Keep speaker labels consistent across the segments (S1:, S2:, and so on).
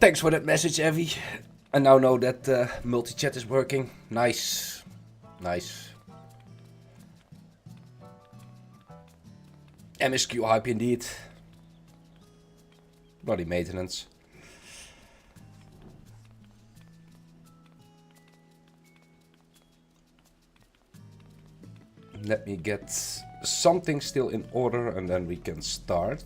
S1: Thanks for that message, Evie. I now know that multi-chat is working. Nice. Nice. MSQ hype indeed. Bloody maintenance. Let me get something still in order and then we can start.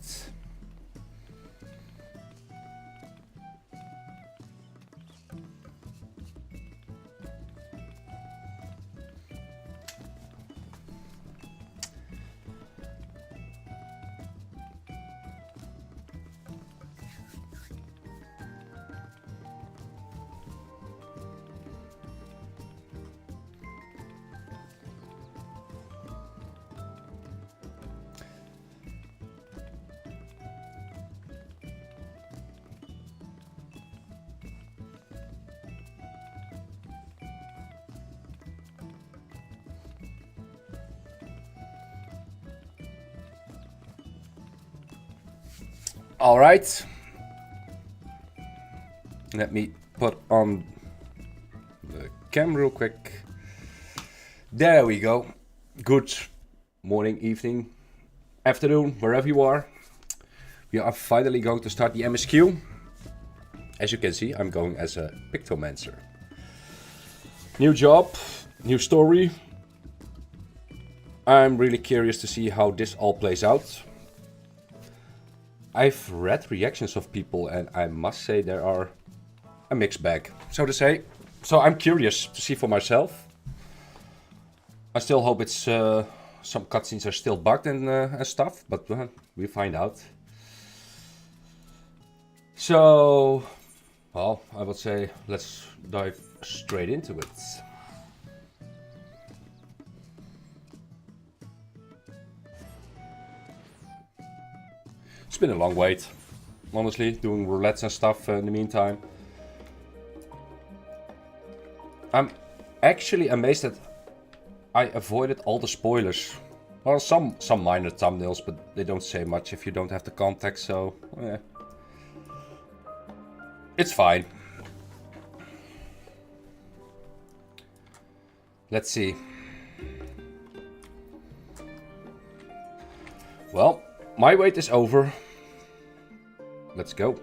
S1: All right. Let me put on the cam real quick. There we go. Good morning, evening, afternoon, wherever you are. We are finally going to start the MSQ. As you can see, I'm going as a pictomancer. New job, new story. I'm really curious to see how this all plays out. I've read reactions of people and I must say there are a mixed bag, so to say. So I'm curious to see for myself. I still hope it's some cutscenes are still bugged and stuff, but we'll find out. So, well, I would say let's dive straight into it. It's been a long wait, honestly, doing roulettes and stuff in the meantime. I'm actually amazed that I avoided all the spoilers. Well, some minor thumbnails, but they don't say much if you don't have the context, so yeah. It's fine. Let's see. Well, my wait is over. Let's go.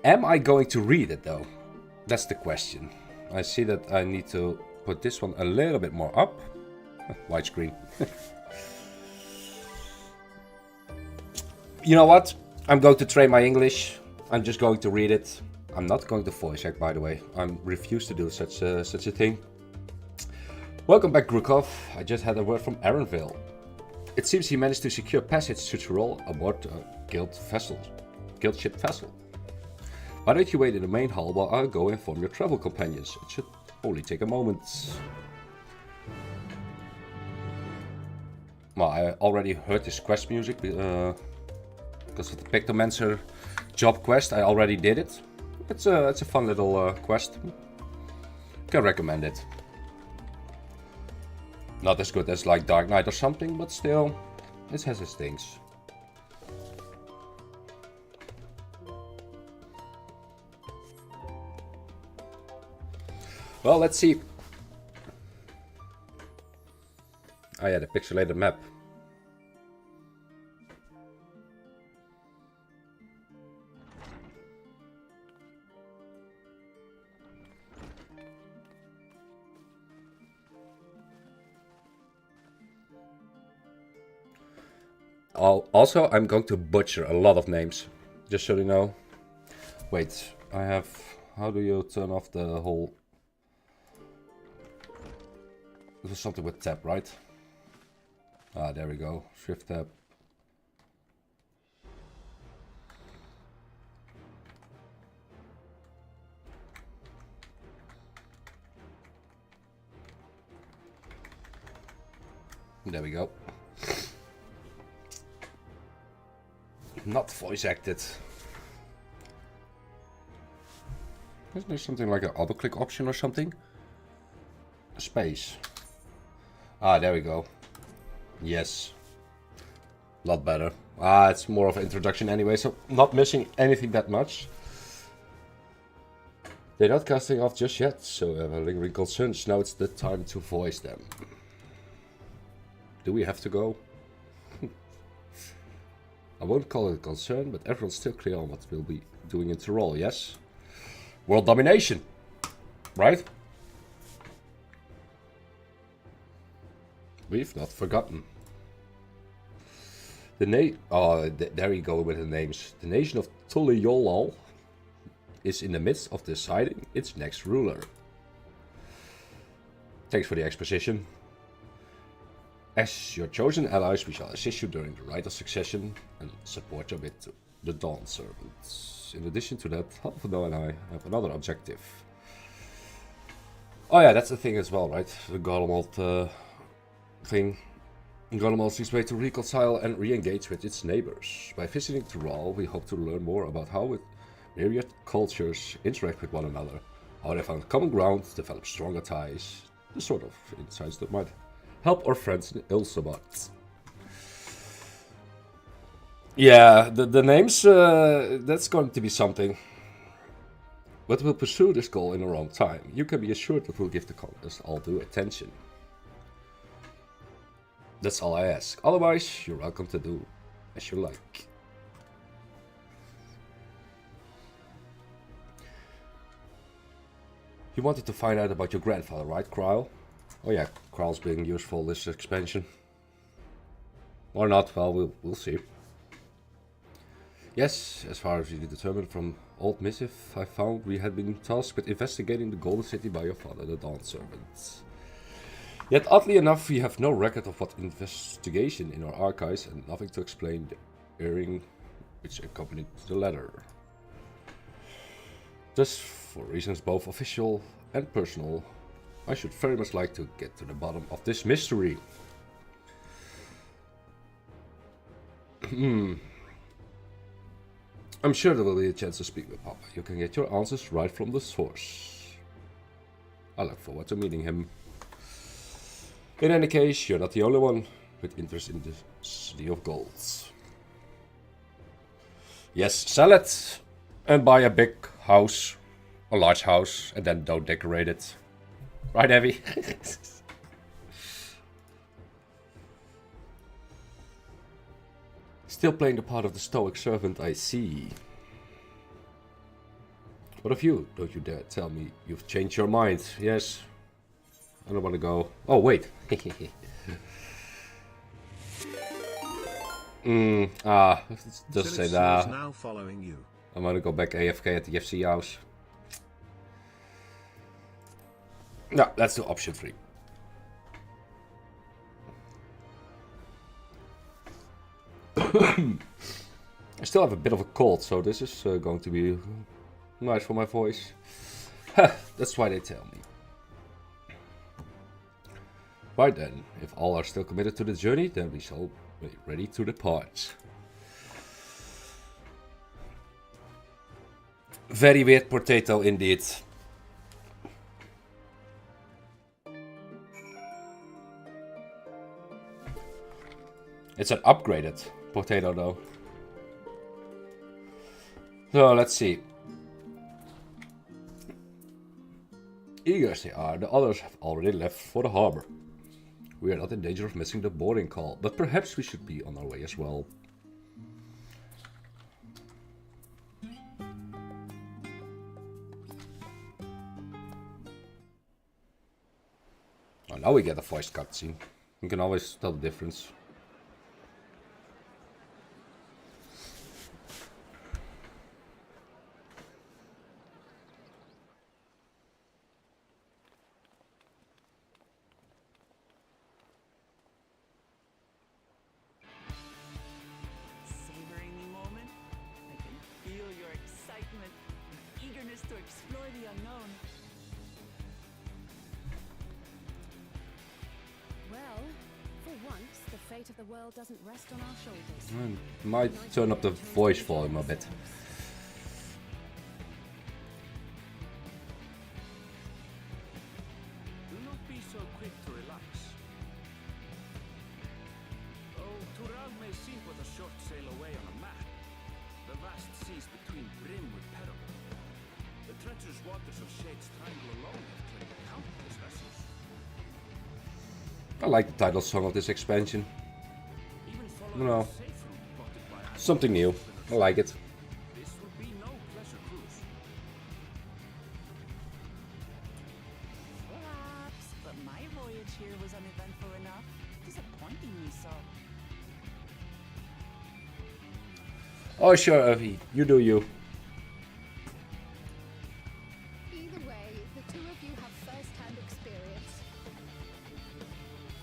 S1: Am I going to read it though? That's the question. I see that I need to put this one a little bit more up. Widescreen. You know what? I'm going to train my English. I'm just going to read it. I'm not going to voice act, by the way. I refuse to do such a thing. Welcome back, Grukov. I just had a word from Aaronville. It seems he managed to secure passage to Tyrol aboard a guild ship vessel. Why don't you wait in the main hall while I go inform your travel companions? It should only take a moment. Well, I already heard this quest music because of the Pictomancer job quest. I already did it. It's a fun little quest. Can recommend it. Not as good as like Dark Knight or something, but still, it has its things. Well, let's see. Oh yeah, the pixelated map. Also, I'm going to butcher a lot of names, just so you know. Wait, I have... How do you turn off the whole... This was something with tab, right? Ah, there we go. Shift tab. There we go. Not voice acted. Isn't there something like an auto click option or something? Space. Ah, there we go. Yes. Lot better. It's more of an introduction anyway, so not missing anything that much. They're not casting off just yet, so have lingering concerns. Now it's the time to voice them. Do we have to go? I won't call it a concern, but everyone's still clear on what we'll be doing in Tyrol, yes? World domination, right? We've not forgotten. There you go with the names. The nation of Tuliolal is in the midst of deciding its next ruler. Thanks for the exposition. As your chosen allies, we shall assist you during the rite of succession and support you with the Dawn Servants. In addition to that, Halfano and I have another objective. Oh yeah, that's the thing as well, right? The Garlemald thing. Garlemald seeks way to reconcile and re-engage with its neighbors. By visiting Tyrol, we hope to learn more about how myriad cultures interact with one another, how they found common ground, develop stronger ties, the sort of insights that might help our friends in Ilsabat. Yeah, the names, that's going to be something. But we'll pursue this goal in the wrong time. You can be assured that we'll give the contest all due attention. That's all I ask. Otherwise, you're welcome to do as you like. You wanted to find out about your grandfather, right, Kryle? Oh yeah, Kryle's being useful this expansion. Or not, well, we'll see. Yes, as far as you determined from Old Missive, I found we had been tasked with investigating the Golden City by your father, the Dawn Servants. Yet, oddly enough, we have no record of what investigation in our archives and nothing to explain the earring which accompanied the letter. Thus, for reasons both official and personal, I should very much like to get to the bottom of this mystery. I'm sure there will be a chance to speak with Papa. You can get your answers right from the source. I look forward to meeting him. In any case, you're not the only one with interest in the City of Gold. Yes, sell it and buy a big house, a large house, and then don't decorate it. Right, Evie? Still playing the part of the stoic servant, I see. What of you? Don't you dare tell me you've changed your mind. Yes. I don't want to go. Oh, wait. Just say that. Now following you. I'm gonna go back AFK at the FC house. No, let's do option 3. I still have a bit of a cold, so this is going to be nice for my voice. That's why they tell me. Right then, if all are still committed to the journey, then we shall be ready to depart. Very weird potato indeed. It's an upgraded potato though. So let's see. Eager as they are, the others have already left for the harbor. We are not in danger of missing the boarding call, but perhaps we should be on our way as well. Oh, now we get a voice cutscene. You can always tell the difference.
S2: Of the world doesn't rest on our shoulders.
S1: Might turn up the voice volume a bit.
S3: Do not be so quick to relax. Oh, Tural may seem but a short sail away on a map, the vast seas between brim with peril. The treacherous waters of Shade's Triangle alone have claimed countless vessels.
S1: I like the title song of this expansion.
S3: Even
S1: I
S3: following
S1: don't know.
S3: a safe route plotted by
S1: Something new. I like it.
S3: this would be no pleasure cruise.
S4: Perhaps, but my voyage here was uneventful enough, disappointingly so.
S1: Oh sure, Evie. You do you.
S2: Either way, the two of you have first-hand experience,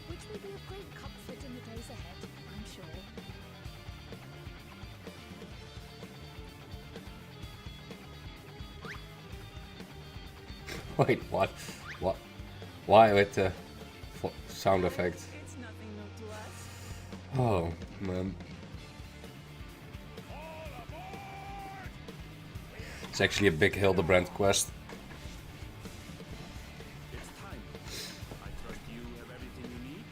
S2: which will be of great comfort in the days ahead, I'm sure.
S1: Wait, what? What? Why with the sound effect?
S4: It's nothing new to us.
S1: Oh, man. It's actually a big Hildebrand quest.
S3: It's time. I trust you have everything you need.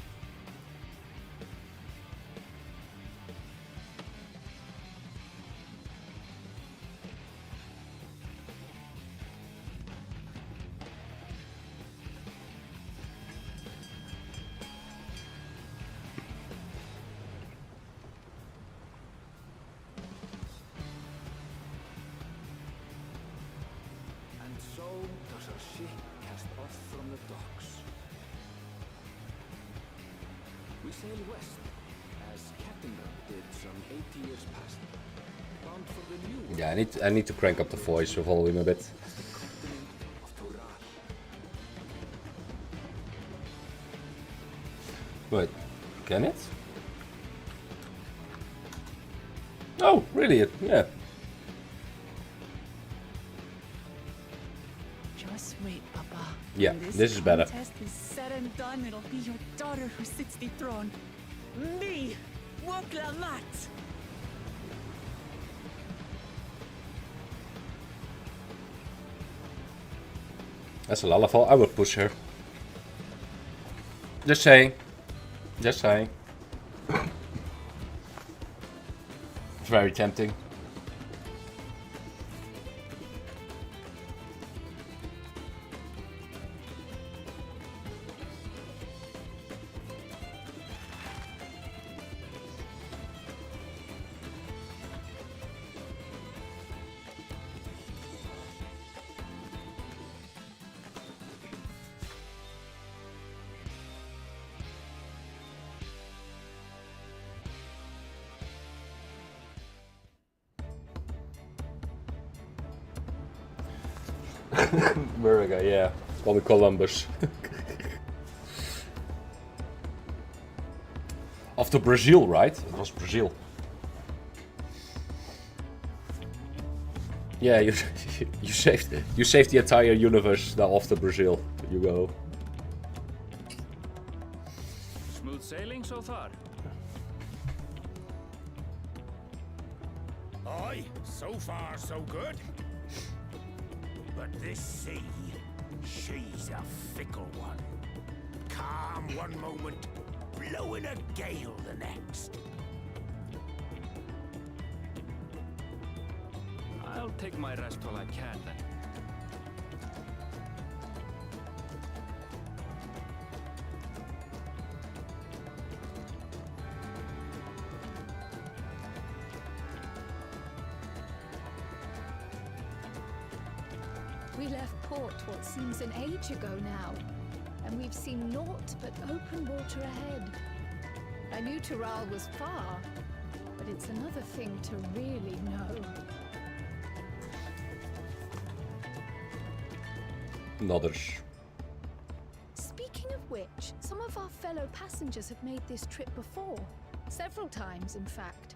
S3: And so does our ship cast off from the docks. We sail west, as Captain did some 80 years past, bound for the new world,
S1: Yeah, I need to crank up the voice for volume a bit.
S3: the continent of Tural.
S1: But can it? Oh, really? Yeah.
S4: Just wait, Papa.
S1: Yeah,
S4: When
S1: this is better.
S4: contest is said and done, it'll be your daughter who sits the throne. Me, Woklamat.
S1: That's a lullaby. I would push her. Just saying. Just saying. It's very tempting. America, yeah. Call me Columbus. After Brazil, right? It was Brazil. Yeah, you you saved the entire universe now after Brazil. You go.
S3: Smooth sailing so far.
S5: Aye, so far so good. But this sea, she's a fickle one. Calm one moment, blowing a gale the next.
S3: I'll take my rest while I can then.
S2: We left port what seems an age ago now, and we've seen naught but open water ahead. I knew Tural was far, but it's another thing to really know.
S1: Nodders.
S2: Speaking of which, some of our fellow passengers have made this trip before. Several times, in fact.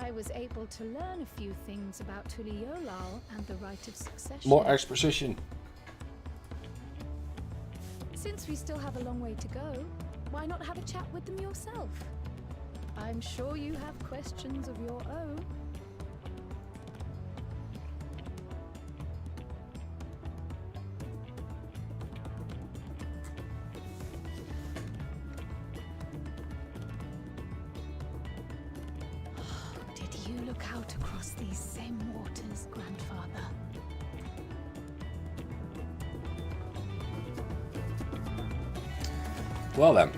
S2: I was able to learn a few things about Tuliolal and the right of succession.
S1: More exposition.
S2: Since we still have a long way to go, why not have a chat with them yourself? I'm sure you have questions of your own. look out across these same waters, Grandfather.
S1: Well then.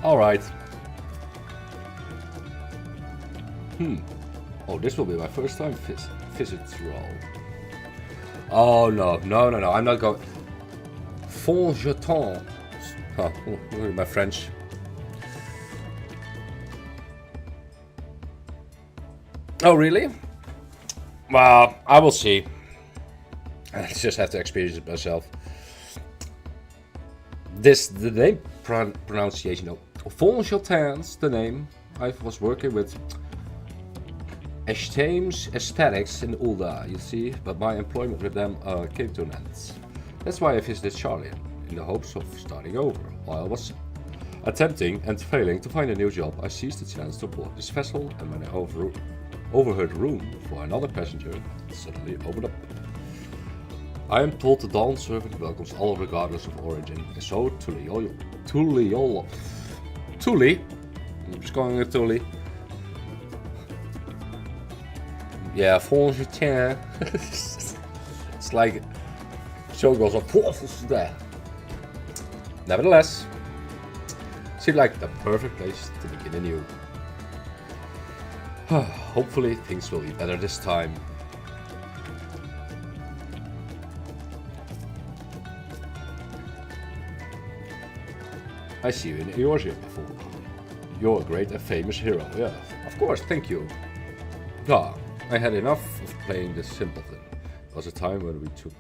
S1: All right. Oh, this will be my first time visit Thrall. Oh no, no, no, no! I'm not going. Fond jeton. Oh, my French. Oh really? Well, I will see. I just have to experience it myself. The name pronunciation of Fond Jetan's the name. I was working with Esteem's Aesthetics in Ulda, you see, but my employment with them came to an end. That's why I visited Charlie, in the hopes of starting over. While I was attempting and failing to find a new job, I seized the chance to board this vessel, and when I overheard room for another passenger, it suddenly opened up. I am told the Dawn servant welcomes all regardless of origin, and so Tuli, I'm just calling it Tuli. Yeah, Fond Jetan. It's like show goes up there. Nevertheless, seemed like the perfect place to begin anew. Hopefully things will be better this time. I see you in Eorzea before. You're a great and famous hero. Yeah, of course, thank you. Ah, I had enough of playing the simpleton. It was a time when we took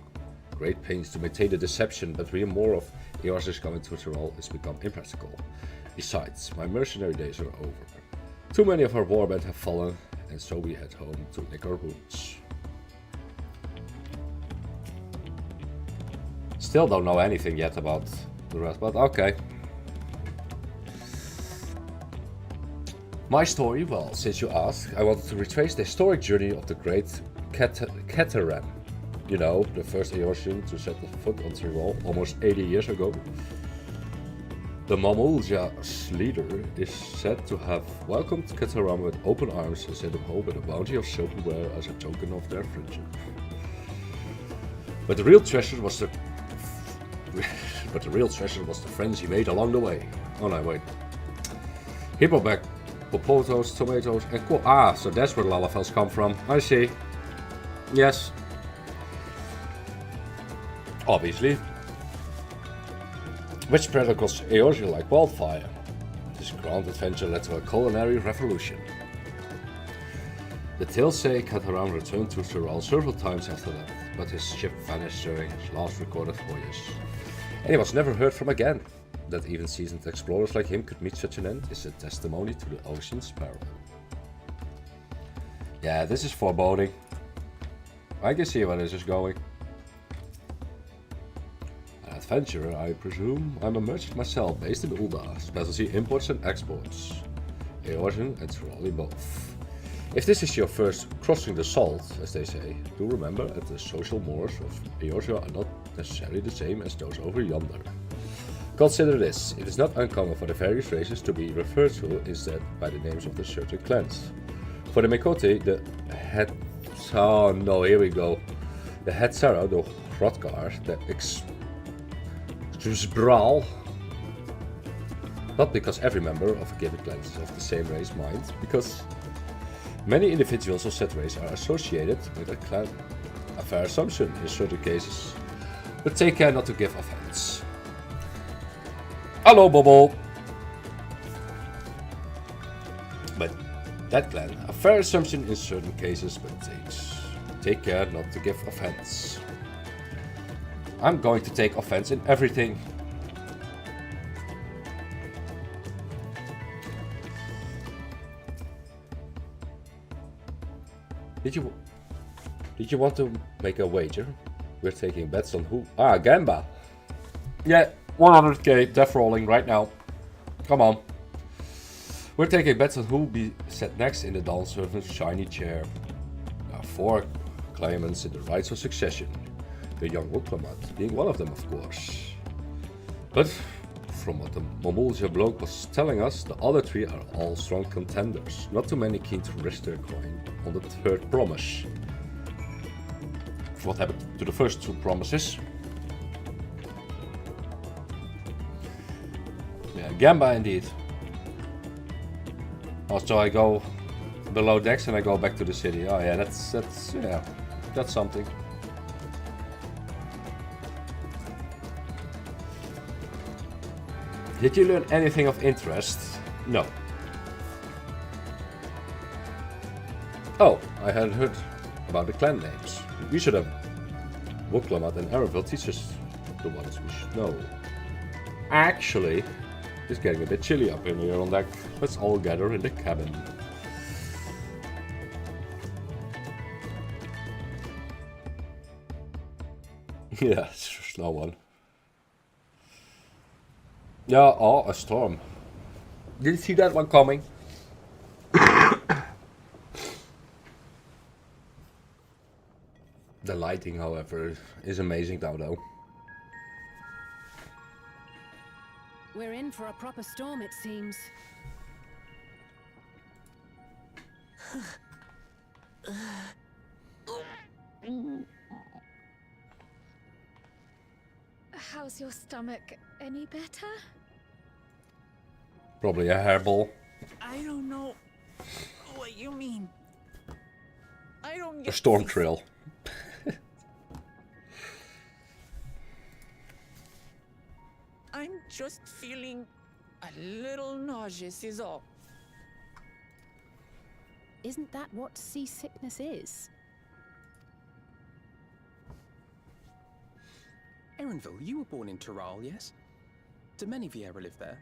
S1: great pains to maintain the deception, but really more of Eorzea's coming to Thrall has become impractical. Besides, my mercenary days are over. Too many of our warband have fallen, and so we head home to lick our wounds. Still don't know anything yet about the rest, but okay. My story, well, since you asked, I wanted to retrace the historic journey of the great Cateran. You know, the first Eorzean to set foot on Thrall almost 80 years ago. The Mamulja's leader is said to have welcomed Cateran with open arms and sent him home with a bounty of silverware as a token of their friendship. But the real treasure was the friends he made along the way. Oh no, wait. Hippoback, potatoes, tomatoes, and so that's where Lalafels come from. I see. Yes. Obviously. Which spread across Eorzea like wildfire. This grand adventure led to a culinary revolution. The tales say Cateran returned to Thrall several times after that, but his ship vanished during his last recorded voyage. And he was never heard from again. That even seasoned explorers like him could meet such an end is a testimony to the ocean's peril. Yeah, this is foreboding. I can see where this is going. An adventurer, I presume. I'm a merchant myself, based in Ulda, specialty imports and exports. Eorzean and Thralli both. If this is your first crossing the salt, as they say, do remember that the social mores of Eorzea are not necessarily the same as those over yonder. Consider this, it is not uncommon for the various races to be referred to instead by the names of the certain clans. For the Mekoti, the the Hetsara, the Hrothgar, the Exbral. Not because every member of a given clan is of the same race mind, because many individuals of said race are associated with a clan. A fair assumption in certain cases, but take care not to give offense. Hello, Bobo! But that clan, a fair assumption in certain cases, but take care not to give offense. I'm going to take offense in everything. Did you want to make a wager? We're taking bets on who? Gamba! Yeah, 100k death rolling right now. Come on. We're taking bets on who will be set next in the Dawn Servant's shiny chair. 4 claimants in the rights of succession. The young Woklamat being one of them, of course. But from what the Momulja bloke was telling us, the other three are all strong contenders. Not too many keen to risk their coin on the third promise. What happened to the first two promises? Yeah, Gamba indeed. Also, I go below decks and I go back to the city. Oh yeah, that's something. Did you learn anything of interest? No. Oh, I had heard about the clan names. We should have Woklamat and Araville teach us the ones we should know. Actually, it's getting a bit chilly up in here on deck. Let's all gather in the cabin. Yeah, slow one. Yeah, oh, a storm. Didn't see that one coming. The lighting, however, is amazing now, though.
S4: We're in for a proper storm, it seems.
S2: How's your stomach? Any better?
S1: Probably a hairball.
S4: I don't know what you mean. I don't
S1: A
S4: get
S1: storm
S4: these-
S1: trail.
S4: I'm just feeling a little nauseous is all.
S6: Isn't that what seasickness is?
S7: Erinville, you were born in Tyrol, yes? Do many of you ever live there?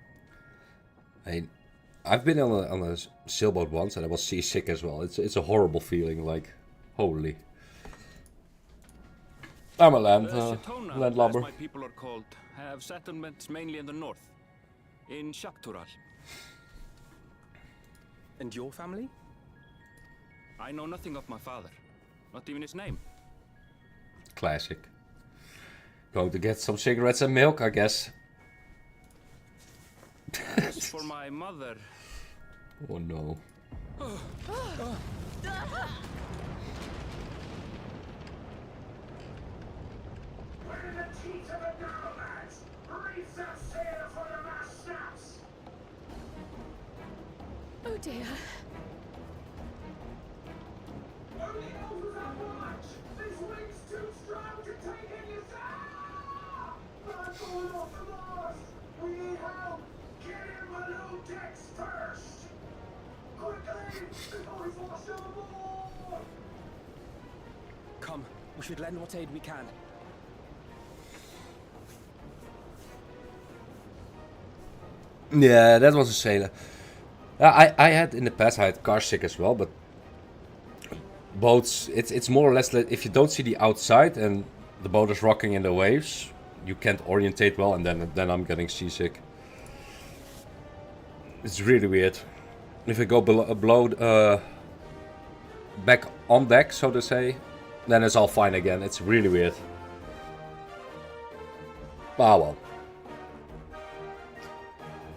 S1: I've been on a sailboat once and I was seasick as well. It's a horrible feeling, like, holy. I'm a
S3: Shatona, as
S1: landlubber.
S3: my people are called, have settlements mainly in the north, in Shaktural.
S7: And your family?
S3: I know nothing of my father, not even his name.
S1: Classic. Going to get some cigarettes and milk, I guess.
S3: As for my mother,
S1: Oh no.
S5: We're in the teeth of a girl, lads! Reef that sail for the mast snaps!
S2: Oh dear.
S5: Only over that watch! This wind's too strong to take in your sail! I'm going off the mast! We need help! Get in below decks first! Quickly! Before he's washed overboard!
S7: Come, we should lend what aid we can.
S1: Yeah, that was a sailor. I had in the past, I had car sick as well, but boats, it's more or less that if you don't see the outside and the boat is rocking in the waves, you can't orientate well, and then I'm getting seasick. It's really weird. If I go below back on deck, so to say, then it's all fine again. It's really weird. Ah well.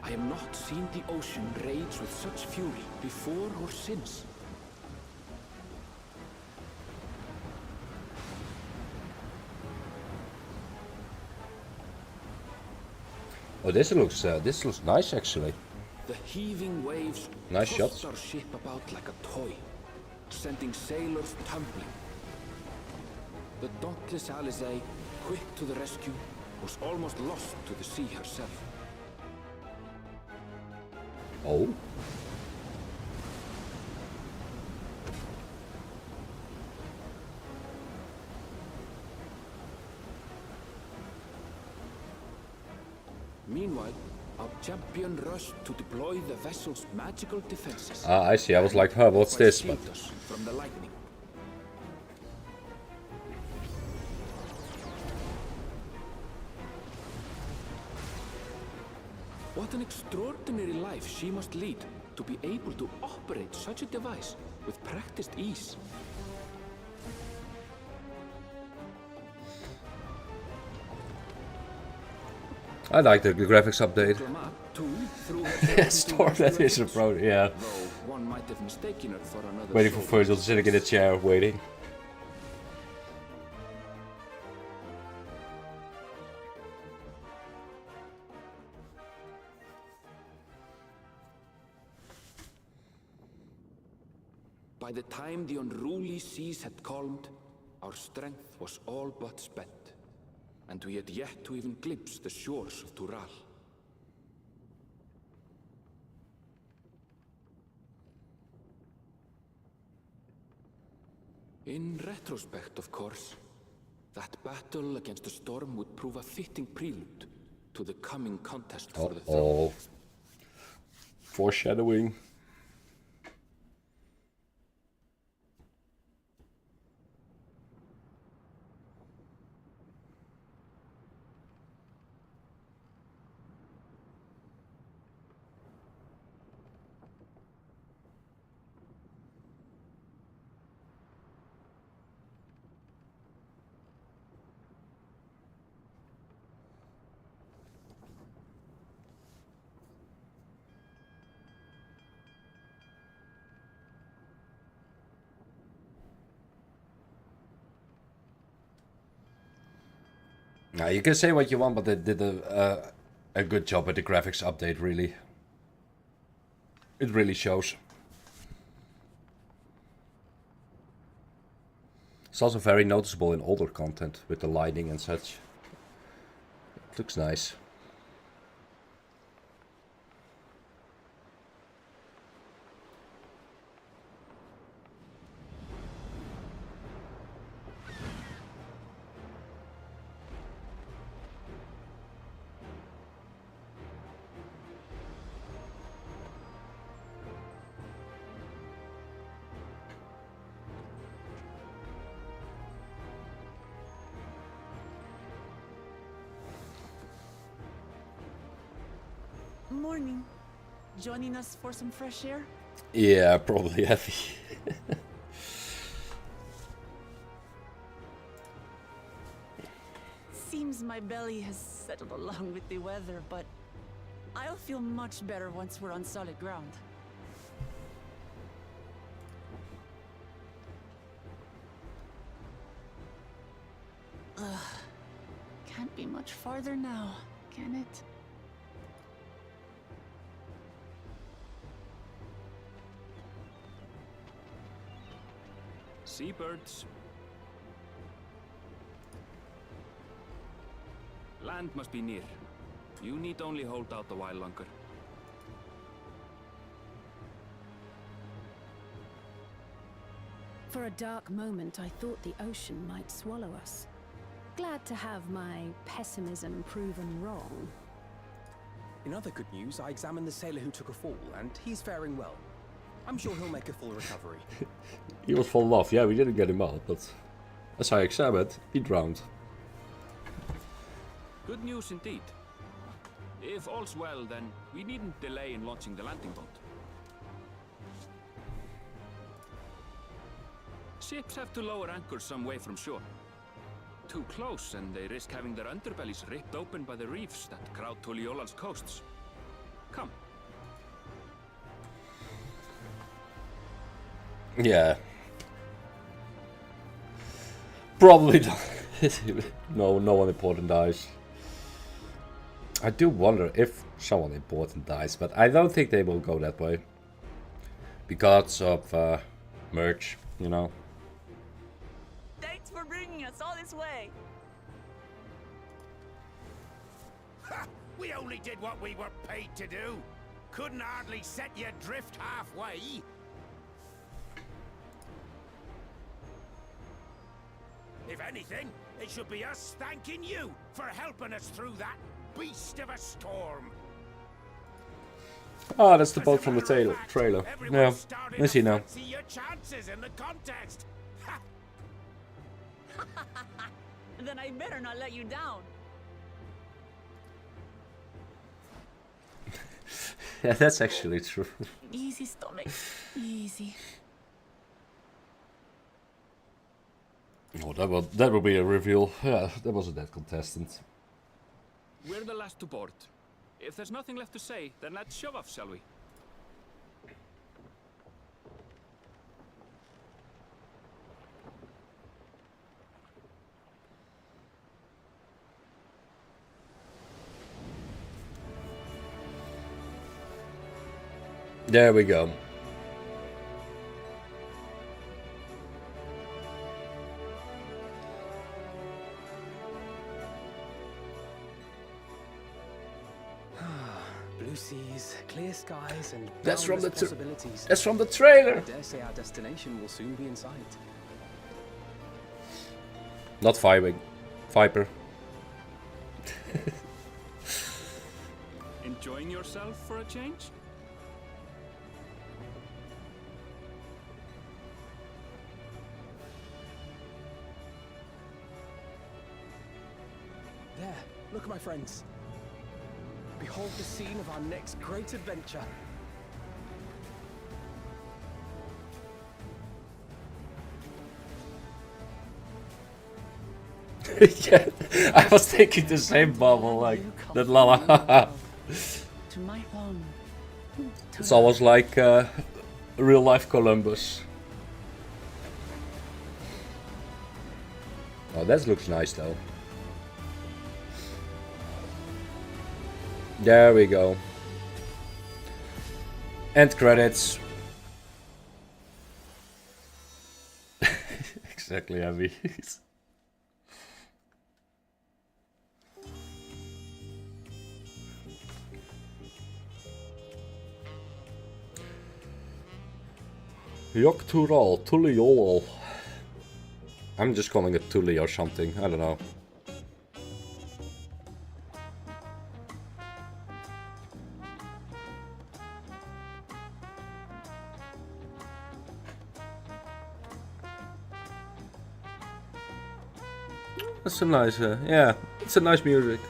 S7: I have not seen the ocean rage with such fury before or since.
S1: Oh, this looks nice actually.
S7: The heaving waves
S1: Nice
S7: tossed
S1: shots.
S7: our ship about like a toy, sending sailors tumbling. The dauntless Alizé, quick to the rescue, was almost lost to the sea herself.
S1: Oh.
S7: Meanwhile, our champion rushed to deploy the vessel's magical defenses.
S1: Ah, I see. I was like, huh, what's this? But
S7: Saved us from the lightning. What an extraordinary life she must lead to be able to operate such a device with practiced ease.
S1: I like the graphics update.
S7: Mat, too, threw herself
S1: Storm
S7: into
S1: that is
S7: rescue
S1: approaching, yeah.
S7: though one might have mistaken her for another
S1: Waiting for
S7: soldier.
S1: Virgil sitting in a chair, waiting.
S7: By the time the unruly seas had calmed, our strength was all but spent, and we had yet to even glimpse the shores of Tural. In retrospect, of course, that battle against the storm would prove a fitting prelude to the coming contest for the throne.
S1: Oh, foreshadowing. Now you can say what you want, but they did a good job with the graphics update. Really, it really shows. It's also very noticeable in older content with the lighting and such. It looks nice.
S4: Morning. Joining us for some fresh air?
S1: Yeah, probably heavy.
S4: Seems my belly has settled along with the weather, but I'll feel much better once we're on solid ground. Ugh. Can't be much farther now, can it?
S3: Seabirds. Land must be near. You need only hold out a while longer.
S6: For a dark moment, I thought the ocean might swallow us. Glad to have my pessimism proven wrong.
S8: In other good news, I examined the sailor who took a fall, and he's faring well. I'm sure he'll make a full recovery.
S1: He was falling off. Yeah, we didn't get him out, but as I examined, he drowned.
S3: Good news indeed. If all's well, then we needn't delay in launching the landing boat. Ships have to lower anchors some way from shore. Too close, and they risk having their underbellies ripped open by the reefs that crowd Tuliola's coasts. Come.
S1: Yeah. Probably not. No one important dies. I do wonder if someone important dies, but I don't think they will go that way. Because of merch, you know.
S4: Thanks for bringing us all this way.
S5: Ha! We only did what we were paid to do. Couldn't hardly set you adrift halfway. If anything, it should be us thanking you for helping us through that beast of a storm.
S1: Oh, that's the
S5: As
S1: boat
S5: a
S1: from the
S5: matter of fact,
S1: trailer.
S5: everyone's
S1: Yeah,
S5: starting
S1: I see
S5: to
S1: now.
S5: fancy your chances in the contest. Ha!
S4: Then I better not let you down.
S1: Yeah, that's actually true.
S4: Easy, stomach. Easy.
S1: Oh, that will be a reveal. Yeah, that was a dead contestant.
S7: We're the last to board. If there's nothing left to say, then let's shove off, shall we?
S1: There we go.
S8: Blue seas, clear skies, and
S1: That's from
S8: boundless
S1: the
S8: possibilities.
S1: That's from the trailer.
S8: I dare say our destination will soon be in sight.
S1: Not Viper.
S7: Enjoying yourself for a change?
S8: There, look, my friends. Behold the scene of our next great adventure.
S1: Yeah, I was thinking the same bubble, like that Lala.
S4: To my home.
S1: It's almost like real life Columbus. Oh, that looks nice though. There we go. End credits. Exactly, Abby. Yoktural, Tuliol. I'm just calling it Tuli or something, I don't know. That's a nice, yeah, it's a nice music.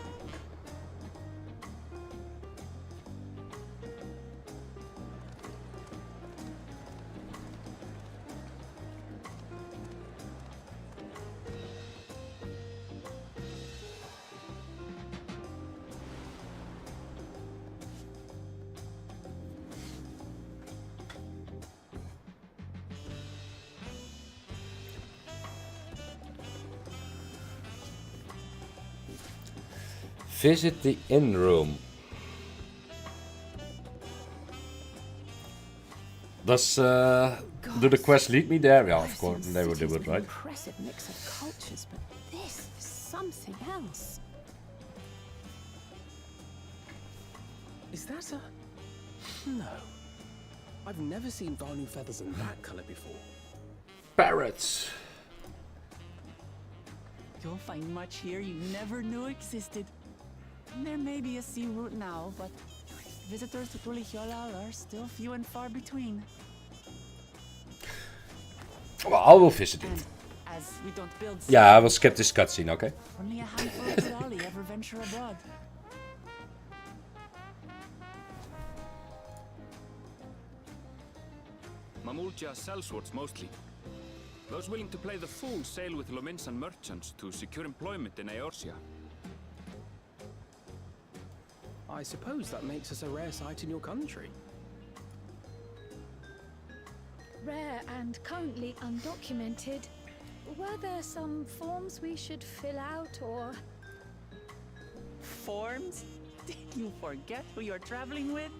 S1: Visit the inn room. Does do the quest lead me there? Yeah, of course they would do it, right?
S6: Impressive mix of cultures, but this is something else.
S8: Is that a... No. I've never seen Vanu feathers in that color before.
S1: Parrots.
S4: You'll find much here you never knew existed. There may be a sea route now, but visitors to Tulihiola are still few and far between.
S1: Well, I will visit it.
S4: And as we don't build...
S1: Yeah, I will skip this cutscene, okay?
S4: Only a handful of Turali ever venture abroad.
S7: Mamulja sellswords mostly. Those willing to play the fool sail with Lominsan merchants to secure employment in Eorzea.
S8: I suppose that makes us a rare sight in your country.
S2: Rare and currently undocumented. Were there some forms we should fill out or...
S4: Forms? Did you forget who you're traveling with?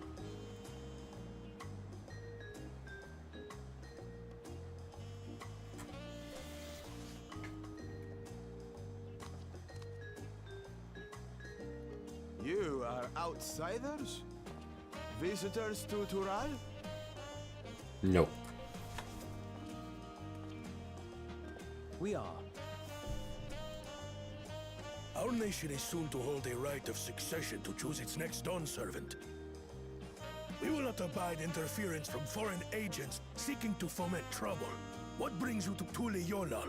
S5: You are outsiders? Visitors to Tural?
S1: No.
S8: We are.
S5: Our nation is soon to hold a right of succession to choose its next dawn servant. We will not abide interference from foreign agents seeking to foment trouble. What brings you to Tulihiola?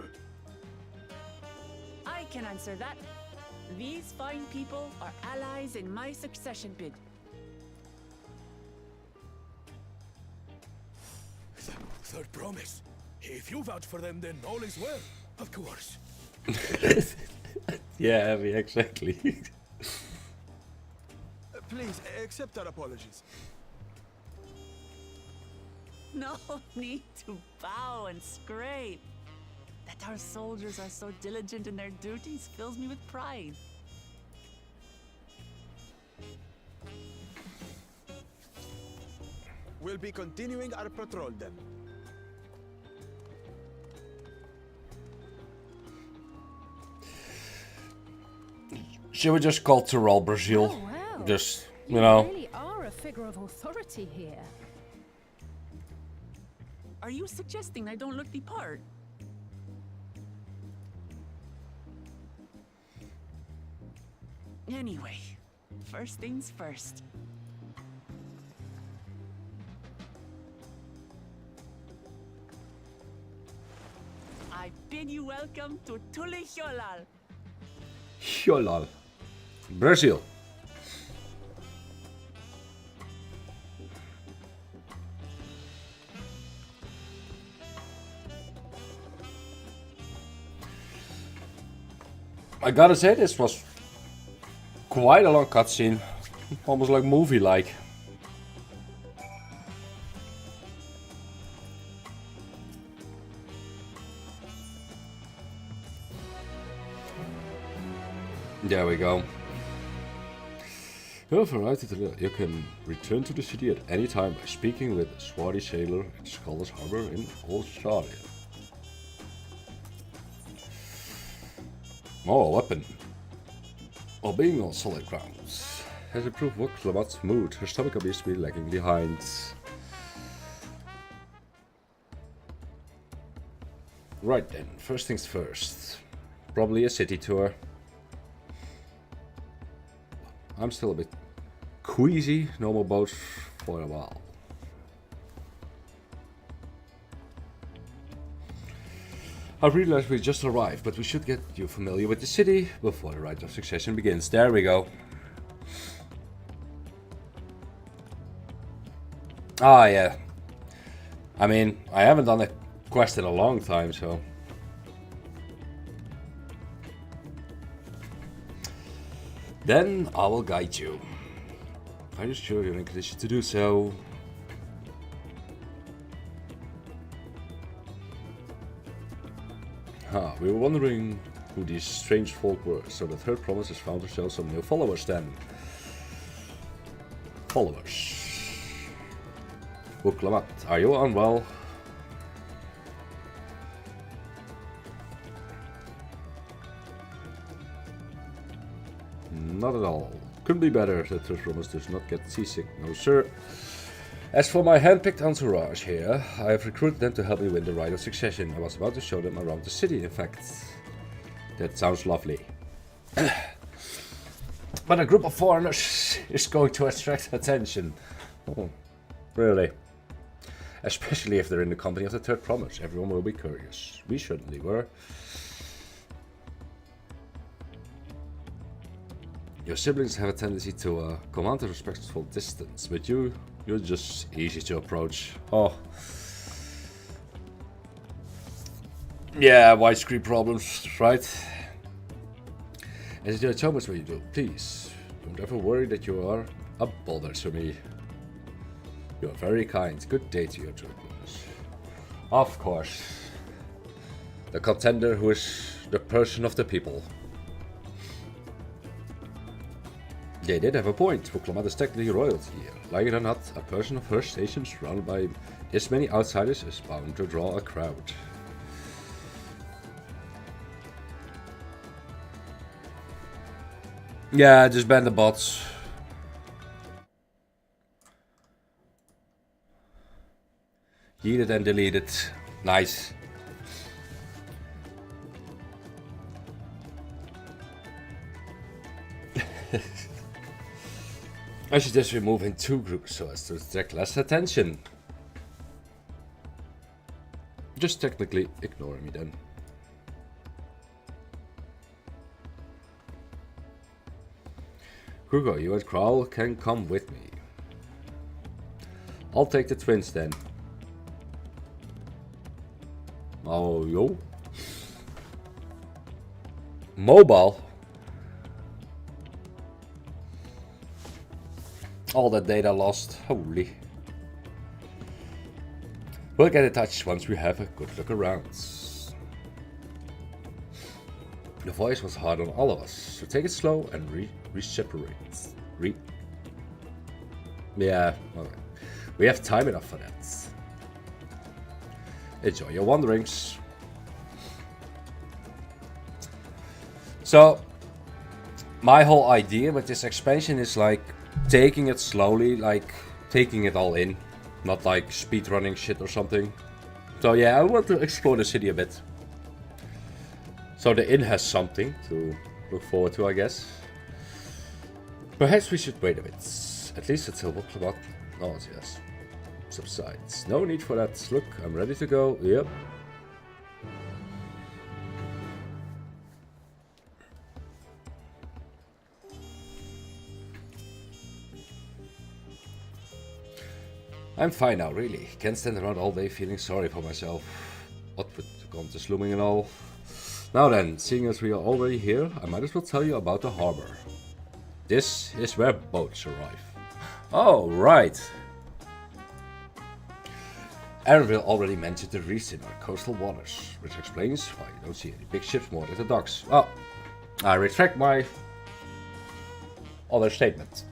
S4: I can answer that. These fine people are allies in my succession bid.
S5: Third promise. If you vouch for them, then all is well. Of course.
S1: Yeah, Abby, exactly.
S9: Please, accept our apologies.
S4: No need to bow and scrape. That our soldiers are so diligent in their duties fills me with pride.
S9: We'll be continuing our patrol then.
S1: Should we just call Tyrrell Brazil?
S6: Oh, wow.
S1: Just,
S6: You
S1: you know.
S6: really are a figure of authority here.
S4: Are you suggesting I don't look the part? Anyway, first things first. I bid you welcome to Tulihyolal.
S1: Hyolal. Brazil. I gotta say, this was quite a long cutscene. Almost like movie-like. There we go. You have arrived at the... You can return to the city at any time by speaking with a swarthy sailor at Scholars Harbor in Australia. Oh, a weapon. While being on solid grounds has improved Woklamat's mood. Her stomach appears to be lagging behind. Right then, first things first. Probably a city tour. I'm still a bit queasy. No more boats for a while. I've realized we just arrived, but we should get you familiar with the city before the Rite of Succession begins. There we go. Ah, yeah. I mean, I haven't done a quest in a long time, so... Then I will guide you. Are you sure you're in condition to do so? We were wondering who these strange folk were, so the third promise has found ourselves some new followers then. Followers. Wuklamat, are you unwell? Not at all. Couldn't be better. The third promise does not get seasick, no sir. As for my hand-picked entourage here, I have recruited them to help me win the Rite of Succession. I was about to show them around the city, in fact. That sounds lovely. But a group of foreigners is going to attract attention. Oh, really? Especially if they're in the company of the third promise. Everyone will be curious. We certainly were. Your siblings have a tendency to command a respectful distance, but you're just easy to approach. Oh. Yeah, widescreen problems, right? As there are so much what you do, please don't ever worry that you are a bother to me. You are very kind. Good day to you, troopers. Of course. The contender who is the person of the people. They did have a point. Wuklamat is technically royalty here. Like it or not, a person of her station surrounded by this many outsiders is bound to draw a crowd. Yeah, just ban the bots. Yeeted and deleted. Nice. I suggest we move in two groups so as to attract less attention. Just technically ignore me then. Hugo, you and Kral can come with me. I'll take the twins then. Oh, yo. Mobile. All that data lost. Holy. We'll get in touch once we have a good look around. The voice was hard on all of us, so take it slow and re-separate. Yeah, okay. We have time enough for that. Enjoy your wanderings. So, my whole idea with this expansion is like taking it slowly, like taking it all in, not like speedrunning shit or something. So yeah, I want to explore the city a bit. So the inn has something to look forward to, I guess. Perhaps we should wait a bit, at least until what about nauseous subsides. No need for that. Look, I'm ready to go. Yep. I'm fine now, really. Can't stand around all day feeling sorry for myself. What with the contest looming and all. Now then, seeing as we are already here, I might as well tell you about the harbor. This is where boats arrive. Oh, right. Aaronville already mentioned the reefs in our coastal waters, which explains why you don't see any big ships moored at the docks. Well, I retract my other statement.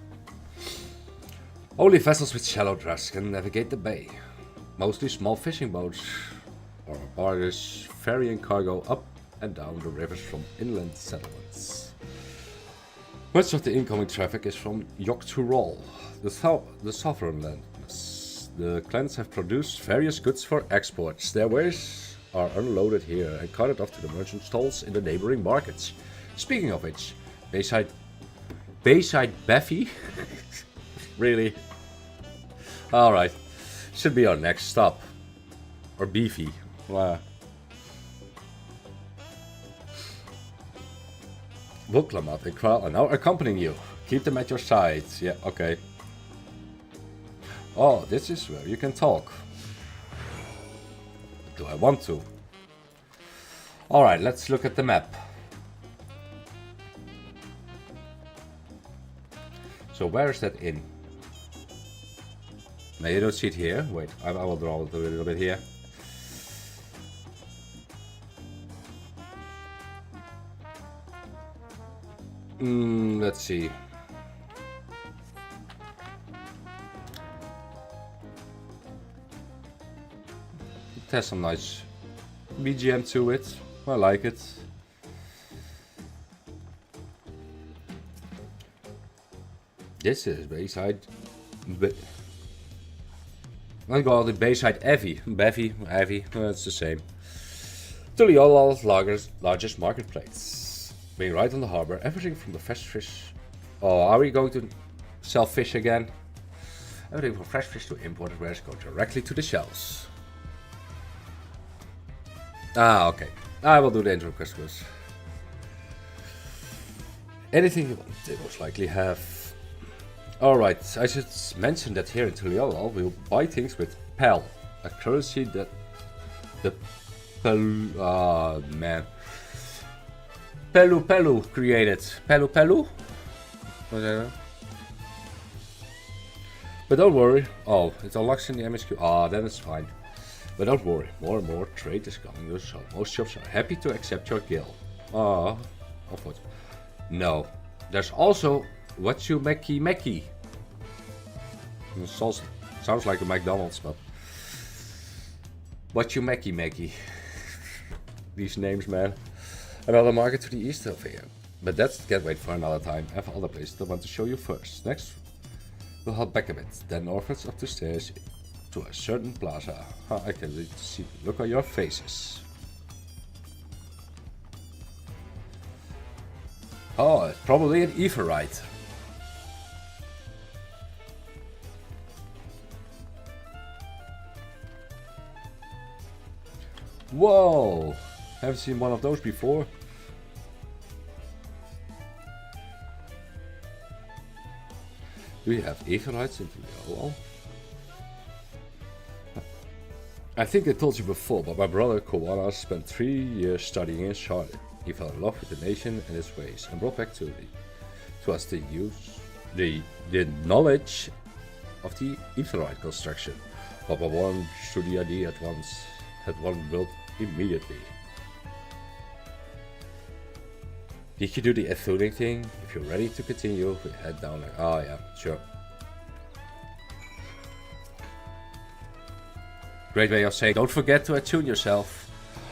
S1: Only vessels with shallow drafts can navigate the bay. Mostly small fishing boats or barges ferrying cargo up and down the rivers from inland settlements. Much of the incoming traffic is from Yok to Roll, the southern landmass. The clans have produced various goods for exports. Their wares are unloaded here and carted off to the merchant stalls in the neighboring markets. Speaking of which, Bayside Beffy? Really? Alright. Should be our next stop. Or Beefy. Wow. Woklamat and Kral are now accompanying you. Keep them at your sides. Yeah, okay. Oh, this is where you can talk. Do I want to? Alright, let's look at the map. So where is that inn? Now you don't see it here. Wait, I will draw it a little bit here. Let's see. It has some nice BGM to it. I like it. This is Bayside. I call it Bayside Evie. Bevy, Evie, it's the same. Tuliola's largest marketplace. Being right on the harbor, everything from the fresh fish. Oh, are we going to sell fish again? Everything from fresh fish to imported wares go directly to the shelves. Ah, okay. I will do the intro customers. Anything you want, they most likely have. Alright, I should mention that here in Tuliolal we'll buy things with PEL, a currency that the Pelu created. Pelu? Whatever. But don't worry. Oh, it unlocks in the MSQ. Ah, then it's fine. But don't worry, more and more trade is coming, so most shops are happy to accept your guild. Ah, of what? No. There's also what you Meki. Sounds like a McDonald's, but what you Meki. These names, man. Another market to the east of here. But that can wait for another time. I have other places I want to show you first. Next, we'll head back a bit, then northwards up the stairs to a certain plaza. I can see the look on your faces. Oh, it's probably an Everite. Whoa! Haven't seen one of those before. Do we have Everites in Tuliolal? I think I told you before, but my brother Koala spent 3 years studying in Charlotte. He fell in love with the nation and its ways and brought back to us the the knowledge of the Aetherite construction. Papa warmed to the idea at once, had one built immediately. Did you do the Aethuning thing? If you're ready to continue, we head down like, oh yeah, sure. Great way of saying, don't forget to attune yourself.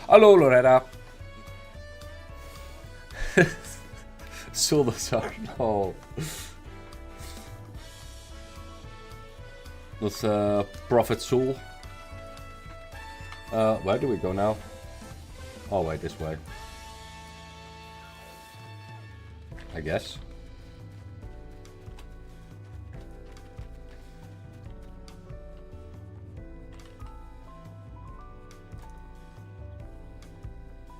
S1: Hello, Loretta. Sulazar, no. That's Prophet Sul. Where do we go now? Oh wait, this way. I guess.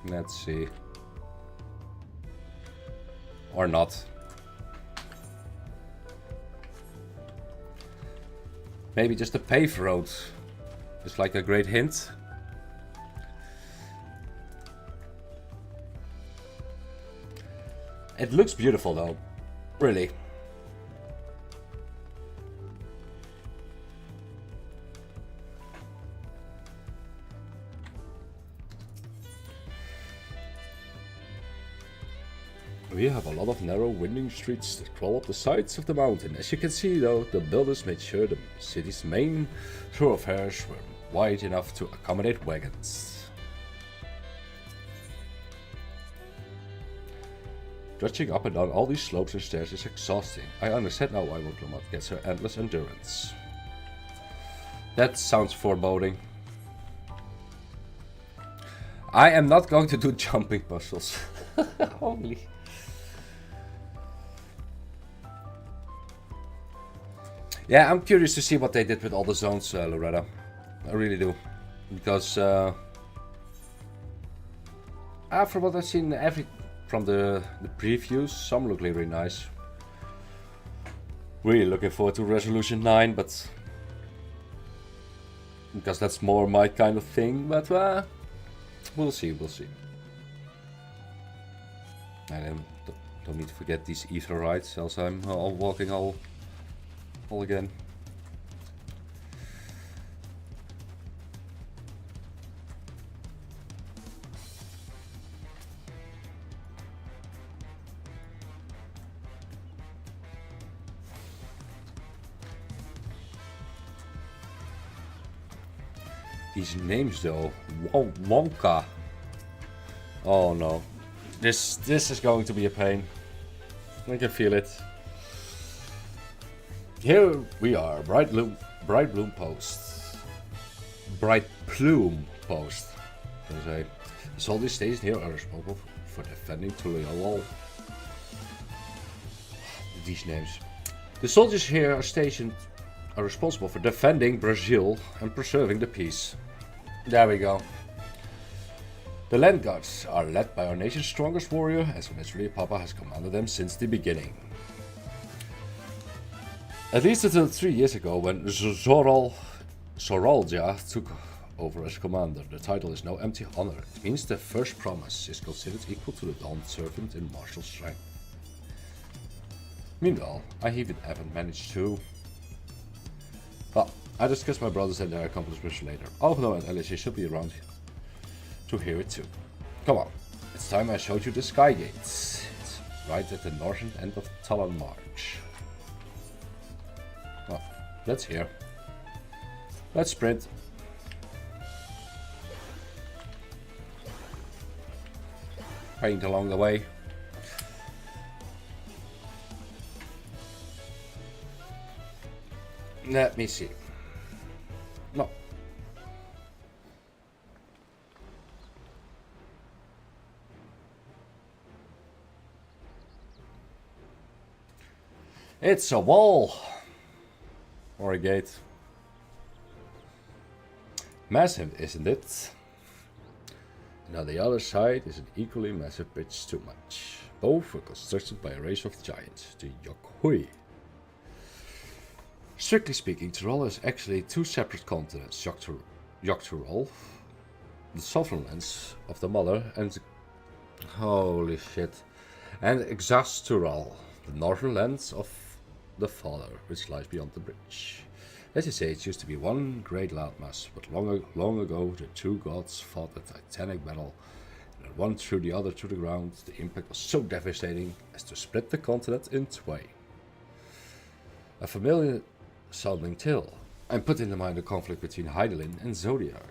S1: Let's see. Or not. Maybe just a paved road. Just like a great hint. It looks beautiful though. Really. We have a lot of narrow winding streets that crawl up the sides of the mountain. As you can see though, the builders made sure the city's main thoroughfares were wide enough to accommodate wagons. Trudging up and down all these slopes and stairs is exhausting. I understand now why Woodlamat gets her endless endurance. That sounds foreboding. I am not going to do jumping puzzles. Holy. Yeah, I'm curious to see what they did with all the zones, Loretta. I really do. Because, from what I've seen, from the previews, some look really nice. Really looking forward to Resolution 9, but because that's more my kind of thing, but we'll see, we'll see. And don't need to forget these Aetherites, else I'm all walking all again. These names though, Wonka. Oh no, this is going to be a pain. I can feel it. Here we are, Bright Bloom Post. Bright Plume Post. The soldiers stationed here are responsible for defending Tuliolol. These names. The soldiers here are responsible for defending Brazil and preserving the peace. There we go. The Land Guards are led by our nation's strongest warrior, as naturally Papa has commanded them since the beginning. At least until 3 years ago, when Zoralja took over as commander. The title is no empty honor. It means the first promise is considered equal to the Dawn Servant in martial strength. Meanwhile, I haven't managed to... Well, I discuss my brothers and their accomplishments later. Algno and Alicia should be around to hear it too. Come on, it's time I showed you the Sky Gates. It's right at the northern end of Talon March. Well, that's here. Let's sprint. Paint along the way. Let me see. No. It's a wall. Or a gate. Massive, isn't it? And on the other side is an equally massive bridge too much. Both were constructed by a race of giants, the Yokhui. Strictly speaking, Tyrol is actually two separate continents, Yogg-Tyrol, the southern lands of the Mother, and holy shit, and Exast-Tyrol, the northern lands of the Father, which lies beyond the bridge. As you say, it used to be one great landmass, but long ago the two gods fought a titanic battle, and one threw the other to the ground. The impact was so devastating as to split the continent in twain. A familiar sounding tale. I'm put in mind the conflict between Heidelin and Zodiac.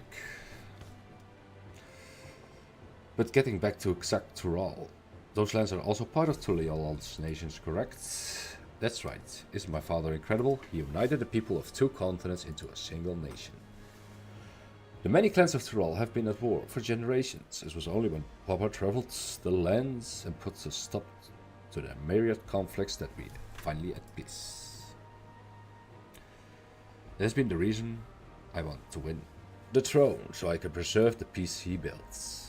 S1: But getting back to Xak-Tural, those lands are also part of Tulialan's nations, correct? That's right. Isn't my father incredible? He united the people of two continents into a single nation. The many clans of Tural have been at war for generations. It was only when Papa traveled the lands and put a stop to the myriad conflicts that we finally at peace. That has been the reason I want to win the throne, so I can preserve the peace he built.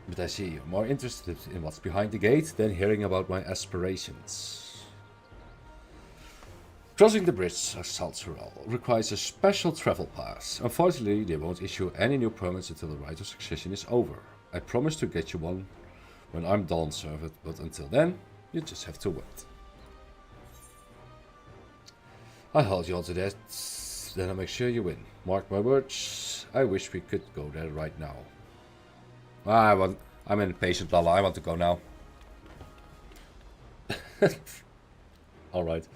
S1: But I see you're more interested in what's behind the gate than hearing about my aspirations. Crossing the bridge of Xak-Tural requires a special travel pass. Unfortunately, they won't issue any new permits until the right of succession is over. I promise to get you one when I'm done served, but until then, you just have to wait. I hold you on to that, then I'll make sure you win. Mark my words, I wish we could go there right now. I'm impatient, Lala. I want to go now. Alright.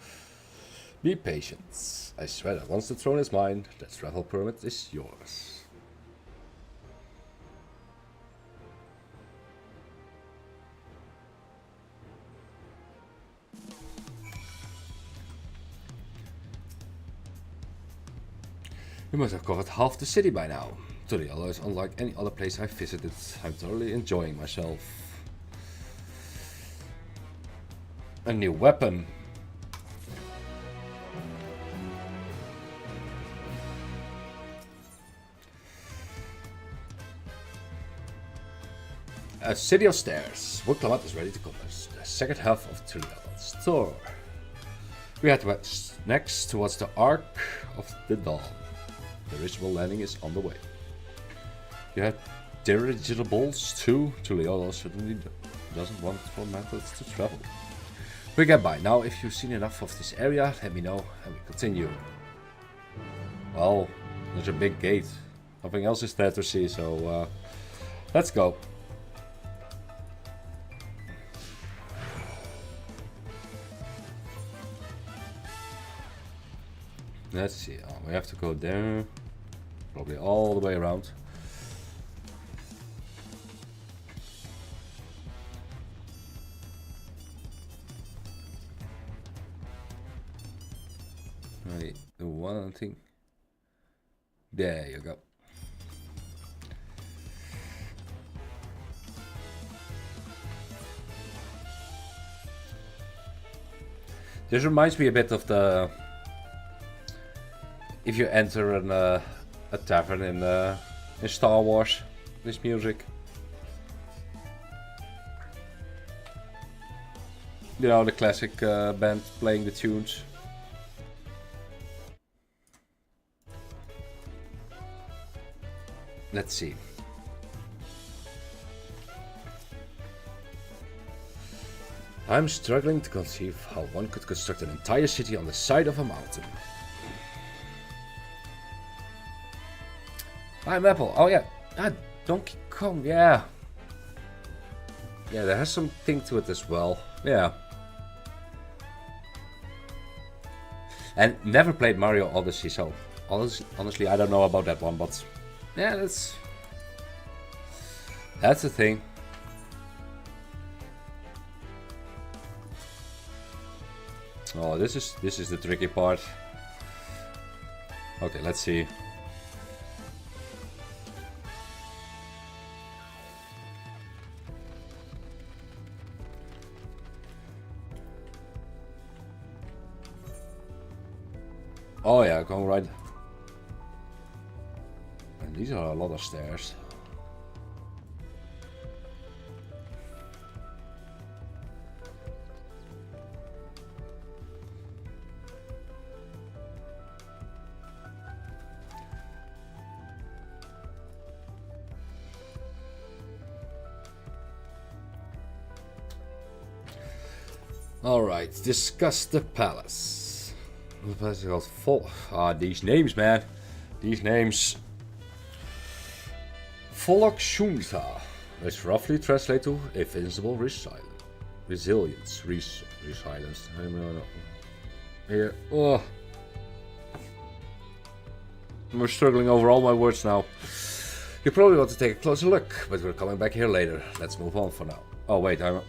S1: Be patient. I swear that once the throne is mine, the travel permit is yours. You must have covered half the city by now. Tuliala is unlike any other place I've visited. I'm thoroughly enjoying myself. A new weapon. A city of stairs. Woodclamat is ready to cover the second half of Tuliala's tour. We head west next towards the Arc of the Dawn. The ritual landing is on the way. You have dirigibles too. Tuliala certainly doesn't want for methods to travel. We get by. Now, if you've seen enough of this area, let me know and we continue. Well, there's a big gate. Nothing else is there to see, so let's go. Let's see. Oh, we have to go there. Probably all the way around. Wait, one thing. There you go. This reminds me a bit of the if you enter a tavern in Star Wars. This music. You know, the classic band playing the tunes. Let's see. I'm struggling to conceive how one could construct an entire city on the side of a mountain. I'm Apple. Oh yeah. Donkey Kong, yeah. Yeah, there has something to it as well. Yeah. And never played Mario Odyssey, so honestly I don't know about that one, but yeah, that's the thing. Oh, this is the tricky part. Okay, let's see. Oh yeah, going right. And these are a lot of stairs. Alright, discuss the palace. The palace is called these names, man. These names. Volksjunta, which roughly translates to invincible resilience. Resilience. I don't know. Here. Oh. We're struggling over all my words now. You probably want to take a closer look, but we're coming back here later. Let's move on for now. Oh, wait, oh,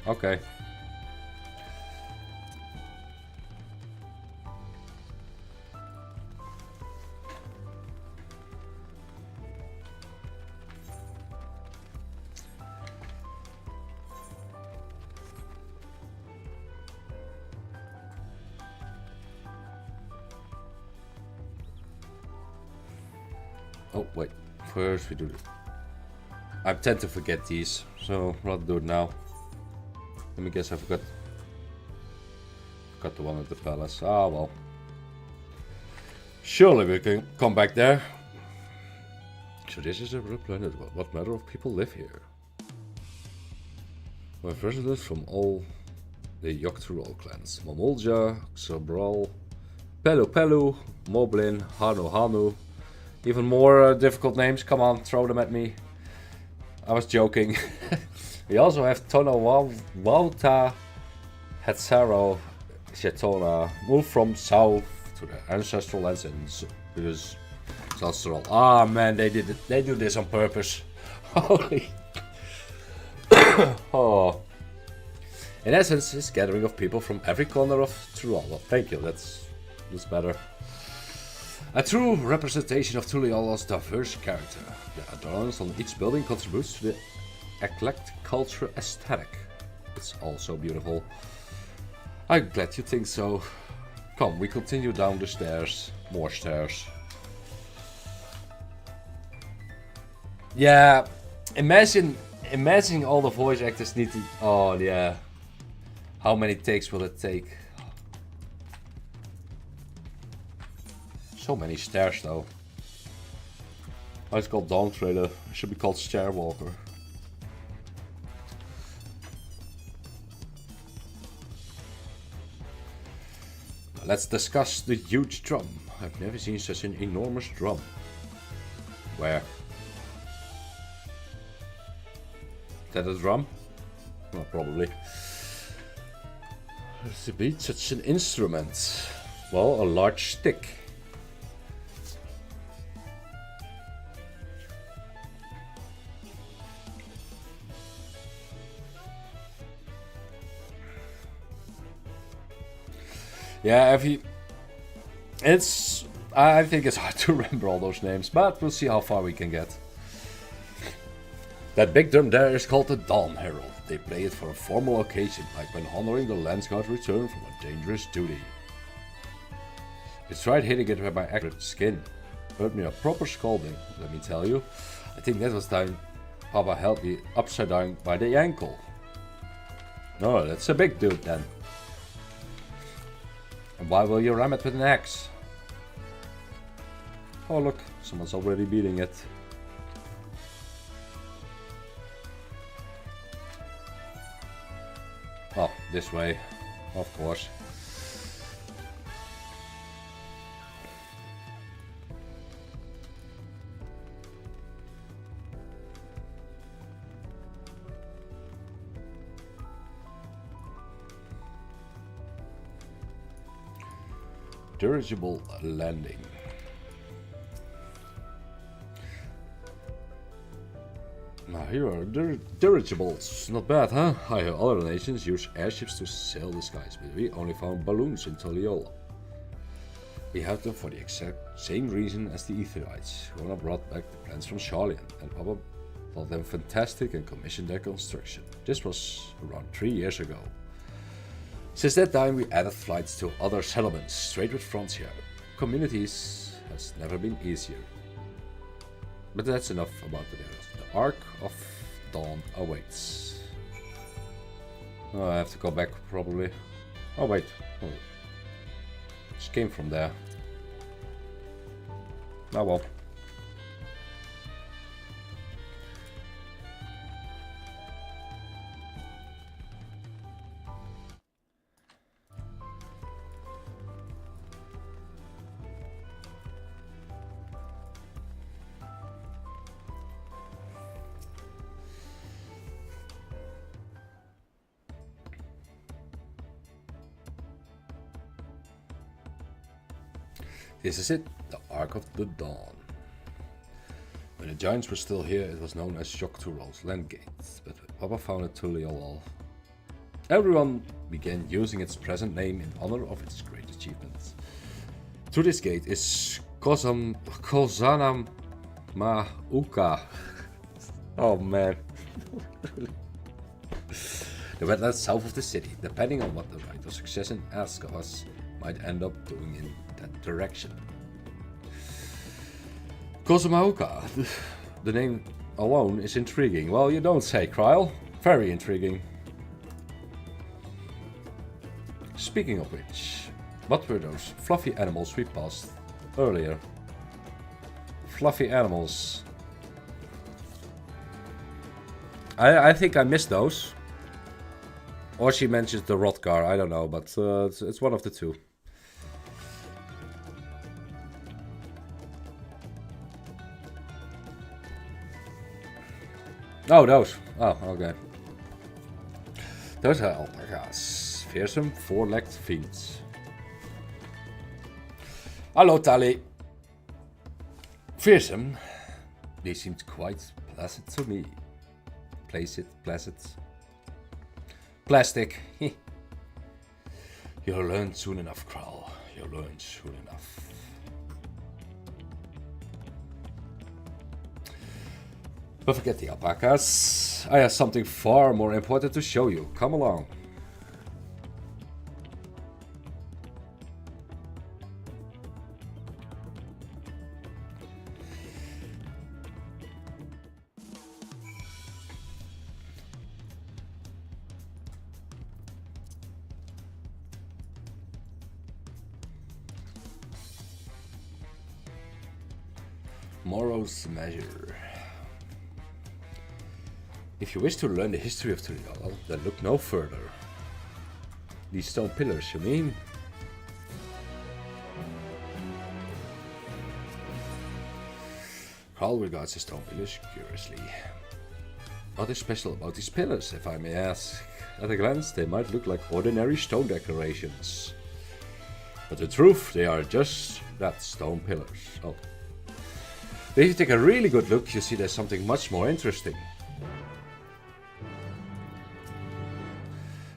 S1: okay. Oh, wait. First we do this. I tend to forget these, so rather do it now. Let me guess, I forgot the one at the palace. Ah, well. Surely we can come back there. So this is a real planet. What matter of people live here? We have residents from all the Yogg-Thurol clans. Mamulja, Xobral, Pelu Pelu, Moblin, Hanu Hanu. Even more difficult names. Come on, throw them at me. I was joking. We also have Tono Wauta, Hatsaro, Shetona, moved from south to the ancestral lands because ancestral. Ah man, they did it. They do this on purpose. Holy. Oh. In essence, it's a gathering of people from every corner of Thurol. Well, thank you. That's better. A true representation of Tuliola's diverse character. The adornments on each building contributes to the eclectic culture aesthetic. It's also beautiful. I'm glad you think so. Come, we continue down the stairs. More stairs. Yeah, imagine all the voice actors need to... Oh yeah. How many takes will it take? So many stairs though. Oh, it's called Dawntrail. It should be called Stairwalker. Let's discuss the huge drum. I've never seen such an enormous drum. Where? Is that a drum? Well, probably. To beat such an instrument. Well, a large stick. Yeah, I think it's hard to remember all those names, but we'll see how far we can get. That big drum there is called the Dawn Herald. They play it for a formal occasion, like when honoring the Landsguard's return from a dangerous duty. I tried hitting it with my accurate skin. Hurt me a proper scolding, let me tell you. I think that was time Papa held me upside down by the ankle. No, that's a big dude then. And why will you ram it with an axe? Oh look, someone's already beating it. Oh, this way, of course. Dirigible landing. Now here are dirigibles. Not bad, huh? I hear other nations use airships to sail the skies, but we only found balloons in Toliola. We have them for the exact same reason as the Aetherites. Rona brought back the plans from Charlian, and Papa thought them fantastic and commissioned their construction. This was around 3 years ago. Since that time we added flights to other settlements, straight with frontier. Communities has never been easier. But that's enough about the details. The Ark of Dawn awaits. Oh, I have to go back probably. Oh wait, oh. Just came from there. Oh well. This is it, the Ark of the Dawn. When the Giants were still here, it was known as Joktural's Land Gate, but when Papa founded Tuliolal, everyone began using its present name in honor of its great achievements. Through this gate is Kozanam Mauka. Oh man. The wetlands south of the city, depending on what the Rite of Succession asks of us, might end up doing in that direction. Kozamauka. The name alone is intriguing. Well, you don't say, Kryle. Very intriguing. Speaking of which, what were those fluffy animals we passed earlier? Fluffy animals. I think I missed those. Or she mentions the Rotgar, I don't know, but it's one of the two. Oh, those. Oh, okay. Those are alpacas. Fearsome, four-legged fiends. Hello, Tali. Fearsome. They seemed quite placid to me. Placid. Plastic. You'll learn soon enough, Krall. You'll learn soon enough. But forget the alpacas. I have something far more important to show you. Come along. Morrow's Measure. If you wish to learn the history of Tuliolal, then look no further. These stone pillars, you mean? Krall regards the stone pillars curiously. What is special about these pillars, if I may ask? At a glance, they might look like ordinary stone decorations. But the truth, they are just that, stone pillars. Oh. But if you take a really good look, you see there's something much more interesting.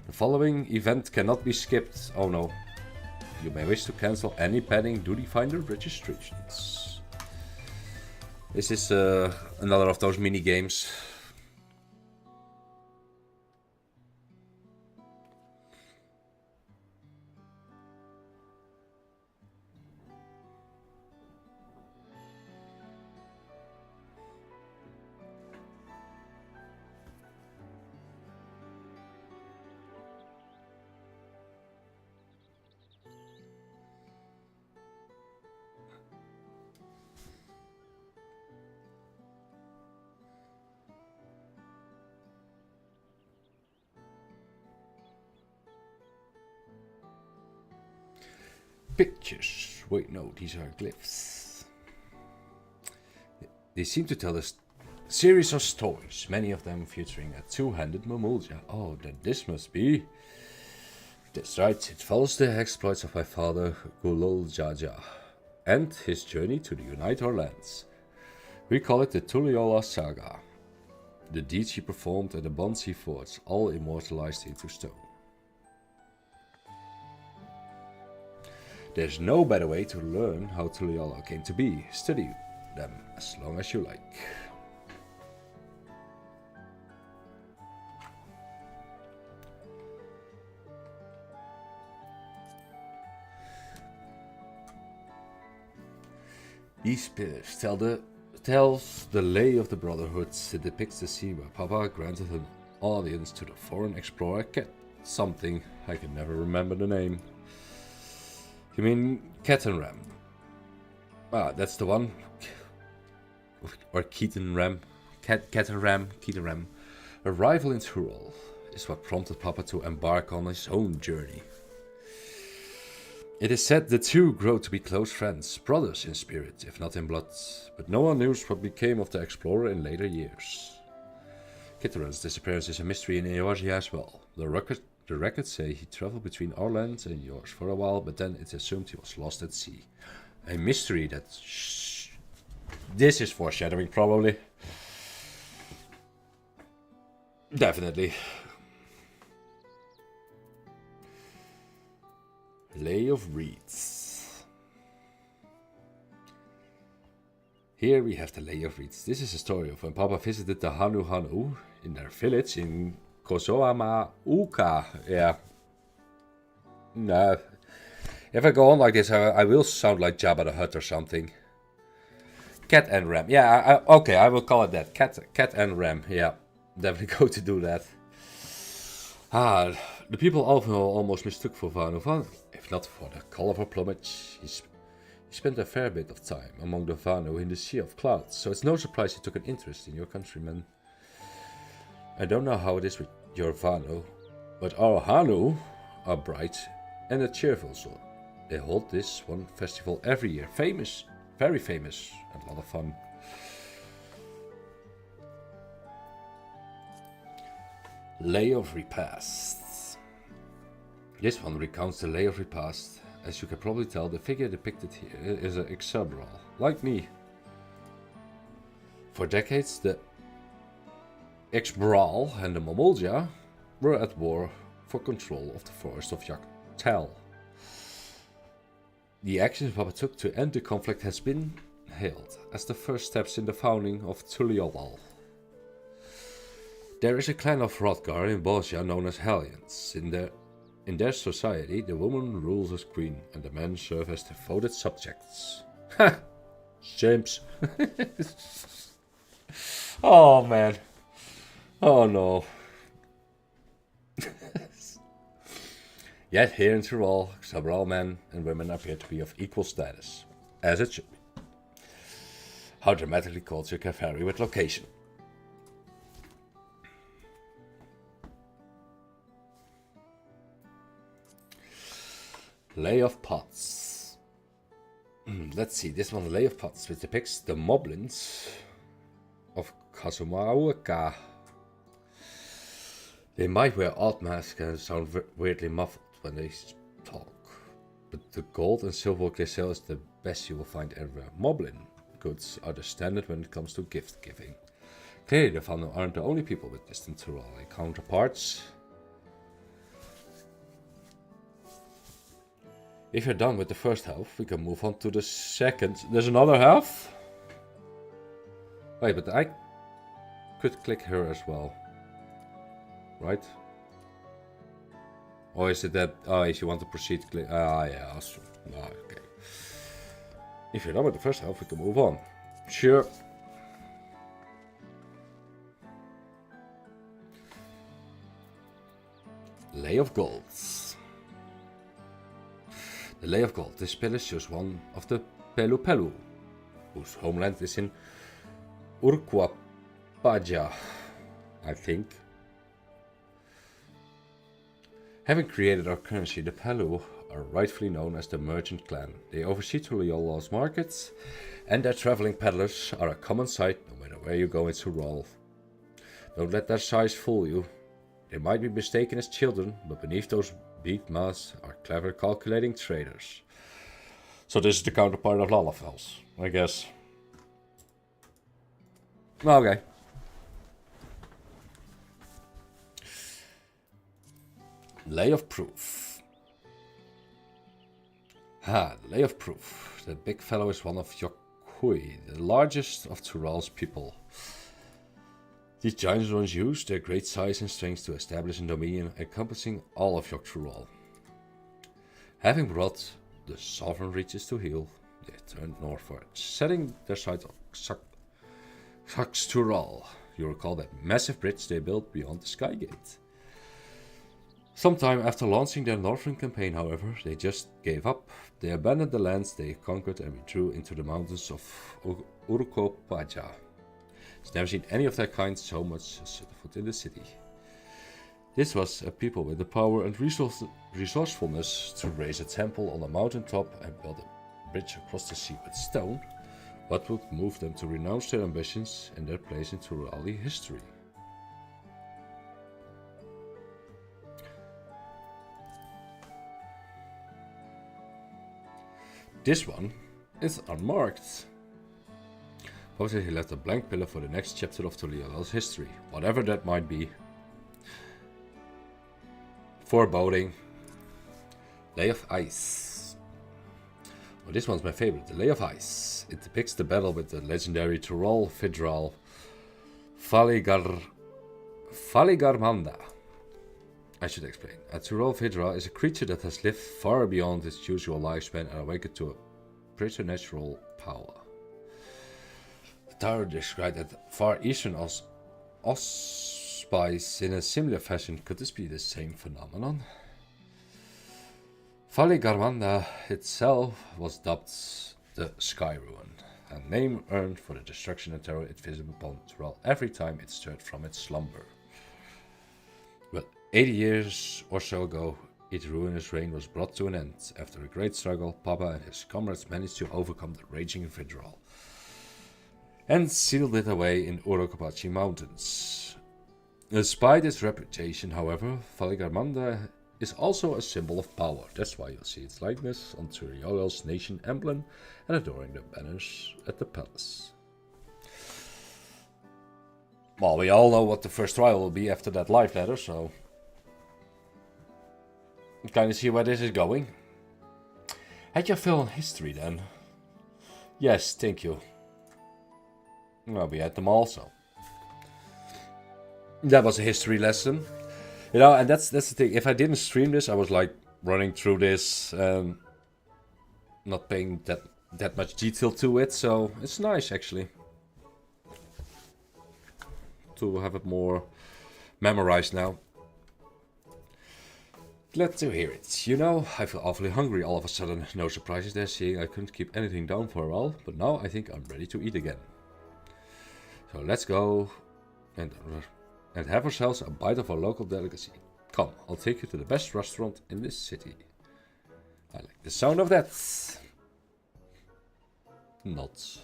S1: The following event cannot be skipped. Oh no. You may wish to cancel any pending duty finder registrations. This is another of those mini games. Pictures. Wait, no, these are glyphs. They seem to tell a series of stories, many of them featuring a two-handed Mamulja. Oh, then this must be... That's right, it follows the exploits of my father, Gulul Jaja, and his journey to unite our lands. We call it the Tuliolal Saga. The deeds he performed and the bonds he forged, all immortalized into stone. There's no better way to learn how Tuliolal came to be. Study them as long as you like. These pillars tells the lay of the Brotherhood. It depicts the scene where Papa granted an audience to the foreign explorer Ket. Something, I can never remember the name. You mean Ketenram? Ah, that's the one. Or Ketenram. Ketenram. Arrival in Tural is what prompted Papa to embark on his own journey. It is said the two grow to be close friends, brothers in spirit, if not in blood, but no one knows what became of the explorer in later years. Ketenram's disappearance is a mystery in Eorzea as well. The records say he traveled between our lands and yours for a while, but then it's assumed he was lost at sea. A mystery that... This is foreshadowing, probably. Definitely. Lay of Reeds. Here we have the Lay of Reeds. This is a story of when Papa visited the Hanu in their village in Kosoama-uka. Yeah. No. If I go on like this, I will sound like Jabba the Hutt or something. Cat and Ram. Yeah, okay, I will call it that. Cat and Ram. Yeah, definitely going to do that. The people often almost mistook for Vanu. If not for the colorful plumage, he spent a fair bit of time among the Vanu in the Sea of Clouds, so it's no surprise he took an interest in your countrymen. I don't know how it is with your Vanu, but our Hanu are bright and cheerful, so they hold this one festival every year. Famous, very famous, and a lot of fun. Lay of Repast. This one recounts the Lay of Repast. As you can probably tell, the figure depicted here is an Exabral, like me. For decades, the Exabral and the Mamulja were at war for control of the forest of Yaktel. The actions Papa took to end the conflict has been hailed as the first steps in the founding of Tuliolal. There is a clan of Hrothgar in Bosnia known as Hellions. In their society, the woman rules as queen and the men serve as devoted subjects. Ha! Simps. Oh man. Oh no. Yet here in Tyrol, several men and women appear to be of equal status, as it should be. How dramatically culture can vary with location. Lay of Pots. Let's see, this one, Lay of Pots, which depicts the moblins of Kasumauka. They might wear odd masks and sound weirdly muffled when they talk, but the gold and silver work they sell is the best you will find everywhere. Moblin goods are the standard when it comes to gift giving. Clearly the Vanu aren't the only people with distant Tyroli counterparts. If you're done with the first half, we can move on to the second. There's another half? Wait, but I could click her as well. Right? Or is it that, if you want to proceed, click, yeah, awesome. Okay. If you're done with the first half, we can move on. Sure. Lay of Gold. The Lay of Gold. This village shows one of the Pelu, whose homeland is in Urquapaja, I think. Having created our currency, the Pelu are rightfully known as the merchant clan. They oversee Tuliol's markets, and their traveling peddlers are a common sight no matter where you go in Tyrol. Don't let their size fool you. They might be mistaken as children, but beneath those big masks are clever calculating traders. So this is the counterpart of Lalafels, I guess. Okay. Lay of Proof. Lay of Proof. The big fellow is one of Yokhui, the largest of Tyrol's people. These giants once used their great size and strength to establish a dominion encompassing all of Tyrol. Having brought the sovereign reaches to heal, they turned northward, setting their sights on Tyrol. You recall that massive bridge they built beyond the Sky Gate. Sometime after launching their northern campaign, however, they just gave up. They abandoned the lands they conquered and withdrew into the mountains of Urquapaja. It's never seen any of their kind so much as set foot in the city. This was a people with the power and resourcefulness to raise a temple on a mountaintop and build a bridge across the sea with stone. What would move them to renounce their ambitions and their place in Tyroli history? This one is unmarked. Obviously, he left a blank pillar for the next chapter of Tuliola's history, whatever that might be. Foreboding. Lay of Ice. Well, this one's my favorite. The Lay of Ice. It depicts the battle with the legendary Tural Fidral Faligarmanda. I should explain. A Tural Fidral is a creature that has lived far beyond its usual lifespan and awakened to a preternatural power. The tower described at Far Eastern Auspice in a similar fashion. Could this be the same phenomenon? Faligarmanda itself was dubbed the Sky Ruin, a name earned for the destruction and terror it visited upon Tural every time it stirred from its slumber. Well, 80 years or so ago, its ruinous reign was brought to an end. After a great struggle, Papa and his comrades managed to overcome the raging Fidral and sealed it away in Urokopachi Mountains. Despite its reputation, however, Faligarmanda is also a symbol of power. That's why you'll see its likeness on Turiola's nation emblem and adoring the banners at the palace. Well, we all know what the first trial will be after that life letter, so you kind of see where this is going. Had your fill on history then? Yes, thank you. Well, we had them also. That was a history lesson. You know, and that's the thing. If I didn't stream this, I was like running through this, not paying that much detail to it. So it's nice actually to have it more memorized now. Glad to hear it. You know, I feel awfully hungry all of a sudden. No surprises there, seeing I couldn't keep anything down for a while, but now I think I'm ready to eat again. So let's go and have ourselves a bite of our local delicacy. Come, I'll take you to the best restaurant in this city. I like the sound of that. Not.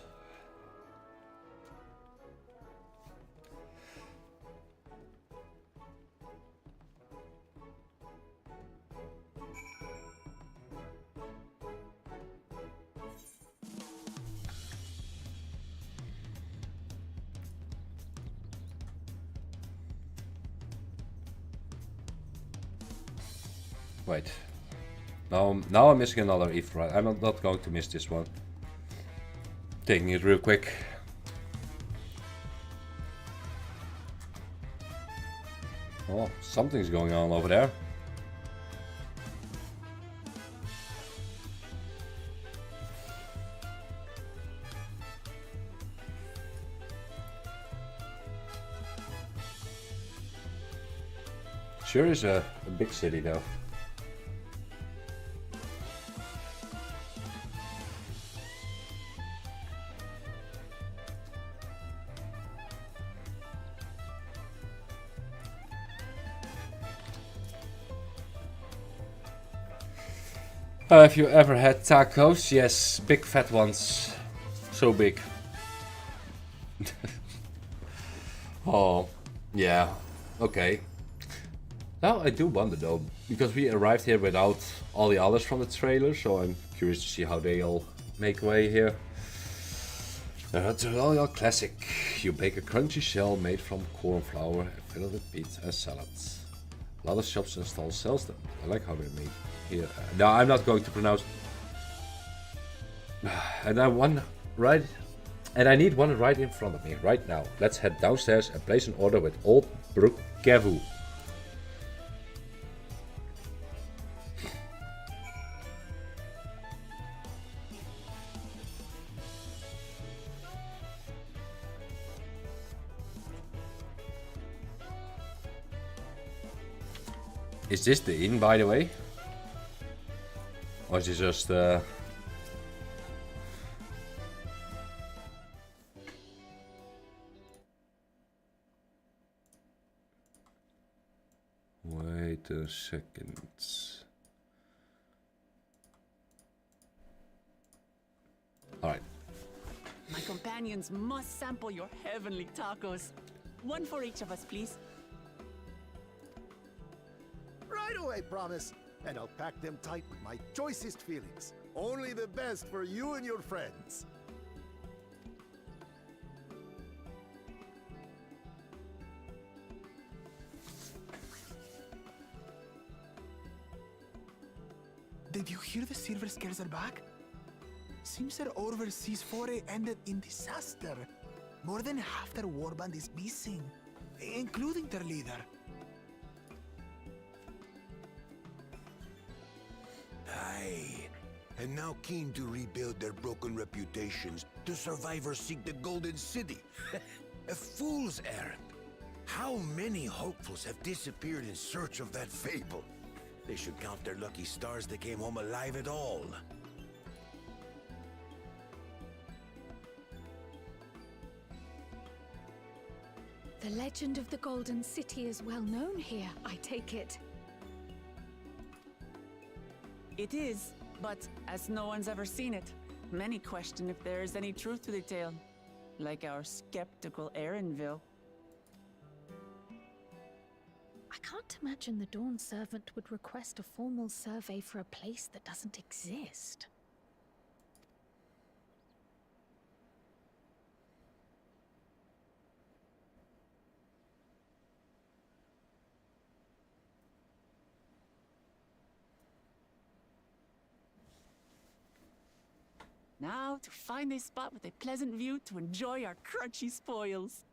S1: Wait. Now I'm missing another ETH, right? I'm not going to miss this one. Taking it real quick. Oh, something's going on over there. Sure is a big city though. Have you ever had tacos? Yes, big fat ones. So big. Oh, yeah. Okay. Now I do wonder though, because we arrived here without all the others from the trailer, so I'm curious to see how they all make way here. Royal Classic. You bake a crunchy shell made from corn flour and fill it with meat and salads. A lot of shops and stalls sells them. I like how they're made here. No, I'm not going to pronounce. And I need one right in front of me right now. Let's head downstairs and place an order with Old Brook Kevu. Is this the inn, by the way? Or is it just Wait a second. Alright.
S4: My companions must sample your heavenly tacos. One for each of us, please.
S9: Right away, promise. And I'll pack them tight with my choicest feelings. Only the best for you and your friends.
S10: Did you hear the Silver Scares are back? Seems their overseas foray ended in disaster. More than half their warband is missing, including their leader.
S5: Aye. And now keen to rebuild their broken reputations, the survivors seek the Golden City. A fool's errand. How many hopefuls have disappeared in search of that fable? They should count their lucky stars they came home alive at all.
S2: The legend of the Golden City is well known here, I take it.
S4: It is, but as no one's ever seen it, many question if there is any truth to the tale. Like our skeptical Erinville.
S2: I can't imagine the Dawn Servant would request a formal survey for a place that doesn't exist.
S4: Now to find a spot with a pleasant view to enjoy our crunchy spoils.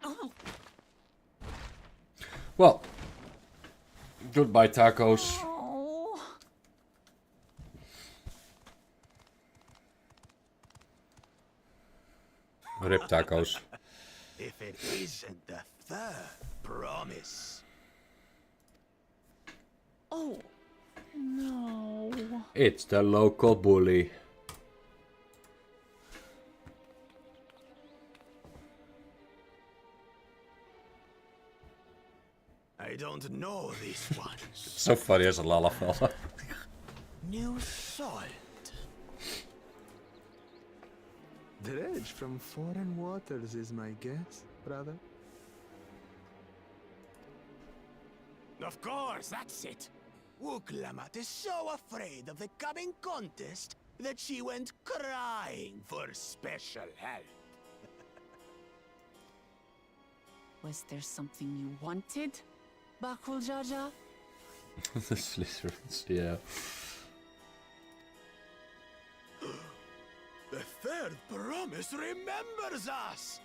S4: Oh.
S1: Well, goodbye tacos.
S4: Oh.
S1: Rip tacos.
S5: If it isn't the third promise.
S4: Oh, no.
S1: It's the local bully.
S5: I don't know this one.
S1: So funny as a lalafella.
S5: New salt.
S10: Dredge from foreign waters is my guess, brother.
S5: Of course, that's it. Wuklamat is so afraid of the coming contest that she went crying for special help.
S4: Was there something you wanted, Bakul Jaja?
S1: The Slytherins, yeah.
S5: The third promise remembers us.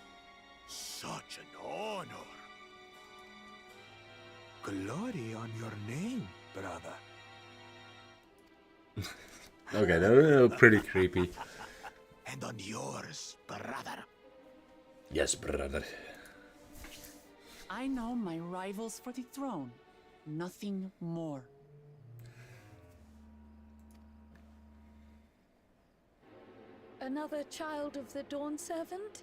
S5: Such an honor.
S10: Glory on your name, brother.
S1: Okay, they're pretty creepy.
S5: And on yours, brother.
S1: Yes, brother.
S4: I know my rivals for the throne. Nothing more.
S2: Another child of the Dawn Servant?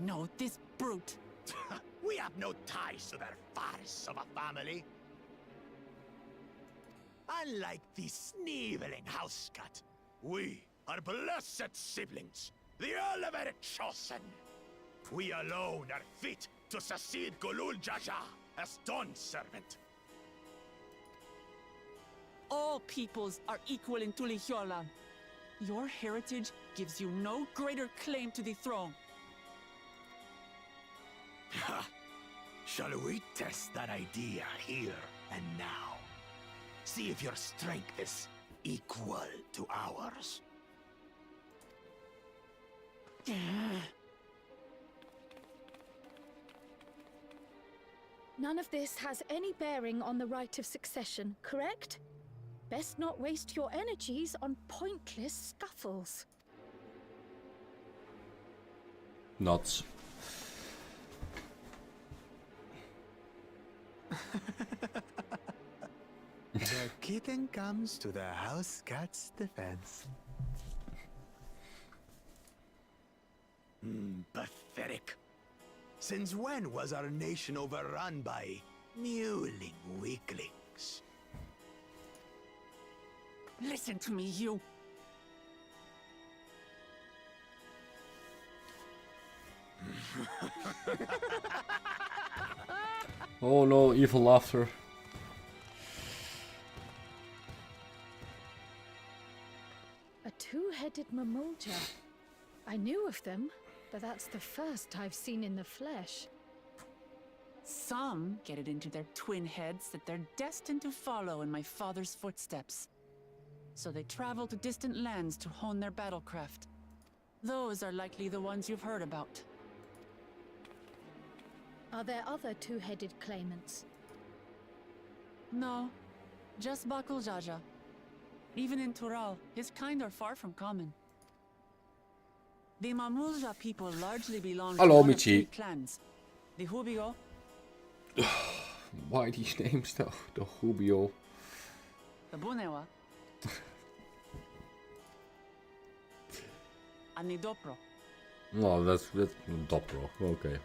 S4: No, this brute.
S5: We have no ties to their farce of a family. Unlike the sneevling house cat, we are blessed siblings, the elevated chosen. We alone are fit to succeed Golul Jaja as Dawn Servant.
S4: All peoples are equal in Tulihiola. Your heritage gives you no greater claim to the throne.
S5: Shall we test that idea here and now? See if your strength is equal to ours.
S2: None of this has any bearing on the right of succession, correct? Best not waste your energies on pointless scuffles.
S1: Nuts.
S10: The kitten comes to the house cat's defense.
S5: Pathetic. Since when was our nation overrun by mewling weaklings?
S4: Listen to me, you.
S1: Oh no, evil laughter.
S2: A two-headed mamulja. I knew of them, but that's the first I've seen in the flesh.
S4: Some get it into their twin heads that they're destined to follow in my father's footsteps. So they travel to distant lands to hone their battlecraft. Those are likely the ones you've heard about.
S2: Are there other two-headed claimants?
S4: No, just Bakul Jaja. Even in Tural, his kind are far from common. The Mamulja people largely belong to
S1: Hello,
S4: one of three
S1: Michi.
S4: clans. The Hubio,
S1: Why these names though? The Rubio.
S4: the Bunewa, and the Dopro.
S1: No, that's Dopro. Okay.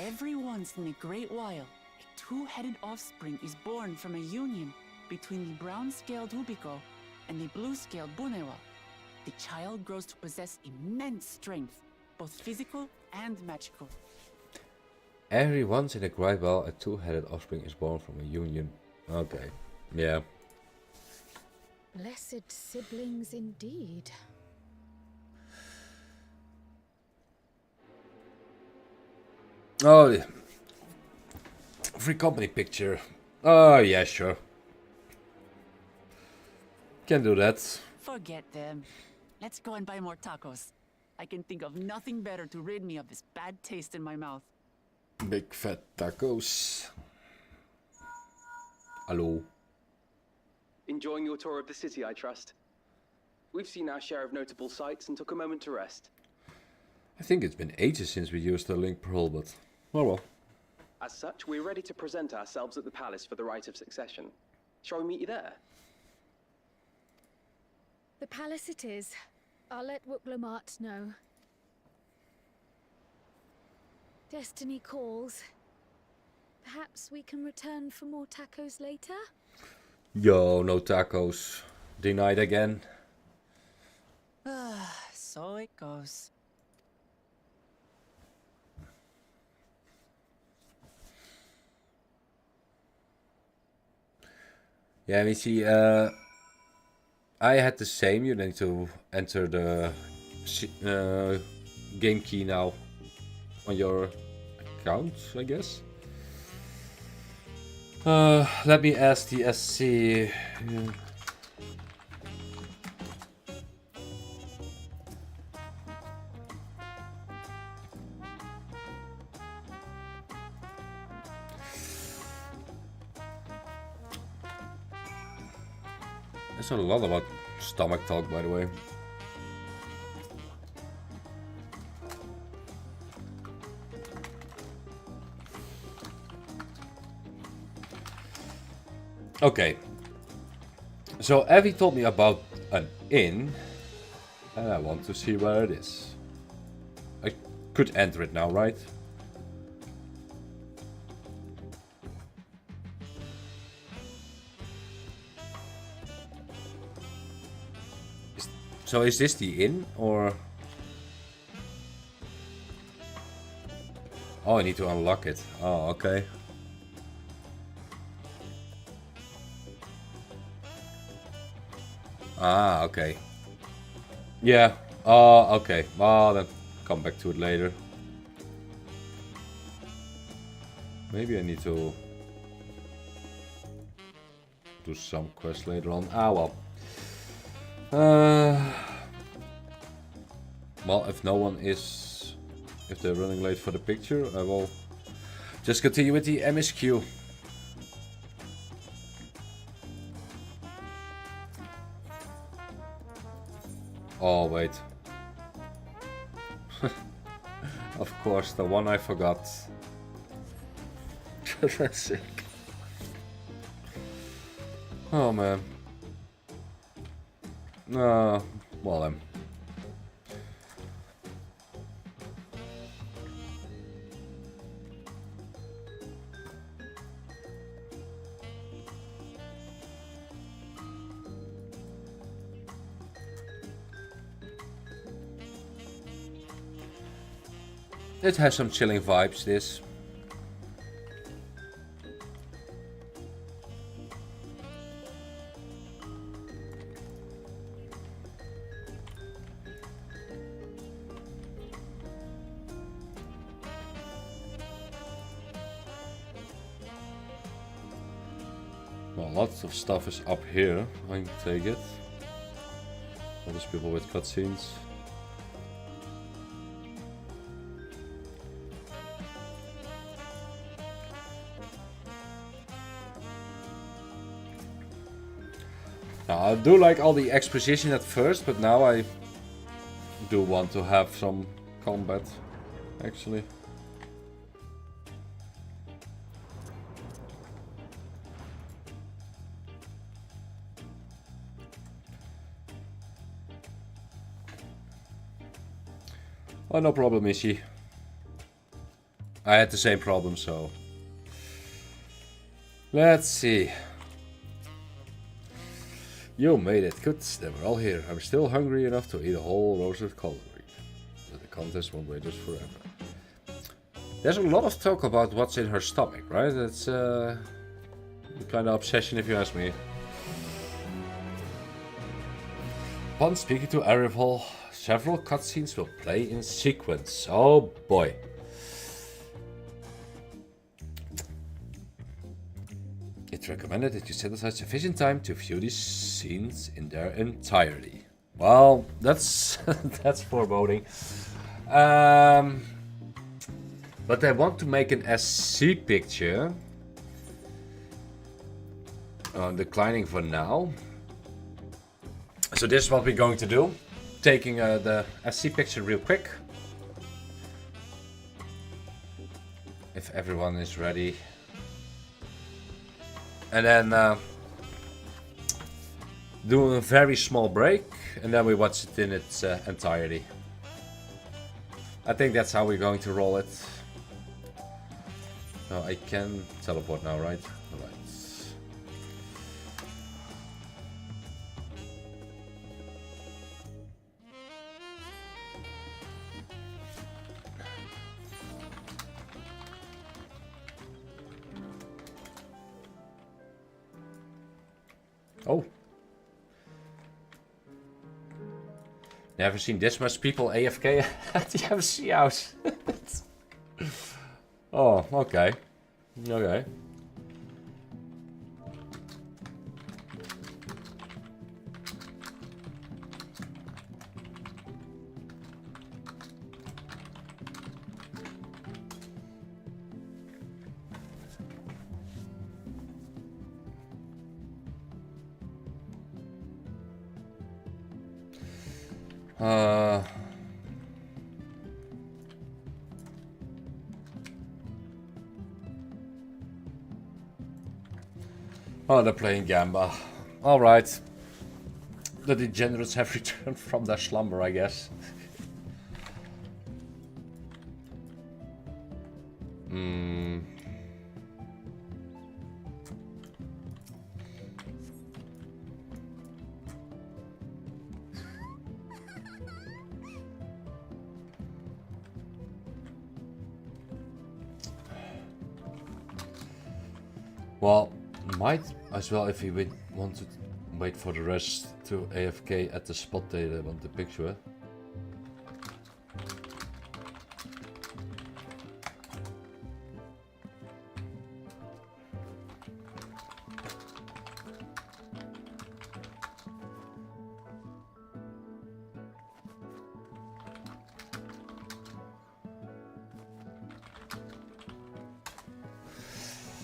S4: Every once in a great while, a two-headed offspring is born from a union between the brown-scaled Hubiko and the blue-scaled Bunewa. The child grows to possess immense strength, both physical and magical.
S1: Every once in a great while, a two-headed offspring is born from a union. Okay. Yeah.
S2: Blessed siblings indeed.
S1: Oh, yeah. Free company picture. Oh, yeah, sure. Can do that.
S4: Forget them. Let's go and buy more tacos. I can think of nothing better to rid me of this bad taste in my mouth.
S1: Big fat tacos. Hello.
S8: Enjoying your tour of the city, I trust. We've seen our share of notable sights and took a moment to rest.
S1: I think it's been ages since we used the link pearl, but oh well.
S8: As such, we're ready to present ourselves at the palace for the rite of succession. Shall we meet you there?
S2: The palace it is. I'll let Wuklamart know. Destiny calls. Perhaps we can return for more tacos later?
S1: Yo, no tacos. Denied again.
S4: So it goes.
S1: Yeah, we see. I had the same. You need to enter the game key now on your account, I guess. Let me ask the SC. There's a lot about stomach talk, by the way. Okay. So Evie told me about an inn, and I want to see where it is. I could enter it now, right? So is this the inn, or... Oh, I need to unlock it. Oh, okay. Ah, okay. Yeah. Oh, okay. Well, then come back to it later. Maybe I need to do some quest later on. Ah, well. Well, if no one is... If they're running late for the picture, I will just continue with the MSQ. Oh, wait. Of course, the one I forgot. That's sick. Oh, man. Well then. It has some chilling vibes, this. Well, lots of stuff is up here, I take it. All these people with cutscenes. Now, I do like all the exposition at first, but now I do want to have some combat, actually. Oh, no problem, Ishi. I had the same problem, so... Let's see. You made it. Good, they were all here. I'm still hungry enough to eat a whole roasted calorie. But the contest won't wait us forever. There's a lot of talk about what's in her stomach, right? It's a kind of obsession if you ask me. Upon speaking to Arrival, several cutscenes will play in sequence. Oh boy. It's recommended that you set aside sufficient time to view these scenes in their entirety. Well, that's that's foreboding. But they want to make an SC picture. Declining for now. So this is what we're going to do. Taking the SC picture real quick. If everyone is ready. And then do a very small break. And then we watch it in its entirety. I think that's how we're going to roll it. Oh, I can teleport now, right? Alright. Oh. Never seen this much people AFK at the MC house. Oh, okay. Okay. Oh, they're playing Gamba. Alright. The degenerates have returned from their slumber, I guess. Well, might as well if we want to wait for the rest to AFK at the spot they want the picture.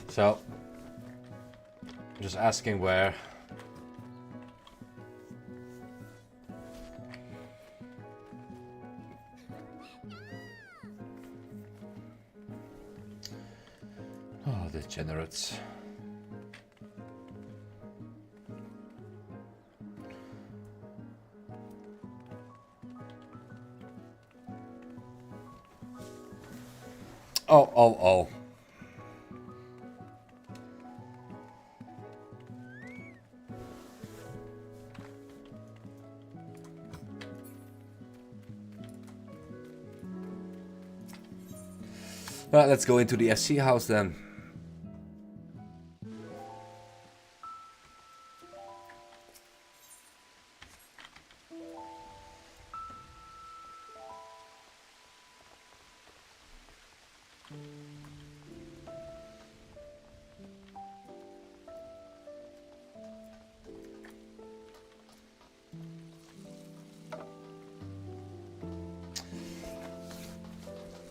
S1: So, just asking where. Oh, degenerates. Oh. Alright, let's go into the SC house then.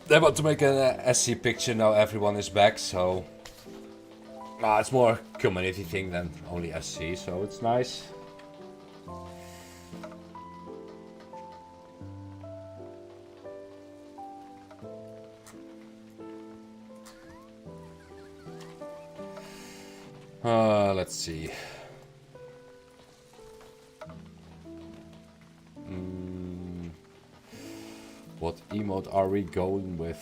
S1: They want to make an SC picture now everyone is back, so it's more community thing than only SC, so it's nice. Let's see. What emote are we going with?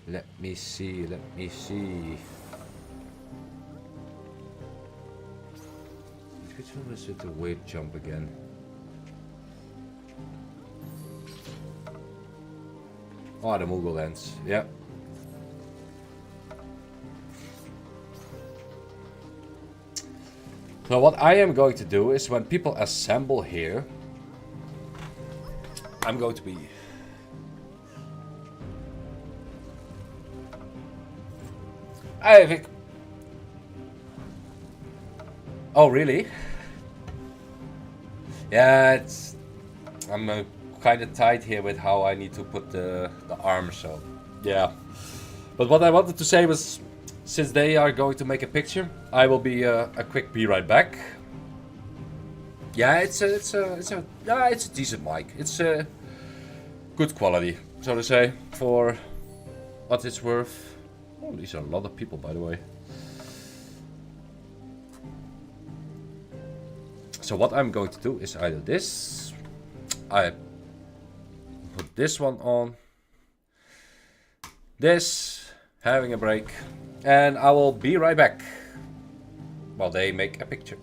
S1: Let me see, let me see. Which one was it, the weight jump again? Oh, the Moogle lens, yeah. So what I am going to do is when people assemble here, I'm going to be... I think... Oh, really? Yeah, it's... I'm kind of tight here with how I need to put the arm, so... Yeah. But what I wanted to say was, since they are going to make a picture, I will be a quick be right back. Yeah, it's a decent mic. It's good quality, so to say, for what it's worth. Oh, these are a lot of people, by the way. So what I'm going to do is either this, I put this one on, this, having a break, and I will be right back while they make a picture.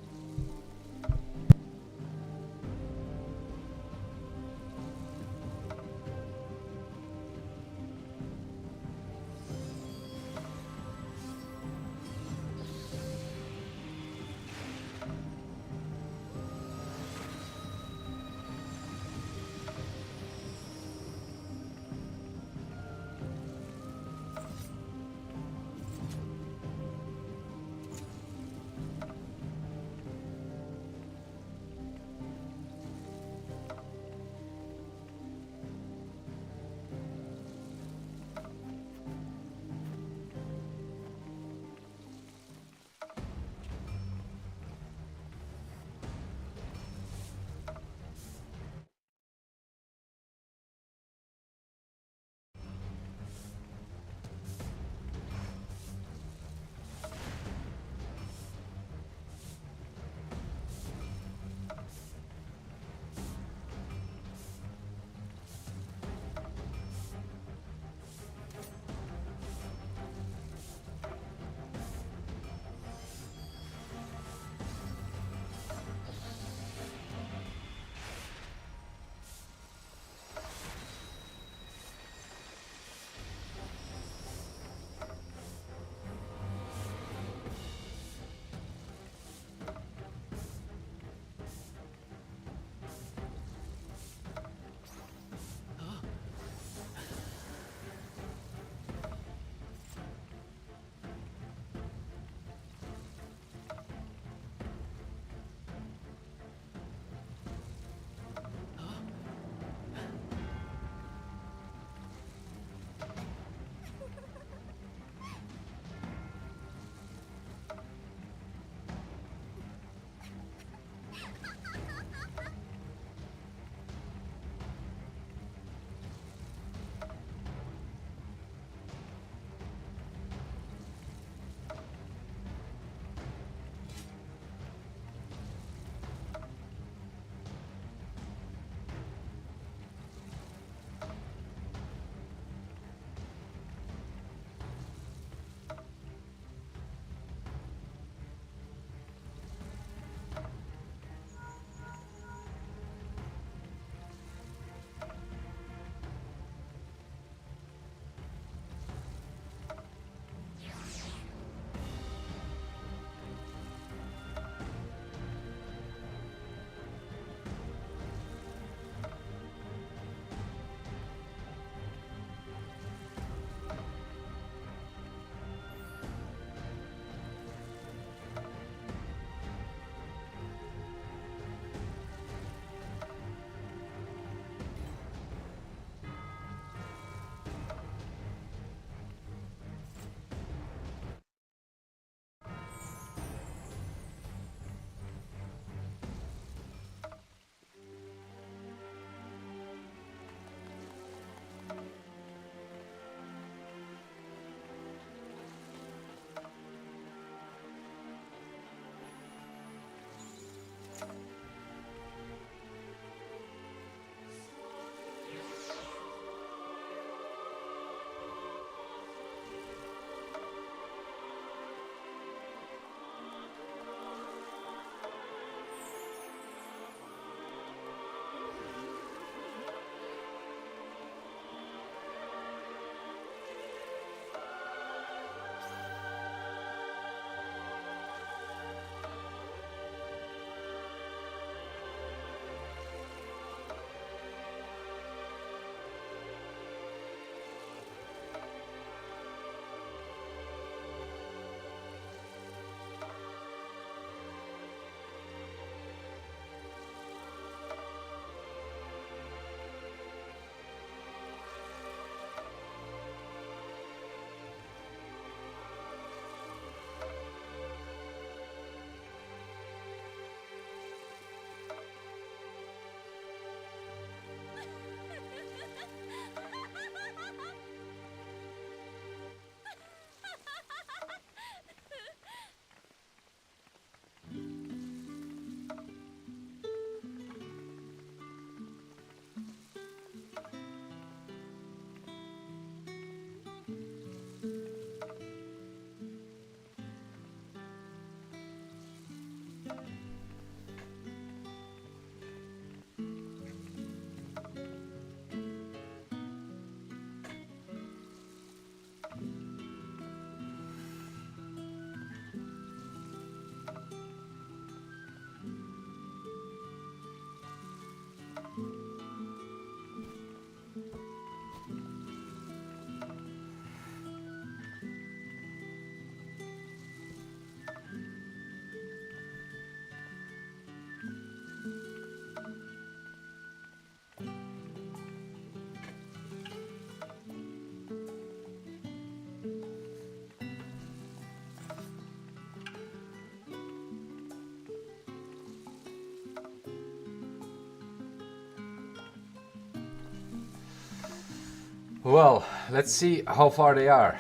S1: well, let's see how far they are.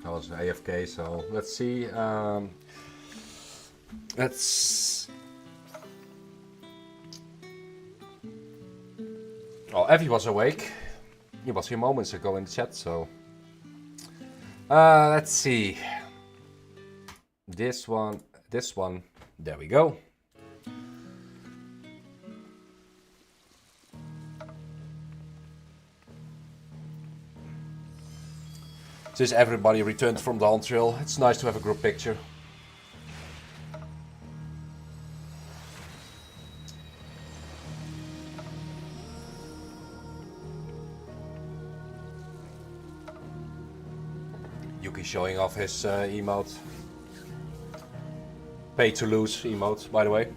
S1: I was AFK, so let's see. Oh, Evie was awake. He was here moments ago in the chat, so... let's see. This one, there we go. Since everybody returned from Dawntrail, it's nice to have a group picture. Yuki showing off his emote. Pay to lose emote, by the way.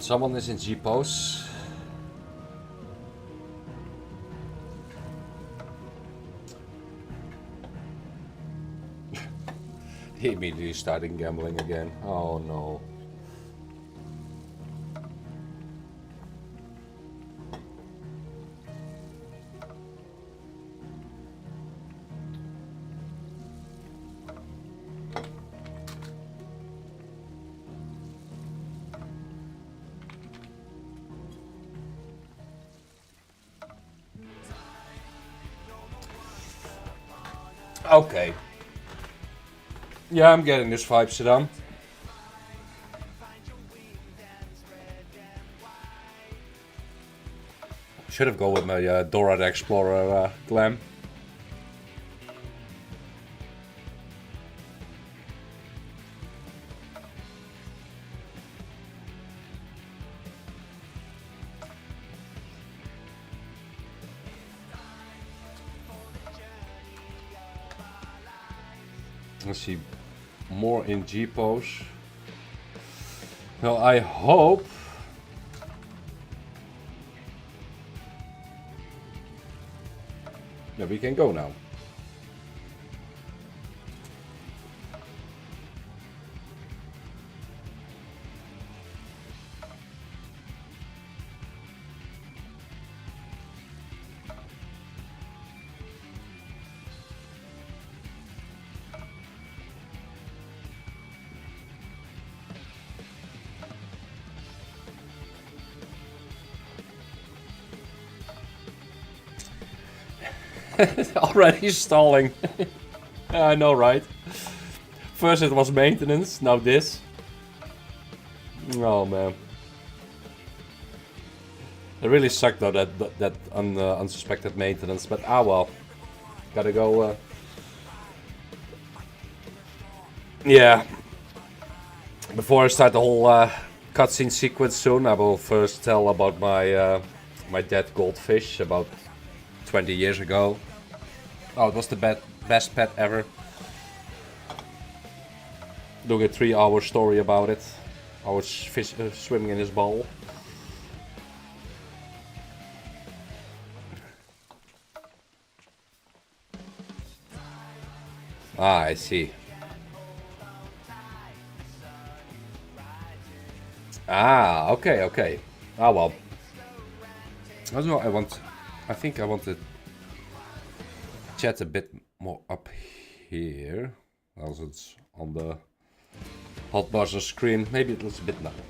S1: Someone is in G-pose. He immediately started gambling again. Oh no. Okay. Yeah, I'm getting this vibe, Saddam. Should have gone with my Dora the Explorer glam. Let's see, more in G pose. Well, I hope that we can go now. Already stalling. I know, right? First it was maintenance, now this. Oh man. It really sucked though, that unsuspected maintenance, but ah well. Gotta go. Yeah. Before I start the whole cutscene sequence soon, I will first tell about my my dead goldfish about 20 years ago. Oh, it was the best pet ever. Doing a 3-hour story about it. I was swimming in his bowl. Ah, I see. Ah, okay, okay. Ah, well. Also, I think I want to chat a bit more up here, as it's on the hot buzzer screen. Maybe it looks a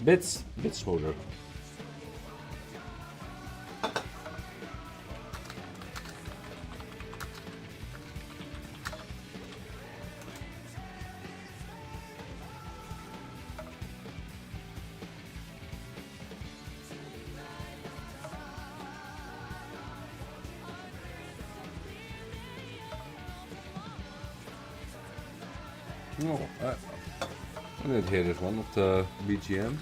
S1: bit smoother. No, I didn't hear this one of the BGM.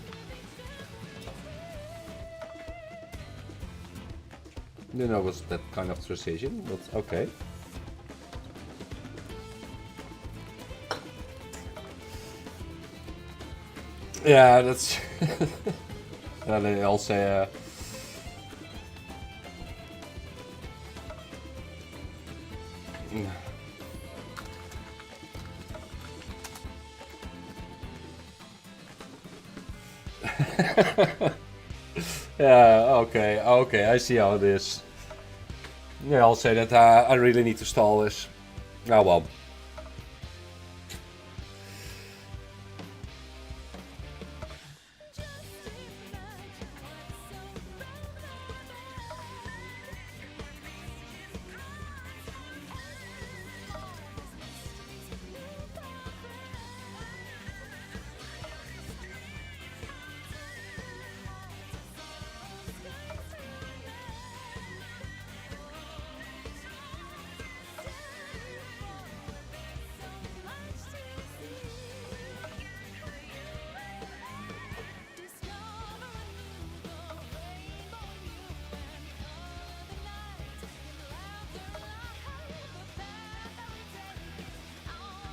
S1: Didn't know it was that kind of transition, but okay. Yeah, that's. And they all say. Yeah, okay, I see how it is. Yeah, I'll say that I really need to stall this. Oh well.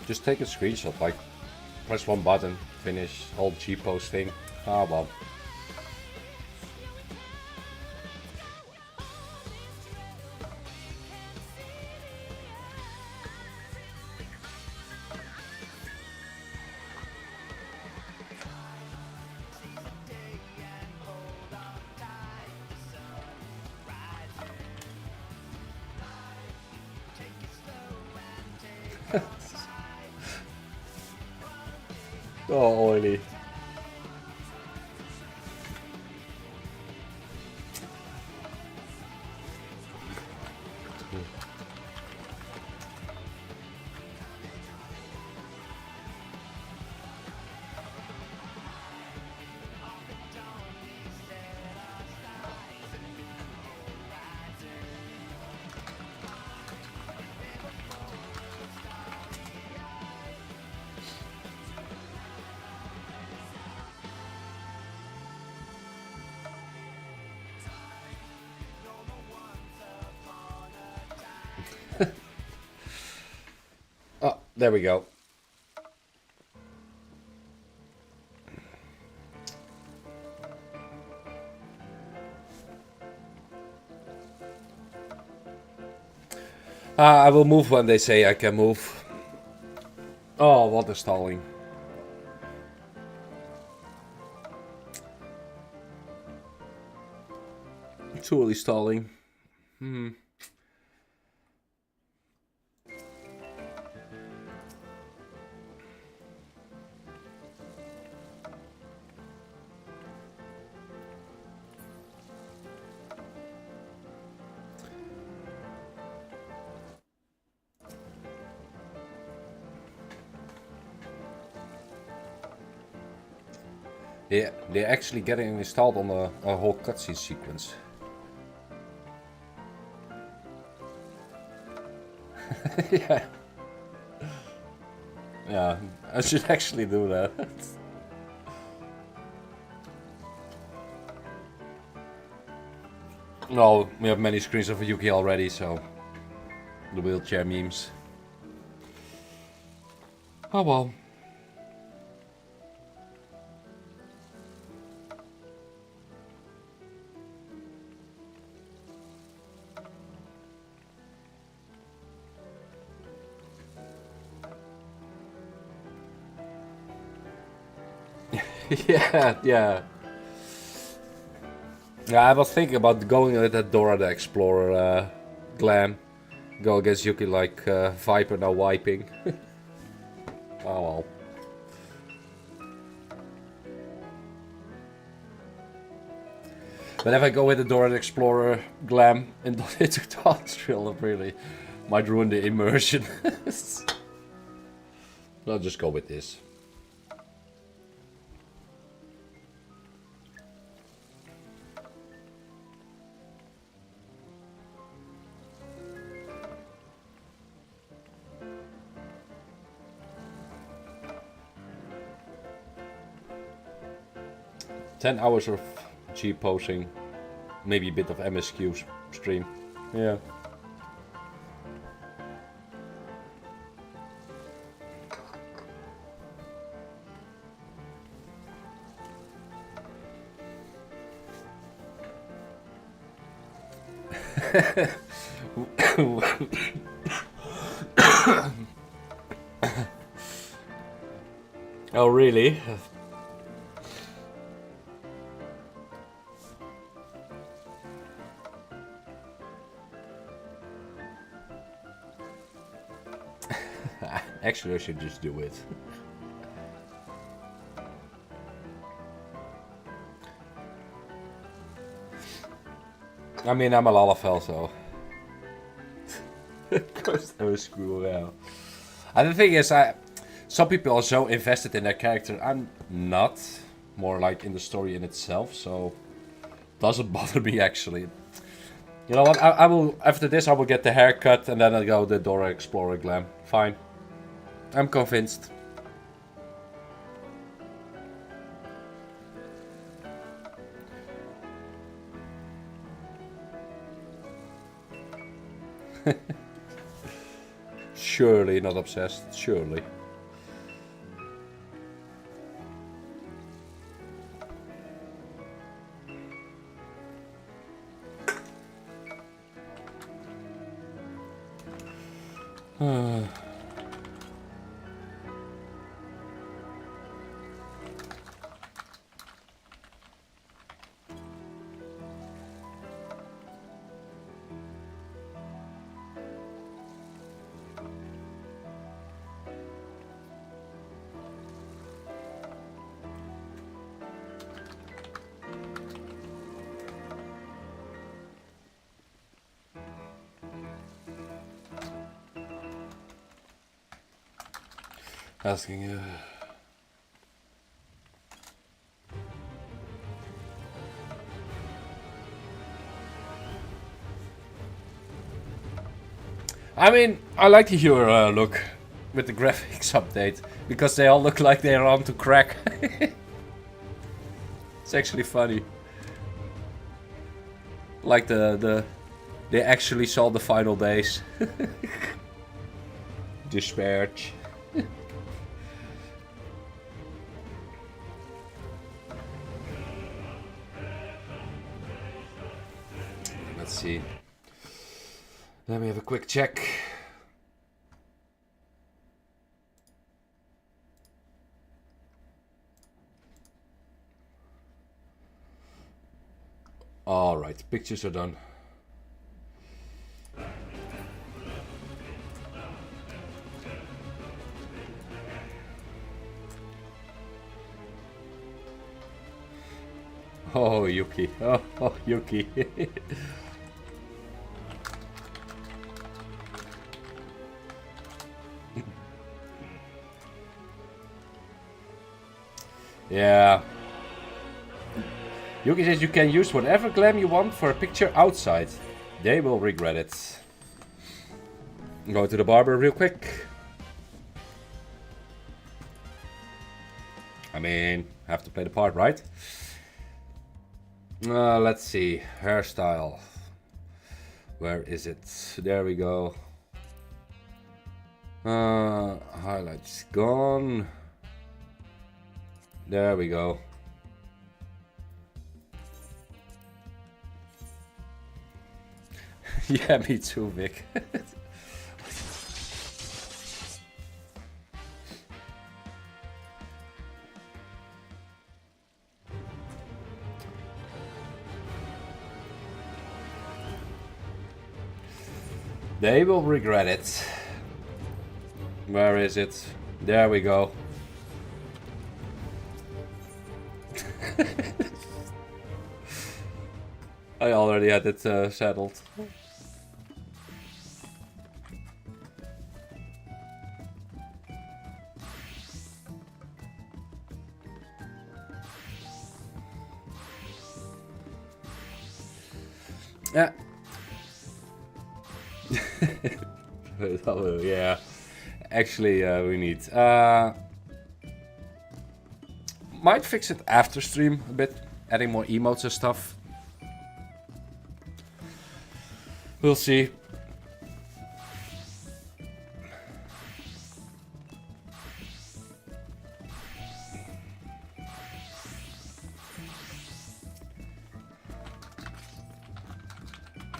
S1: Just take a screenshot, like press one button, finish, hold G posting. Ah well. Oh, oily. Oh, there we go. I will move when they say I can move. Oh, what a stalling. Totally stalling. Yeah, they're actually getting installed on a whole cutscene sequence. Yeah. Yeah, I should actually do that. No, we have many screens of Yuki already, so the wheelchair memes. Oh well. Yeah. Yeah, I was thinking about going with that Dora the Explorer glam. Go against Yuki like Viper now wiping. Oh well. But if I go with the Dora the Explorer glam into Dawntrail, it really might ruin the immersion. I'll just go with this. 10 hours of G posing, maybe a bit of MSQ stream. Yeah. Oh, really? Actually, I should just do it. I mean, I'm a Lalafell, so. Of course, I was cool, yeah. And the thing is, some people are so invested in their character. I'm not. More like in the story in itself, so. Doesn't bother me, actually. You know what? I will. After this, I will get the haircut and then I'll go the Dora Explorer glam. Fine. I'm convinced. Surely not obsessed, surely. Asking you. I mean, I like the your look with the graphics update because they all look like they're on to crack. It's actually funny. Like they actually saw the final days. Dispatch. Let's see. Let me have a quick check. All right, pictures are done. Oh, Yuki. Oh, Yuki. Yeah. Yuki says you can use whatever glam you want for a picture outside. They will regret it. Go to the barber real quick. I mean, have to play the part, right? Let's see. Hairstyle. Where is it? There we go. Highlights gone. There we go. Yeah, me too, Vic. They will regret it. Where is it? There we go. I already had it settled. Yeah. Oh, yeah. Actually, we need. Might fix it after stream a bit. adding more emotes and stuff. We'll see.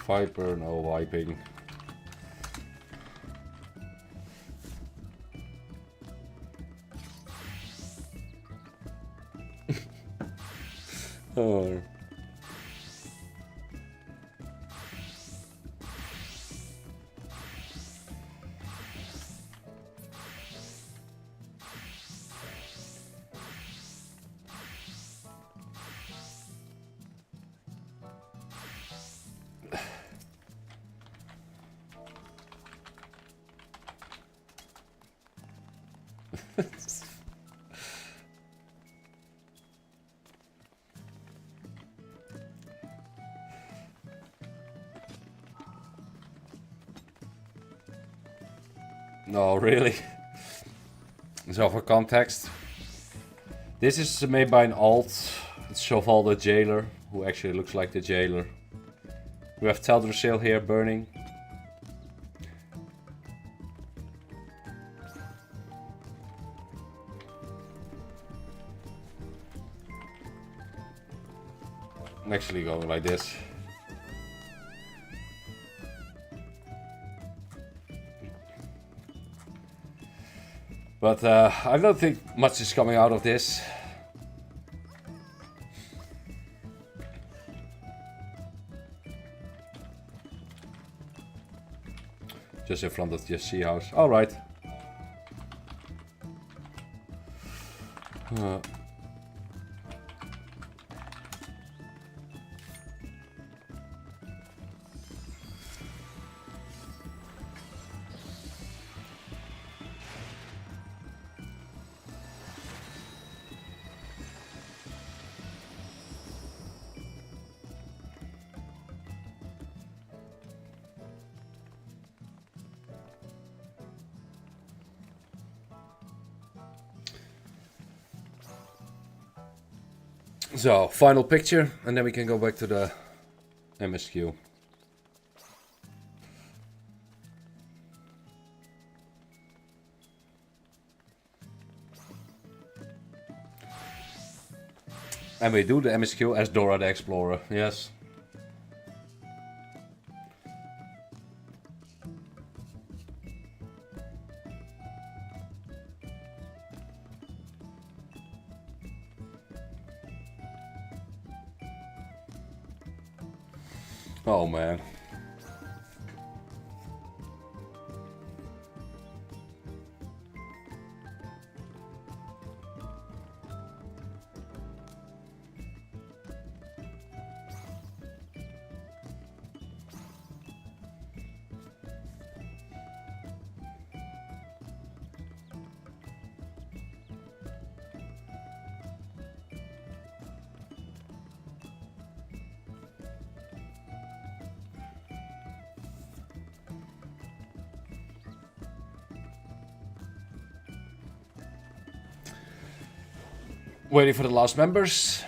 S1: Viper, no wiping. Oh. No, really? So for context, this is made by an alt. It's Shoval the Jailer, who actually looks like the jailer. We have Teldrassil here burning. I'm actually going like this. But I don't think much is coming out of this. Just in front of the sea house. Alright. So, final picture, and then we can go back to the MSQ. And we do the MSQ as Dora the Explorer, yes. Oh man. Waiting for the last members.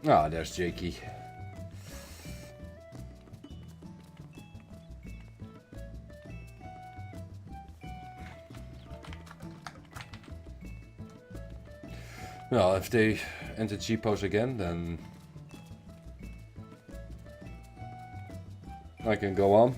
S1: Ah, there's Jakey. Well, if they enter G-pose again, then I can go on.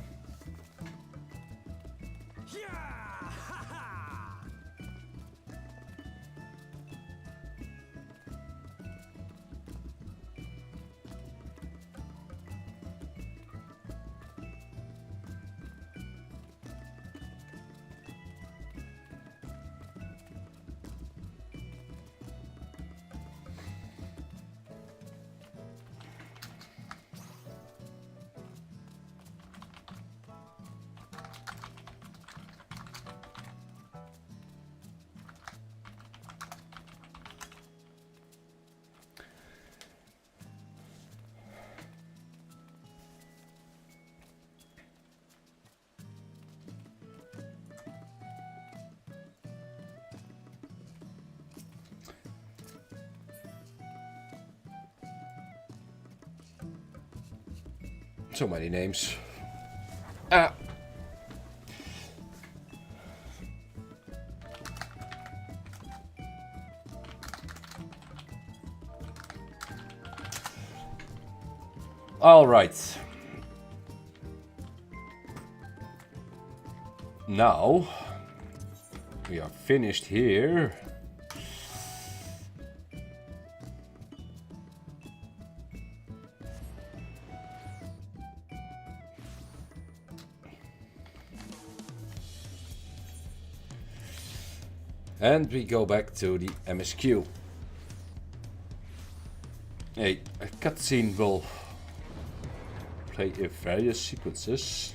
S1: So many names. Ah. All right. Now we are finished here. And we go back to the MSQ. A cutscene will play in various sequences.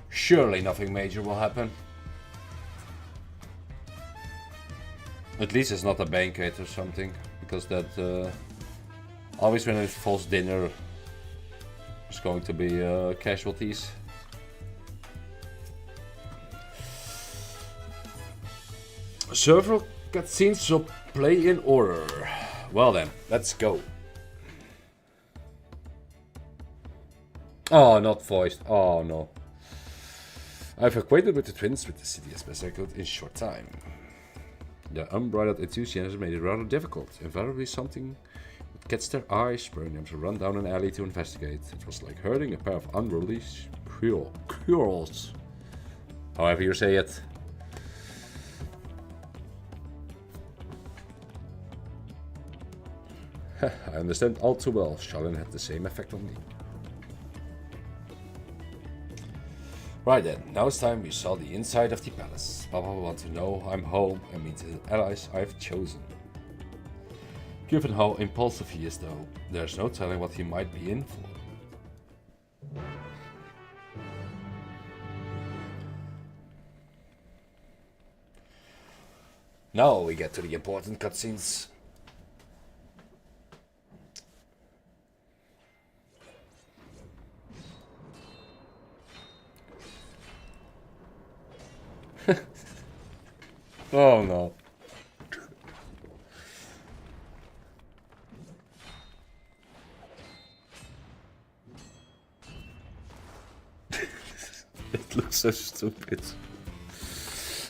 S1: Surely nothing major will happen. At least it's not a banquet or something, because that always when it falls dinner, there's going to be casualties. Several cutscenes will play in order. Well then, let's go. Oh, not voiced. Oh no. I've acquainted with the twins with the city as best I could in short time. Their unbridled enthusiasm made it rather difficult. Invariably something would catch their eye, spurring them to run down an alley to investigate. It was like herding a pair of unruly squirrels. However you say it. I understand all too well. Charlene had the same effect on me. Right then, now it's time we saw the inside of the palace. Papa will want to know I'm home and meet the allies I've chosen. Given how impulsive he is though, there's no telling what he might be in for. Now we get to the important cutscenes. Oh no. It looks so stupid.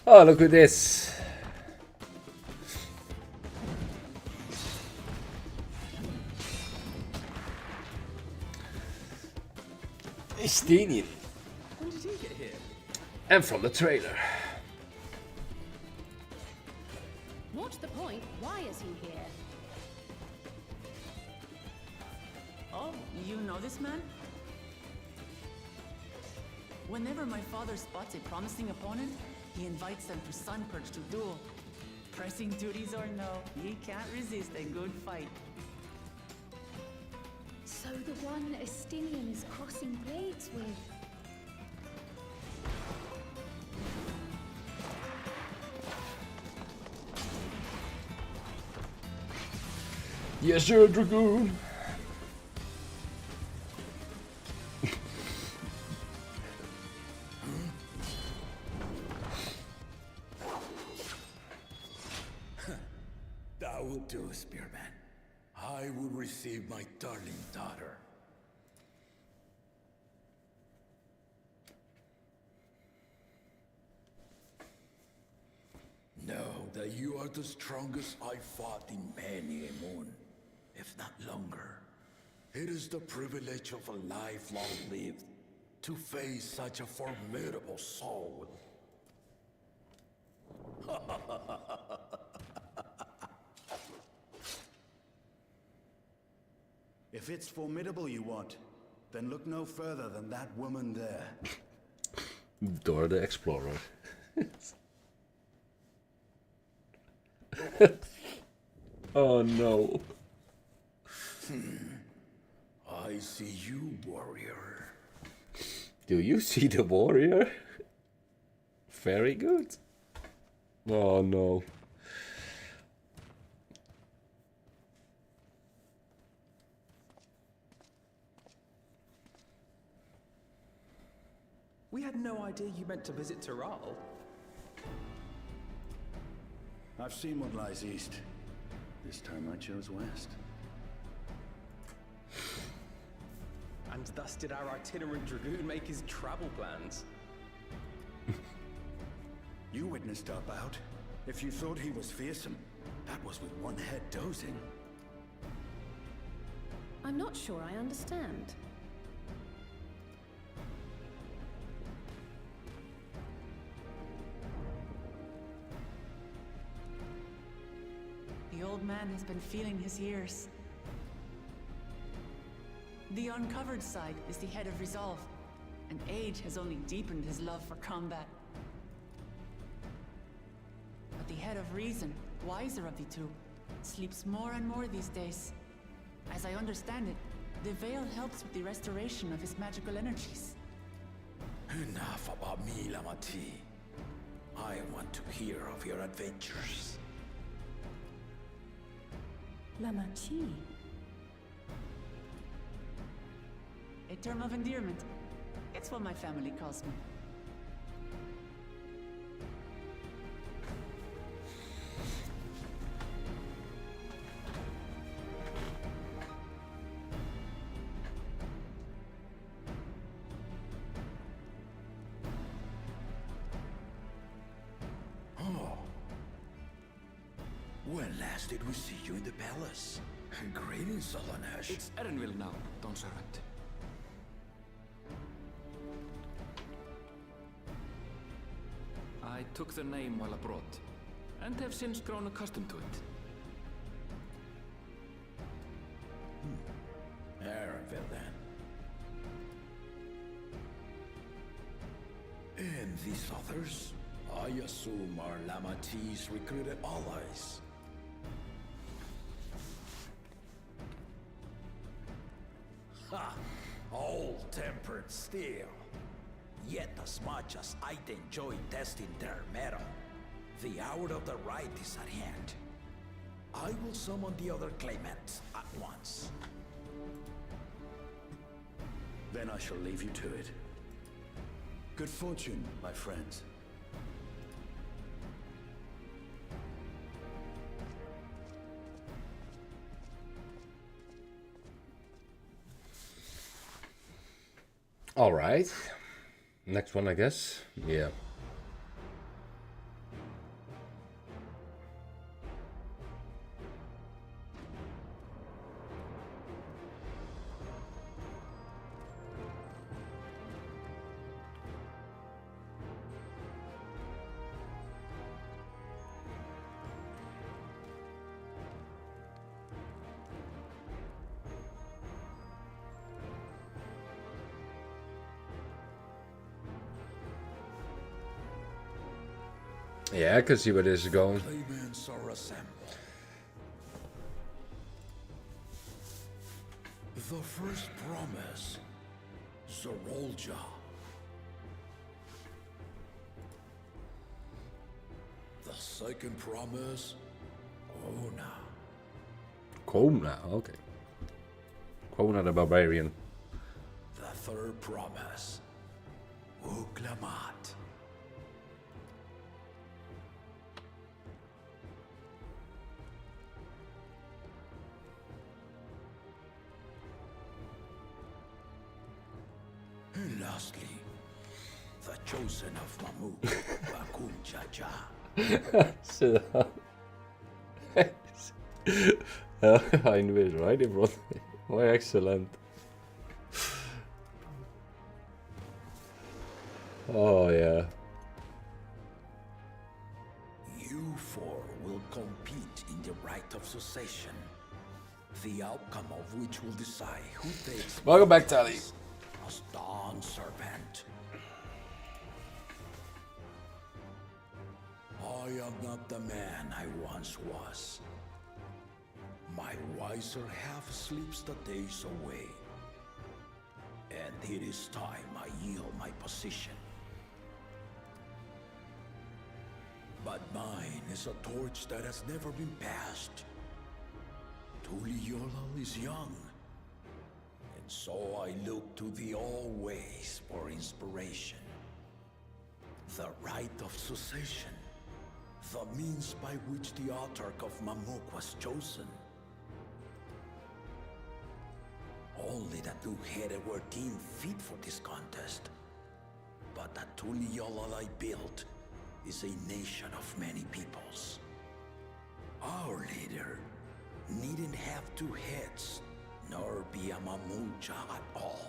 S1: Oh, look at this. Estinian.
S8: When did he get here?
S1: And from the trailer.
S6: What's the point? Why is he here?
S4: Oh, you know this man? Whenever my father spots a promising opponent, he invites them for sun perch to duel. Pressing duties or no, he can't resist a good fight.
S2: So the one Estinian is crossing blades with.
S1: Yes, sir, Dragoon.
S5: That will do, Spearman. I will receive my darling daughter. Know that you are the strongest I fought in many a moon, if not longer. It is the privilege of a life long lived to face such a formidable soul.
S11: If it's formidable you want, then look no further than that woman there.
S1: Dora the Explorer. Oh no.
S5: I see you, warrior.
S1: Do you see the warrior? Very good. Oh no.
S8: We had no idea you meant to visit Taral.
S11: I've seen what lies east. This time I chose west.
S8: And thus did our itinerant dragoon make his travel plans.
S11: You witnessed our bout. If you thought he was fearsome, that was with one head dozing.
S6: I'm not sure I understand.
S4: The old man has been feeling his years. The uncovered side is the head of resolve, and age has only deepened his love for combat. But the head of reason, wiser of the two, sleeps more and more these days. As I understand it, the veil helps with the restoration of his magical energies.
S5: Enough about me, Lamati. I want to hear of your adventures.
S6: Lamachi.
S4: A term of endearment. It's what my family calls me.
S5: Oh. When last did we see you in the palace? Greetings, Solonesh.
S7: It's Erenville now, Don Servant. I took the name while abroad, and have since grown accustomed to it.
S5: Erenville, then. And these others? I assume are Lamati's recruited allies. Ha! Old-tempered steel. Yet as much as I'd enjoy testing their metal, the hour of the right is at hand. I will summon the other claimants at once.
S11: Then I shall leave you to it. Good fortune, my friends.
S1: All right. Next one, I guess. Yeah. Yeah, I can see where this is going.
S5: Claimants are assembled. The first promise, Zorolja. The second promise, Ona.
S1: Kona, okay. Kona the Barbarian.
S5: The third promise, Uklamat. And lastly, the chosen of Mamuk, Bakun Chacha.
S1: So, I knew it right in front of me. Oh, excellent. Oh, yeah.
S5: You four will compete in the rite of succession, the outcome of which will decide who takes
S1: Welcome back, Tally.
S5: as Dawn Serpent. I am not the man I once was. My wiser half sleeps the days away. And it is time I yield my position. But mine is a torch that has never been passed. Tuliyola is young. And so I look to the always for inspiration. The rite of succession. The means by which the autarch of Mamuk was chosen. Only the two-headed were deemed fit for this contest. But the Tuliyola I built is a nation of many peoples. Our leader needn't have two heads, nor be a Mamuja at all.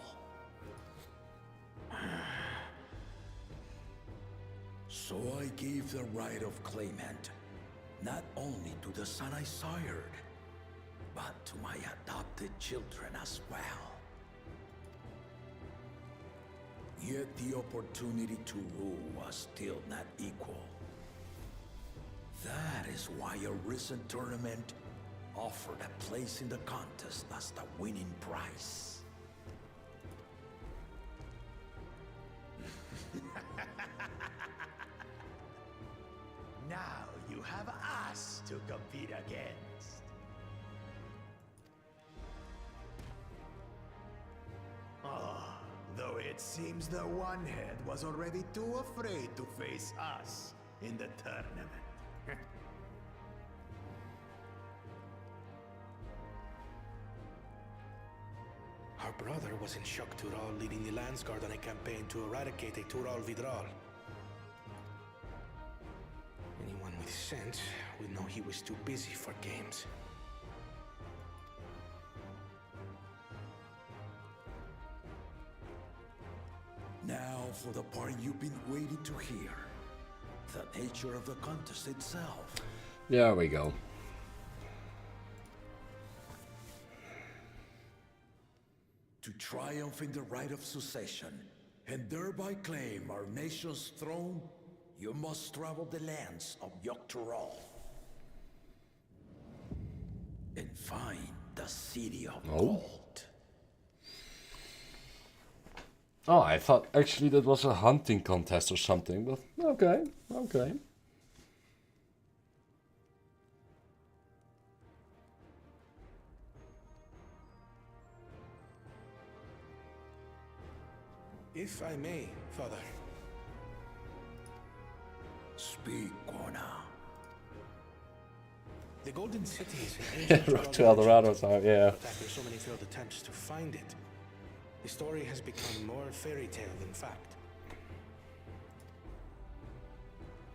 S5: So I gave the right of claimant, not only to the son I sired, but to my adopted children as well. Yet the opportunity to rule was still not equal. That is why a recent tournament offered a place in the contest as the winning prize.
S9: Now you have us to compete against. Ah, though it seems the one-head was already too afraid to face us in the tournament.
S12: Our brother was in Shock Tural leading the Landsguard on a campaign to eradicate a Tural Vidral. Anyone with sense would know he was too busy for games.
S5: Now for the part you've been waiting to hear. The nature of the contest itself.
S1: There we go.
S5: To triumph in the right of succession, and thereby claim our nation's throne, you must travel the lands of Yogg-Tural and find the City of Gold.
S1: Oh, I thought actually that was a hunting contest or something, but okay, okay.
S12: If I may, Father.
S5: Speak, Kona.
S12: The Golden City is an
S1: Yeah,
S12: ancient
S1: Road to Eldorado, yeah.
S12: But after so many failed attempts to find it, the story has become more fairy tale than fact.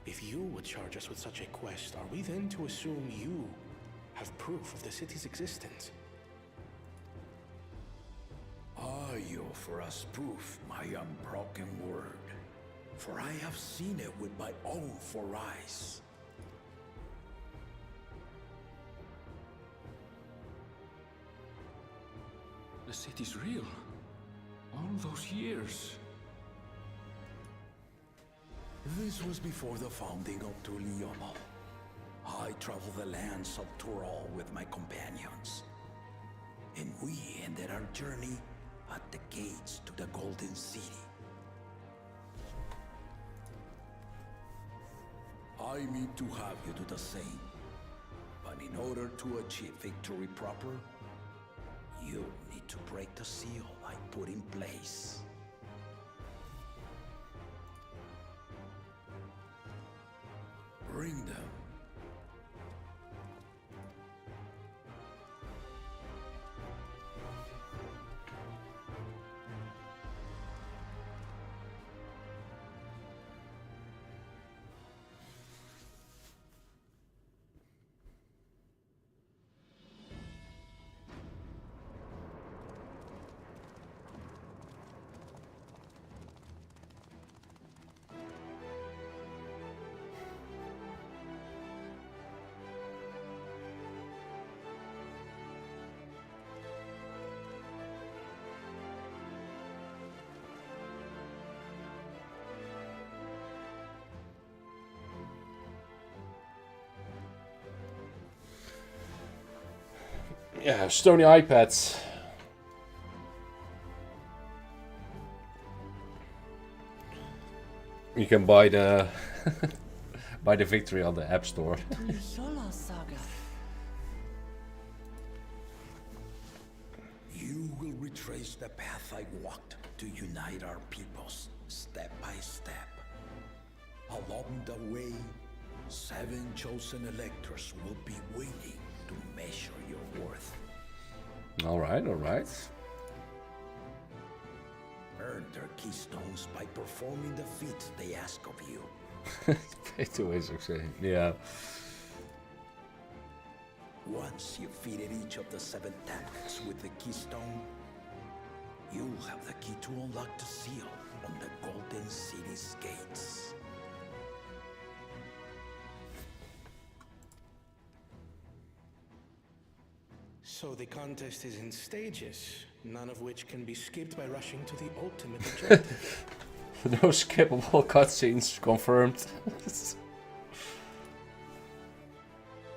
S12: If you would charge us with such a quest, are we then to assume you have proof of the city's existence?
S5: I offer as proof my unbroken word, for I have seen it with my own four eyes.
S7: The city's real. All those years.
S5: This was before the founding of Tuliyola. I traveled the lands of Tural with my companions. And we ended our journey at the gates to the Golden City. I mean to have you do the same. But in order to achieve victory proper, you need to break the seal I put in place. Bring them.
S1: Yeah, stony iPads. You can buy the buy the victory on the App Store.
S5: You will retrace the path I walked to unite our peoples, step by step. Along the way, 7 chosen electors will be waiting to measure your worth.
S1: Alright, alright.
S5: Earn their keystones by performing the feats they ask of you.
S1: Pay two ways of saying, yeah.
S5: Once you've fitted each of the 7 tablets with the keystone, you'll have the key to unlock the seal on the Golden City's gates.
S12: So the contest is in stages, none of which can be skipped by rushing to the ultimate objective.
S1: No skippable cutscenes confirmed.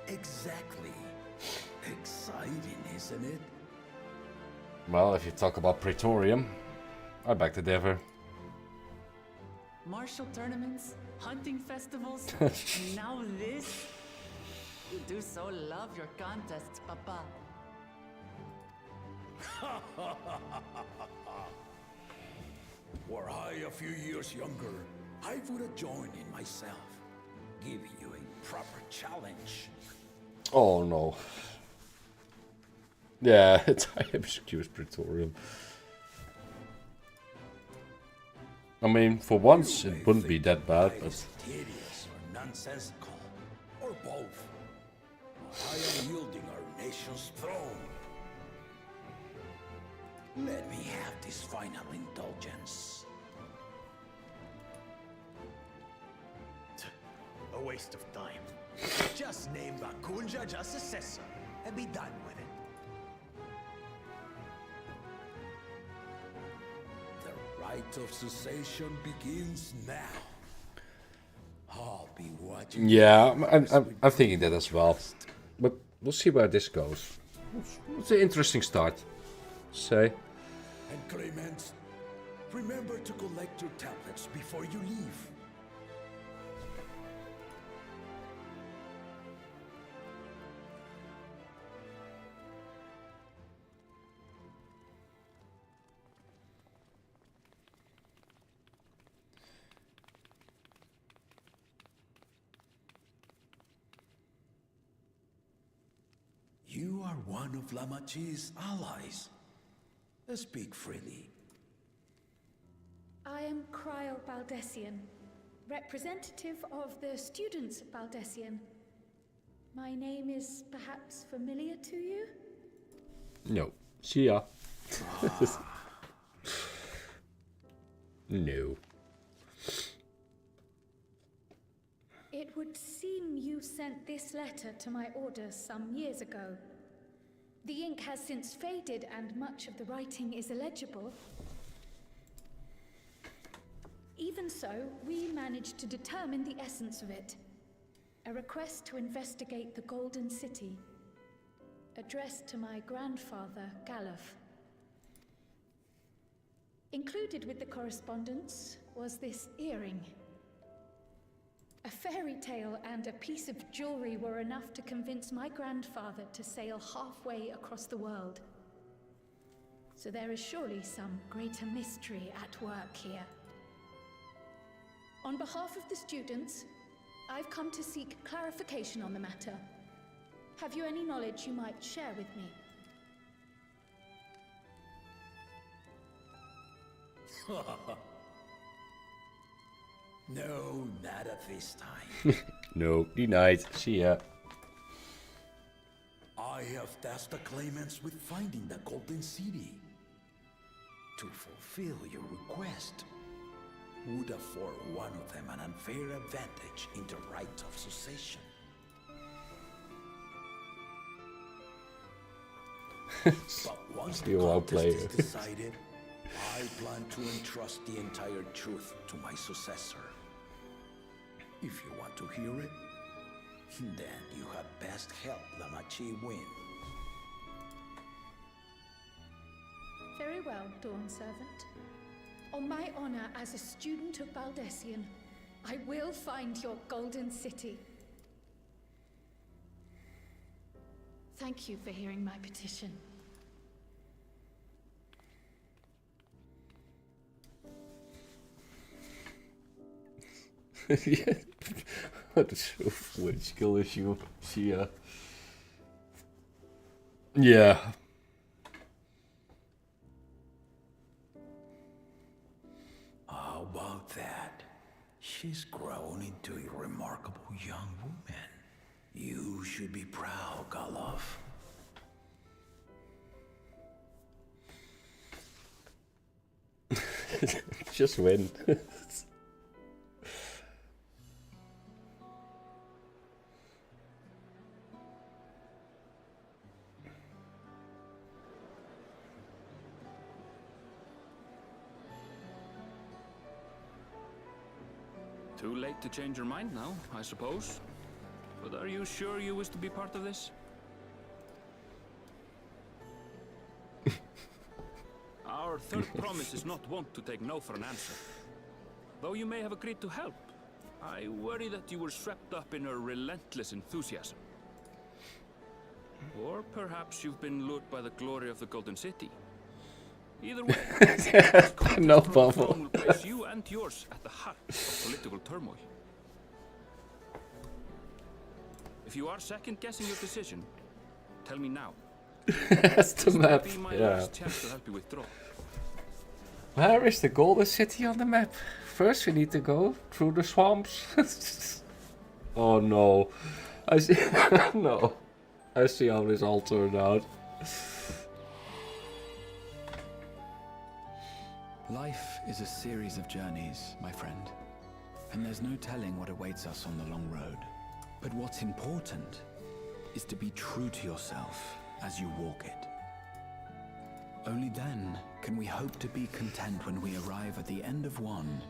S5: Exactly. Exciting, isn't it?
S1: Well, if you talk about Praetorium, I beg to differ.
S4: Martial tournaments, hunting festivals, now this? You do so love your contests, Papa.
S5: Were I a few years younger, I would have joined in myself, giving you a proper challenge.
S1: Oh no. Yeah, it's MSQ Praetorium. I mean, for once it wouldn't be that bad, but...
S5: Tedious or nonsensical, or both. I am wielding our nation's throne. Let me have this final indulgence.
S9: A waste of time. Just name Bakunja just successor and be done with it.
S5: The rite of cessation begins now. I'll be watching.
S1: Yeah, I'm thinking that as well. But we'll see where this goes. It's an interesting start. Say.
S5: And Clemens, remember to collect your tablets before you leave. You are one of Lamachi's allies. Speak freely.
S2: I am Cryle Baldessian, representative of the students of Baldessian. My name is perhaps familiar to you?
S1: No. See ya. No.
S2: It would seem you sent this letter to my orders some years ago. The ink has since faded and much of the writing is illegible. Even so, we managed to determine the essence of it. A request to investigate the Golden City, addressed to my grandfather, Galuf. Included with the correspondence was this earring. A fairy tale and a piece of jewelry were enough to convince my grandfather to sail halfway across the world. So there is surely some greater mystery at work here. On behalf of the students, I've come to seek clarification on the matter. Have you any knowledge you might share with me?
S5: No, not at this time.
S1: No, denied. See ya.
S5: I have tasked the claimants with finding the Golden City. To fulfill your request would afford one of them an unfair advantage in the right of succession. But once the contest is decided, I plan to entrust the entire truth to my successor. If you want to hear it, then you had best help Lamachi win.
S2: well, Dawn Servant. On my honor as a student of Baldessian, I will find your golden city. Thank you for hearing my petition.
S1: Ja, dat is zo which skill issue. Zie je. Ja.
S5: How about that? She's grown into a remarkable young woman. You should be proud, Galov.
S1: Just win.
S3: Too late to change your mind now, I suppose. But are you sure you wish to be part of this? Our third promise is not wont to take no for an answer. Though you may have agreed to help, I worry that you were swept up in her relentless enthusiasm. Or perhaps you've been lured by the glory of the Golden City. Either way,
S1: No bubble.
S3: will place you and yours at the heart of political turmoil. If you are second-guessing your decision, tell me now.
S1: That's the map.
S3: Be my
S1: Yeah.
S3: last chance to help you withdraw.
S1: Where is the Golden City on the map? First we need to go through the swamps. Oh no. I see. No. I see how this all turned out.
S13: Life is a series of journeys, my friend. And there's no telling what awaits us on the long road. But what's important is to be true to yourself as you walk it. Only then can we hope to be content when we arrive at the end of one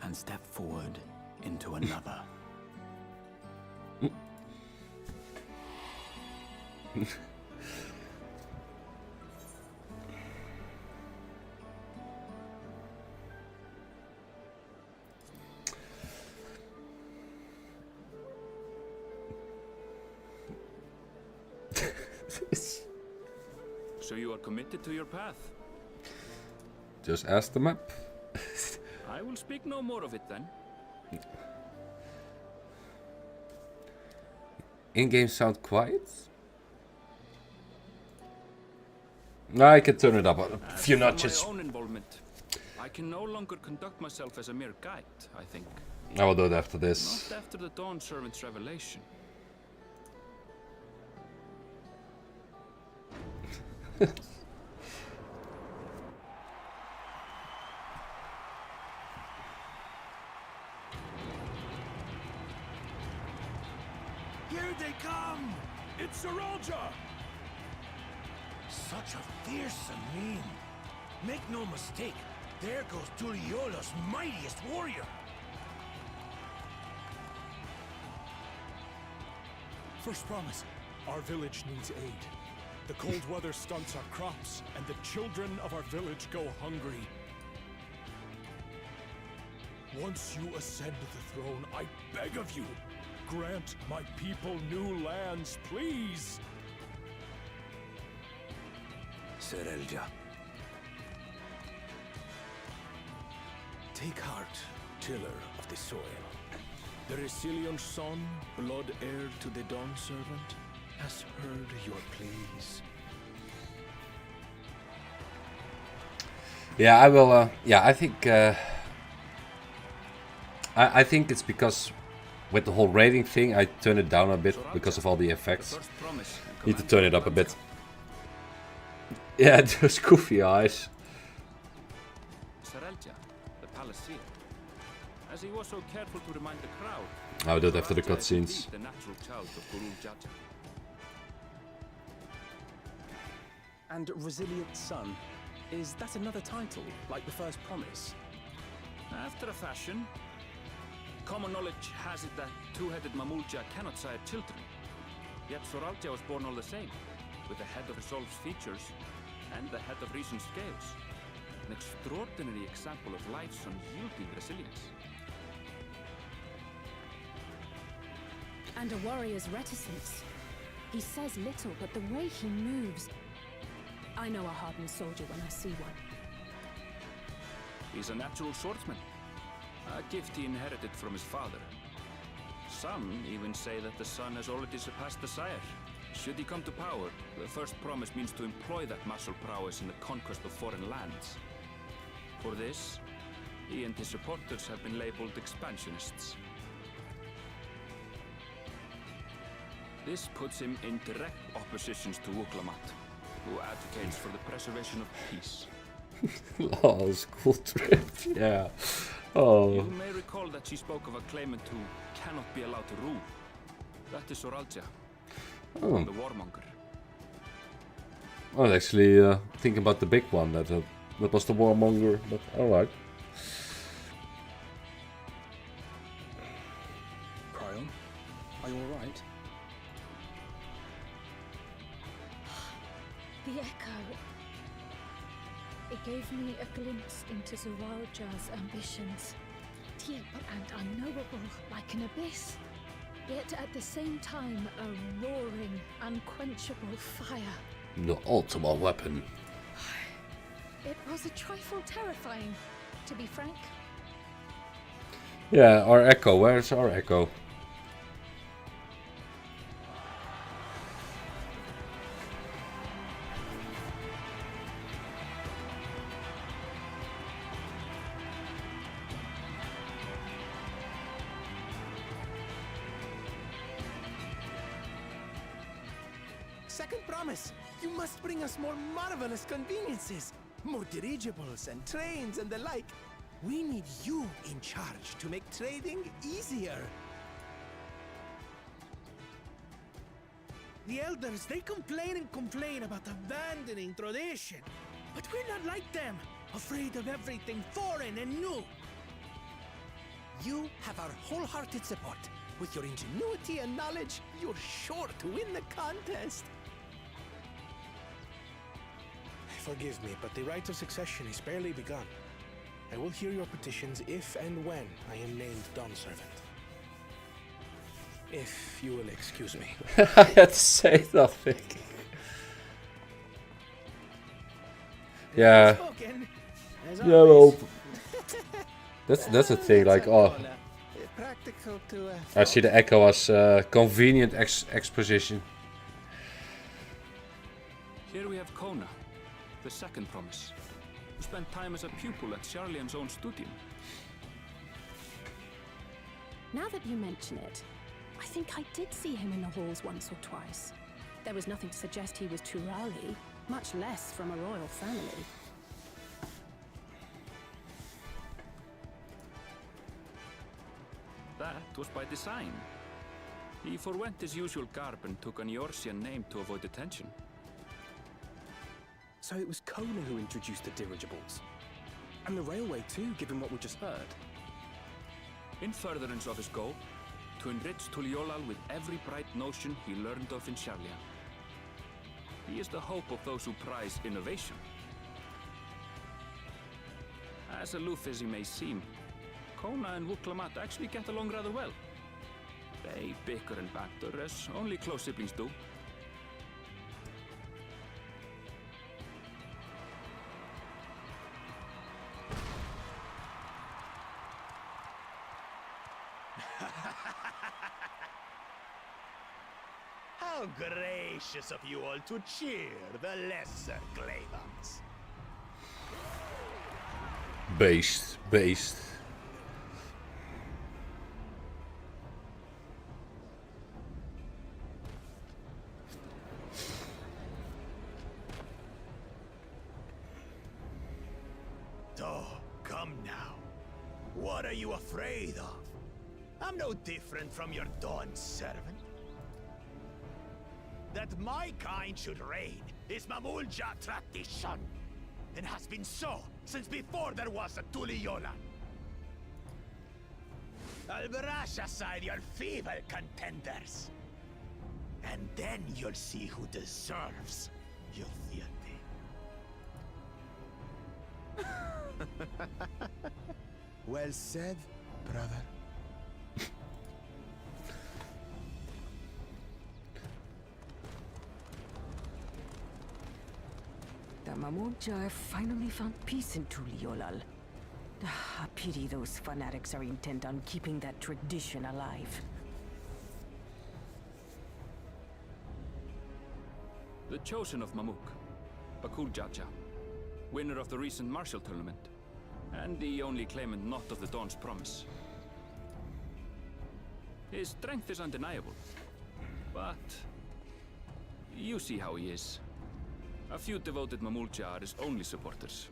S13: and step forward into another.
S3: So you are committed to your path?
S1: Just ask the map.
S3: I will speak no more of it then.
S1: In-game sound quiet? No, I can turn it up a few
S3: As for
S1: notches.
S3: my own involvement, I can no longer conduct myself as a mere guide, I think.
S1: I will do it after this.
S3: Not after the Dawn Servant's revelation.
S5: Here they come! It's Saralja! Such a fearsome mien. Make no mistake, there goes Turiola's mightiest warrior.
S14: First promise, our village needs aid. The cold weather stunts our crops, and the children of our village go hungry. Once you ascend the throne, I beg of you, grant my people new lands, please!
S5: Saralja. Take heart, tiller of the soil.
S14: The Resilion son, blood heir to the Dawn Servant, has heard your pleas.
S1: Yeah, I will. Yeah, I think. I think it's because with the whole rating thing, I turned it down a bit because of all the effects. Need to turn it up a bit. Yeah, those goofy eyes.
S3: Saralja, the Palaceer. As he was so careful to remind the crowd.
S1: I'll do it after the
S3: Saralja is indeed
S1: cutscenes.
S3: the natural child of Gurul Jaja.
S8: And Resilient Son, is that another title, like the first promise?
S3: After a fashion, common knowledge has it that two-headed Mamulja cannot sire children. Yet Soralja was born all the same, with a head of Resolve's features, and the head of recent scales. An extraordinary example of life's unyielding resilience.
S6: And a warrior's reticence. He says little, but the way he moves... I know a hardened soldier when I see one.
S3: He's a natural swordsman, a gift he inherited from his father. Some even say that the son has already surpassed the sire. Should he come to power, the first promise means to employ that martial prowess in the conquest of foreign lands. For this, he and his supporters have been labeled expansionists. This puts him in direct opposition to Wuklamat, who advocates for the preservation of peace.
S1: Oh, school trip, yeah. Oh.
S3: You may recall that she spoke of a claimant who cannot be allowed to rule. That is Soraltia, the warmonger.
S1: I was actually thinking about the big one, that was the warmonger, but alright.
S12: Cryon, are you alright?
S2: The echo. It gave me a glimpse into Zoralja's ambitions. Deep and unknowable, like an abyss. Yet at the same time, a roaring, unquenchable fire.
S1: The ultimate weapon.
S2: It was a trifle terrifying, to be frank.
S1: Yeah, our echo. Where's our echo?
S10: Second promise, you must bring us more marvelous conveniences. More dirigibles and trains and the like. We need you in charge to make trading easier. The elders, they complain about abandoning tradition. But we're not like them, afraid of everything foreign and new. You have our wholehearted support. With your ingenuity and knowledge, you're sure to win the contest.
S12: Forgive me, but the right of succession is barely begun. I will hear your petitions if and when I am named Dawn Servant. If you will excuse me.
S1: I had to say nothing. Yeah. Yeah, well, that's the thing. Like, oh, I see the echo as convenient exposition.
S3: Here we have Kona, the second promise, who spent time as a pupil at Charlian's own studium.
S6: Now that you mention it, I think I did see him in the halls once or twice. There was nothing to suggest he was Turali, much less from a royal family.
S3: That was by design. He forwent his usual garb and took an Eorzean name to avoid attention.
S8: So it was Kona who introduced the dirigibles. And the railway too, given what we just heard.
S3: In furtherance of his goal, to enrich Tuliolal with every bright notion he learned of in Charlian. He is the hope of those who prize innovation. As aloof as he may seem, Kona and Wuklamat actually get along rather well. They bicker and banter as only close siblings do.
S9: How gracious of you all to cheer the lesser Glavans.
S1: Based.
S9: Oh, come now. What are you afraid of? I'm no different from your Dawn servant. That my kind should reign is Mamulja tradition, and has been so since before there was a Tuliola. I'll brush aside your feeble contenders, and then you'll see who deserves your fealty.
S10: Well said, brother.
S15: The Mamulja finally found peace in Tuliolal. A pity those fanatics are intent on keeping that tradition alive.
S3: The chosen of Mamuk, Bakul Jaja, winner of the recent martial tournament, and the only claimant not of the Dawn's promise. His strength is undeniable, but you see how he is. A few devoted Mamulja are his only supporters.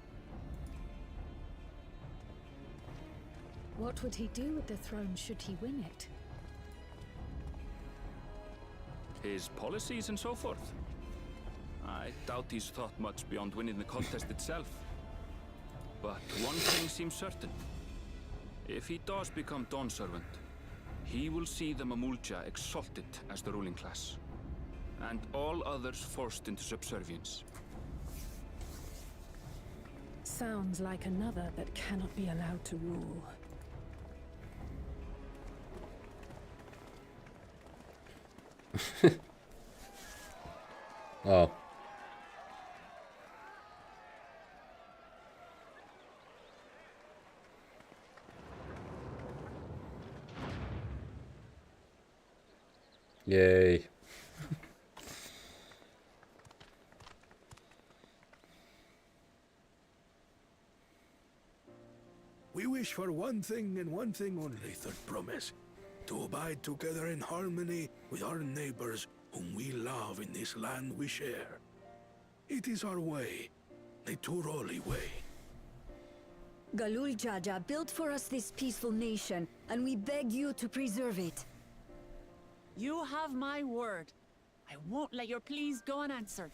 S2: What would he do with the throne should he win it?
S3: His policies and so forth? I doubt he's thought much beyond winning the contest itself. But one thing seems certain. If he does become Dawn Servant, he will see the Mamulja exalted as the ruling class, and all others forced into subservience.
S6: Sounds like another that cannot be allowed to rule.
S1: Oh. Yay.
S11: We wish for one thing and one thing only, Third Promise. To abide together in harmony with our neighbors whom we love in this land we share. It is our way, the Turoli way.
S15: Galul Jaja built for us this peaceful nation, and we beg you to preserve it.
S4: You have my word. I won't let your pleas go unanswered.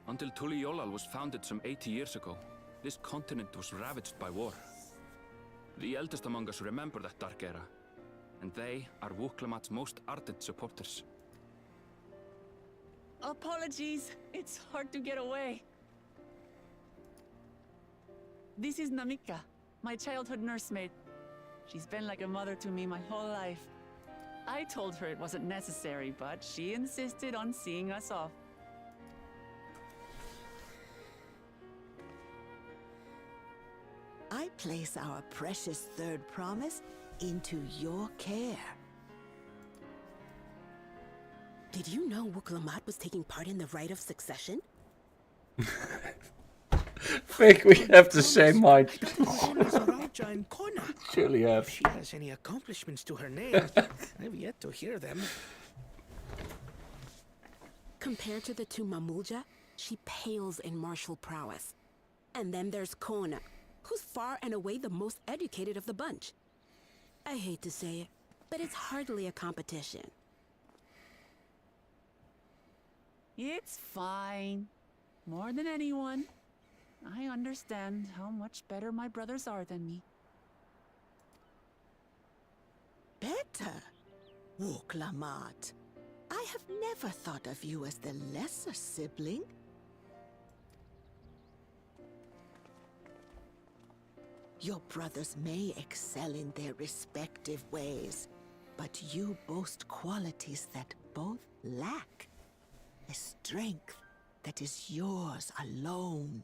S3: Until Tuliolal was founded some 80 years ago, this continent was ravaged by war. The eldest among us remember that dark era, and they are Wuklamat's most ardent supporters.
S4: Apologies, it's hard to get away. This is Namika, my childhood nursemaid. She's been like a mother to me my whole life. I told her it wasn't necessary, but she insisted on seeing us off.
S16: I place our precious third promise into your care.
S6: Did you know Wuklamat was taking part in the rite of succession?
S1: Think we have the same mind. Surely have.
S8: If she has any accomplishments to her name, I've yet to hear them.
S6: Compared to the two Mamulja, she pales in martial prowess. And then there's Kona, who's far and away the most educated of the bunch. I hate to say it, but it's hardly a competition.
S4: It's fine. More than anyone, I understand how much better my brothers are than me.
S16: Better? Wuklamat, I have never thought of you as the lesser sibling. Your brothers may excel in their respective ways, but you boast qualities that both lack. A strength that is yours alone.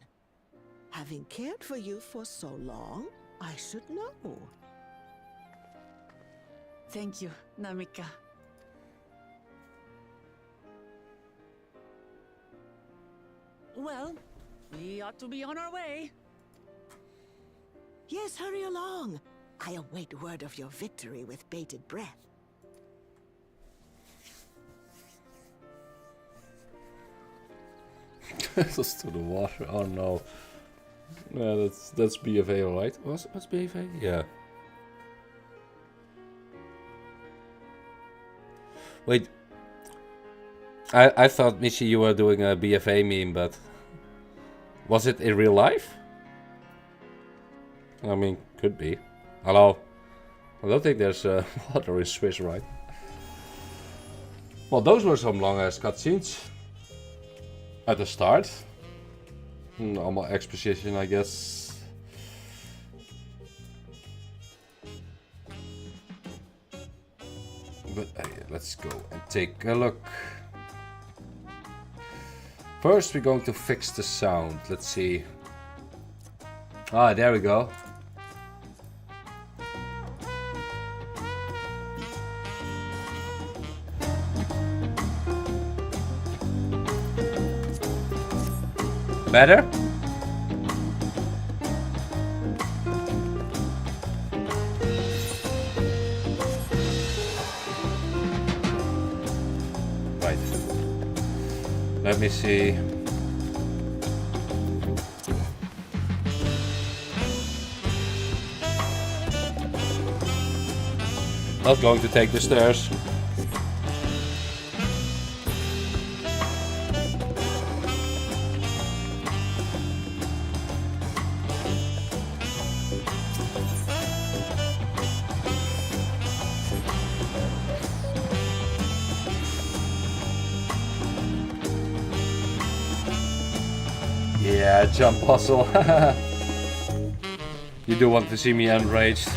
S16: Having cared for you for so long, I should know.
S4: Thank you, Namika. Well, we ought to be on our way.
S16: Yes, hurry along. I await word of your victory with bated breath.
S1: Just to the water. Oh no. Yeah, that's BFA, right? What's BFA? Yeah. Wait. I thought, Michi, you were doing a BFA meme, but was it in real life? I mean, could be. Hello. I don't think there's water in Swiss, right? Well, those were some long ass cutscenes at the start. Allemaal exposition, I guess. But let's go and take a look. First, we're going to fix the sound. Let's see. Ah, there we go. Better? Right. Let me see. Not going to take the stairs. Yeah, jump puzzle. You do want to see me enraged.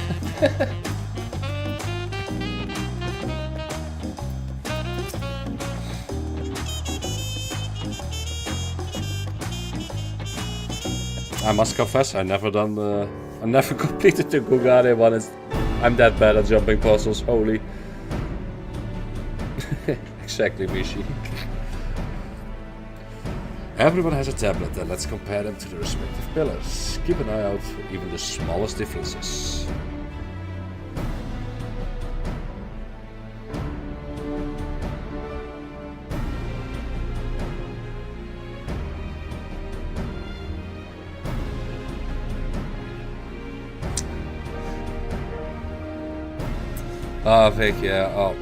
S1: I must confess, I never completed the Gugare one. I'm that bad at jumping puzzles, holy. Exactly, Mishi. Everyone has a tablet, and let's compare them to the respective pillars. Keep an eye out for even the smallest differences. Ah, Vic, yeah, oh.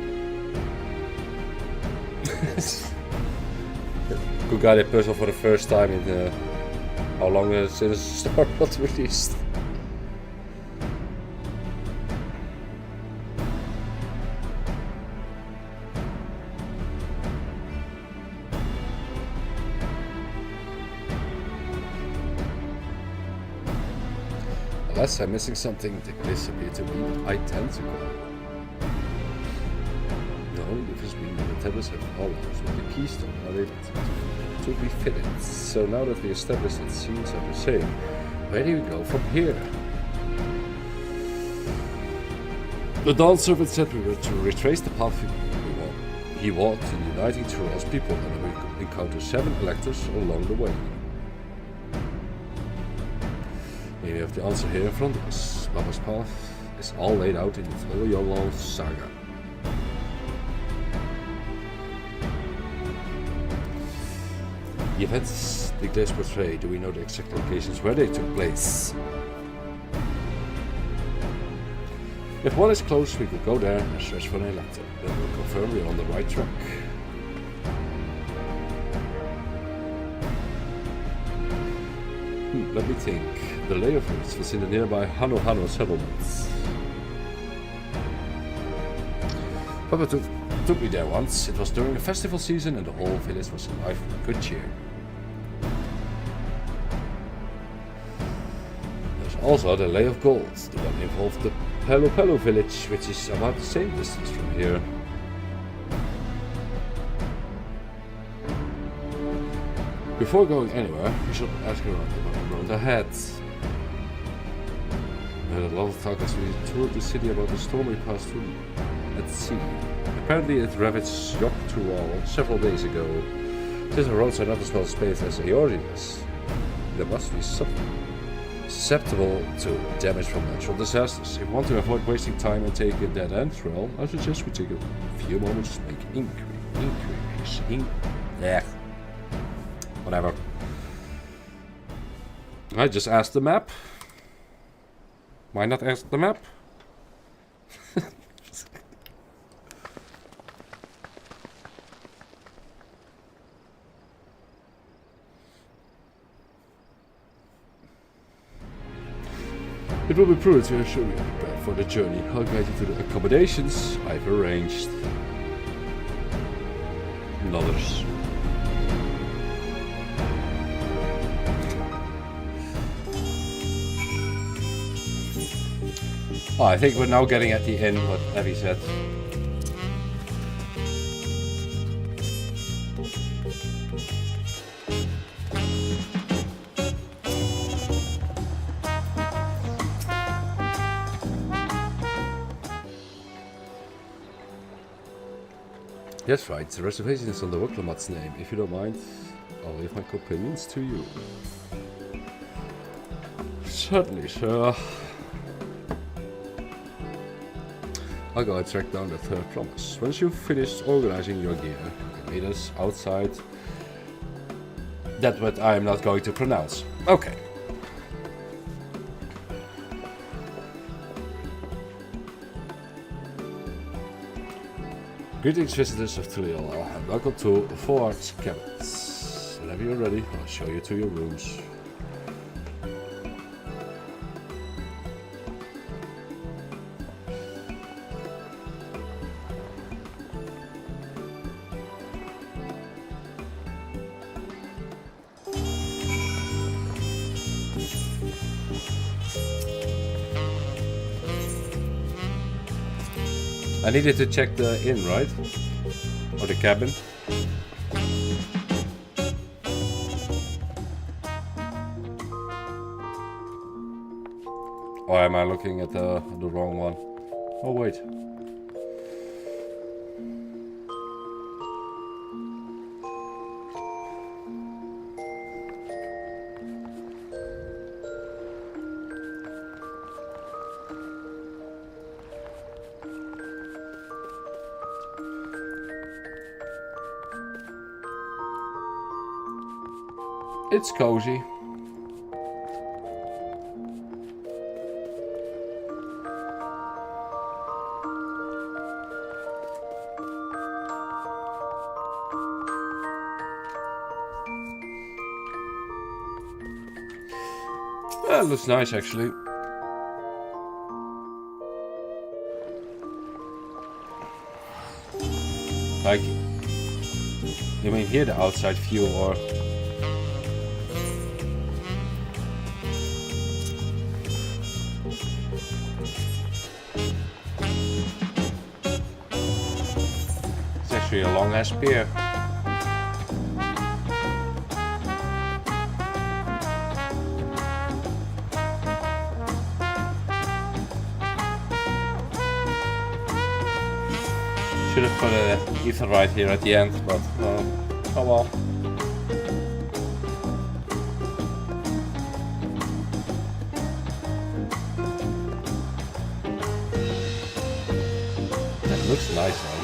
S1: Who got a puzzle for the first time in how long since Star was released? Unless I'm missing something, this appears to be identical. The only difference being that the tablets have hollows with the keystone are able to be fitted. So now that we established that scenes are the same, where do we go from here? The Dawn Servant said we were to retrace the path he walked in uniting Tyrell's people, and we encounter 7 electors along the way. Maybe we have the answer here in front of us. Baba's path is all laid out in the Toliolo saga. The events the glass portray, do we know the exact locations where they took place? If one is close, we could go there and search for an elector. That will confirm we're on the right track. Let me think. The layer forest was in the nearby Hano settlements. Papa took me there once. It was during the festival season and the whole village was alive with good cheer. There's also the Lay of Gold. The one involved the Pelo village, which is about the same distance from here. Before going anywhere, we should ask around about the road ahead. We had a lot of talk as we toured the city about the storm we passed through at sea. Apparently it ravaged Yok Tural several days ago. Since the roads are not as well spaced as Aeoria's, there must be something susceptible to damage from natural disasters. If we want to avoid wasting time and take a dead end trail, I suggest we take a few moments to make whatever. I just asked the map. Why not ask the map? It will be prudent to ensure we are prepared for the journey. I'll guide you to the accommodations I've arranged. Nodders. Oh, I think we're now getting at the end, what Evie said. That's right, the reservation is on the Woklamat's name. If you don't mind, I'll leave my companions to you. Certainly, sir. I'll go and track down the third promise. Once you've finished organizing your gear, you can meet us outside that what I am not going to pronounce. Okay. Greetings visitors of Tuliol, and welcome to Fort Cabins. Whenever you're ready, I'll show you to your rooms. I needed to check the inn, right? Or the cabin. Or am I looking at the wrong one? Oh wait. It's cozy. That looks nice actually. Like, you mean here the outside view or? A long ass spear. Should have put a ether right here at the end, but oh well. That looks nice, man.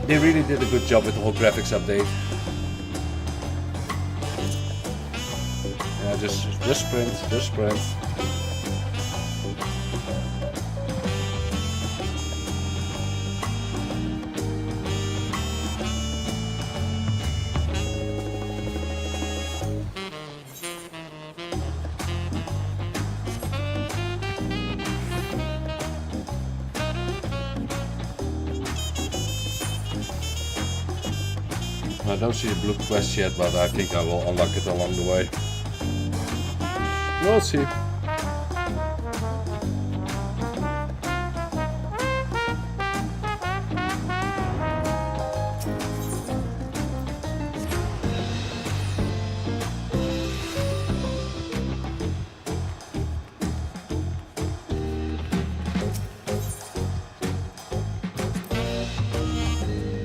S1: They really did a good job with the whole graphics update. Yeah, just sprint. I don't see a blue quest yet, but I think I will unlock it along the way. We'll see.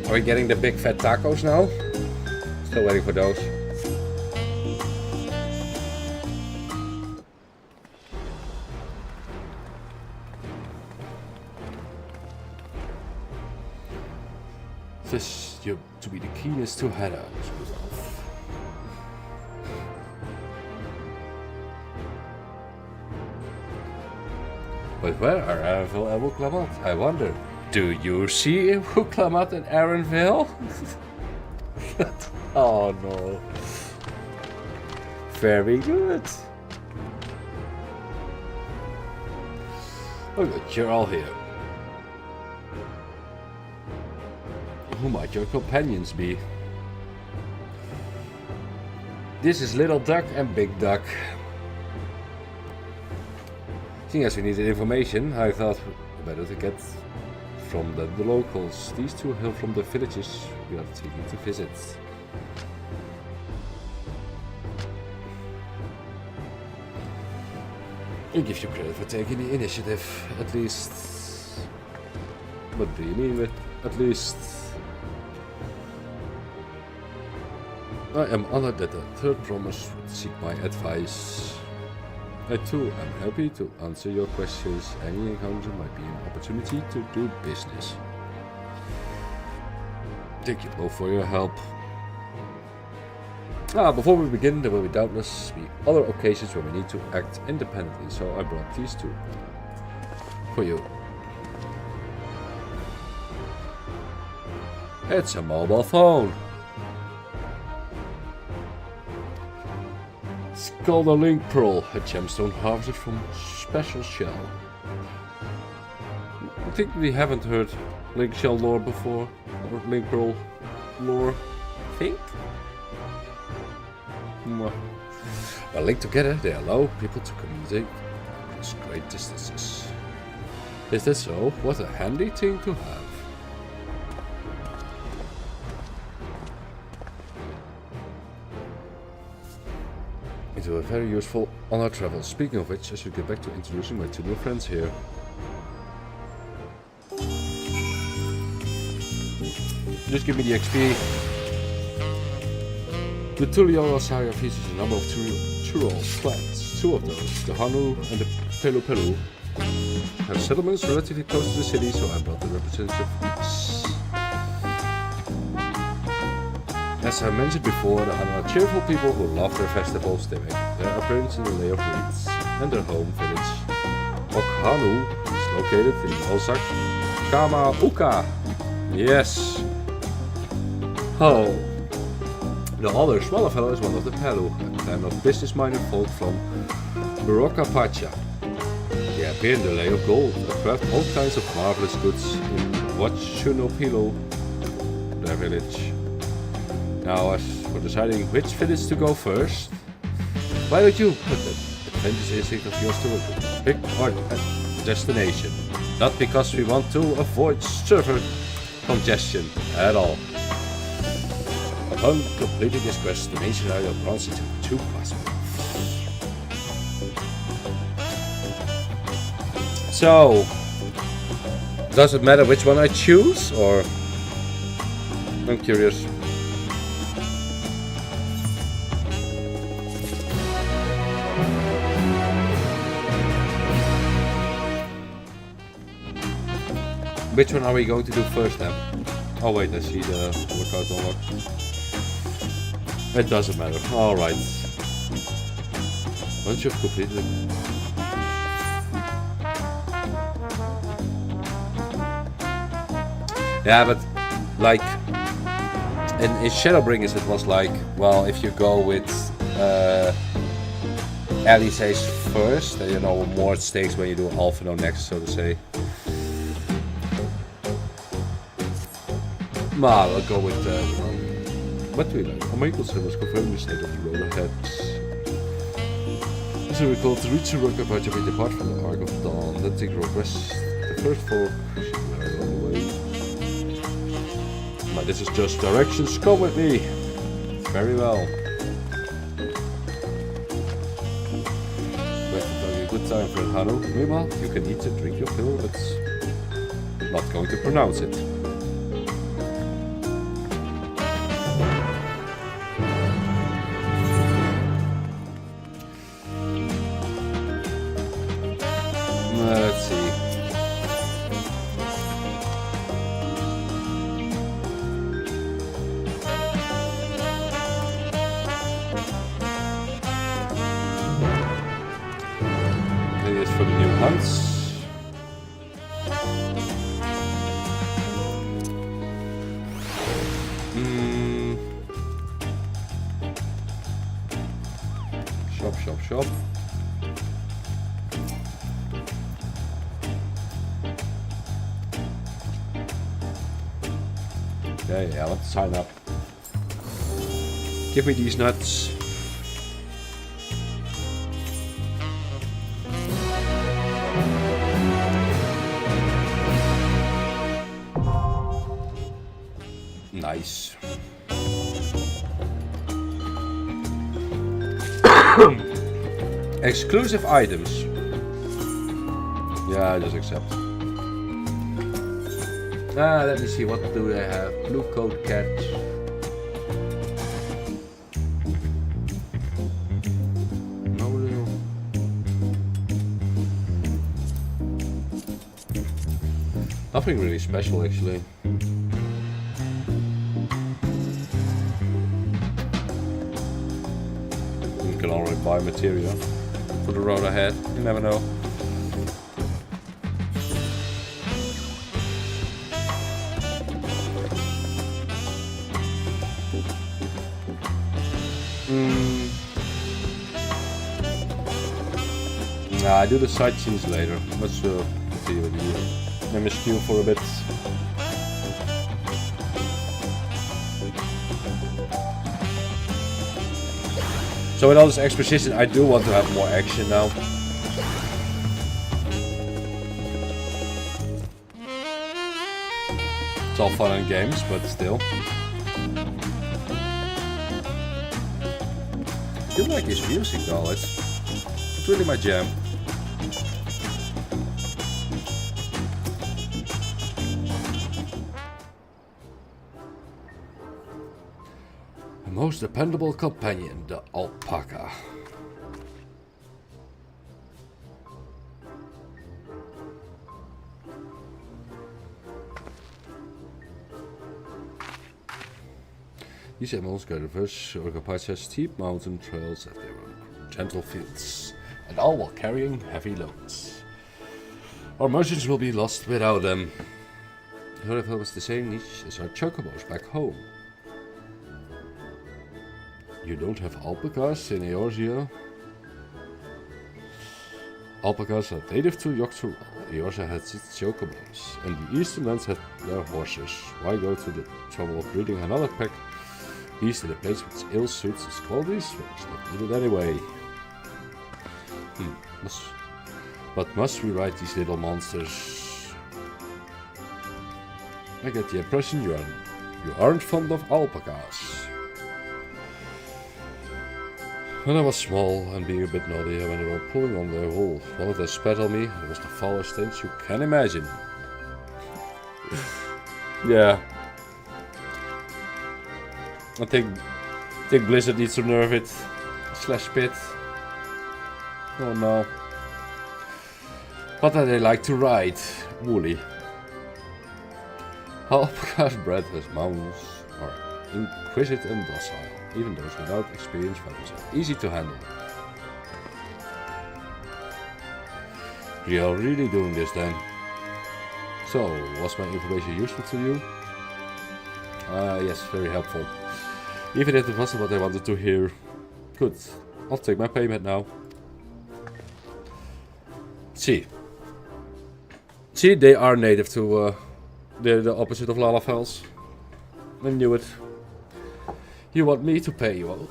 S1: Are we getting the big fat tacos now? Still waiting for those. This you to be the keenest to head out. But where are Arenville and Woklamat? I wonder. Do you see Woklamat and Arenville? Oh no. Very good. Oh good, you're all here. Who might your companions be? This is Little Duck and Big Duck. Seeing as we needed information, I thought better to get from the locals. These two hail from the villages we are taking to visit. I give you credit for taking the initiative, at least. What do you mean with at least? I am honored that the third promise would seek my advice. I too am happy to answer your questions. Any encounter might be an opportunity to do business. Thank you both for your help. Before we begin, there will be doubtless be other occasions where we need to act independently, so I brought these two for you. It's a mobile phone. It's called a link pearl, a gemstone harvested from a special shell. I think we haven't heard link shell lore before, or link pearl lore, I think? Well, linked together, they allow people to communicate across great distances. Is that so? What a handy thing to have. It will be very useful on our travels. Speaking of which, I should get back to introducing my two new friends here. Just give me the XP. The Tuliora saga features a number of Tural clans. Two of those, the Hanu and the Pelu Pelu, have settlements relatively close to the city, so I brought the representative of each. As I mentioned before, the Hanu are cheerful people who love their festivals. They make their appearance in the Lay of Reeds and their home village. Okhanu is located in Ozak Kamauka. Yes. Oh. The other smaller fellow is one of the Pelu, a clan of business-minded folk from Burokapacha. They appear in the Lay of Gold and craft all kinds of marvelous goods in Wachunopilo, their village. Now, as for deciding which village to go first, why don't you put that adventurous instinct of yours to a big part at destination? Not because we want to avoid server congestion at all. Upon completing this quest, the main scenario runs into two possible. So, does it matter which one I choose, or? I'm curious. Which one are we going to do first then? Oh wait, I see the workout unlocked. It doesn't matter. Alright. Once you've completed it. Yeah, but like in Shadowbringers it was like, well, if you go with Alisace first, then you know more stakes when you do Alphino next, so to say. Well, I'll go with what do we like? Michael said was confirmed the state of the road ahead. So we called to reach the rock about to depart from the Ark of Dawn, then take progress. The first four should be on the way. But this is just directions, come with me! Very well. But a good time for Hanu. Meanwhile, you can eat and drink your fill, but not going to pronounce it. Let's see. It is for the new hunts. Shop. Yeah, let's sign up. Give me these nuts. Nice. Exclusive items. Yeah, I just accept. Let me see, what do they have? Blue coat cat. No real. Nothing really special actually. You can already buy material for the road ahead, you never know. I do the side scenes later. Let's continue with the MSQ for a bit. So with all this exposition, I do want to have more action now. It's all fun and games, but still. I do like his music though, it's really my jam. The most dependable companion, the alpaca. These animals go diverse occupied steep mountain trails at their gentle fields, and all while carrying heavy loads. Our merchants will be lost without them. However, was the same niche as our chocobos back home. You don't have alpacas in Eorzea? Alpacas are native to Yogg-Thorol. Eorzea has its chocobos, and the eastern lands have their horses. Why go to the trouble of breeding another pack? Beast in a place which ill suits its qualities? Well, it's not needed anyway. But must we ride these little monsters? I get the impression you aren't fond of alpacas. When I was small and being a bit naughty, I went around pulling on their wool. One of them spat on me, and it was the foulest things you can imagine. Yeah. I think Blizzard needs to nerf it. /pit. Oh no. What do they like to ride? Woolly. Alpacas bred as mounts are inquisitive and docile. Even those without experience find themselves easy to handle. You are really doing this then. So, was my information useful to you? Yes, very helpful. Even if it wasn't what I wanted to hear. Good. I'll take my payment now. See, they are native to... they're the opposite of Lalafels. I knew it. You want me to pay you all?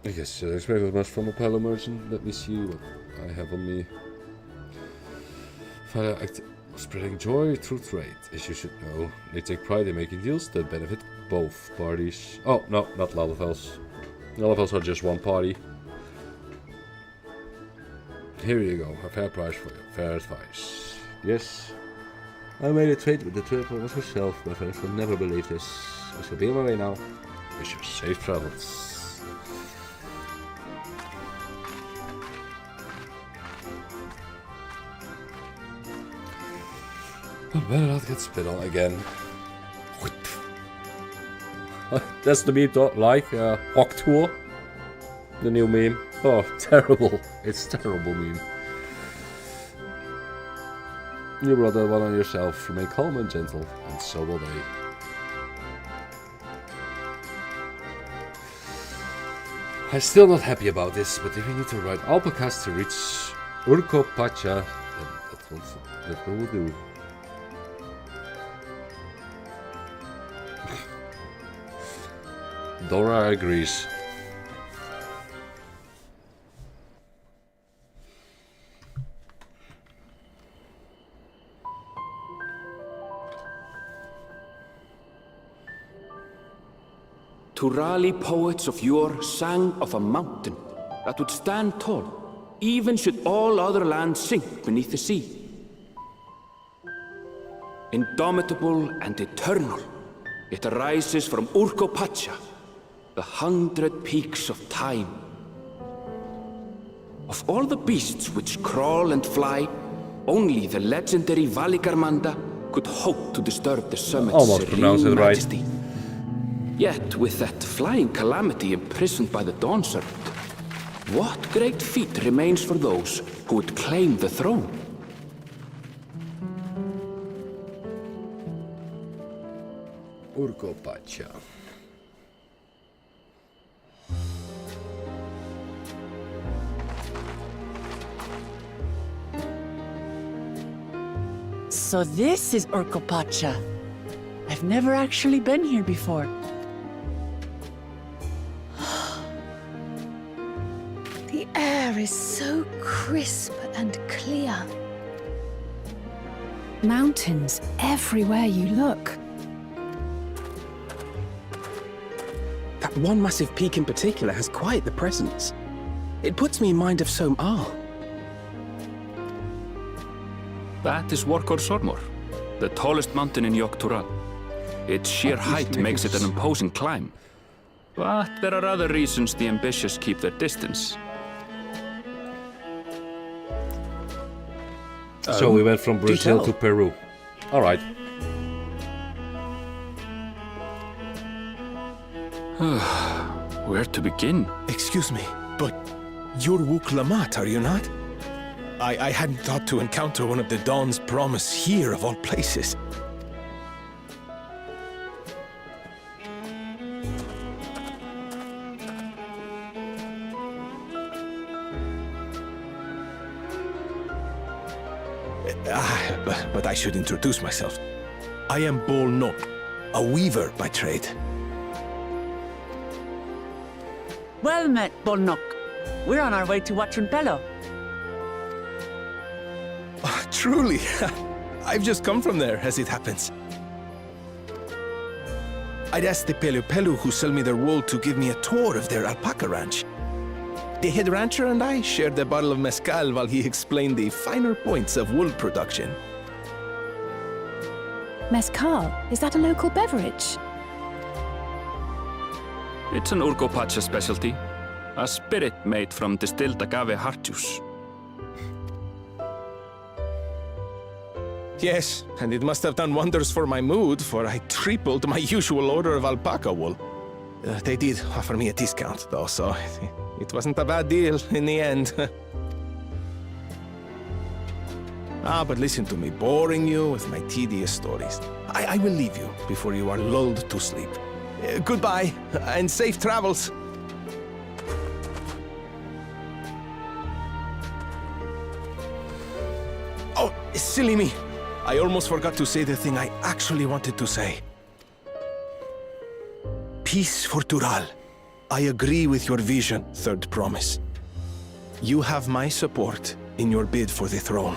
S1: I guess I expected much from a Palo merchant. Let me see what I have on me. Spreading joy through trade. As you should know, they take pride in making deals that benefit both parties. Oh, no, not Lalafels. Lalafels are just one party. Here you go, a fair price for your fair advice. Yes. I made a trade with the trade was herself. My friends will never believe this. I shall be on my way now. Wish you safe travels. I better not get spit on again. That's the meme, like Hawk Tour. The new meme. Oh, terrible. It's a terrible meme. You brought that one on yourself. Remain calm and gentle, and so will they. I'm still not happy about this, but if we need to ride alpacas to reach Urco Pacha, then that will do. Dora agrees.
S7: Turali poets of yore sang of a mountain that would stand tall, even should all other lands sink beneath the sea. Indomitable and eternal, it arises from Urkopacha, the 100 peaks of time. Of all the beasts which crawl and fly, only the legendary Valigarmanda could hope to disturb the summit's
S1: Almost pronounced it
S7: serene
S1: right.
S7: majesty. Yet, with that flying calamity imprisoned by the Dawn Serpent, what great feat remains for those who would claim the throne?
S1: Urkopacha.
S4: So this is Urkopacha. I've never actually been here before.
S2: The air is so crisp and clear. Mountains everywhere you look.
S8: That one massive peak in particular has quite the presence. It puts me in mind of Som-Al.
S3: That is Workor Sormor, the tallest mountain in Yogg-Tural. Its sheer height makes it an imposing climb. But there are other reasons the ambitious keep their distance.
S1: So we went from Brazil to Peru. Alright.
S3: Where to begin?
S12: Excuse me, but you're Wook Lamat, are you not? I hadn't thought to encounter one of the Dawn's promise here of all places. But I should introduce myself. I am Bol Nok, a weaver by trade.
S4: Well met, Bolnok. We're on our way to Watrin Pello.
S12: Truly, I've just come from there, as it happens. I'd asked the Pelu who sell me their wool to give me a tour of their alpaca ranch. The head rancher and I shared a bottle of mezcal while he explained the finer points of wool production.
S2: Mezcal, is that a local beverage?
S3: It's an Urkopacha specialty, a spirit made from distilled agave heart juice.
S12: Yes, and it must have done wonders for my mood, for I tripled my usual order of alpaca wool. They did offer me a discount, though, so it wasn't a bad deal in the end. But listen to me, boring you with my tedious stories. I will leave you before you are lulled to sleep. Goodbye, and safe travels. Oh, silly me. I almost forgot to say the thing I actually wanted to say. Peace for Tural. I agree with your vision, Third Promise. You have my support in your bid for the throne.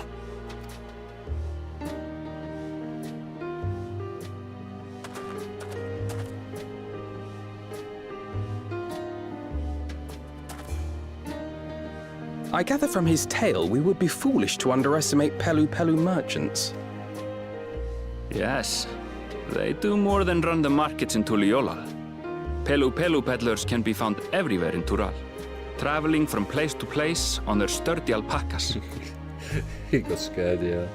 S8: I gather from his tale we would be foolish to underestimate Pelu merchants.
S3: Yes, they do more than run the markets in Tuliolal. Pelu peddlers can be found everywhere in Tural, traveling from place to place on their sturdy alpacas.
S1: He got scared, yeah.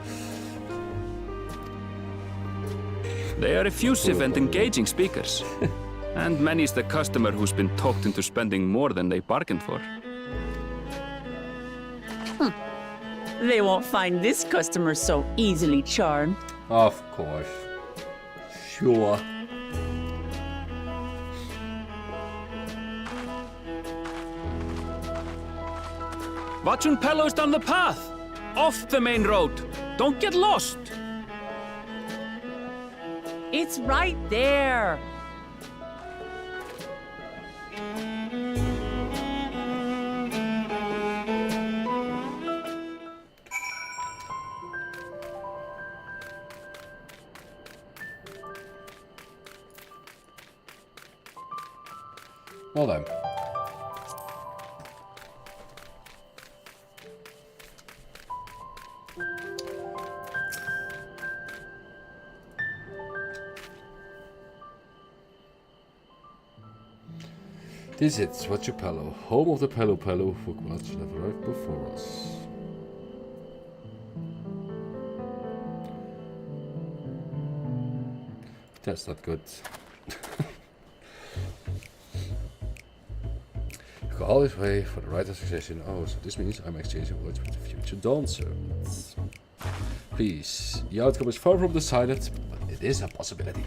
S3: They are effusive and engaging speakers, and many's the customer who's been talked into spending more than they bargained for.
S4: They won't find this customer so easily charmed.
S1: Of course. Sure.
S3: Watrin Pello is down the path! Off the main road! Don't get lost!
S4: It's right there.
S1: Well done. This is Wachupalo, home of the Pelu Pelu who have arrived before us. That's not good. You can always wait for the right association. Oh, so this means I'm exchanging words with the future Dawn servants. Please, the outcome is far from decided, but it is a possibility.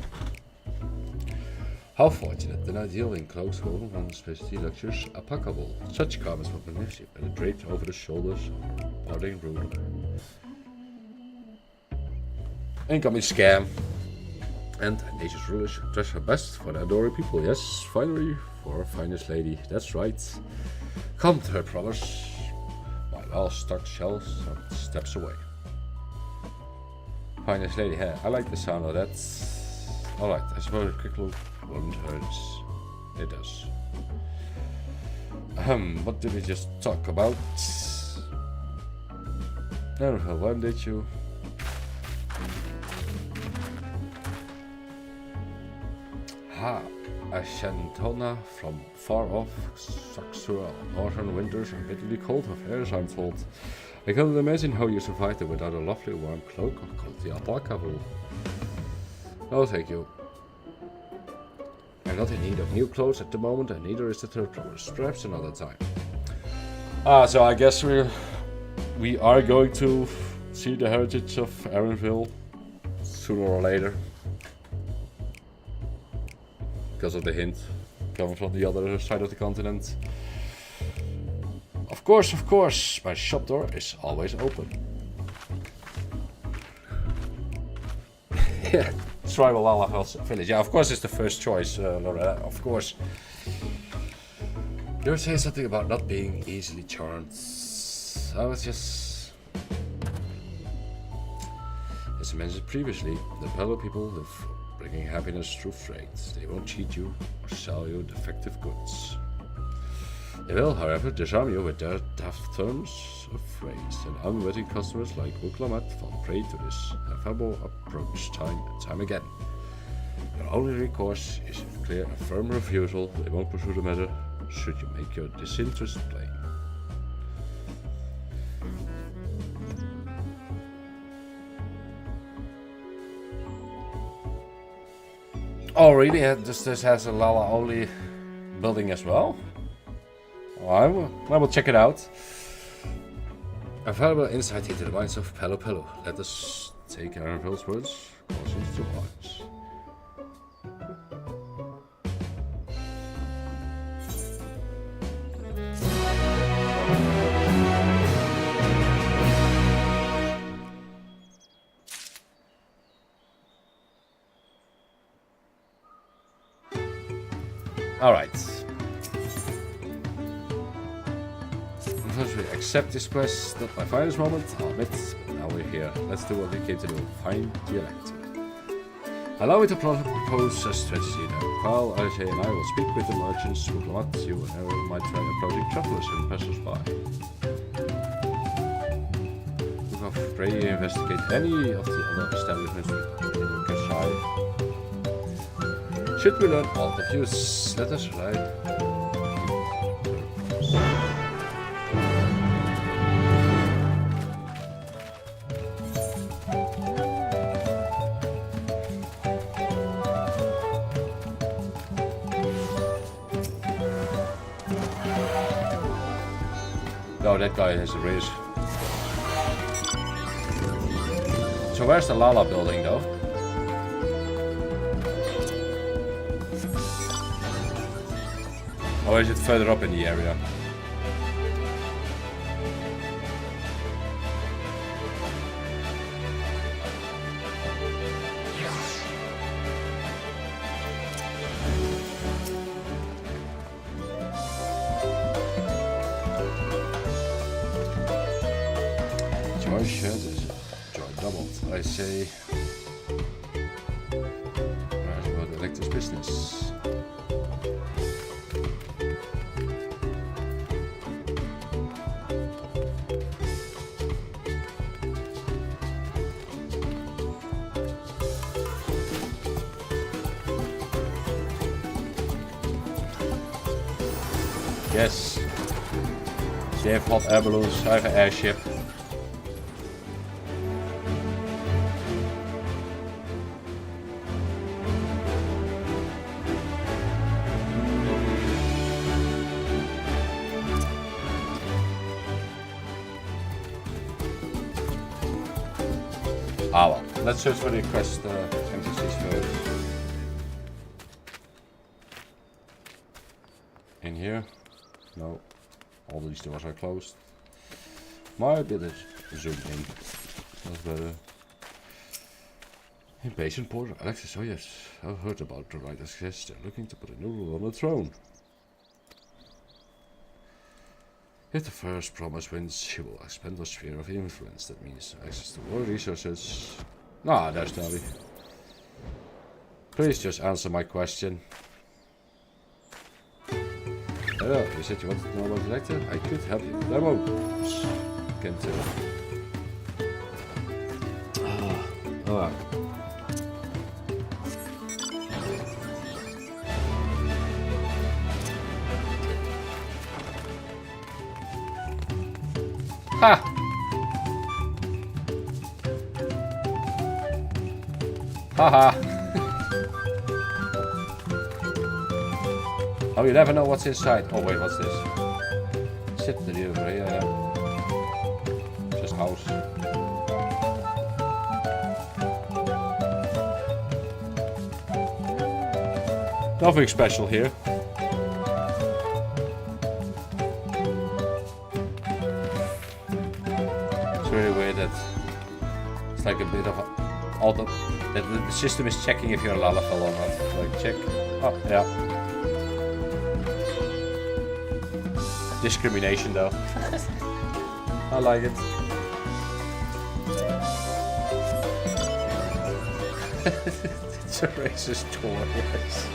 S1: How fortunate, an ideal enclosed home on specialty luxuries applicable. Such garments were magnificent and draped over the shoulders of our parting ruler. Incoming scam. And a nation's rulers should dress her best for the adoring people. Yes, finally, for our finest lady. That's right. Come to her promise. My well-stocked shelves are steps away. Finest lady, hey, I like the sound of that. Alright, I suppose a quick look won't hurt. It does. What did we just talk about? No, when did you? Ha! A Shantona from far off Saxura. Northern winters are bitterly cold affairs, I'm told. I cannot imagine how you survived it without a lovely warm cloak of the alpaca wool. No, thank you. I'm not in need of new clothes at the moment, and neither is the third promise. Perhaps another time. So I guess we are going to see the heritage of Arrynville sooner or later. Because of the hint coming from the other side of the continent. Of course, my shop door is always open. Yeah, tribal Lala village. Yeah, of course it's the first choice, Loretta, of course. You were saying something about not being easily charmed. I was just... As I mentioned previously, the Pelu people live bringing happiness through trade. They won't cheat you or sell you defective goods. They will, however, disarm you with their daft terms of phrase, and unwitting customers like Wuklamat fall prey to this affable approach time and time again. Your only recourse is to clear a firm refusal. They won't pursue the matter should you make your disinterest plain. Oh really? This has a Lala only building as well? Well, I will check it out. A valuable insight into the minds of Pelu Pelu. Let us take Arrynville's words cautions to heart. Alright. Unfortunately, accept this quest. Not my finest moment, I'll admit, but now we're here. Let's do what we came to do. Find the elector. Allow me to propose a strategy now. While RJ and I will speak with the merchants, diplomats, you and Aaron might try approaching travelers and passers-by. We will pray investigate any of the other establishments in Kasai. Should we learn all the views, let us ride. Oh, that guy has a race. So where's the Lala building though? Or is it further up in the area? Joy shared is joy doubled. I say, where's about the elector's business? Yes. They have hot air balloons. I have an airship. Ah well, let's search for the quest NPCs first. In here? No. All these doors are closed. Might be able to zoom in. That's better. Impatient porter. Alexis, oh yes. I've heard about the right access. They're looking to put a new ruler on the throne. If the first promise wins, she will expand her sphere of influence. That means access to more resources. Ah, there's Nelly. Please just answer my question. Hello, you said you wanted to know about the lecture? I could help you. Demo. Can't tell. Alright. Ha! Haha! Oh, you never know what's inside. Oh wait, what's this? Sit the over here, yeah. Just house. Nothing special here. It's really weird that it's like a bit of a auto. That the system is checking if you're a Lalafell or not. Like check. Oh yeah. Discrimination though. I like it. It's a racist tour, yes.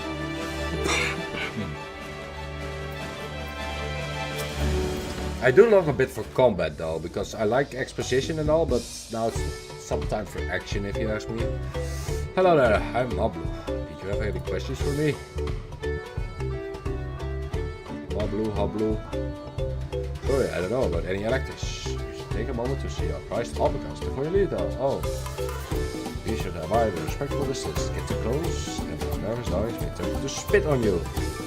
S1: I do love a bit for combat though, because I like exposition and all, but now it's some time for action if you ask me. Hello there, I'm Mablu. Did you have any questions for me? Mablu. Sorry, I don't know about any electors. You should take a moment to see our prized operas before you leave though. Oh. You should abide a respectful distance. Get too close, and your nervous eyes may turn to spit on you.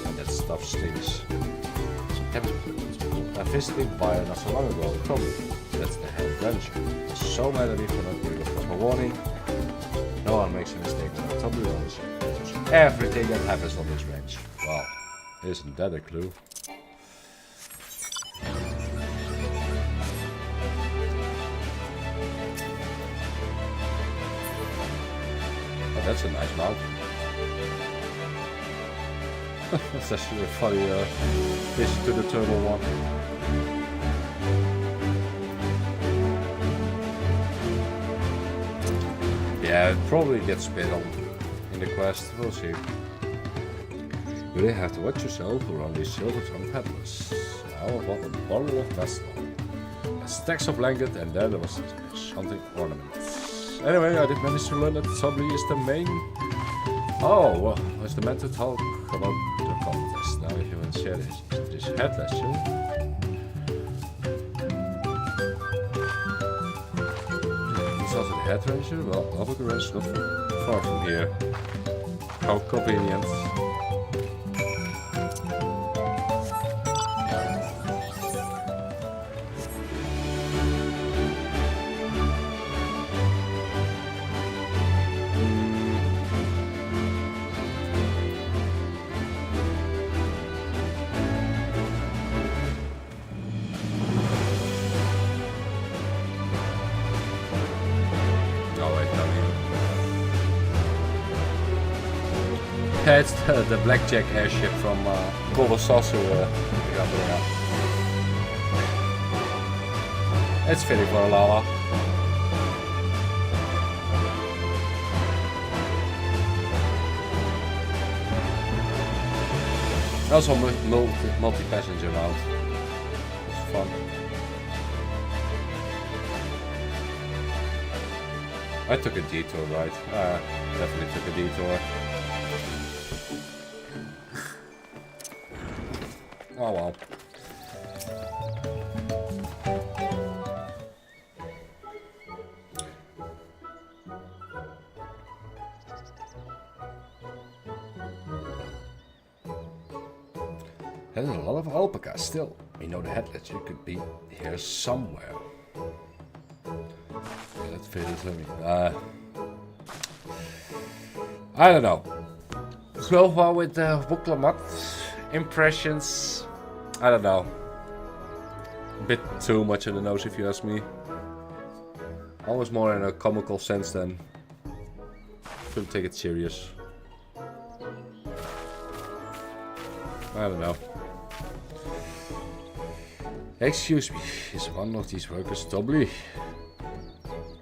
S1: And that stuff stings. Visiting buyer not so long ago told me that's the hell dungeon. I was so mad at me for not giving a proper warning. No one makes a mistake without Tommy knows. Everything that happens on this ranch. Wow, isn't that a clue? Oh, that's a nice mount. That's actually a funny addition to the turtle one. Yeah, it probably gets spit on in the quest, we'll see. You really have to watch yourself around these silver-tongued peddlers. I bought a bottle of Vestal, a stacks of blanket, and then there was something ornaments. Anyway, I did manage to learn that Subly is the main... Oh, well, was the man to talk about the contest. Now if you want to share this headless, also the head ranger? Well, public arrest not far from here. How convenient. Yeah, it's the Blackjack airship from Golden Saucer. It's fitting for a Lala. Also multi-passenger mount. It's fun. I took a detour, right? Definitely took a detour. Oh well. There's a lot of alpacas still. We know the head ledger could be here somewhere. Yeah, that faded to me. I don't know. 12 with the Woklamat impressions. I don't know. A bit too much on the nose if you ask me. Always more in a comical sense than couldn't take it serious. I don't know. Excuse me, is one of these workers Dobby?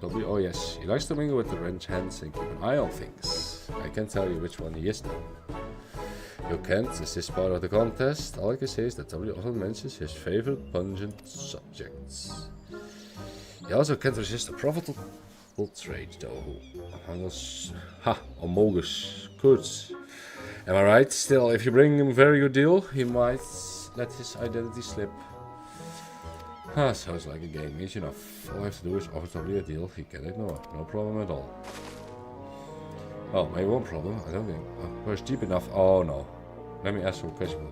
S1: Dobby, oh yes, he likes to mingle with the wrench hands and keep an eye on things. I can't tell you which one he is though. You can't, is this part of the contest? All I can say is that Dobby often mentions his favorite pungent subjects. He also can't resist a profitable trade though. Omogus. Good. Am I right? Still, if you bring him a very good deal, he might let his identity slip. Sounds like a game. Easy enough. All I have to do is offer Dobby a deal he can ignore. No problem at all. Oh, maybe one problem. I don't think. Where's deep enough? Oh no. Let me ask you a question.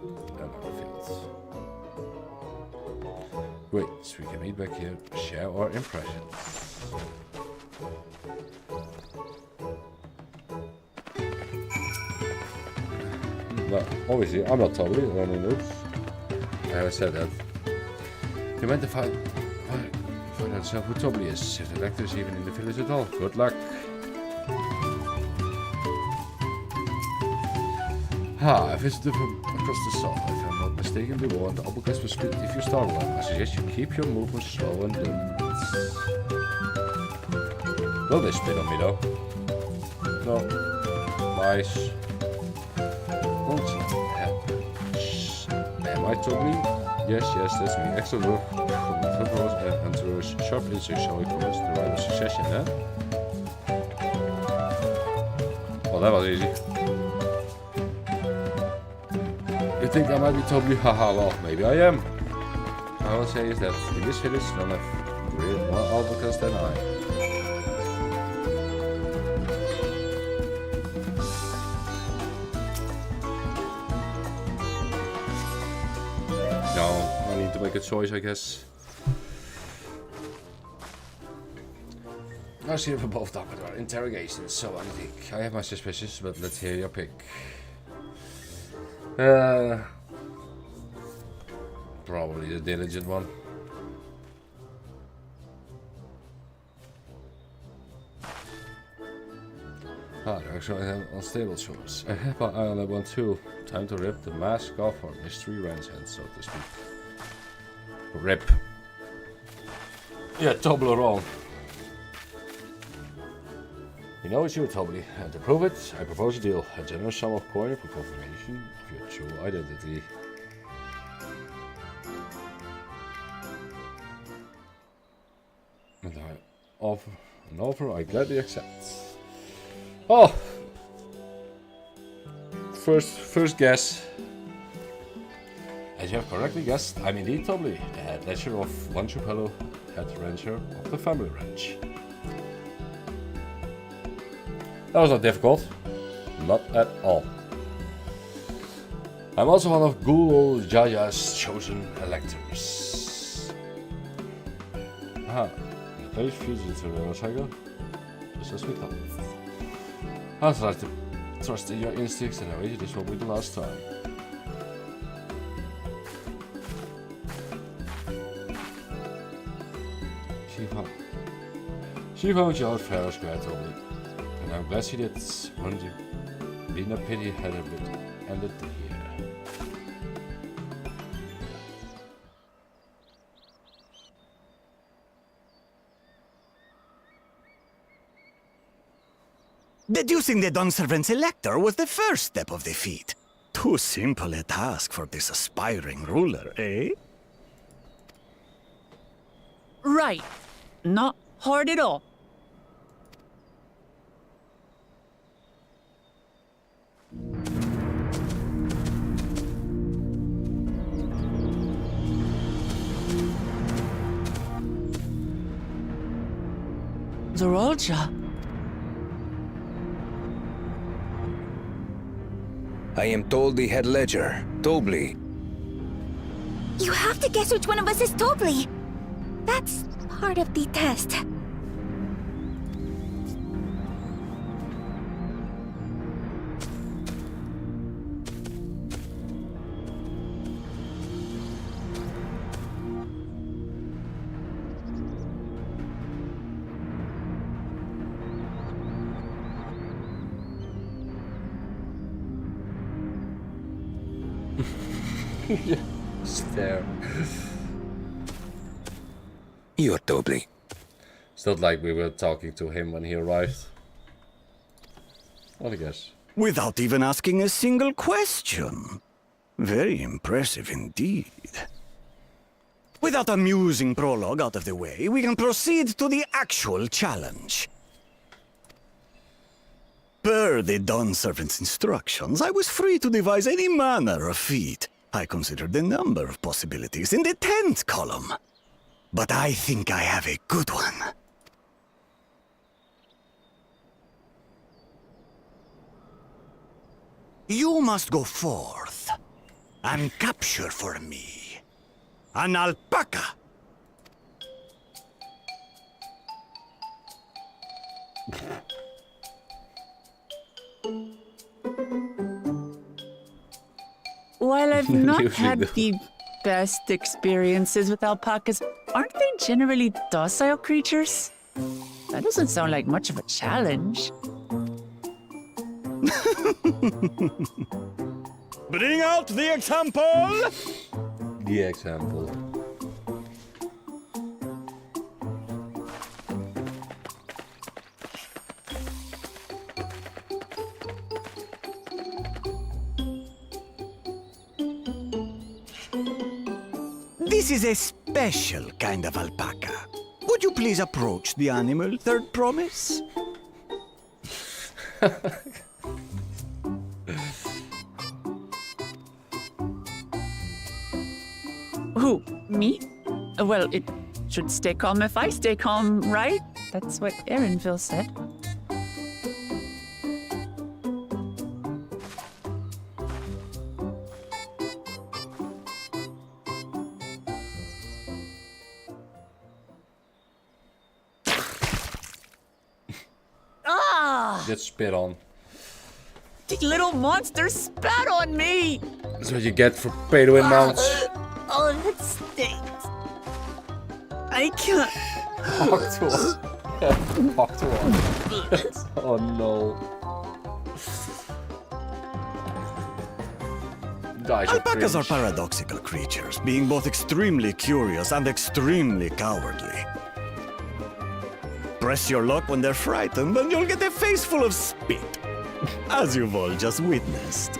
S1: Great, so we can meet back here, share our impressions. Well, obviously, I'm not totally learning this. I haven't said that. You meant to find out yourself who Tobly is, if the lector is even in the village at all. Good luck. I visited from across the south. If I'm not mistaken, the war and the uppercuts will split if you start one. I suggest you keep your movements slow and deliberate. Will they split on me though? No. Nice. Am I Tobly? Yes, that's me. Excellent work from the Flippers and through sharp insight shall we commence the right of succession, huh? Well, that was easy. You think I might be Tobly? Haha, well, maybe I am. All I will say is that in this village, none have reared more alpacas than I. No, I need to make a choice, I guess. Now see if we're both done with our interrogations, so I think I have my suspicions, but let's hear your pick. Probably the diligent one. They're actually unstable shores. I have my eye on that one too. Time to rip the mask off our mystery wrench hand, so to speak. Rip. Yeah, Toblerone. You know it's you, Tobly, and to prove it, I propose a deal. A generous sum of coin for confirmation of your true identity. And an offer I gladly accept. Oh! First guess. As you have correctly guessed, I'm indeed Tobly, the head ledger of One True head rancher of the family ranch. That was not difficult. Not at all. I'm also one of Ghoul Jaya's chosen electors. The place feeds into the cycle, just as we thought. I'd like to trust in your instincts, and I wish this won't be the last time. She found you out fair or square, Tobly. And I'm glad she did. Wouldn't you? Been a pity had it ended here.
S9: Deducing the Dawnservant's elector was the first step of the feat. Too simple a task for this aspiring ruler, eh?
S4: Right. Not hard at all. Zorolja.
S12: I am told the head ledger, Tobly.
S17: You have to guess which one of us is Tobli. That's part of the test.
S1: Stare.
S12: You're Tobli.
S1: It's not like we were talking to him when he arrived. Well, I guess.
S18: Without even asking a single question. Very impressive indeed. With that amusing prologue out of the way, we can proceed to the actual challenge. Per the Dawn Servant's instructions, I was free to devise any manner of feat. I considered a number of possibilities in the 10th column. But I think I have a good one. You must go forth and capture for me an alpaca.
S4: While I've not had the best experiences with alpacas, aren't they generally docile creatures? That doesn't sound like much of a challenge.
S18: Bring out the example!
S1: The example.
S18: This is a special kind of alpaca. Would you please approach the animal, Third Promise?
S4: Who? Me? Well, it should stay calm if I stay calm, right? That's what Erinville said.
S1: Get spit on.
S4: The little monster spat on me!
S1: That's what you get for pay to win mounts.
S4: Oh, that stinks. I can't.
S1: Fuck to one. Fuck to one. Oh no. Guys
S18: Alpacas are paradoxical creatures, being both extremely curious and extremely cowardly. Press your luck when they're frightened, and you'll get a face full of spit, as you've all just witnessed.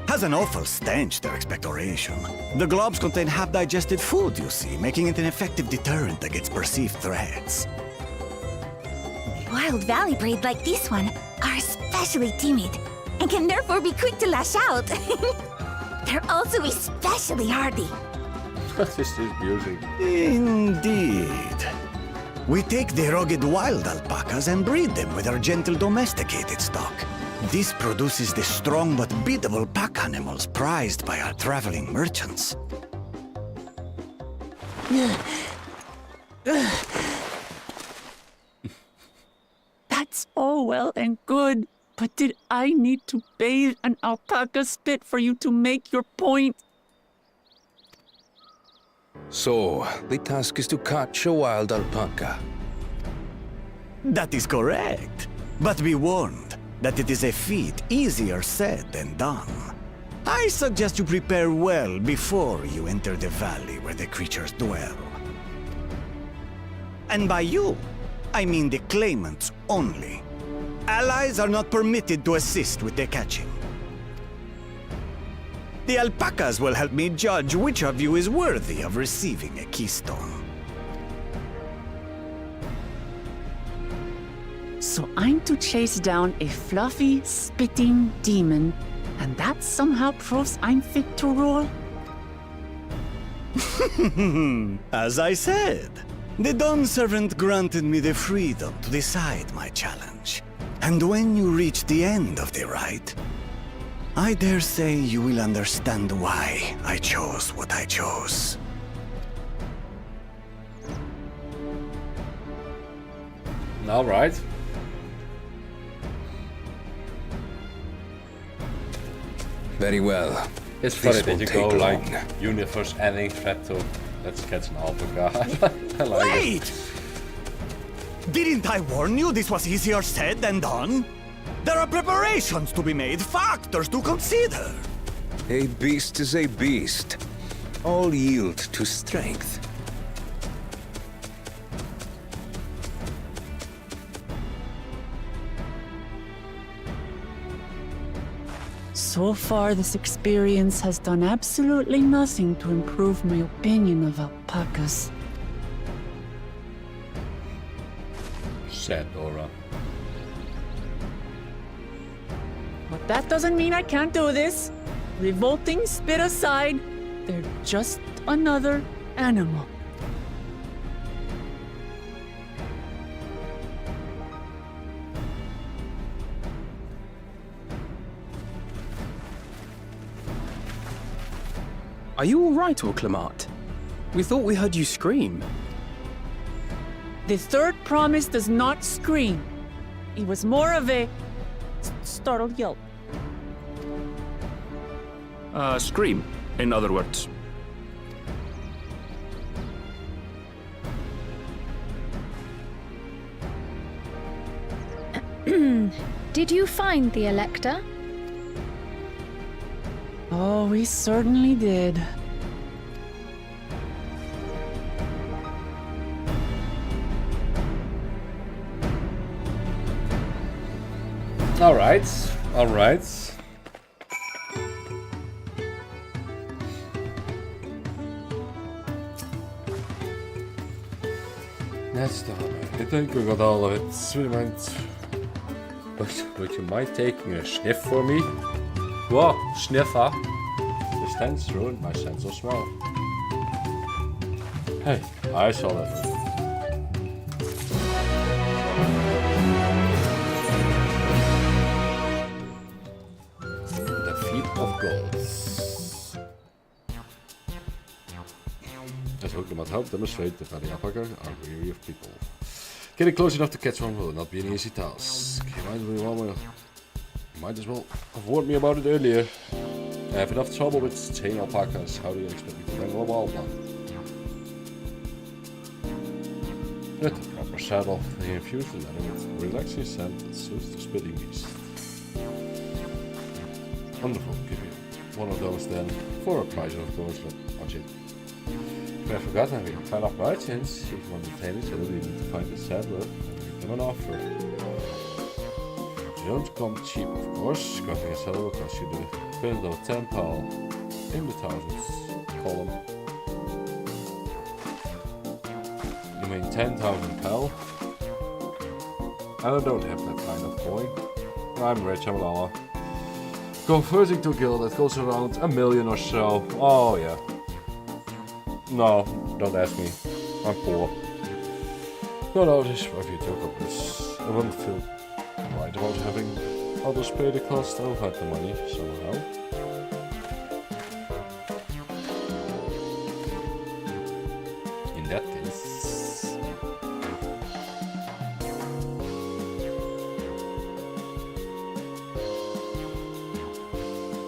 S18: Has an awful stench, their expectoration. The globs contain half-digested food, you see, making it an effective deterrent against perceived threats.
S17: Wild valley breed like this one are especially timid and can therefore be quick to lash out. They're also especially hardy.
S1: What is this music?
S18: Indeed. We take the rugged wild alpacas and breed them with our gentle domesticated stock. This produces the strong but biddable pack animals prized by our traveling merchants.
S4: That's all well and good, but did I need to bathe an alpaca spit for you to make your point?
S12: So, the task is to catch a wild alpaca.
S18: That is correct. But be warned that it is a feat easier said than done. I suggest you prepare well before you enter the valley where the creatures dwell. And by you, I mean the claimants only. Allies are not permitted to assist with the catching. The alpacas will help me judge which of you is worthy of receiving a keystone.
S4: So I'm to chase down a fluffy, spitting demon, and that somehow proves I'm fit to rule?
S18: As I said, the Dawn Servant granted me the freedom to decide my challenge. And when you reach the end of the rite, I dare say you will understand why I chose what I chose.
S1: All right.
S7: Very well.
S1: It's funny
S7: This
S1: that
S7: won't
S1: you go
S7: take
S1: like
S7: long.
S1: universe ending threat to let's catch an alpha guard. I like it.
S18: Wait! Didn't I warn you this was easier said than done? There are preparations to be made, factors to consider.
S7: A beast is a beast. All yield to strength.
S4: So far, this experience has done absolutely nothing to improve my opinion of alpacas.
S1: Sad Dora.
S4: But that doesn't mean I can't do this. Revolting spit aside, they're just another animal.
S8: Are you all right, Orclamat? We thought we heard you scream.
S4: The third promise does not scream. It was more of a startled yelp.
S3: Scream, in other words.
S2: Did you find the Elector?
S4: Oh, we certainly did.
S1: All right. All right. That's done. I think we got all of it. Would you mind taking a sniff for me? Whoa, sniffer. This tent's ruined my sense of smell. Hey, I saw that. The feet of gold. As Orclamat helped demonstrate that the alpaca are weary of people. Getting close enough to catch one will not be an easy task. You might as well have warned me about it earlier. I have enough trouble with tame alpacas. How do you expect me to wrangle a wild one? With the proper saddle, they infuse the leather with relaxing scent that suits the spitting beast. Wonderful, give you one of those then. For a price, of course, but watch it. If I forgot, I'm a fan of merchants. If you want to tame it, you need to find a saddler and give them an offer. You don't come cheap, of course. Cutting a saddle will cost you the equivalent of 10 pal in the thousands column. You mean 10,000 pal? I don't have that kind of coin. I'm rich, I'm Lala. Converting to a guild that goes around $1 million or so. Oh yeah. No, don't ask me. I'm poor. No, this is why you talk of this. I wouldn't feel right about having others pay the cost. I'll have the money somehow. In that case...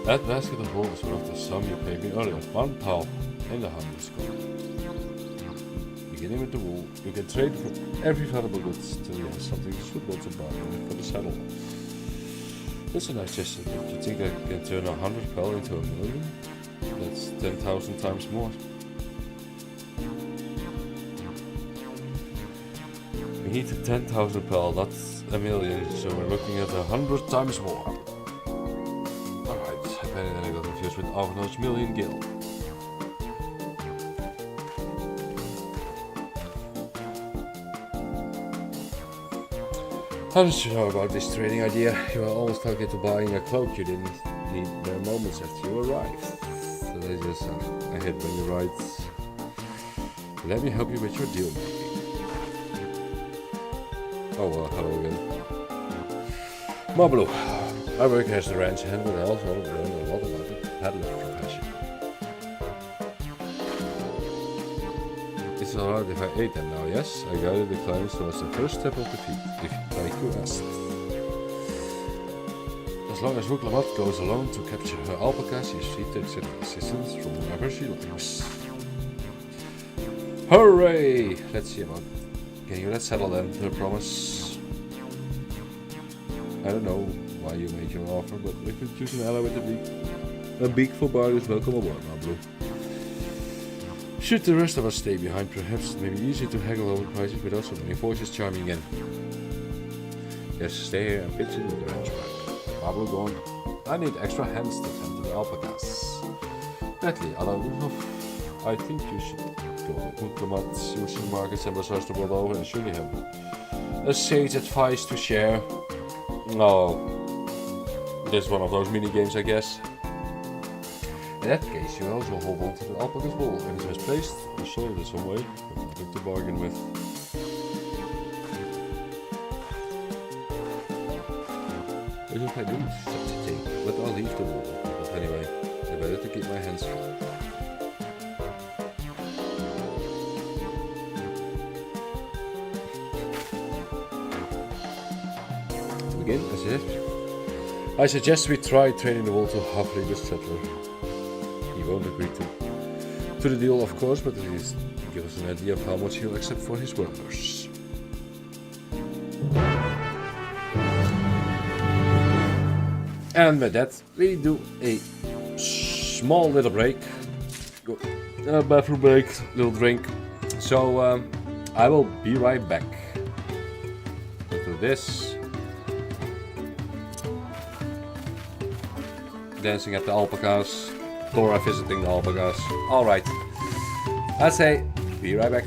S1: That basket of gold is worth the sum you paid me earlier. 1 pal in the hundreds gold. Beginning with the wool, you can trade for every valuable goods till you have something suitable to buy for the saddle. That's a nice gesture. Do you think I can turn 100 pal into $1 million? That's 10,000 times more. We need 10,000 pal, not $1 million, so we're looking at 100 times more. Alright, I bet I got confused with Avnod's million gil. How did you know about this trading idea? You were almost talking to buying a cloak you didn't need bare moments after you arrived. So they just I hit when you write, let me help you with your deal making. Oh well, hello again. Mablu. I work as the ranch hand, but I also learned a lot about the peddling profession. It's alright if I ate them now, yes? I guided the clients towards the first step of the feed, if like you asked. As long as Wuklamat goes alone to capture her alpaca, she's free to accept assistance from whoever she likes. Hooray! Let's see about... Can you let's settle them, her promise? I don't know why you made your offer, but if you choose an ally with a beak for bargains, welcome aboard, my blue. Should the rest of us stay behind, perhaps it may be easier to haggle over prices without so many voices chiming in. Yes, stay here and pitch in with the ranch back. Pablo gone. I need extra hands to tend to the alpacas. Natalie, I think you should go. Wuklamat, using markets and bazaars to board over and surely have a sage advice to share. No, this is one of those mini games, I guess. In that case, you also hold on to the alpaca's wool. If it's misplaced, or sold in some way, there's nothing to bargain with. What if I do such a thing? But I'll leave the wool. But anyway, I better to keep my hands full. To begin, I suggest we try training the wool to halfway the settler. He won't agree to the deal, of course, but at least give us an idea of how much he'll accept for his workers. And with that, we do a small little break. Bathroom break, little drink. So I will be right back. Let's do this. Dancing at the alpacas. Dora visiting the alpacas. Alright. I say, be right back.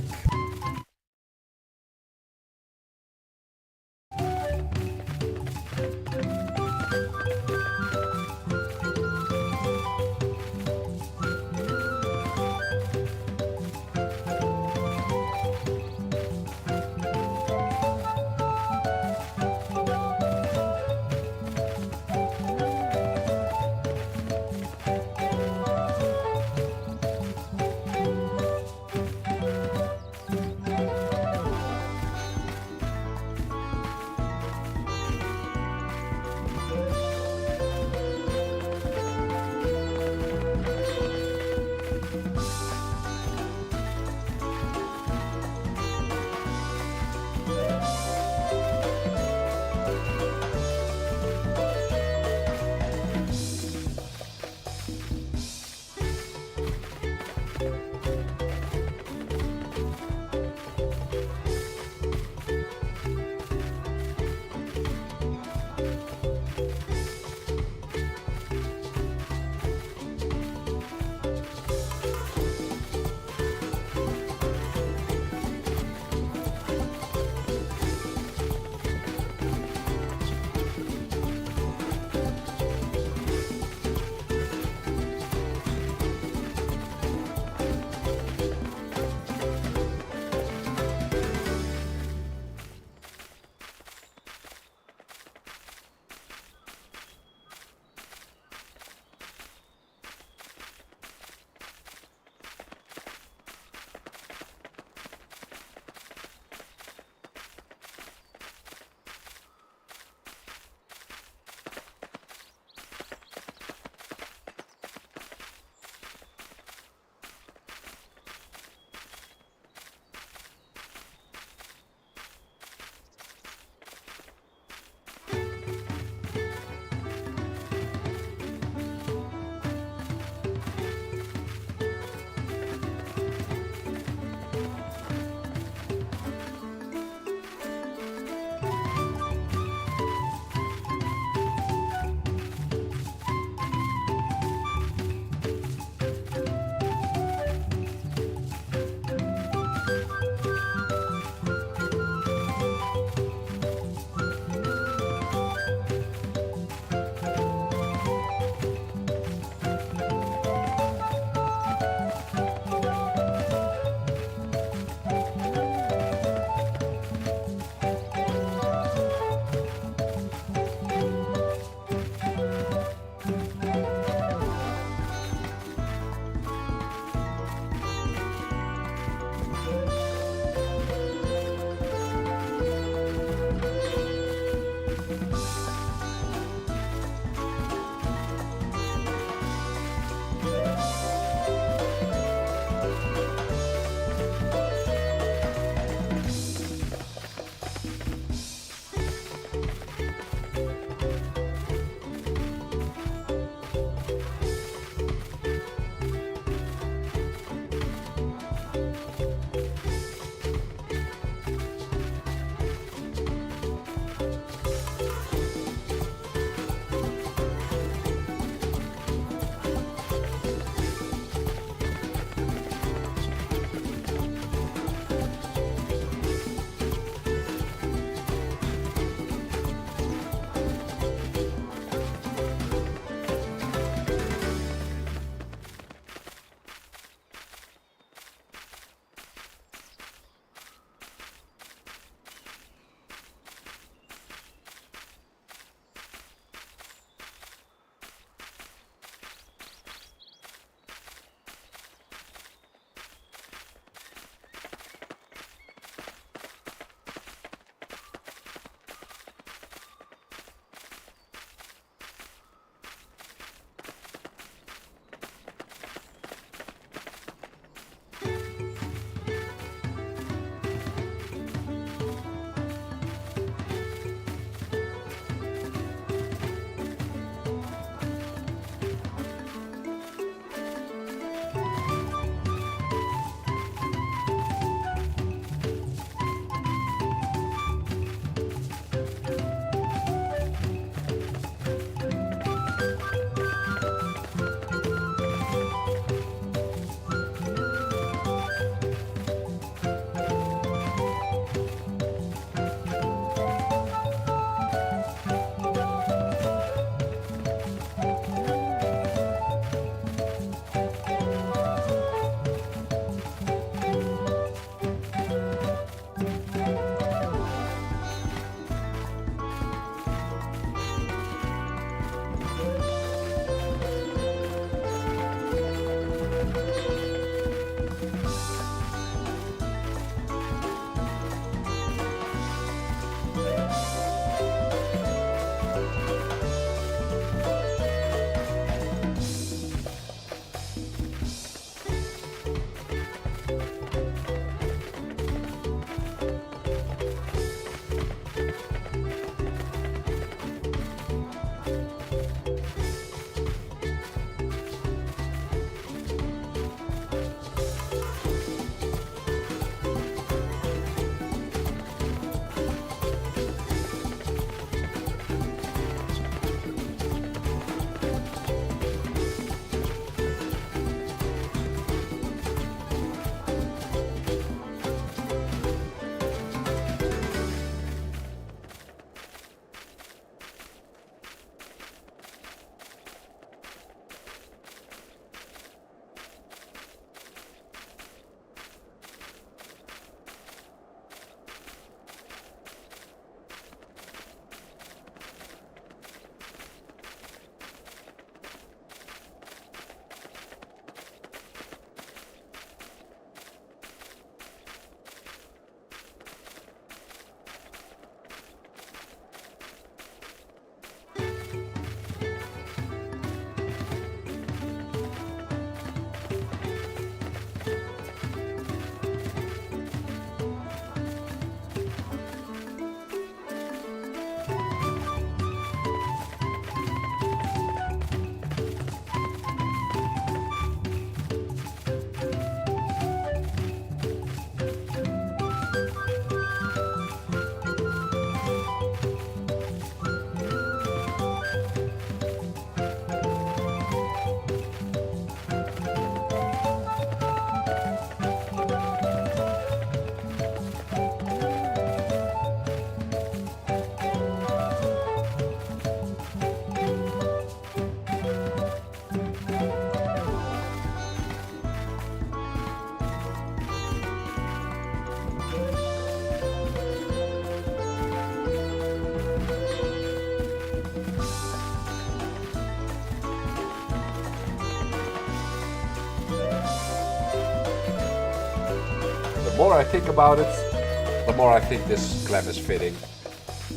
S1: more I think about it, the more I think this clan is fitting.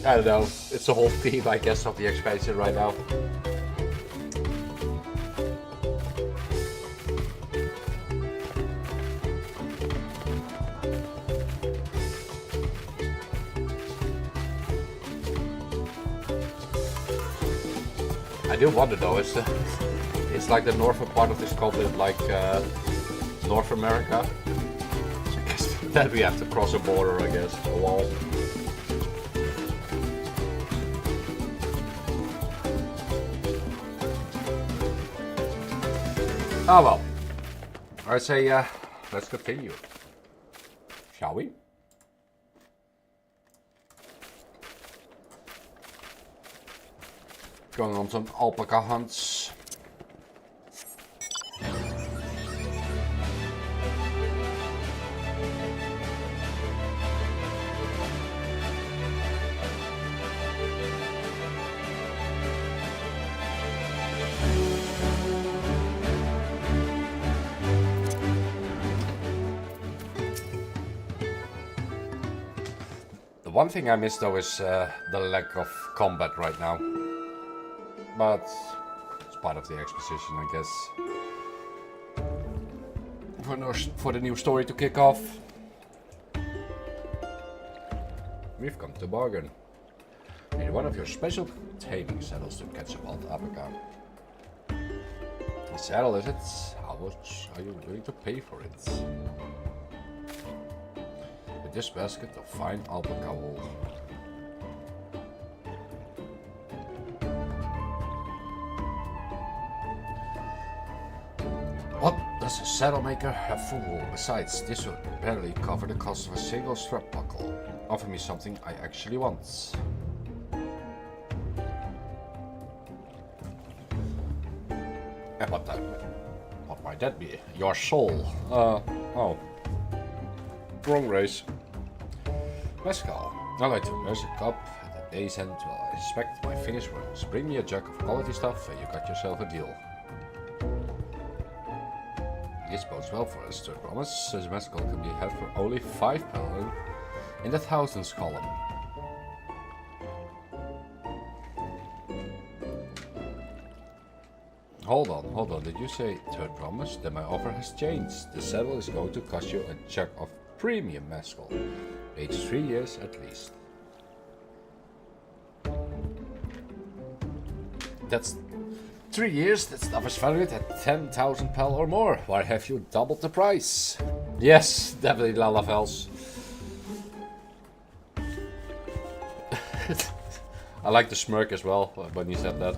S1: I don't know, it's the whole theme, I guess, of the expansion right now. I do wonder though, it's like the northern part of this continent, like North America. So I guess that we have to cross a border, I guess, a wall. Oh well, I say let's continue, shall we? Going on some alpaca hunts. The one thing I miss though is the lack of combat right now. But it's part of the exposition, I guess. For the new story to kick off. We've come to bargain. Need one of your special taming saddles to catch a wild alpaca. The saddle, is it? How much are you willing to pay for it? With this basket of fine alpaca wool. What does a saddle maker have for wool? Besides, this would barely cover the cost of a single strap buckle. Offer me something I actually want. And what might that be? Your soul. Oh. Wrong race. Mescal. I'd like to nurse a cup at the day's end while I inspect my finished works. Bring me a jug of quality stuff and you got yourself a deal. This bodes well for us, to promise. This mescal can be had for only £5 in the thousands column. Hold on, did you say third promise? Then my offer has changed. The saddle is going to cost you a jug of premium mescal. Age 3 years at least. That's 3 years, that stuff is valued at 10,000 pel or more. Why have you doubled the price? Yes, definitely Lalafels. I like the smirk as well when you said that.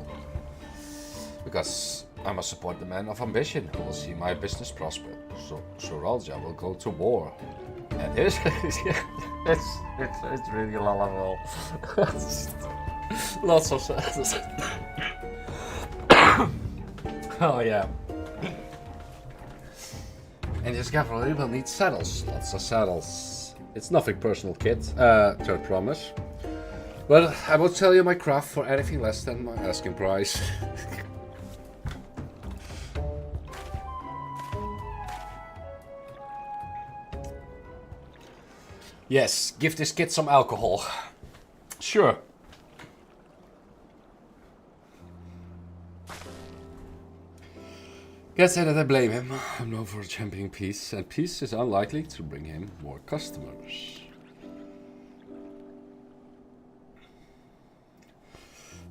S1: Because I must support the man of ambition who will see my business prosper. So Soralja will go to war. And it's really Lalafel. Lots of sense. Oh yeah. And this cavalry will need saddles. Lots of saddles. It's nothing personal, kid. Third promise. Well, I won't tell you my craft for anything less than my asking price. Yes, give this kid some alcohol. Sure. Can't say that I blame him. I'm known for championing peace, and peace is unlikely to bring him more customers.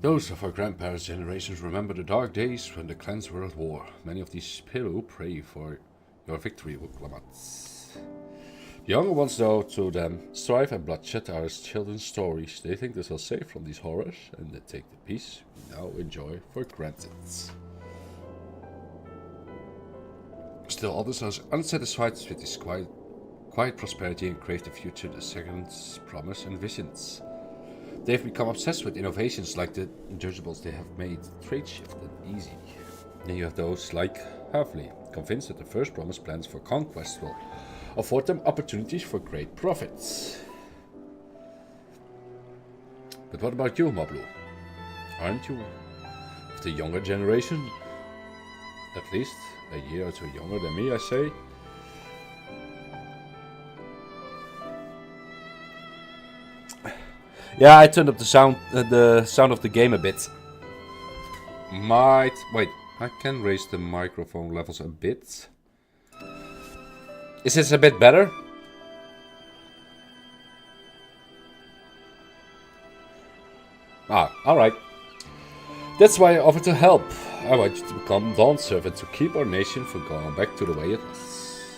S1: Those of our grandparents' generations remember the dark days when the clans were at war. Many of these Peru pray for your victory, Wuklamat. The younger ones, though, to them, strife and bloodshed are as children's stories. They think they are safe from these horrors, and they take the peace we now enjoy for granted. Still, others are unsatisfied with this quiet prosperity and crave the future the Second's promise envisions. They've become obsessed with innovations like the dirigibles they have made trade shift and easy. Then you have those like Havli, convinced that the first promise plans for conquest will afford them opportunities for great profits. But what about you, Mablu? Aren't you of the younger generation? At least a year or two younger than me, I say. Yeah, I turned up the sound of the game a bit. Wait, I can raise the microphone levels a bit. Is this a bit better? Ah, alright. That's why I offered to help. I want you to become Dawn Servant to keep our nation from going back to the way it was.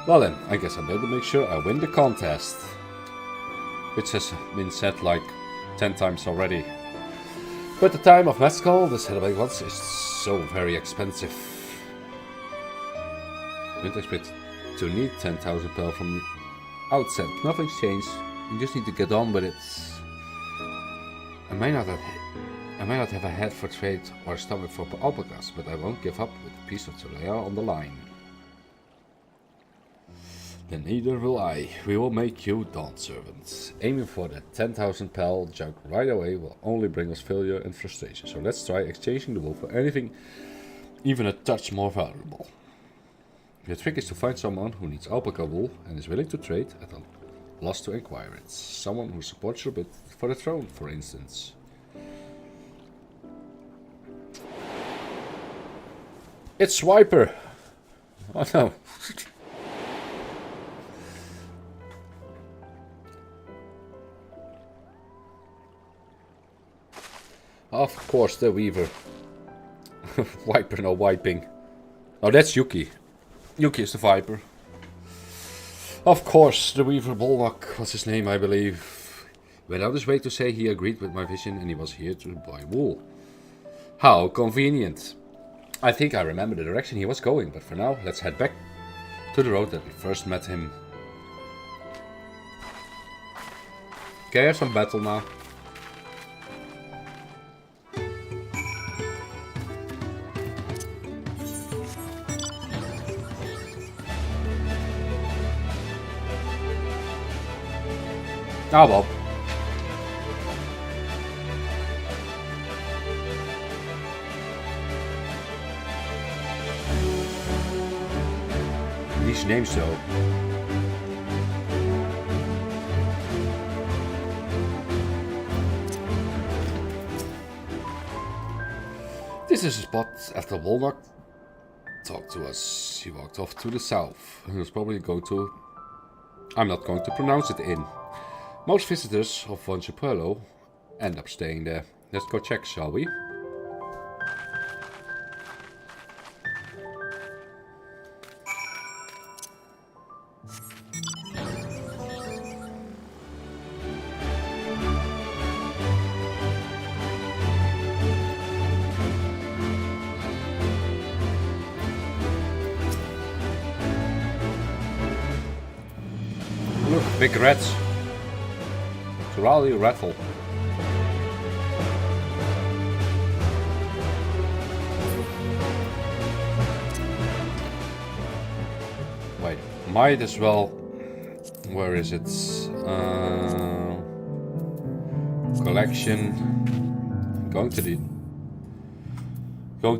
S1: Well then, I guess I better make sure I win the contest. Which has been said like 10 times already. But the time of Mescal, the celebrate once, is so very expensive. Don't expect to need 10,000 pel from the outset. Nothing's changed. You just need to get on with it. I may not have a head for trade or a stomach for alpacas, but I won't give up with a piece of Tulea on the line. Then neither will I. We will make you Dawn Servants. Aiming for the 10,000 pel junk right away will only bring us failure and frustration. So let's try exchanging the wool for anything even a touch more valuable. The trick is to find someone who needs alpaca wool and is willing to trade at a loss to acquire it. Someone who supports your bid for the throne, for instance. It's Swiper! Oh no. Of course, the Weaver. Wiper, no wiping. Oh, that's Yuki. Yuki is the Viper. Of course, the Weaver Bulwark was his name, I believe. He went out his way to say he agreed with my vision and he was here to buy wool. How convenient. I think I remember the direction he was going, but for now, let's head back to the road that we first met him. Okay, I have some battle now. Oh well. These names though. This is a spot after Walnut talked to us. He walked off to the south. He was probably going to... I'm not going to pronounce it in. Most visitors of Vanchipello end up staying there. Let's go check, shall we? Look, big rats. Rally rattle. Wait, might as well. Where is it? Collection. Going to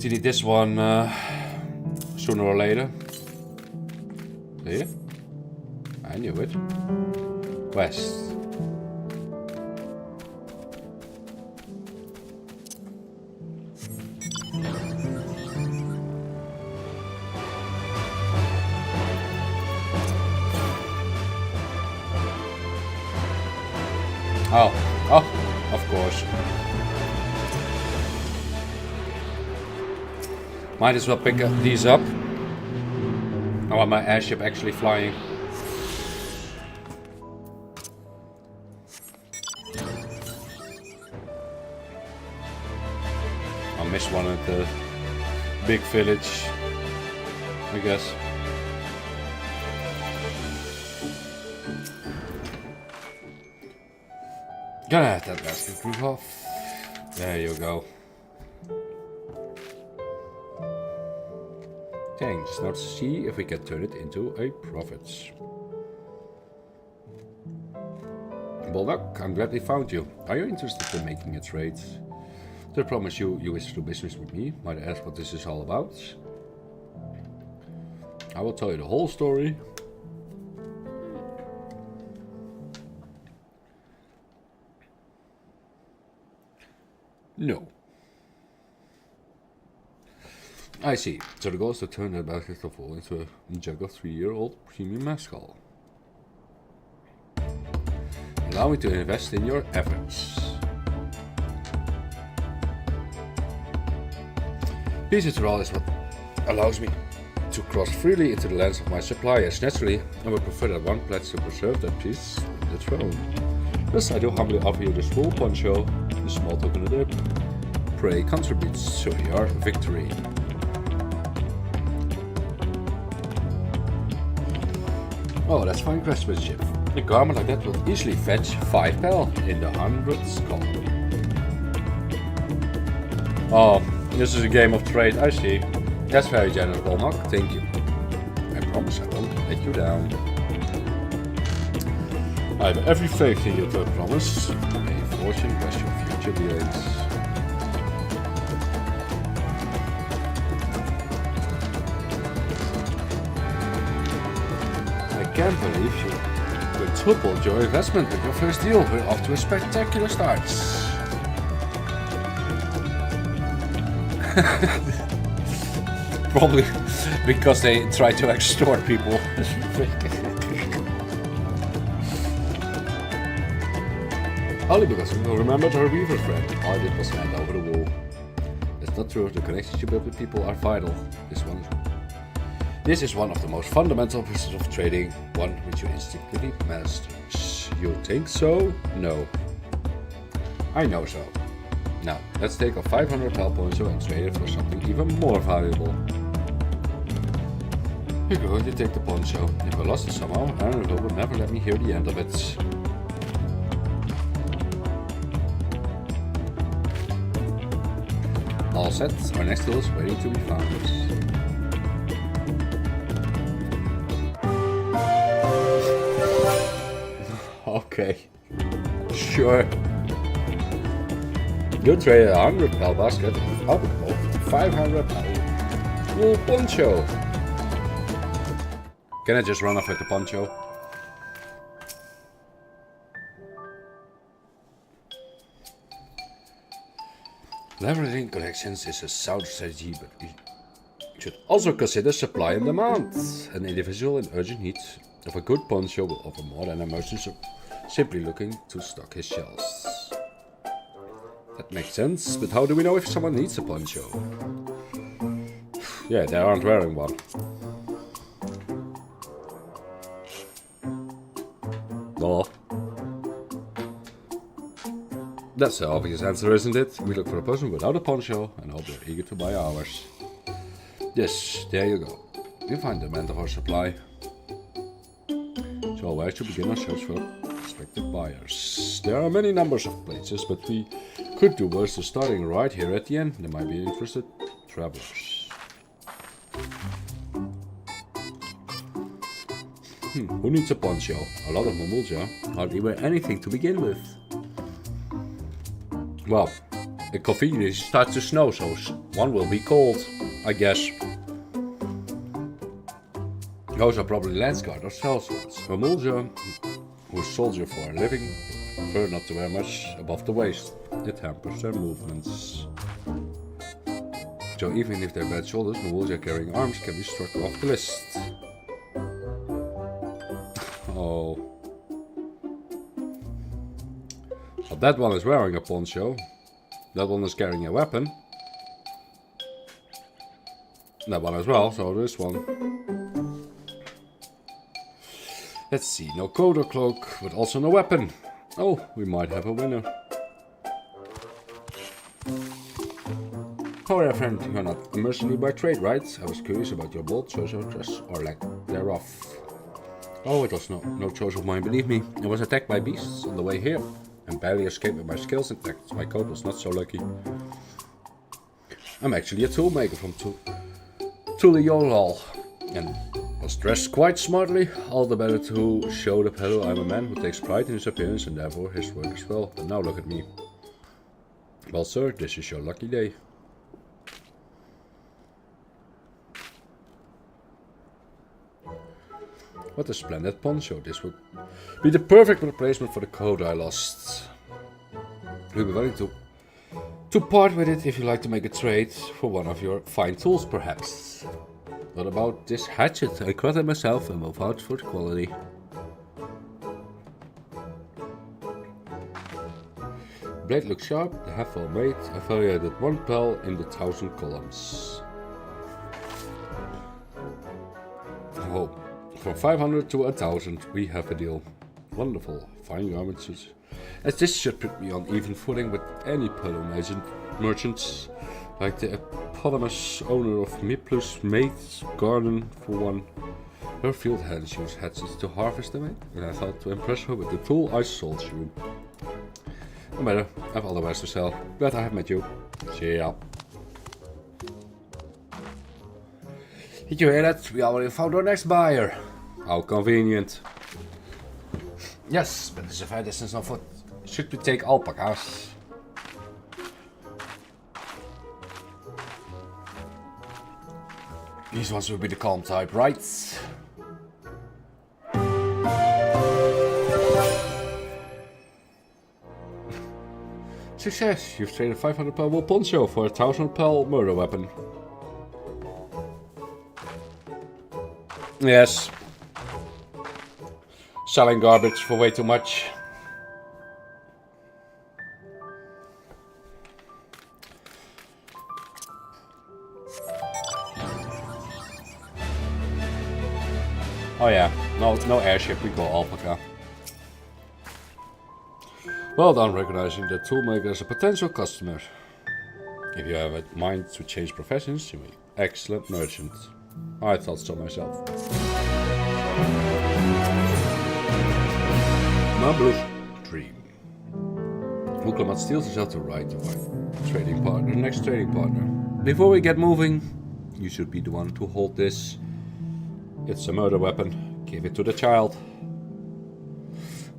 S1: need this one sooner or later. See? I knew it. West. Oh, of course. Might as well pick these up. I want my airship actually flying. I'll miss one at the big village, I guess. Gonna have that basket proof off. There you go. Thanks. Now let's see if we can turn it into a profit. Bullock, I'm glad they found you. Are you interested in making a trade? I promise you wish to do business with me. Might I ask what this is all about? I will tell you the whole story. No. I see. So the goal is to turn that basket of all into a jug of 3-year-old premium mezcal. Allow me to invest in your efforts. Peace to all is what allows me to cross freely into the lands of my suppliers. Naturally, I would prefer that one pledge to preserve that peace in the throne. Thus, I do humbly offer you this full poncho, the small token of the prey contributes to your victory. Oh, that's fine craftsmanship. A garment like that will easily fetch 5 pel in the 100s gold. Oh, this is a game of trade, I see. That's very generous, Volmark. Thank you. I promise I won't let you down. I have every faith in your third promise. May fortune bless your future dealings. I can't believe you quadrupled your investment with your first deal. We're off to a spectacular start. Probably because they try to extort people. Only because I remembered her weaver friend. All I did was hand over the wall. That's not true. The connections you build with people are vital. This is one of the most fundamental pieces of trading, one which you instinctively masters. You think so? No. I know so. Now, let's take a 500 pel poncho and trade it for something even more valuable. You're going to take the poncho. If I lost it somehow, Aaron would never let me hear the end of it. All set, our next deal is waiting to be found. Okay, sure. You traded a 100 pel basket of alcohol for 500 pel wool poncho. Can I just run off with the poncho? Leveraging connections is a sound strategy, but we should also consider supply and demand. An individual in urgent need of a good poncho will offer more than a merchant simply looking to stock his shelves. That makes sense, but how do we know if someone needs a poncho? Yeah, they aren't wearing one. No. That's the obvious answer, isn't it? We look for a person without a poncho and hope they're eager to buy ours. Yes, there you go. We find the demand of our supply. So where to begin our search for prospective buyers? There are many numbers of places, but we could do worse than starting right here at the end. There might be interested travelers. Who needs a poncho? A lot of Mamulja hardly wear anything to begin with. Well, it conveniently starts to snow, so one will be cold, I guess. Those are probably Landsguard or sellswords. Mamulja, who soldier for a living, prefer not to wear much above the waist. It hampers their movements. So even if they're bad shoulders, Mamulja carrying arms can be struck off the list. Oh. Well, that one is wearing a poncho. That one is carrying a weapon. That one as well, so this one. Let's see, no coat or cloak, but also no weapon. Oh, we might have a winner. However, friend, you're not a mercenary by trade, right? I was curious about your bold choice of dress, or lack thereof. Oh, it was no choice of mine, believe me. I was attacked by beasts on the way here, and barely escaped with my skills intact. My coat was not so lucky. I'm actually a tool maker from Tuliolal, and was dressed quite smartly. All the better to show the fellow I'm a man who takes pride in his appearance and therefore his work as well. But now look at me. Well, sir, this is your lucky day. What a splendid poncho. This would be the perfect replacement for the coat I lost. We'll be willing to to part with it if you like to make a trade for one of your fine tools, perhaps. What about this hatchet? I cut it myself and will vouch for the quality. Blade looks sharp, the half well made, evaluated 1 pel in the 1000 columns. Oh, from 500 to 1000 we have a deal. Wonderful, fine garment suits. As this should put me on even footing with any Pelo merchants, like the eponymous owner of Miplus Mate's Garden for one. Her field hands use hatchets to harvest them in, and I thought to impress her with the tool I sold you. No matter, I have otherwise to sell. Glad I have met you. See ya. Did you hear that? We already found our next buyer. How convenient. Yes, but it's a fair distance on foot. Should we take alpacas? These ones will be the calm type, right? Success! You've traded 500 pel wool poncho for a 1000 pel murder weapon. Yes. Selling garbage for way too much. Oh yeah, no airship, we go alpaca. Well done recognizing the toolmaker as a potential customer. If you have a mind to change professions, you make an excellent merchant. I thought so myself. Mablu's dream. Moeklamat steals himself the right to find trading partner, next trading partner. Before we get moving, you should be the one to hold this. It's a murder weapon. Give it to the child.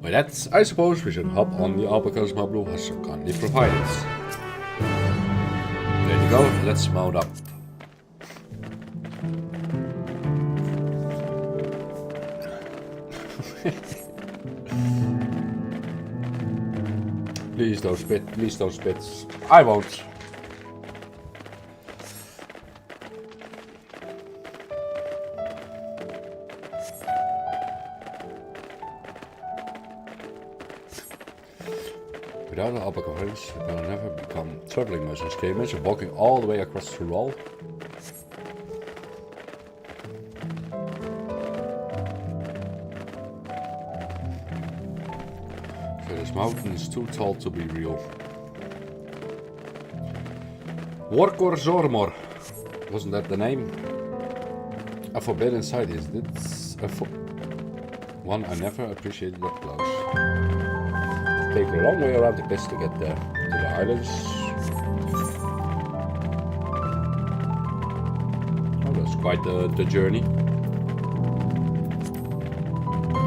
S1: With that, I suppose we should hop on the alpacas Mablu has so kindly provided. There you go, let's mount up. Please don't spit, please don't spit. I won't. Without an alpaca range, it will never become traveling merchants. Can you imagine walking all the way across the wall? So this mountain is too tall to be real. Workor Zormor. Wasn't that the name? A forbidden sight, is it? One I never appreciated up close. Take a long way around the pist to get there. To the islands. Oh, that's quite the journey.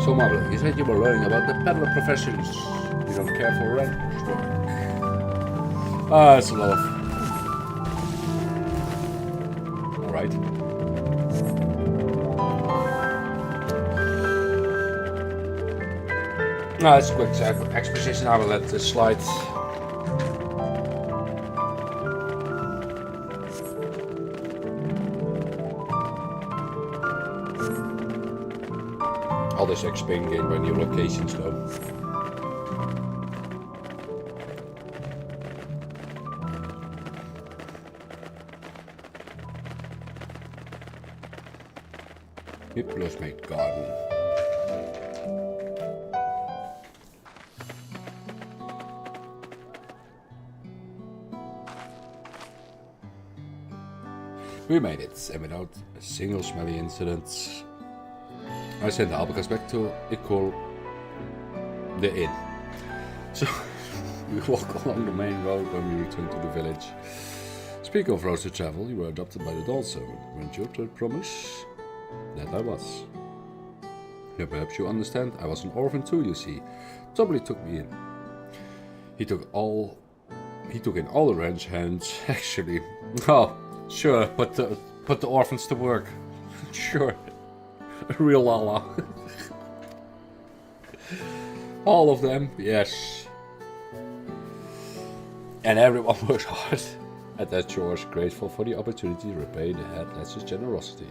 S1: So Mablu, you said you were learning about the peddler professions. You don't care for ranch work. Ah, it's a lot of... Alright. No, it's a quick exposition. I will let this slide. All this XP gained by new locations though. Miplus Mate's Garden. We made it, and without a single smelly incident, I sent the alpacas back to the inn. So we walk along the main road when we return to the village. Speaking of roads to travel, you were adopted by the Dawntrail. Weren't you to promise? That I was. Yeah, perhaps you understand, I was an orphan too, you see. Somebody took me in. He took in all the ranch hands, actually. Oh, sure, put the orphans to work. Sure. Real lala. All of them, yes. And everyone works hard at their chores, grateful for the opportunity to repay the head ledger's generosity.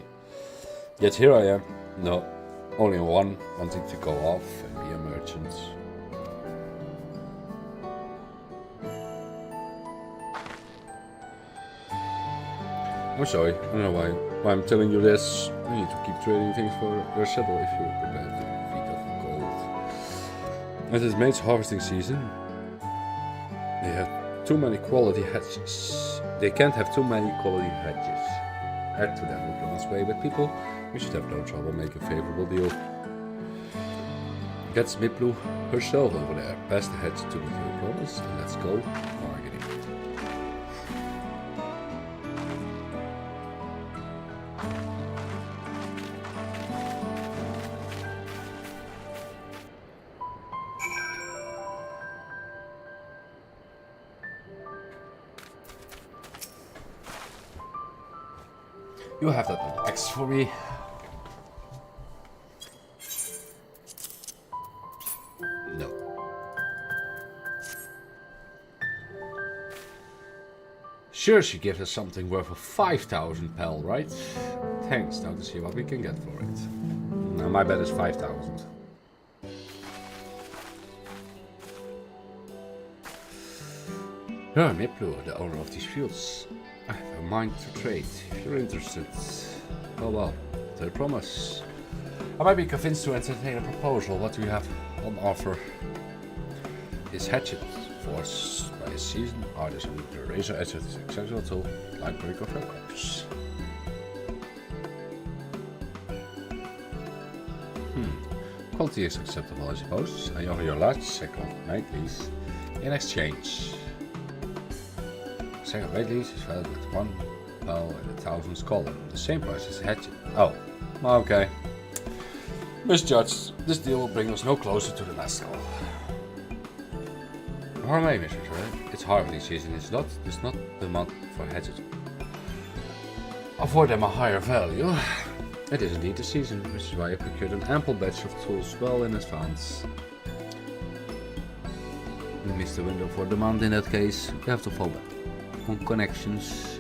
S1: Yet here I am, no, only one, wanting to go off and be a merchant. I'm sorry, I don't know why I'm telling you this. You need to keep trading things for your settle if you're prepared to feed off gold. As it's Main's harvesting season, they have too many quality hedges. They can't have too many quality hedges. Add to that Oakland's way with people, we should have no trouble making a favorable deal. Get Miplu herself over there, pass the hedge to the promise, and let's go bargaining. You have that little X for me. No. Sure, she gives us something worth of 5,000 pel, right? Thanks, now to see what we can get for it. Now my bet is 5,000. Yeah, Miplu, the owner of these fields. I have a mind to trade, if you're interested. Oh well, to the promise. I might be convinced to entertain a proposal. What do you have on offer? This hatchet, forced by a seasoned artisan with a razor edge of exceptional tool, light brick of your crops. Quality is acceptable, I suppose. I offer you a large sack of night lease in exchange. Second rate lease is valued at 1 pel and 1,000 scholar. The same price as hatchet. Oh, okay. Misjudged. This deal will bring us no closer to the Nascal. Harmony, Mr. Trey. It's harvesting season, it's not. There's not demand for hatchet. Offer them a higher value. It is indeed the season, which is why I procured an ample batch of tools well in advance. We missed the window for demand in that case. We have to fall back on connections.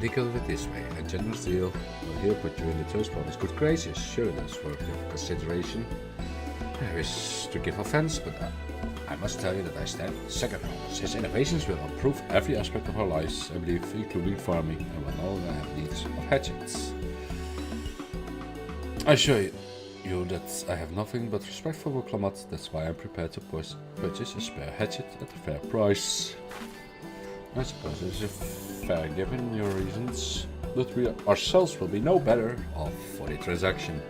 S1: Think of it this way, a generous deal will here put you in the toast promise. Good gracious, sure that's worth your consideration. I wish to give offense, but I must tell you that I stand second promise. His innovations will improve every aspect of our lives, I believe, including farming, and will no longer have needs of hatchets. I assure you that I have nothing but respect for Wuklamat, that's why I'm prepared to purchase a spare hatchet at a fair price. I suppose it's a fair given your reasons, but we ourselves will be no better off for the transaction.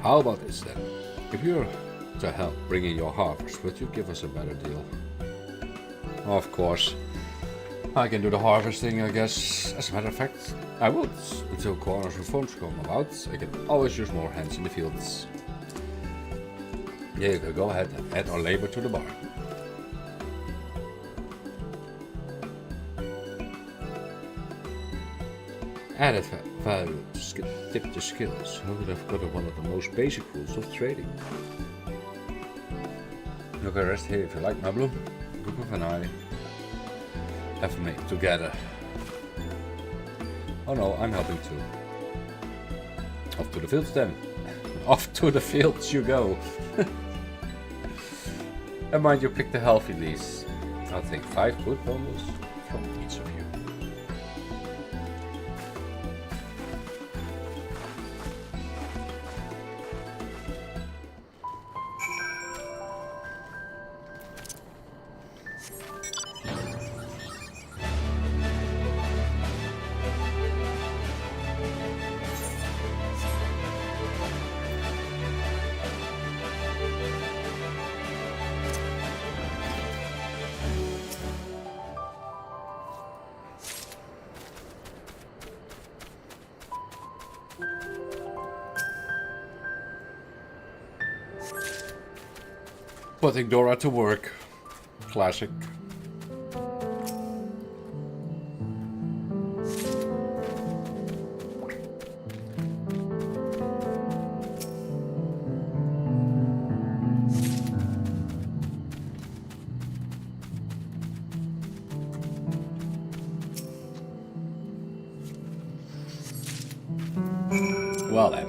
S1: How about this then? If you're to help bring in your harvest, would you give us a better deal? Of course. I can do the harvesting, I guess. As a matter of fact, I would. Until corners reforms come about, I can always use more hands in the fields. Yeah, you can go ahead and add our labor to the barn. Added value to tip the skills. I would have got one of the most basic rules of trading. You can rest here if you like, Nablu. Group and I have made together. Oh no, I'm helping too. Off to the fields then. Off to the fields you go. And mind you, pick the healthy lease. I'll take 5 good bundles from each of you. Putting Dora to work. Classic. Well then.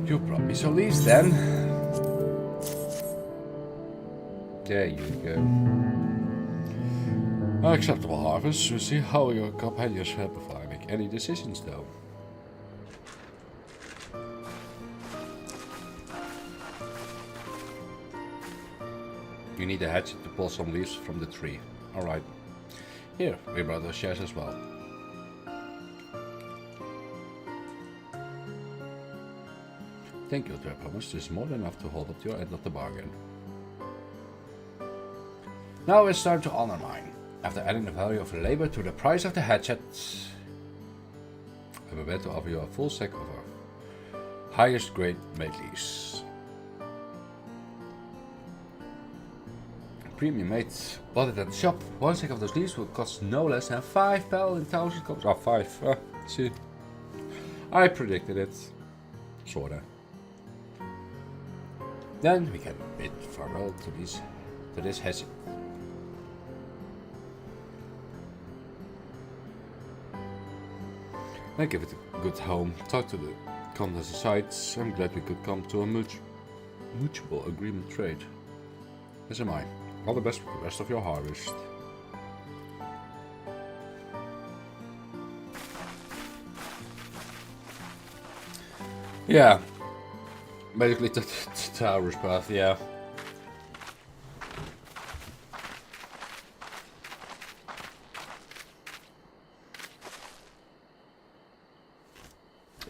S1: You brought me some leaves then. There you go. Acceptable harvest. We'll see how your companions fare before I make any decisions though. You need a hatchet to pull some leaves from the tree. Alright. Here, we brought those shares as well. Thank you, Trappers. This is more than enough to hold up to your end of the bargain. Now it's time to honor mine. After adding the value of the labor to the price of the hatchet, I'm about to offer you a full sack of our highest grade made leaves. Premium made, bought it at the shop. One sack of those leaves will cost no less than 5 pel in 1,000 copies. Oh, 5. See. I predicted it. Sorta. Then we can bid farewell to this hatchet. I give it a good home, talk to the contents sides. I'm glad we could come to a mutual agreement trade. As am I. All the best for the rest of your harvest. Yeah. Basically the tower's path, yeah.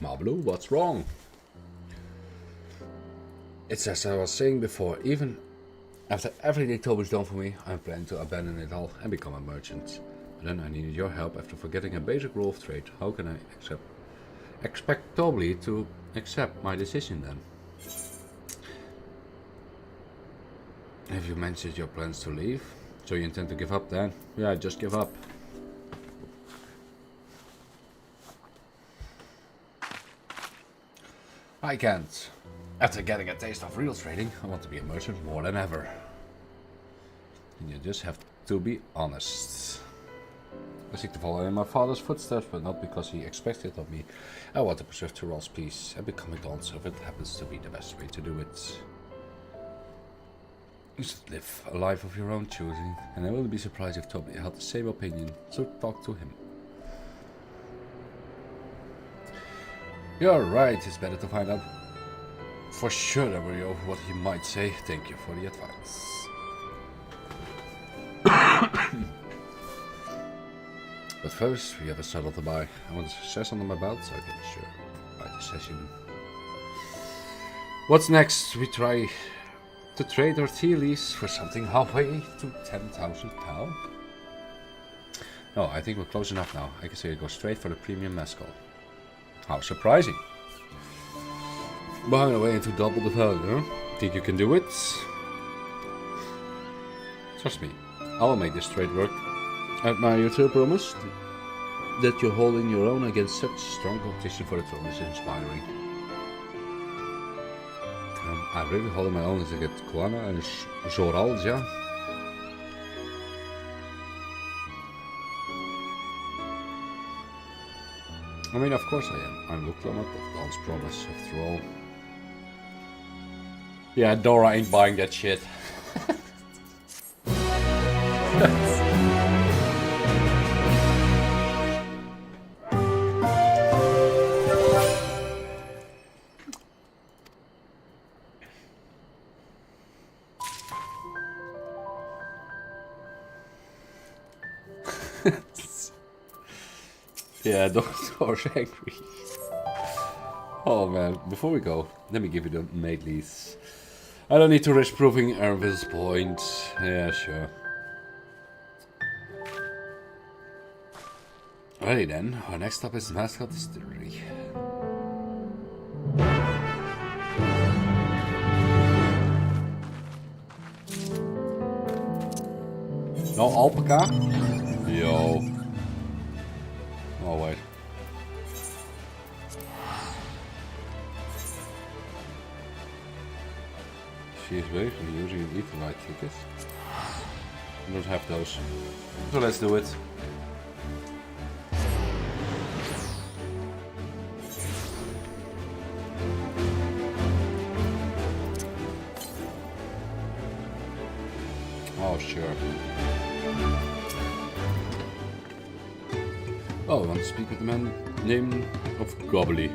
S1: Mablu, what's wrong? It's as I was saying before, even after everything Toby's done for me, I'm planning to abandon it all and become a merchant. But then I needed your help after forgetting a basic rule of trade. How can I expect Toby to accept my decision then? Have you mentioned your plans to leave? So you intend to give up then? Yeah, just give up. I can't. After getting a taste of real trading, I want to be a merchant more than ever. And you just have to be honest. I seek to follow in my father's footsteps, but not because he expects it of me. I want to preserve Tyrell's peace and become a dawn servant happens to be the best way to do it. You should live a life of your own choosing, and I wouldn't be surprised if Toby had the same opinion, so talk to him. You're right, it's better to find out for sure than worry over what he might say. Thank you for the advice. But first, we have a saddle to buy. I want success under my belt so I can ensure my decision. What's next? We try to trade our tea leaves for something halfway to 10,000 pel. No, I think we're close enough now. I can say we go straight for the premium mezcal. How surprising. Buying away into double the value, huh? Think you can do it? Trust me, I will make this trade work. I admire your true promise. That you're holding your own against such strong competition for the throne is inspiring. I really hold my own against Kuana and Zoralja. I mean, of course I am. I'm Luklamat of Dawn's promise, after all. Yeah, Dora ain't buying that shit. Yeah, Dora's angry. Oh man, before we go, let me give you the made leads. I don't need to risk proving Ervil's point. Yeah, sure. Alrighty then, our next stop is Mascot Distillery. No alpaca? Yo. Oh wait. She's waving using an Etherite ticket. I don't have those. So let's do it. Oh, sure. Oh, I want to speak with the man named of Gobbly.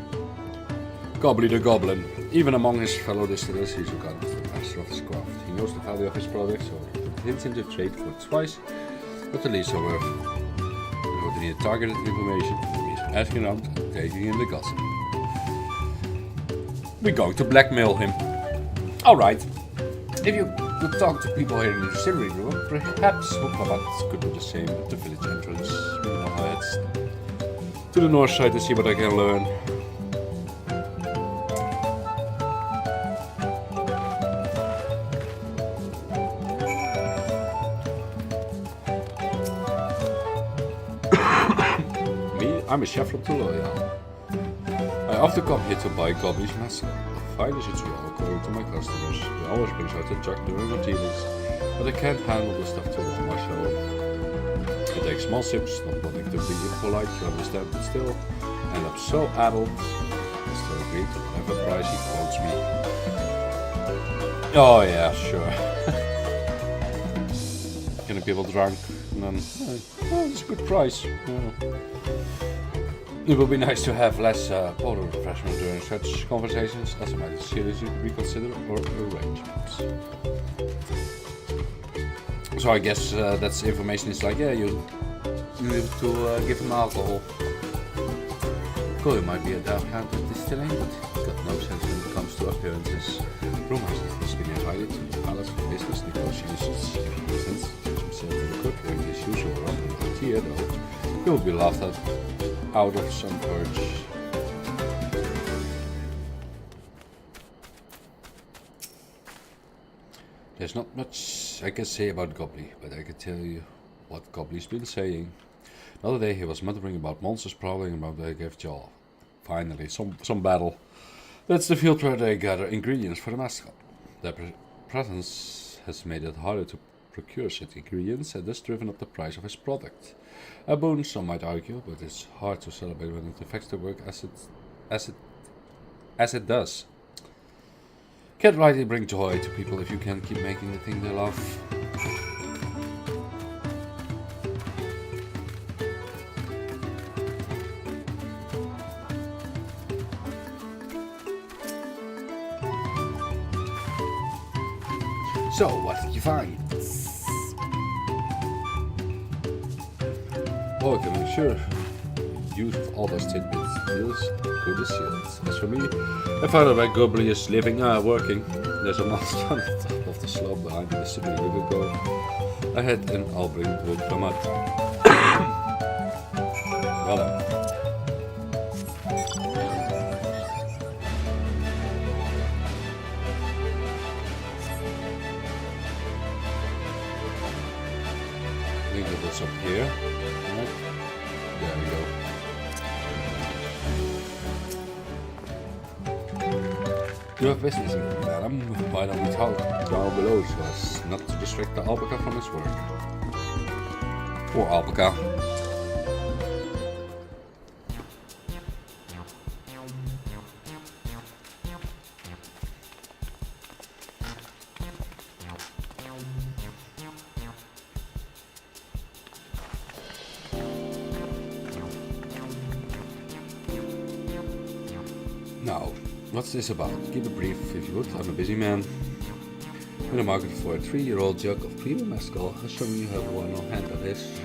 S1: Gobbly the Goblin. Even among his fellow distillers, he's regarded as the master of his craft. He knows the value of his products, so he put hints into trade for twice what the least are worth. And what he need targeted information, he's asking around and taking in the gossip. We're going to blackmail him. Alright. If you could talk to people here in the distillery room, perhaps Huklabat could do the same at the village entrance. You know, heads to the north side to see what I can learn. Me, I'm a chef from Tuloyal. I often come here to buy Gobley's myself. The finest it's real according to my customers. They always brings out the jug during our dealings, but I can't handle the stuff too well myself. I take small sips, not wanting to be impolite, you understand, but still end up so addled. I still agree to whatever price he quotes me. Oh yeah, sure. Getting people drunk, and then, oh, it's a good price. Yeah. It would be nice to have less porter refreshment during such conversations, as I might seriously reconsider or arrangements. So I guess that's information is like, yeah, you need to give him alcohol. Cool, might be a dark hand at distilling, but he's got no sense when it comes to appearances. Rumors that he's been invited to the palace for business negotiations. If he presents himself to the court wearing his usual rumble here, though, he will be laughed at out of some perch. There's not much I can say about Gobley, but I can tell you what Gobley's been saying. The other day he was muttering about monsters prowling about the gift jaw. Finally, some battle. That's the field where they gather ingredients for the mascot. Their presence has made it harder to procure such ingredients and thus driven up the price of his product. A boon, some might argue, but it's hard to celebrate when it affects the work as it does. Can't rightly bring joy to people if you can't keep making the thing they love. So, what did you find? Oh, I can make sure use of all those tidbits deals good as shields. As for me, I found out where Gobley is living, working. There's a monster on the top of the slope behind the city. We will go ahead and I'll bring wood from it. Well done. I think that was up here. Right. There we go. You have business with me, madam. Why don't we talk down below so as not to distract the alpaca from his work? Poor alpaca. Now, what's this about? Keep it brief if you would. I'm a busy man. In the market for a 3-year-old jug of premium mezcal, assuming you have one on hand, that is.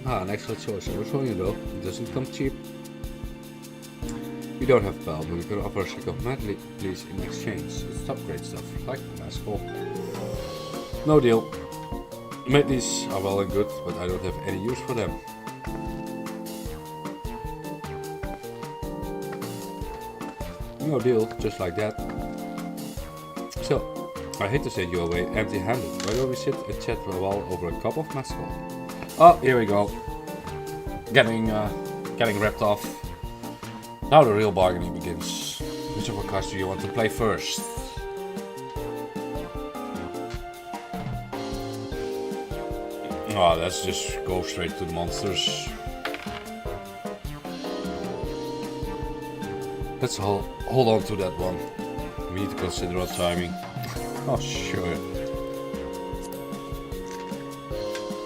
S1: An excellent choice. I will show you though, it doesn't come cheap. We don't have pal, but we can offer a stick of madly please in exchange. It's top grade stuff, like the mezcal. No deal. Medleys are well and good, but I don't have any use for them. No deal, just like that. So, I hate to send you away empty-handed. Why don't we sit and chat for a while over a cup of mezcal? Oh, here we go. Getting wrapped off. Now the real bargaining begins. Which of our cards do you want to play first? Oh, let's just go straight to the monsters. Let's hold on to that one. We need to consider our timing. Oh, sure.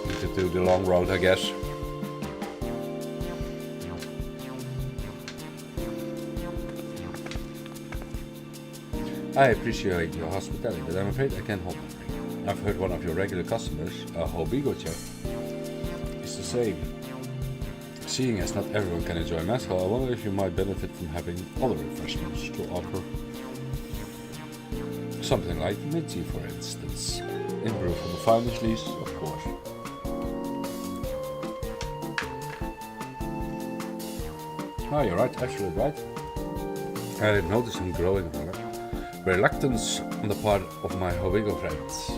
S1: Need to do the long road, I guess. I appreciate your hospitality, but I'm afraid I can't hold my drink. I've heard one of your regular customers, a Hobigo chef, is the same. Seeing as not everyone can enjoy mezcal, I wonder if you might benefit from having other refreshments to offer. Something like mint tea, for instance. Improved from the finest lease, of course. Oh, you're right, absolutely right. I did notice some growing reluctance on the part of my Hobigo friends,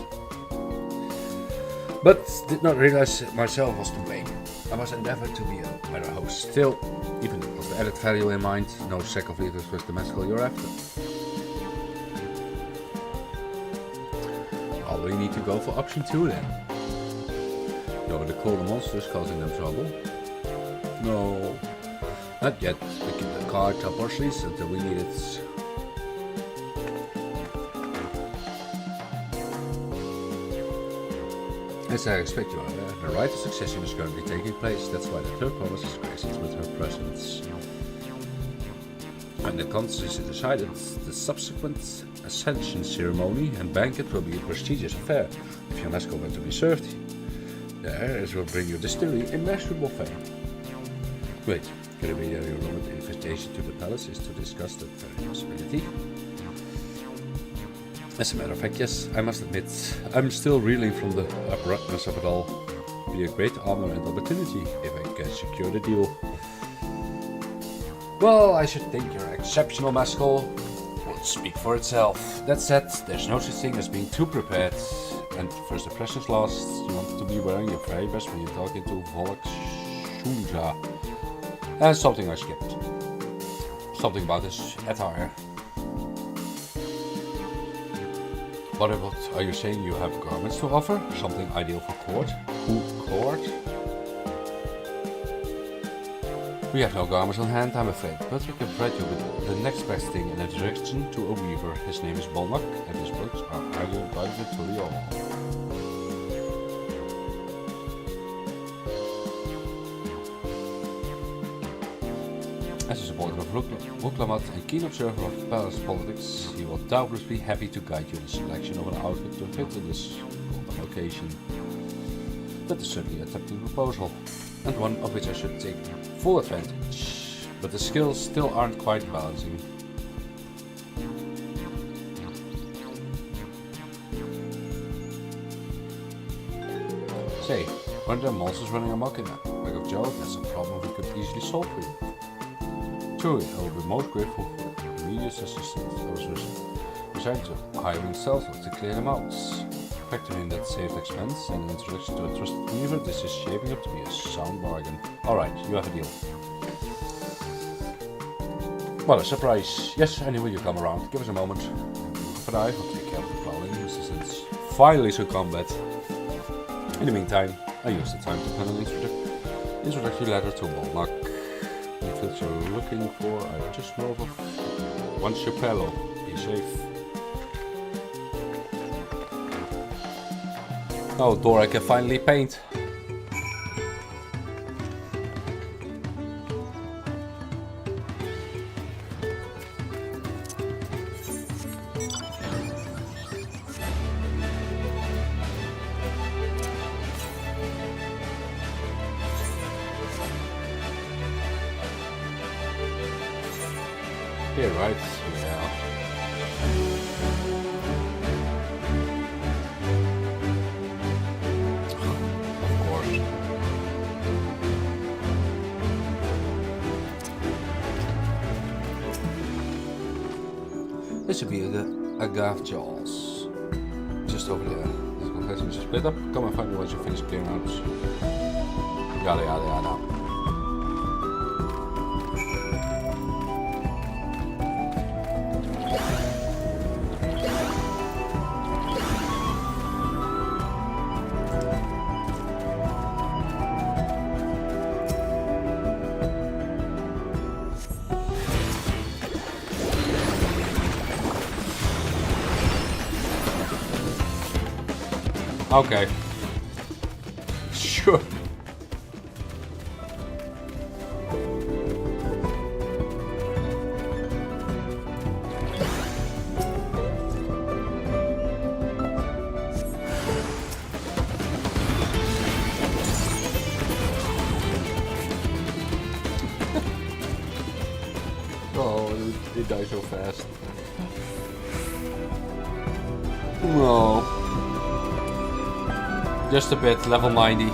S1: but did not realize myself was to blame. I must endeavor to be a better host. Still, even with the added value in mind, no sack of liters with the mezcal you're after. Well, we need to go for option 2 then. Go to call the monsters causing them trouble. No, not yet. We keep the cart up our sleeves until we need it. As I expect you are aware, the rite of succession is currently taking place. That's why the third promise is graced with her presence. And the council has decided the subsequent ascension ceremony and banquet will be a prestigious affair. If your mezcal were to be served there, it will bring your distillery immeasurable fame. Wait, could it be that your Roman invitation to the palace is to discuss that very possibility? As a matter of fact, yes, I must admit, I'm still reeling from the abruptness of it all. It'd be a great honor and opportunity if I can secure the deal. Well, I should think your exceptional mezcal would speak for itself. That said, there's no such thing as being too prepared. And first impressions last, you want to be wearing your very best when you talk into Volksschunja. And something I skipped. Something about this attire. What are you saying? You have garments to offer? Something ideal for court? Who court? We have no garments on hand, I'm afraid, but we can provide you with the next best thing, an introduction to a weaver. His name is Bolnak, and his works are argued by the Tutorial. As a supporter of Wuklamat and keen observer of palace politics, he will doubtless be happy to guide you in the selection of an outfit to fit in this golden location. That is certainly a tempting proposal, and one of which I should take full advantage, but the skills still aren't quite balancing. Say, weren't there monsters running amok in a bag of joke? That's a problem we could easily solve for you. Truly, I will be most grateful for immediate assistance. I was resigned to hiring Celso to clear them out. Factoring in that saved expense and introduction to a trusted weaver, this is shaping up to be a sound bargain. Alright, you have a deal. What a surprise. Yes, I knew you come around. Give us a moment. But I will take care of the prowling assistants. Finally some combat. In the meantime, I use the time to pen an introductory letter to Bolnak. What you're looking for, I just know of one Chapello. Be safe. Oh, door I can finally paint. Here, right? Yeah. Of course. This would be the Agave Jaws. Just over there. This confession is split up. Come and find me once you finish clearing out. Yada yada yada. Okay. Sure. Oh, they die so fast. No. Just a bit, level 90.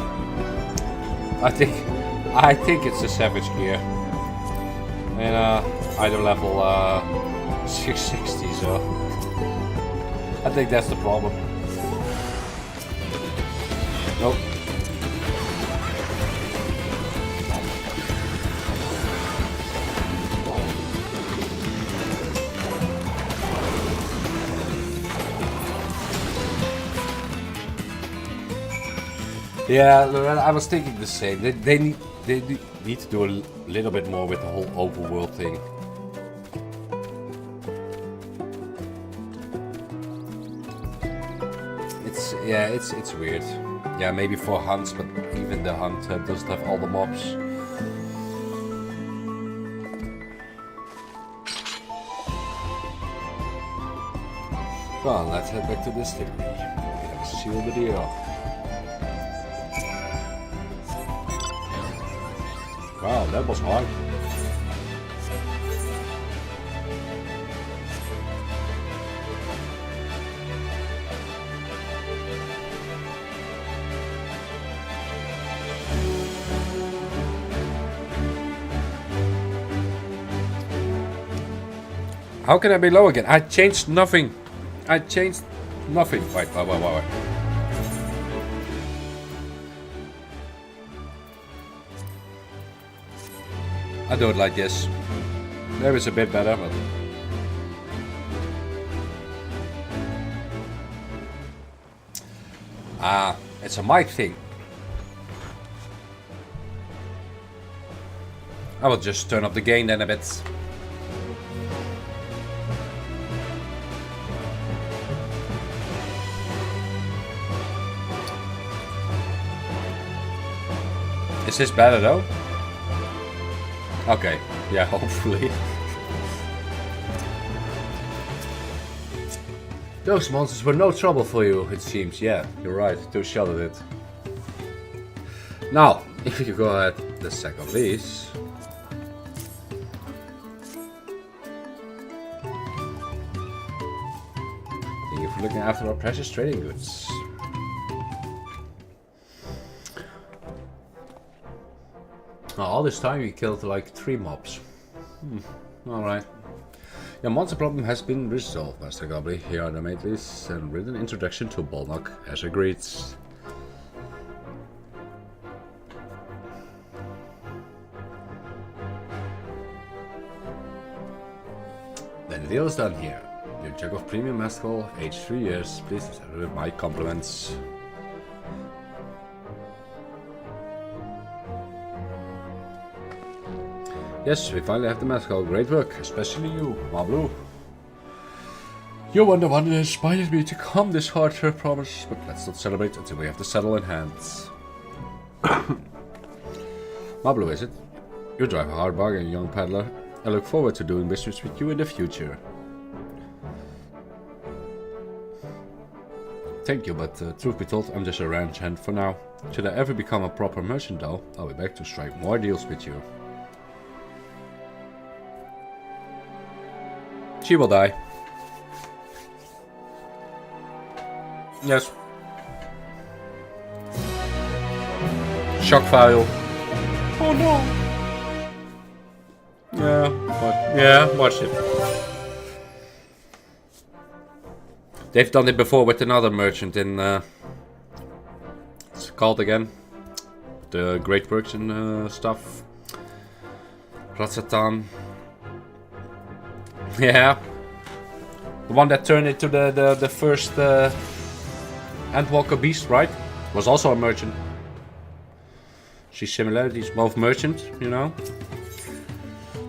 S1: I think it's a savage gear. And either level 660, so I think that's the problem. Nope. Yeah, I was thinking the same. They need to do a little bit more with the whole overworld thing. It's weird. Yeah, maybe for hunts, but even the hunt doesn't have all the mobs. Well, let's head back to the distillery. We have sealed the deal. Wow, that was hard. How can I be low again? I changed nothing. I changed nothing. Wait. I do it like this. Maybe it's a bit better, but... it's a mic thing. I will just turn up the gain then a bit. Is this better though? Okay, yeah, hopefully. Those monsters were no trouble for you, it seems. Yeah, you're right, too sheltered it. Now, if you go ahead the second, please. Thank you for looking after our precious trading goods. All this time we killed like 3 mobs. Alright. Your monster problem has been resolved, Master Goblin. Here are the matrix and written introduction to Bolnock, as agreed. Then the deal is done here. Your jug of premium mezcal, aged 3 years. Please accept it with my compliments. Yes, we finally have the mezcal. Great work, especially you, Mablu. You were the one that inspired me to come this hard, I promise. But let's not celebrate until we have the saddle in hand. Mablu, is it? You drive a hard bargain, young peddler. I look forward to doing business with you in the future. Thank you, but truth be told, I'm just a ranch hand for now. Should I ever become a proper merchant though, I'll be back to strike more deals with you. She will die. Yes. Shock file. Oh no. Yeah, watch it. They've done it before with another merchant in it's called again. The Great Works and stuff. Ratsatan. Yeah. The one that turned into the first Endwalker beast, right? Was also a merchant. See similarities, both merchant, you know?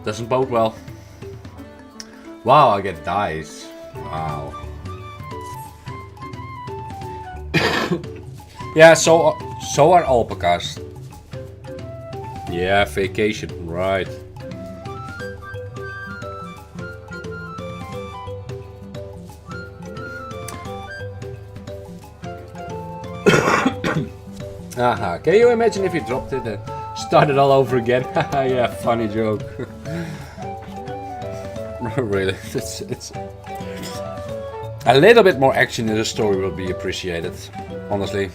S1: Doesn't bode well. Wow, I get dice. Wow. Yeah, so are alpacas. Yeah, vacation, right. Aha, can you imagine if you dropped it and started all over again? Yeah, funny joke. Really, it's a little bit more action in the story will be appreciated, honestly.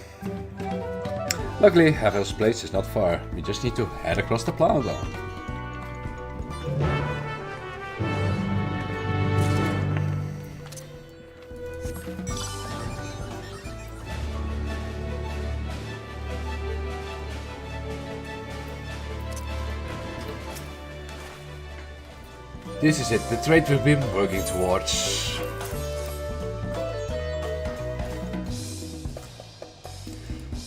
S1: Luckily, Havel's place is not far. We just need to head across the planet now. This is it, the trade we've been working towards.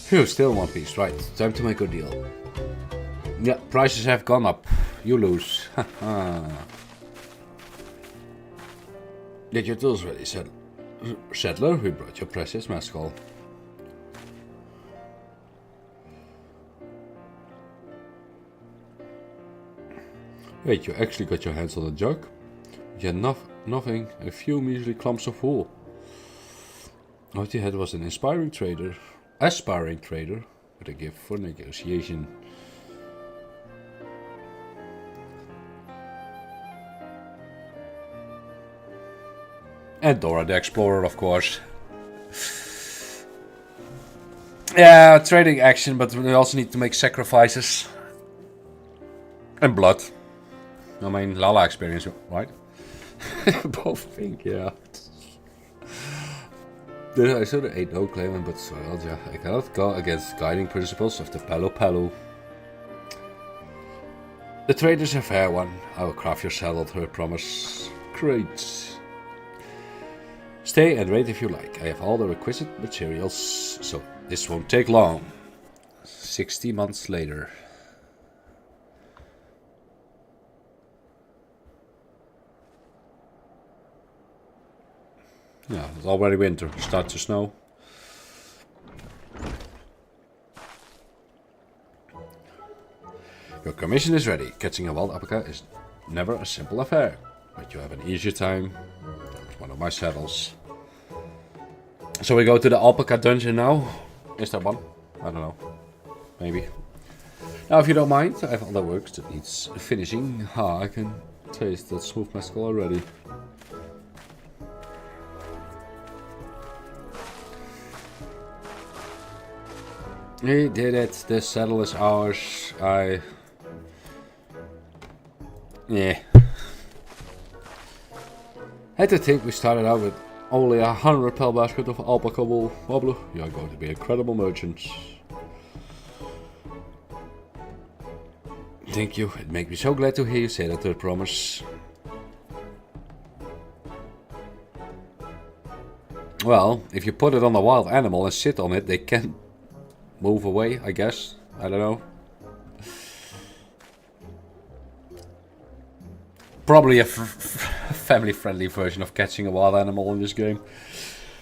S1: Phew, still one piece, right. Time to make a deal. Yeah, prices have gone up. You lose. Get your tools ready, Settler. We brought your precious mescal. Wait, you actually got your hands on a jug? You had nothing, a few measly clumps of wool. What you had was an aspiring trader with a gift for negotiation. And Dora the Explorer, of course. Yeah, trading action, but we also need to make sacrifices. And blood. I mean, Lala experience, right? Both think, yeah. I should have ate no claimant, but well, yeah, I cannot go against guiding principles of the Palu Palu. The trade is a fair one. I will craft your saddle, her promise. Great. Stay and wait if you like. I have all the requisite materials, so this won't take long. 60 months later. Yeah, it's already winter. Starts to snow. Your commission is ready. Catching a wild alpaca is never a simple affair, but you have an easier time with one of my saddles. So we go to the alpaca dungeon now. Is there one? I don't know. Maybe. Now, if you don't mind, I have other work that needs finishing. I can taste that smooth mescal already. We did it. The saddle is ours. Yeah. Had to think we started out with only 100 pel basket of alpaca wool. Wobble, you're going to be incredible merchants. Thank you. It makes me so glad to hear you say that, to promise. Well, if you put it on a wild animal and sit on it, they can move away, I guess. I don't know. Probably a family-friendly version of catching a wild animal in this game.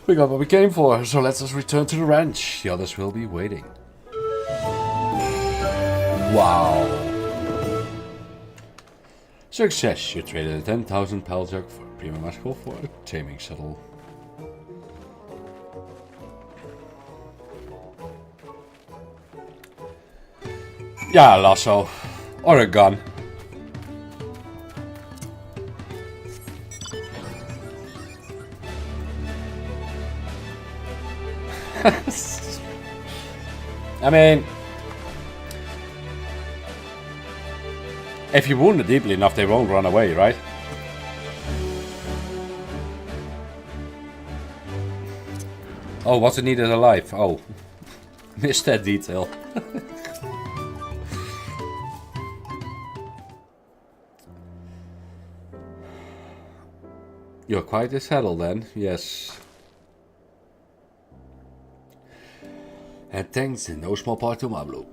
S1: We got what we came for, so let us return to the ranch. The others will be waiting. Wow. Success. You traded a 10,000 pel jug for a premium mescal for a taming saddle. Yeah, lasso. Or a gun. I mean, if you wound it deeply enough, they won't run away, right? Oh, what's it needed alive? Oh, missed that detail. You're quite a saddle then, yes. And thanks in no small part to Mablu.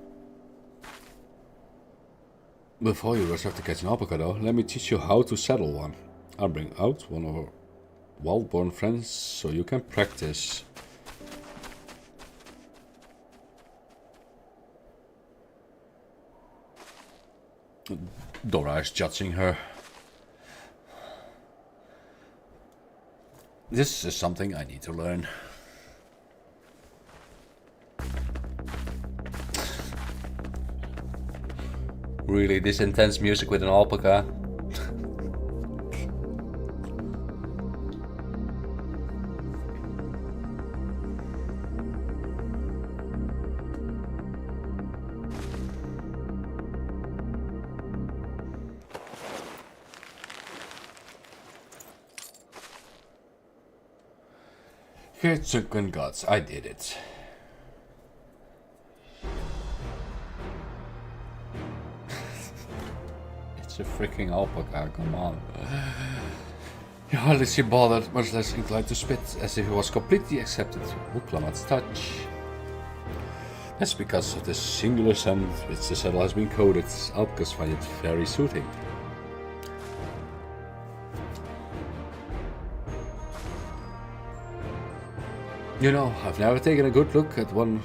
S1: Before you rush off to catch an alpaca though, let me teach you how to saddle one. I'll bring out one of our wild-born friends so you can practice. Dora is judging her. This is something I need to learn. Really, this intense music with an alpaca? Chicken guts, I did it. It's a freaking alpaca, come on. You hardly see bothered, much less inclined to spit, as if he was completely accepted to Uklamat's touch. That's because of the singular scent which the saddle has been coated. Alpacas find it very soothing. You know, I've never taken a good look at one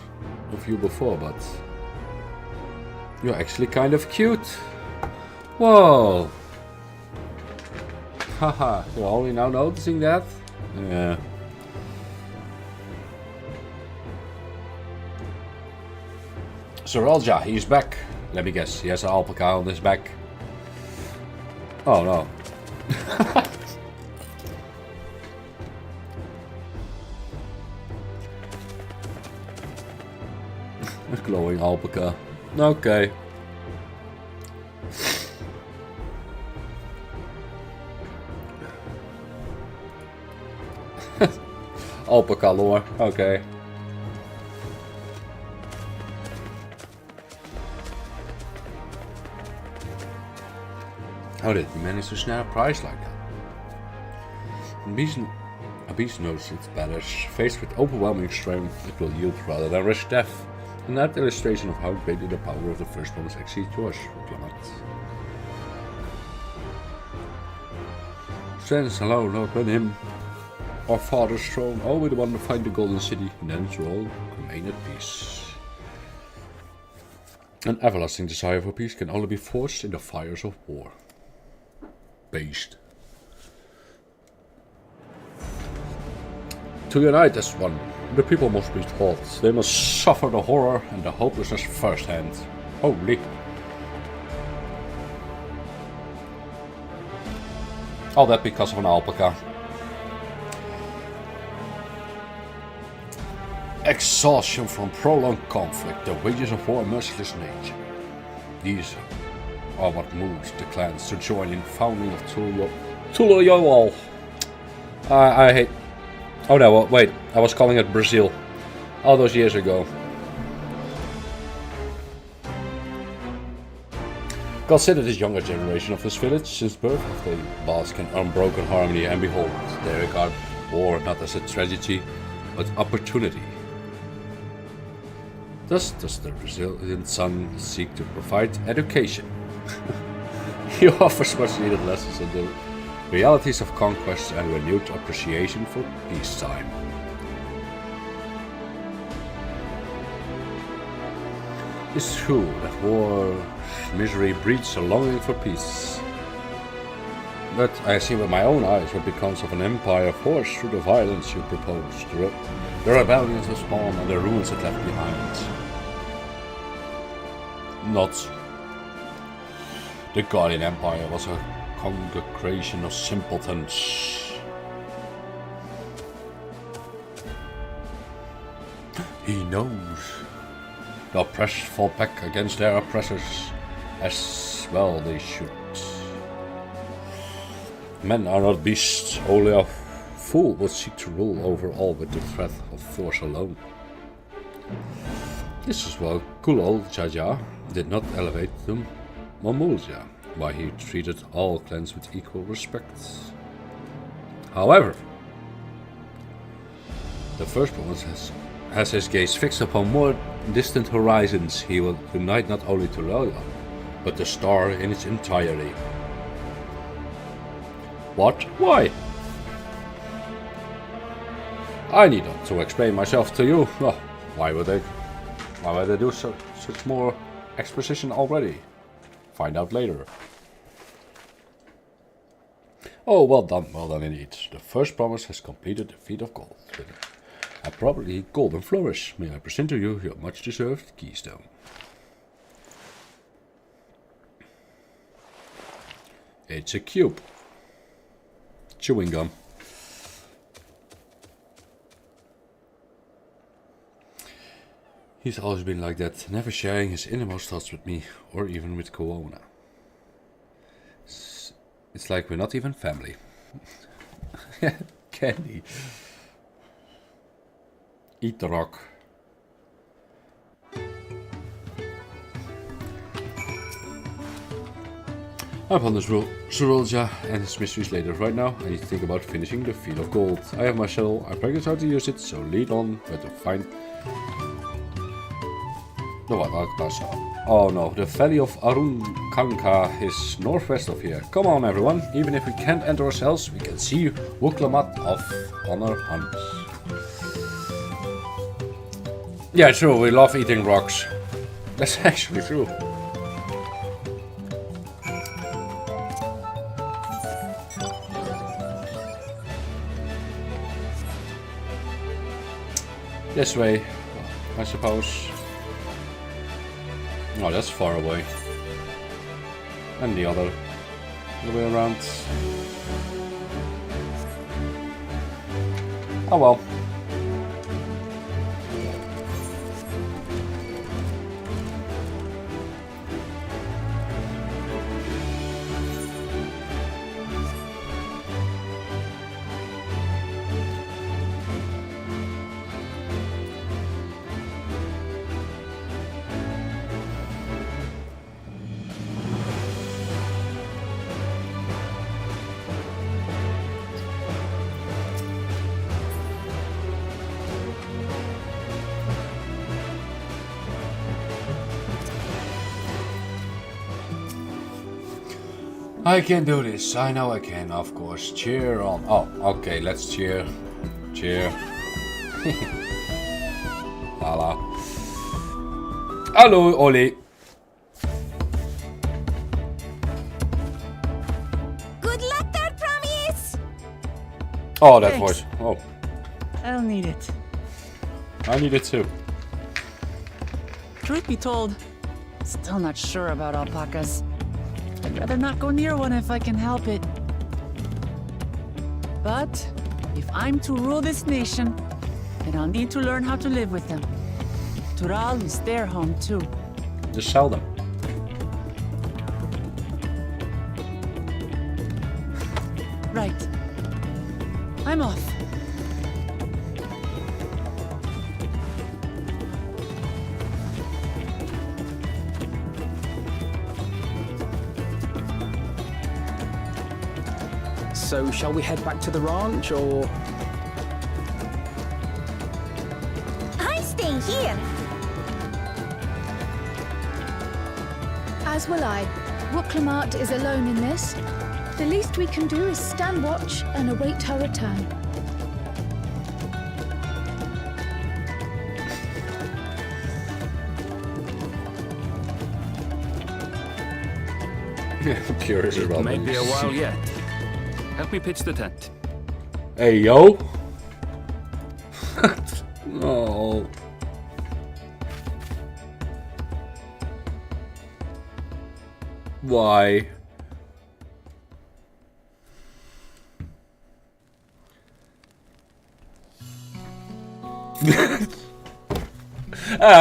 S1: of you before, but you're actually kind of cute. Whoa! Haha, you're only now noticing that? Yeah. Seralja, he's back. Let me guess, he has an alpaca on his back. Oh no. A glowing alpaca. Okay. Alpaca lore. Okay. How did he manage to snare a prize like that? A beast knows its better. Faced with overwhelming strength, it will yield rather than risk death. And that illustration of how greatly the power of the first one exceeds yours, Clement. Stands alone, not when him. Our father's throne, all we want to find the golden city, and then to all remain at peace. An everlasting desire for peace can only be forged in the fires of war. Based. To unite as one, the people must be taught. They must suffer the horror and the hopelessness firsthand. Holy. All that because of an alpaca. Exhaustion from prolonged conflict, the wages of war, merciless nature. These are what moves the clans to join in founding of Tuloyol. I hate... Oh no, wait, I was calling it Brazil. All those years ago. Consider this younger generation of this village. Since birth, they bask in unbroken harmony, and behold, they regard war not as a tragedy, but opportunity. Thus does the Brazilian son seek to provide education. He offers much needed lessons on the realities of conquest and renewed appreciation for peacetime. It's true that war's misery breeds a longing for peace. But I see with my own eyes what becomes of an empire forged through the violence you proposed, the rebellions that spawned and the ruins it left behind. Not. The Guardian Empire was a congregation of simpletons. He knows. The oppressed fall back against their oppressors, as well they should. Men are not beasts, only a fool would seek to rule over all with the threat of force alone. This is why Kulol Jaja did not elevate the Mamulja, why he treated all clans with equal respect. However, the first one has his gaze fixed upon more distant horizons. He will unite not only Tuloya, but the star in its entirety. What? Why? I need not to explain myself to you. Oh, why would they do such more exposition already? Find out later. Oh, well done indeed. The first promise has completed the feat of gold. With a probably golden flourish. May I present to you your much-deserved keystone. It's a cube. Chewing gum. He's always been like that, never sharing his innermost thoughts with me, or even with Koona. It's like we're not even family. Candy. Eat the rock. Upon this Surulja and his mysteries later. Right now, I need to think about finishing the Field of Gold. I have my shuttle, I practice how to use it, so lead on where to find... No, what? Oh no, the Valley of Arunkanka is northwest of here. Come on everyone, even if we can't enter ourselves, we can see Wuklamat off on our hunt. Yeah, true, we love eating rocks. That's actually true. This way, I suppose. Oh, that's far away. And the other way around. Oh well. I can do this. I know I can, of course. Cheer on. Oh, okay, let's cheer. Cheer. Lala. Hallo, Ollie.
S17: Good luck there, Promise!
S1: Oh, that
S4: Thanks.
S1: voice. Oh,
S4: I'll need it.
S1: I need it too.
S4: Truth be told, still not sure about alpacas. I'd rather not go near one if I can help it. But if I'm to rule this nation, then I'll need to learn how to live with them. Tural is their home too.
S1: Just sell them.
S4: Right. I'm off.
S8: So, shall we head back to the ranch, or...?
S17: I'm staying here.
S2: As will I. Wuklamat is alone in this. The least we can do is stand watch and await her return.
S1: I'm curious about
S3: It may
S1: them.
S3: be a while yet. Help me pitch the tent.
S1: Hey, yo. No. Why?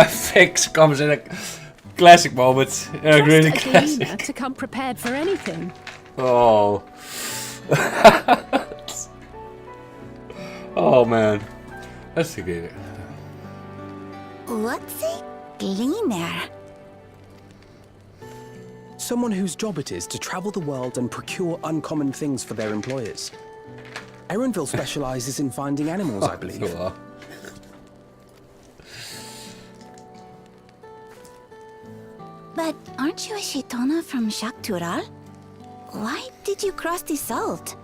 S1: Fix comes in a classic moment. A really classic.
S2: To come prepared for anything.
S1: Oh. Oh man. That's a good.
S17: What's a gleaner?
S8: Someone whose job it is to travel the world and procure uncommon things for their employers. Erenville specializes in finding animals, I believe.
S17: But aren't you a Shitona from Shaktural? Why did you cross the salt?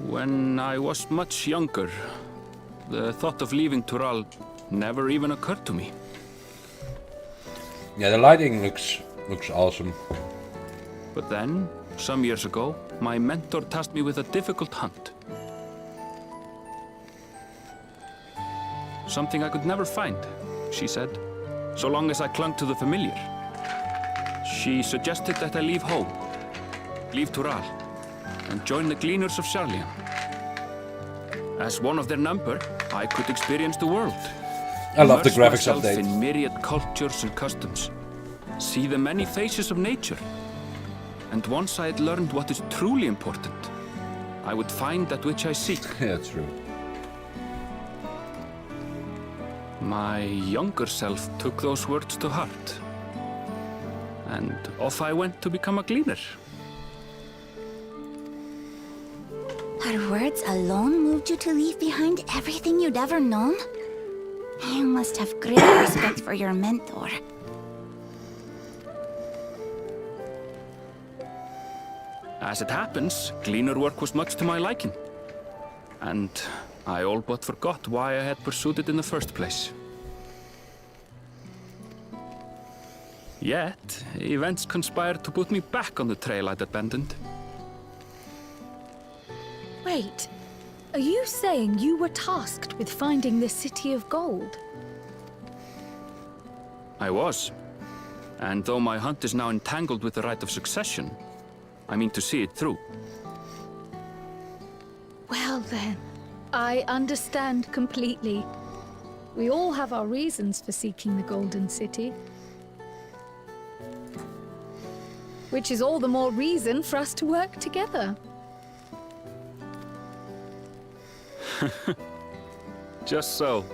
S3: When I was much younger, the thought of leaving Tural never even occurred to me.
S1: Yeah, the lighting looks awesome.
S3: But then, some years ago, my mentor tasked me with a difficult hunt. Something I could never find, she said, so long as I clung to the familiar. She suggested that I leave home, leave Tural, and join the Gleaners of Sharlayan. As one of their number, I could experience the world.
S1: I love the
S3: Immerse
S1: graphics
S3: myself
S1: update.
S3: in myriad cultures and customs, see the many faces of nature. And once I had learned what is truly important, I would find that which I seek.
S1: Yeah, true.
S3: My younger self took those words to heart. And off I went to become a gleaner.
S17: Her words alone moved you to leave behind everything you'd ever known? You must have great respect for your mentor.
S3: As it happens, gleaner work was much to my liking. And I all but forgot why I had pursued it in the first place. Yet, events conspired to put me back on the trail I'd abandoned.
S2: Wait, are you saying you were tasked with finding the City of Gold?
S3: I was. And though my hunt is now entangled with the right of succession, I mean to see it through.
S2: Well then, I understand completely. We all have our reasons for seeking the Golden City. Which is all the more reason for us to work together.
S3: Just so.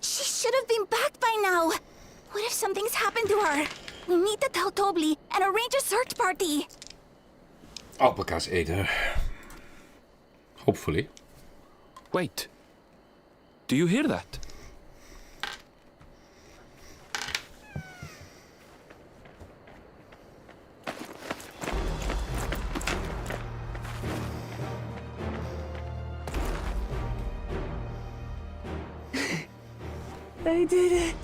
S17: She should have been back by now. What if something's happened to her? We need to tell Tobli and arrange a search party.
S1: Alpacas ate her. Hopefully.
S3: Wait. Do you hear that?
S4: I did it.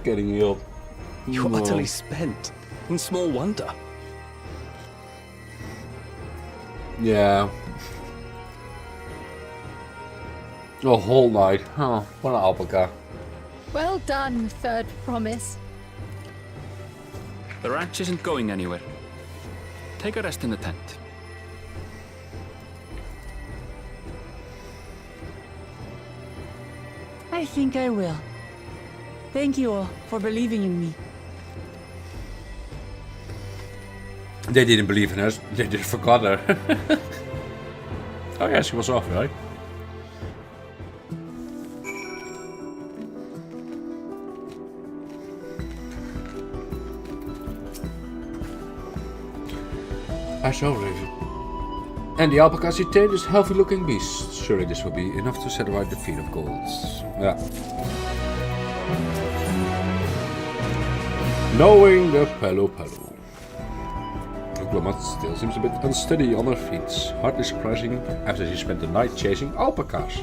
S1: Getting healed.
S8: You're
S1: No.
S8: utterly spent. And small wonder.
S1: Yeah. A whole night. Oh, what an alpaca.
S2: Well done, Third Promise.
S3: The ranch isn't going anywhere. Take a rest in the tent.
S4: I think I will. Thank you all for believing in me.
S1: They didn't believe in us. They just forgot her. Oh yeah, she was off, right? I shall review. And the alpacas eat this healthy-looking beast. Surely this will be enough to satisfy the feet of golds. Yeah. Knowing the Palo. Diplomat still seems a bit unsteady on her feet. Hardly surprising after she spent the night chasing alpacas.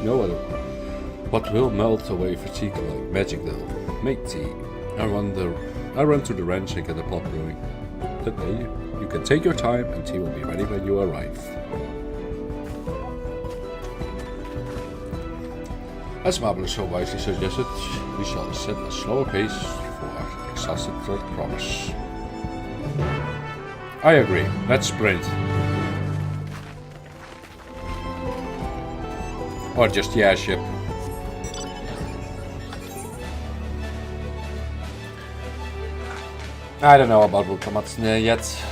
S1: No other. What will melt away fatigue like magic though? Make tea. I run to the ranch and get a pot brewing. That day, you can take your time and tea will be ready when you arrive. As Mabel so wisely suggested, we shall set a slower pace for our exhausted third promise. I agree, let's sprint. Or just the airship. I don't know about Diplomat yet.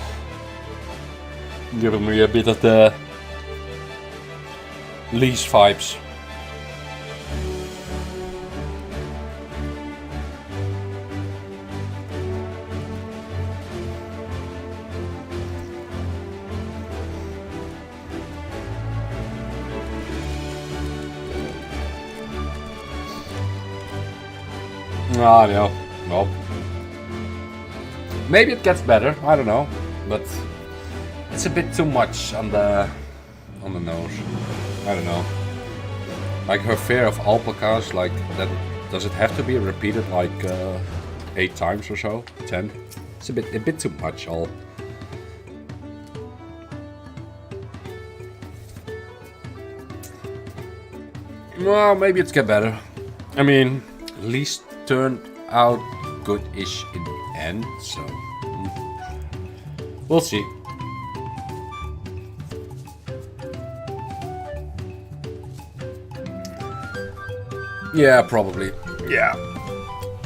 S1: Giving me a bit of the lease vibes. No, no, no. Maybe it gets better. I don't know, but it's a bit too much on the nose. I don't know. Like her fear of alpacas, like that. Does it have to be repeated like 8 times or so? 10? It's a bit too much. All. Well, maybe it's get better. I mean, at least turned out good-ish in the end, so we'll see. Yeah, probably. Yeah.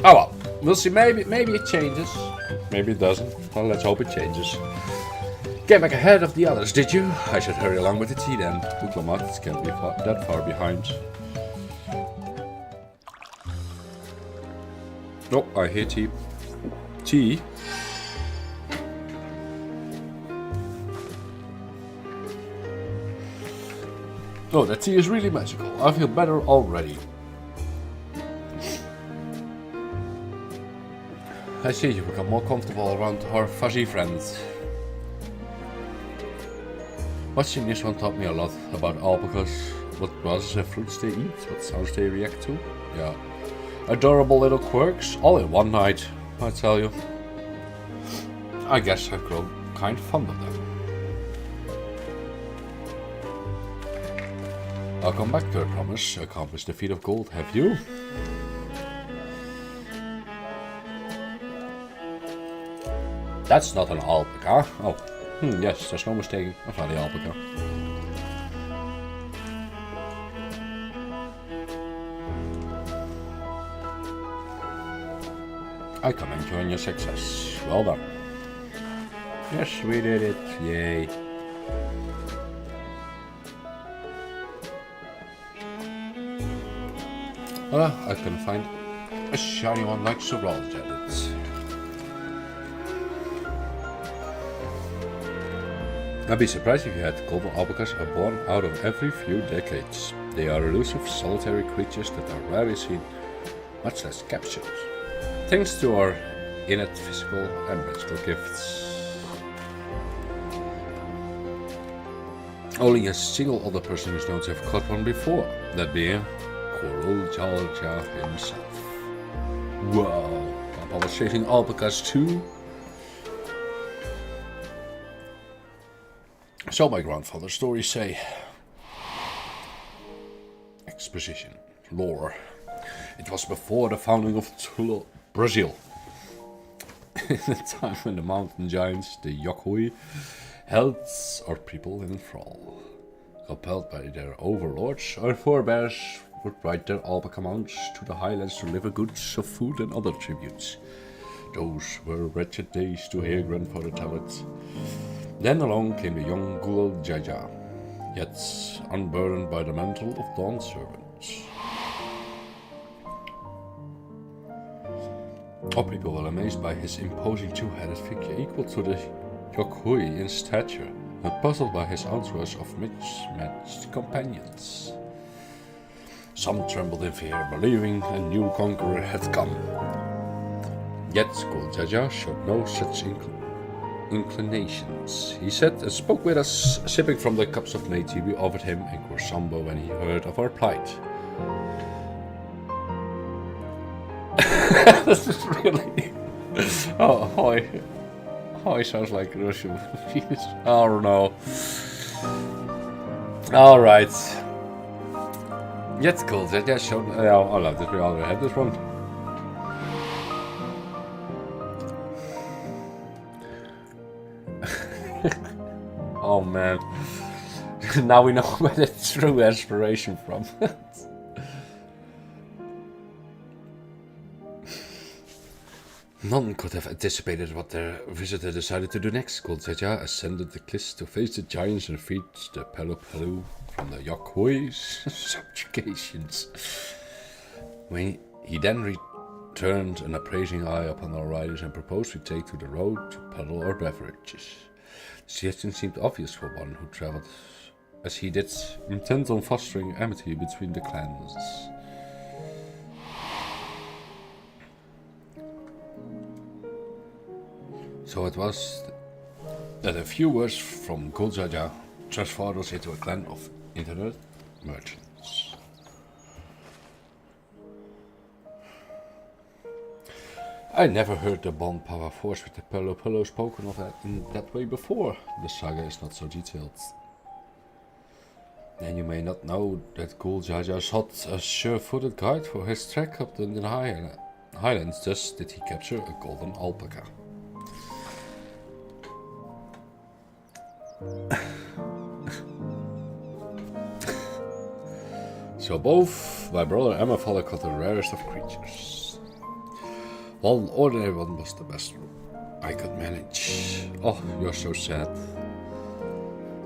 S1: Oh well, we'll see. Maybe it changes. Maybe it doesn't. Well, let's hope it changes. Get back ahead of the others, did you? I should hurry along with the tea then. Diplomats can't be that far behind. Oh, I hear tea. Tea? Oh, that tea is really magical. I feel better already. I see you become more comfortable around our fuzzy friends. Watching this one taught me a lot about alpacas, what grasses and fruits they eat, what sounds they react to. Yeah. Adorable little quirks, all in one night, I tell you. I guess I've grown kind of fond of them. I'll come back to a promise. Accomplish the feat of gold, have you? That's not an alpaca. Oh, yes, there's no mistaking. I found the alpaca. I commend you on your success. Well done. Yes, we did it. Yay. I couldn't find a shiny one like Sorrel did it. I'd be surprised if you had golden alpacas are born out of every few decades. They are elusive, solitary creatures that are rarely seen, much less captured. Thanks to our innate physical and magical gifts. Only a single other person is known to have caught one before, that being Jalja himself. Wow, Papa was chasing alpacas too. So my grandfather's stories say. Exposition. Lore. It was before the founding of Brazil. In the time when the mountain giants, the Yokoi, held our people in thrall. Compelled by their overlords, our forebears would ride their alpaca mounts to the highlands to deliver goods of food and other tributes. Those were wretched days to hear grandfather tell it. Then along came the young Gulal Jaja, yet unburdened by the mantle of Dawn servants. Our people were amazed by his imposing two-headed figure equal to the Yokoi in stature, and puzzled by his entourage of mismatched companions. Some trembled in fear, believing a new conqueror had come. Yet Gulal Jaja showed no such inclinations. He sat and spoke with us, sipping from the cups of tea we offered him in Korsambo when he heard of our plight. This is really... Oh, he sounds like Russian. Oh no. Alright. Yet cool, that showed... I love that we already had this one. Oh man. Now we know where the true inspiration from. None could have anticipated what their visitor decided to do next. Gulal Jaja ascended the cliffs to face the giants and freed the Pelu from the Yokoi's subjugations. When he then returned an appraising eye upon our riders and proposed we take to the road to peddle our beverages. The suggestion seemed obvious for one who travelled as he did, intent on fostering amity between the clans. So it was that a few words from Guljaja transformed us into a clan of internet merchants. I never heard the bond power force with the Pelo spoken of that in that way before. The saga is not so detailed. And you may not know that Guljaja sought a sure-footed guide for his trek up in the highlands, thus did he capture a golden alpaca. So both my brother and my father caught the rarest of creatures. While an ordinary one was the best I could manage. Oh, you're so sad.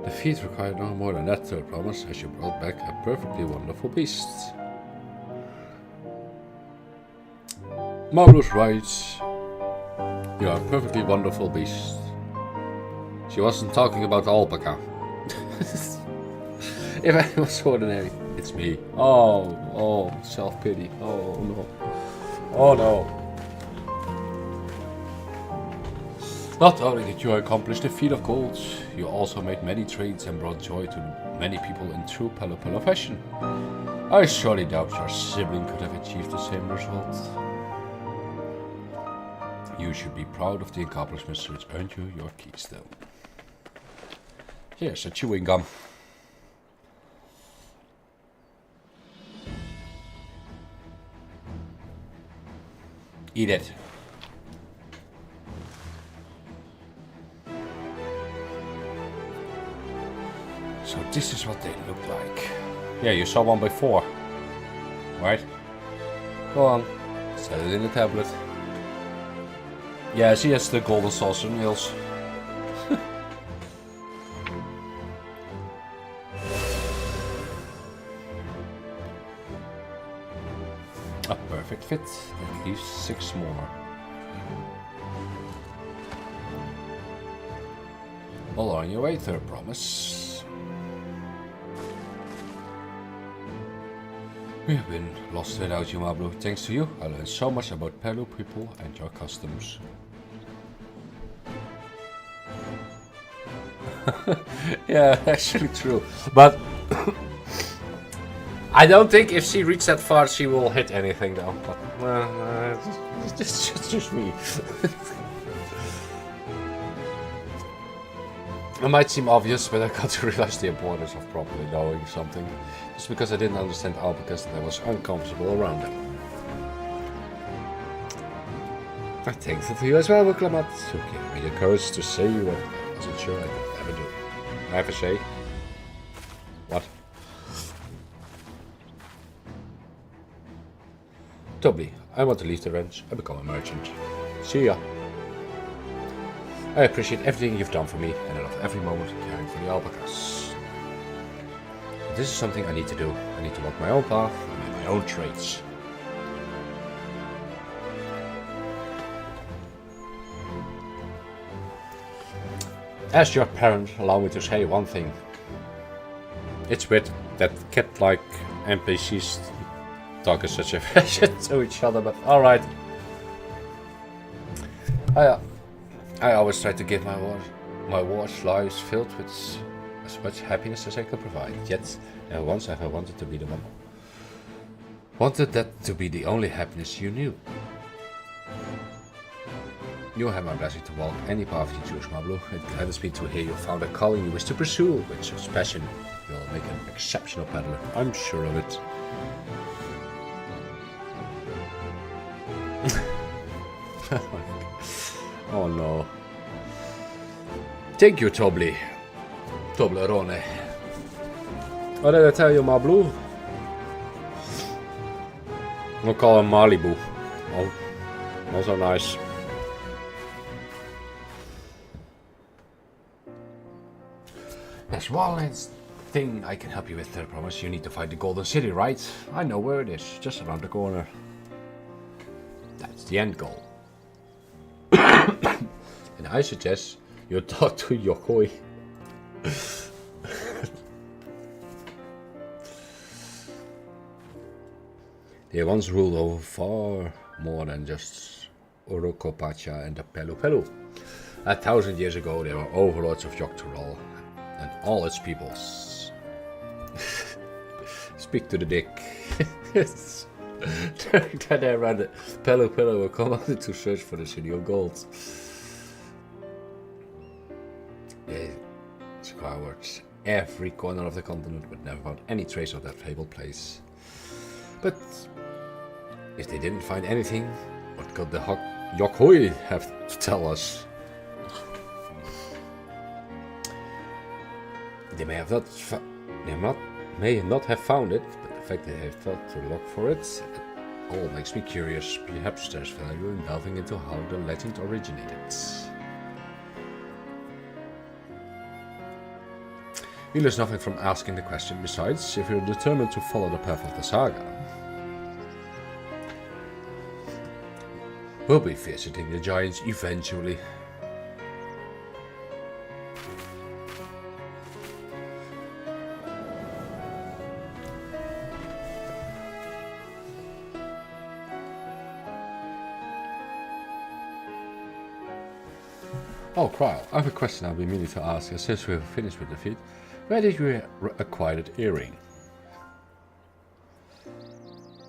S1: The feat required no more than that, I promise, as you brought back a perfectly wonderful beast. Marvelous right. You are a perfectly wonderful beast. She wasn't talking about the alpaca. If I was ordinary, it's me. Oh, self-pity. Oh no. Oh no. Not only did you accomplish the feat of gold, you also made many trades and brought joy to many people in true Pelo fashion. I surely doubt your sibling could have achieved the same result. You should be proud of the accomplishments which earned you your keystone. Here's a chewing gum. Eat it. So this is what they look like. Yeah, you saw one before. Right? Go on. Set it in the tablet. Yeah, she has the golden saucer nails. A perfect fit. At least 6 more. All on your way, third promise. We have been lost without you, Mablu. Thanks to you, I learned so much about Pelu people and your customs. Yeah, actually true. But I don't think if she reaches that far, she will hit anything though. But it's just me. It might seem obvious, but I got to realize the importance of properly knowing something. Just because I didn't understand alpacas and I was uncomfortable around them. I thank for you as well, Wuklamat, who gave me the courage to say what I wasn't sure I could ever do. I have a say. What? Tobly, I want to leave the ranch and become a merchant. See ya. I appreciate everything you've done for me, and I love every moment caring for the alpacas. But this is something I need to do. I need to walk my own path and make my own trades. As your parent, allow me to say one thing. It's weird that cat-like NPCs talk in such a fashion to each other, but alright. I always try to give my war's lives filled with as much happiness as I can provide. Yet, never once have I wanted to be the one. Wanted that to be the only happiness you knew. You have my blessing to walk any path you choose, Mablu. It gladdens me to hear you found a calling you wish to pursue with such passion. You'll make an exceptional paddler, I'm sure of it. Oh no. Thank you, Tobly. Toblerone. What did I tell you, Mablu? We'll call him Malibu. Oh, also nice. There's one last thing I can help you with, I promise. You need to find the Golden City, right? I know where it is, just around the corner. That's the end goal. And I suggest you talk to Yokoi. They once ruled over far more than just Orokopacha and the Pelu. 1,000 years ago, there were overlords of Dawntrail, and all its peoples. Speak to the dick. During that era, the Pelu will come out to search for the city of gold. They scoured every corner of the continent, but never found any trace of that fabled place. But if they didn't find anything, what could the Yokhoi have to tell us? They may not have found it, but the fact that they have thought to look for it all makes me curious. Perhaps there's value in delving into how the legend originated. We lose nothing from asking the question, besides, if you're determined to follow the path of the saga. We'll be visiting the giants eventually. Oh, Cryle, I have a question I've been meaning to ask, since we've finished with the feat. Where did you acquire that earring?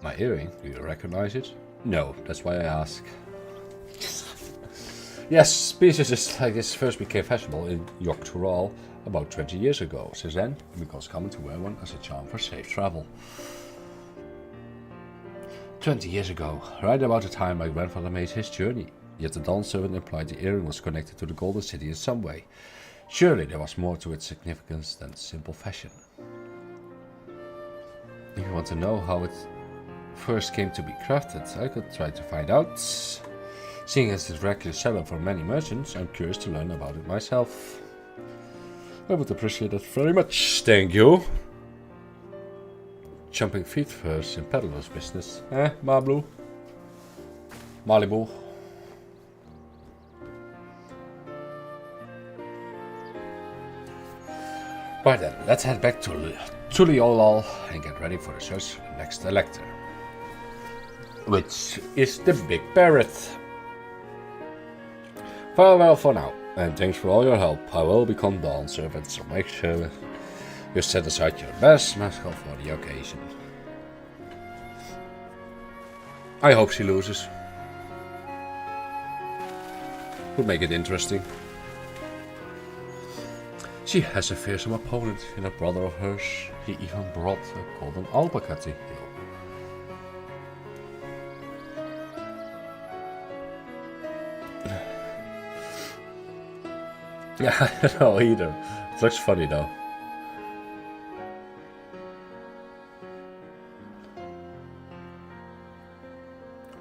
S1: My earring? Do you recognize it? No, that's why I ask. Yes, speeches like this first became fashionable in Dawntrail about 20 years ago. Since then, it becomes common to wear one as a charm for safe travel. 20 years ago, right about the time my grandfather made his journey. Yet the Dawn servant implied the earring was connected to the Golden City in some way. Surely there was more to its significance than simple fashion. If you want to know how it first came to be crafted, I could try to find out. Seeing as it's regularly selling for many merchants, I'm curious to learn about it myself. I would appreciate that very much, thank you. Jumping feet first in peddler's business, Mablu? Malibu? Right then, let's head back to Liolal and get ready for the search for the next elector. Which is the big parrot. Farewell for now, and thanks for all your help. I will become Dawn servant, so make sure you set aside your best mascot for the occasion. I hope she loses. Would make it interesting. She has a fearsome opponent in a brother of hers. He even brought a golden alpaca to heel. Yeah, I don't know either. It looks funny though.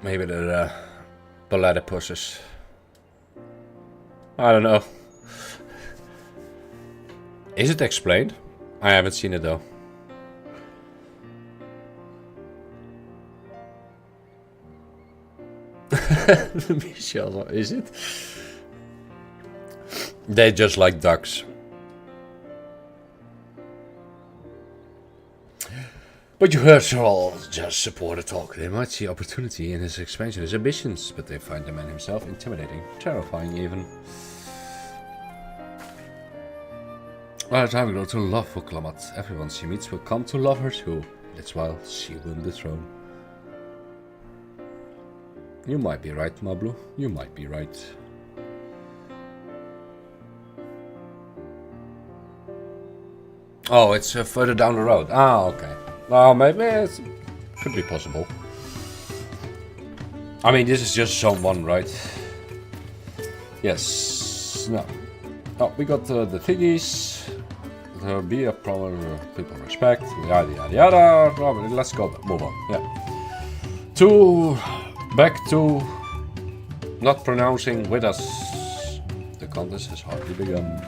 S1: Maybe they're platypuses. I don't know. Is it explained? I haven't seen it though. Michelle, is it? They just like ducks. But you heard Thrall just support a talk. They might see opportunity in his expansion, his ambitions, but they find the man himself intimidating, terrifying even. By the time we grow to love for Klamat, everyone she meets will come to love her too. That's why she won the throne. You might be right, Mablu. You might be right. Oh, it's further down the road. Ah, okay. Well, maybe it could be possible. I mean, this is just zone 1, right? Yes. No. Oh, we got the thingies. There'll be a problem people respect. Yada yada yada. Oh, let's go. Move on. Yeah. Back to not pronouncing with us. The contest has hardly begun.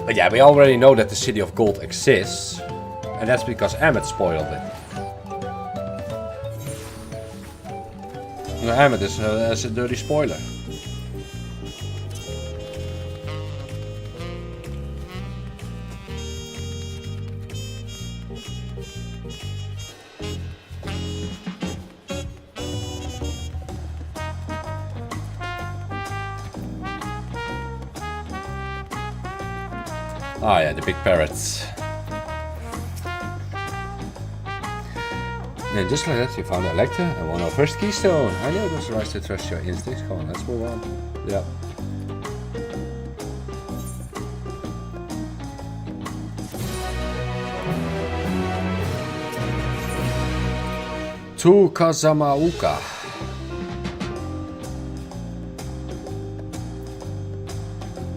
S1: But yeah, we already know that the City of Gold exists, and that's because Emmett spoiled it. Emmett is a dirty spoiler. Ah yeah, the big parrots. And just like that, you found Electa and won our first keystone. I know those right to trust your instincts. Come on, let's move on. Yeah. To Kazamauka.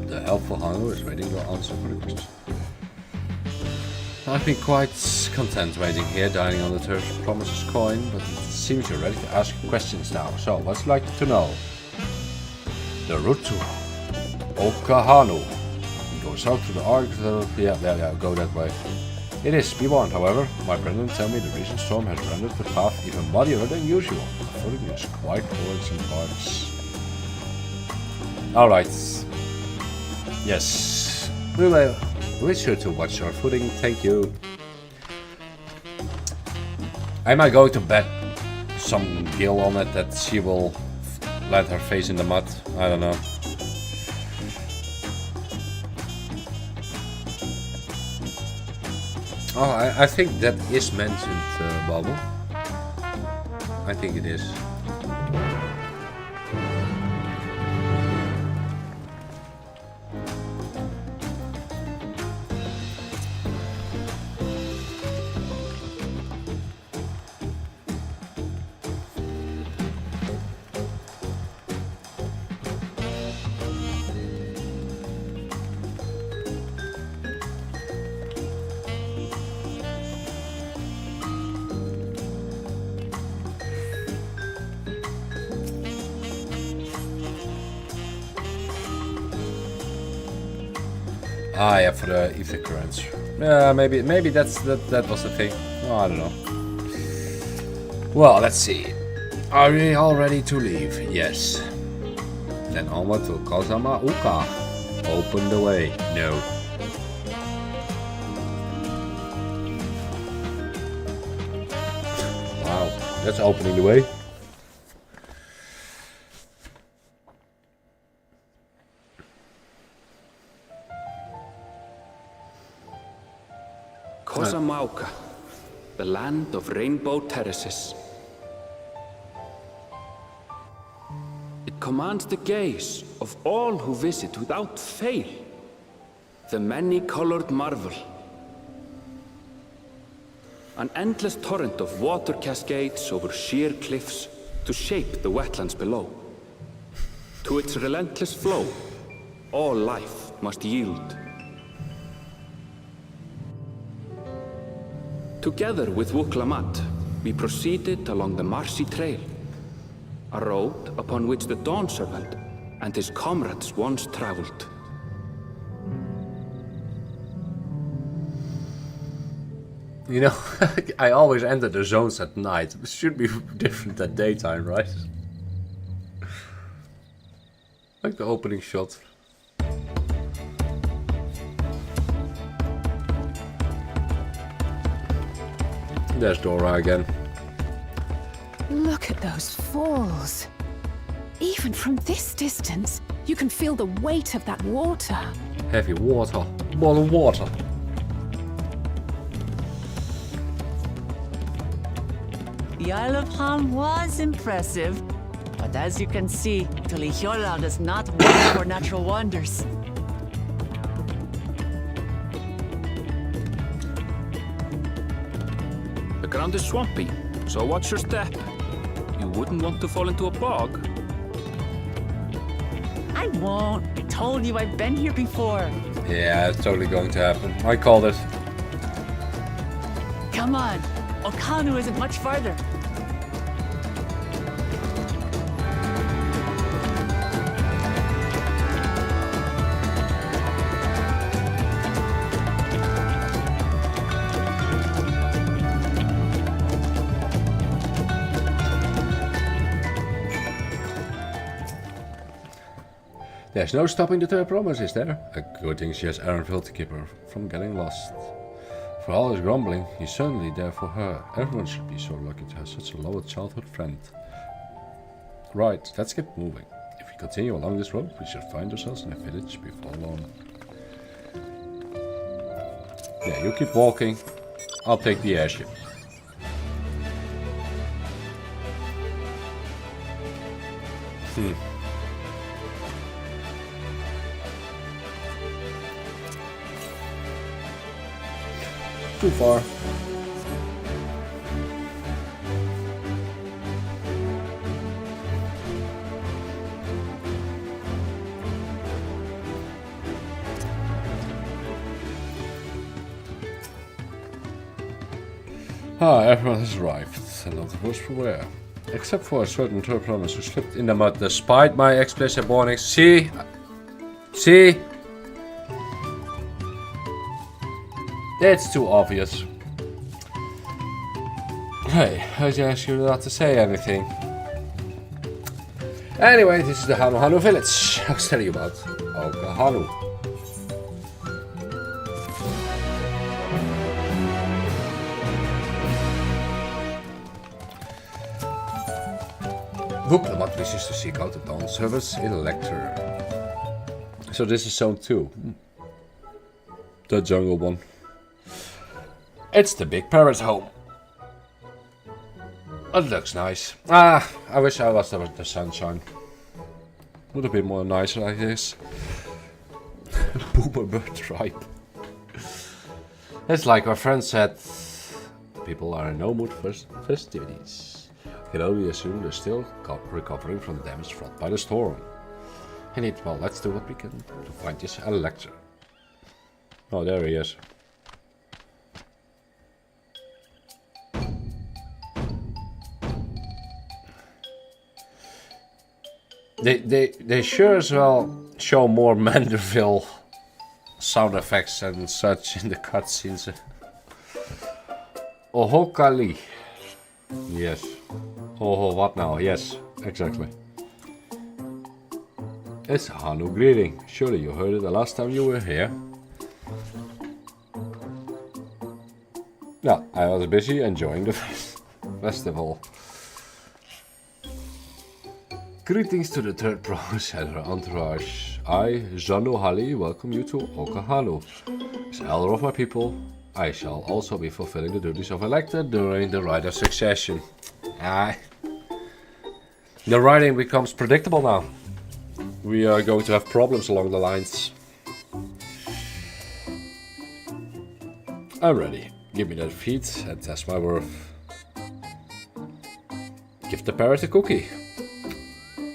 S1: The helpful hunter is waiting to answer for the question. I've been quite content waiting here, dining on the third promises coin, but it seems you're ready to ask questions now. So, what'd you like to know? The route to Okahanu. Go south to the Ark. Yeah, go that way. It is. Be warned, however. My brethren tell me the recent storm has rendered the path even muddier than usual. The footing is quite poor in some parts. Alright. Yes. We will. Be sure to watch our footing, thank you. Am I going to bet some gill on it that she will land her face in the mud? I don't know. Oh, I think that is mentioned, Bubble. I think it is. Ah, yeah, for the ether currents. Yeah, maybe that was the thing. Oh, I don't know. Well, let's see. Are we all ready to leave? Yes. Then onward to Kazamauka. Open the way. No. Wow, that's opening the way.
S3: Kazamauka, the land of rainbow terraces. It commands the gaze of all who visit without fail. The many-colored marvel. An endless torrent of water cascades over sheer cliffs to shape the wetlands below. To its relentless flow, all life must yield. Together with Wuklamat, we proceeded along the Marcy Trail, a road upon which the Dawn Serpent and his comrades once traveled.
S1: You know, I always enter the zones at night. It should be different at daytime, right? Like the opening shot. There's Dora again.
S15: Look at those falls. Even from this distance, you can feel the weight of that water.
S1: Heavy water. Ball of water.
S4: The Isle of Ham was impressive, but as you can see, Tulihiola does not wait for natural wonders.
S3: The ground is swampy, so watch your step. You wouldn't want to fall into a bog.
S4: I won't. I told you I've been here before.
S1: Yeah, it's totally going to happen. I called it.
S4: Come on. Okanu isn't much farther.
S1: There's no stopping the third promise, is there? A good thing she has Erenville to keep her from getting lost. For all his grumbling, he's certainly there for her. Everyone should be so lucky to have such a loyal childhood friend. Right, let's get moving. If we continue along this road, we should find ourselves in a village before long. Yeah, you keep walking. I'll take the airship. Too far. Everyone has arrived, and not the worse for wear. Except for a certain Turplomus who slipped in the mud despite my explicit warnings. See? See? It's too obvious. Hey, I just asked you not to say anything. Anyway, this is the Hanu village I was telling you about. Okahanu. Wooklemat wishes to seek out the dawn service in Lecter. So this is zone 2. The jungle one. It's the big parrot home. It looks nice. I wish I was there with the sunshine. Would have been more nicer like this. Boomer bird tribe. It's like our friend said. People are in no mood for festivities. I can only assume they're still recovering from the damage wrought by the storm. And well, let's do what we can to find this Elector. Oh, there he is. They sure as well show more Manderville sound effects and such in the cutscenes. Ohokali. Yes. Oh, what now? Yes, exactly. It's a Hanu greeting. Surely you heard it the last time you were here. No, I was busy enjoying the festival. Greetings to the third province and her entourage. I, Janu Hali, welcome you to Okahanu. As elder of my people, I shall also be fulfilling the duties of elector during the rite of succession. The writing becomes predictable now. We are going to have problems along the lines. I'm ready. Give me that feed and test my worth. Give the parrot a cookie.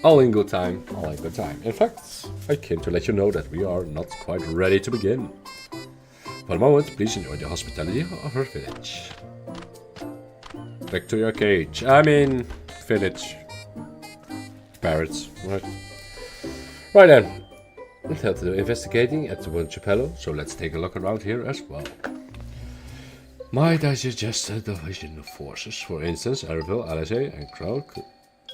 S1: All in good time, all in good time. In fact, I came to let you know that we are not quite ready to begin. For a moment, please enjoy the hospitality of our village. Back to your cage. I mean, village. Parrots, right? Right then. We have to do investigating at the one Chapello, so let's take a look around here as well. Might I suggest a division of forces? For instance, Erville, Alizé, and Crown could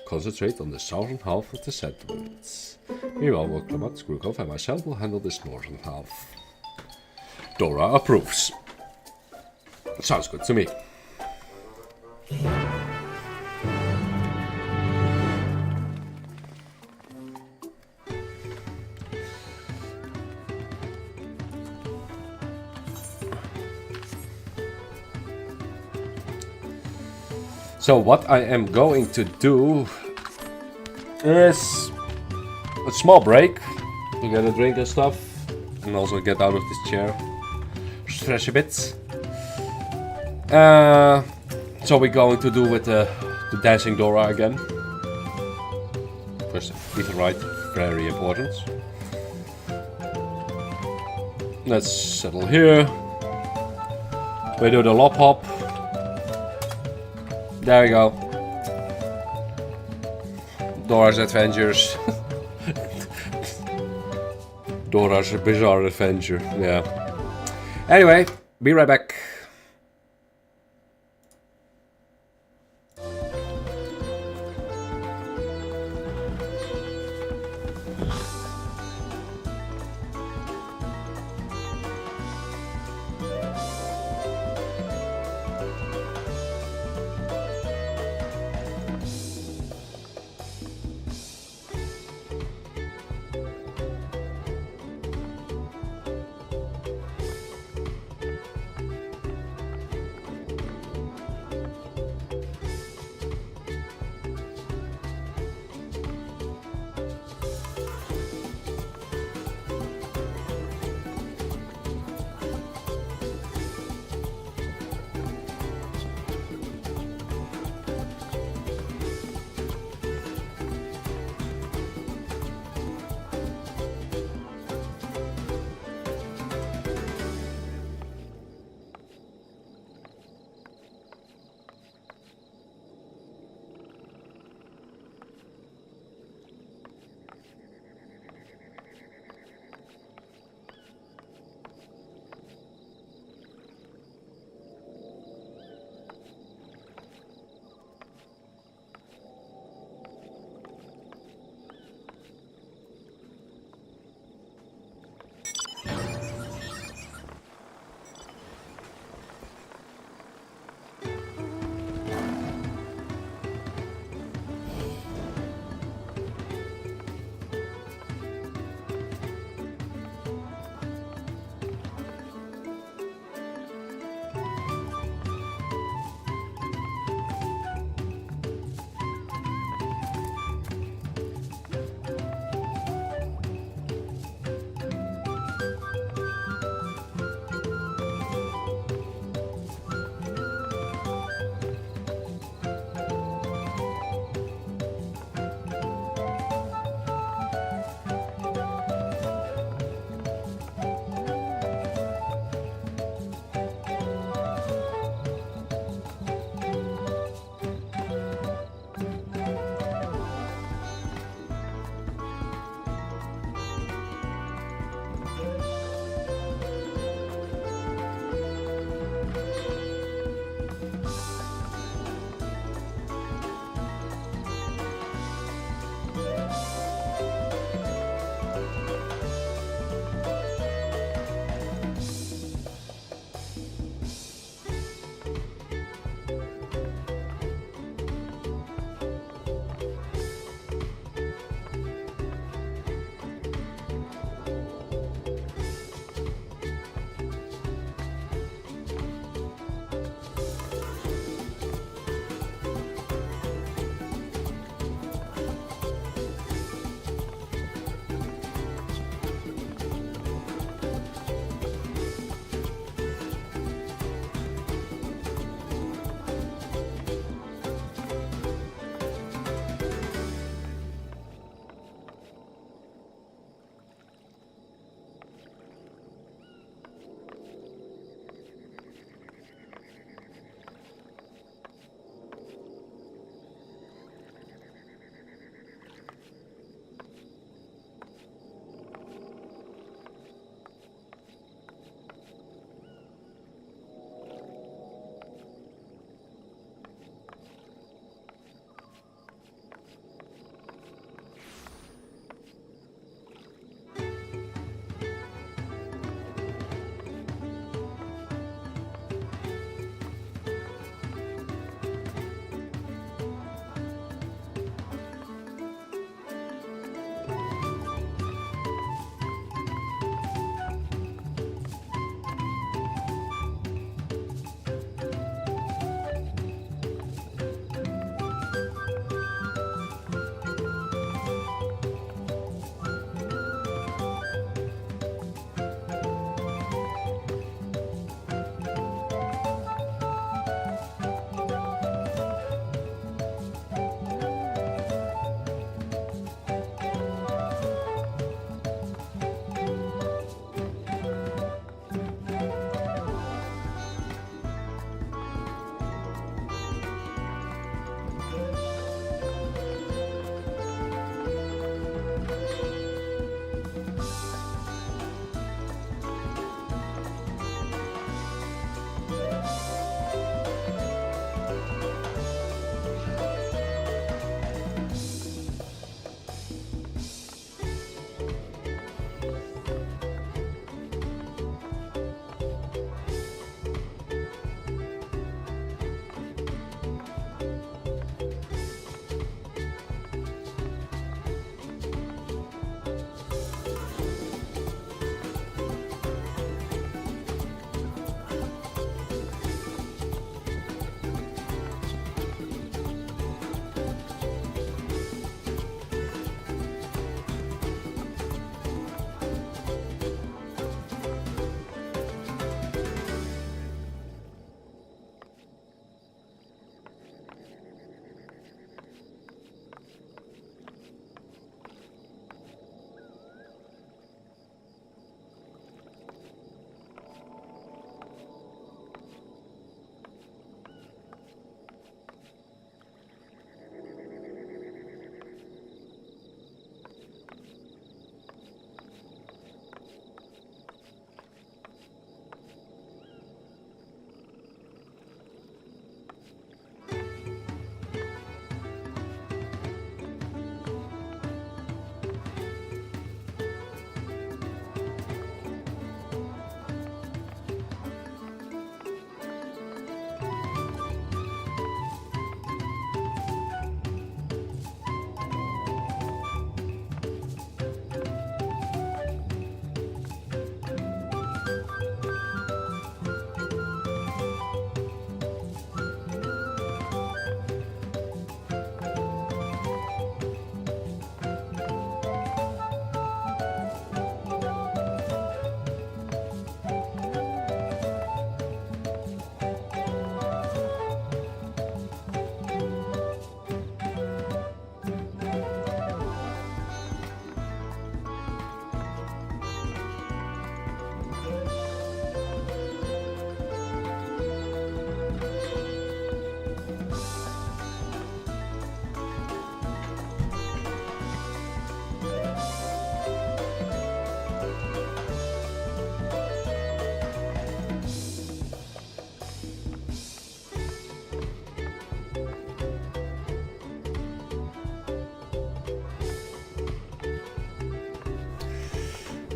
S1: concentrate on the southern half of the settlements. Meanwhile, Woklamat, Skrukov, and myself will handle this northern half. Dora approves. Sounds good to me. So what I am going to do is a small break to get a drink and stuff, and also get out of this chair, stretch a bit. So we're going to do with the dancing Dora again. First, Ethan Wright, very important. Let's settle here. We do the lop hop. There we go. Dora's Adventures. Dora's Bizarre Adventure, yeah. Anyway, be right back.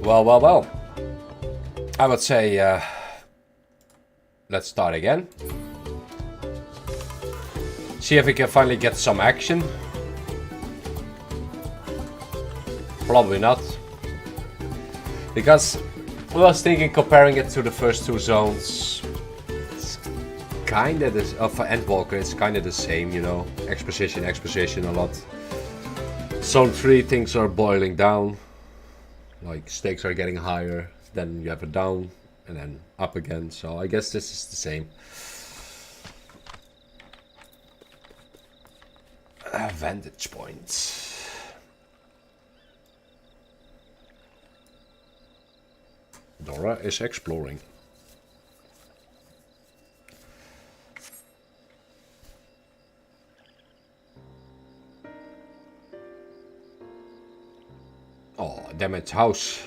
S1: Well. I would say, let's start again. See if we can finally get some action. Probably not. Because I was thinking comparing it to the first two zones. It's kinda this for Endwalker, it's kinda the same, you know. Exposition a lot. Zone 3 things are boiling down. Like stakes are getting higher, then you have a down and then up again. So I guess this is the same. Vantage points. Dora is exploring. Oh, damaged house.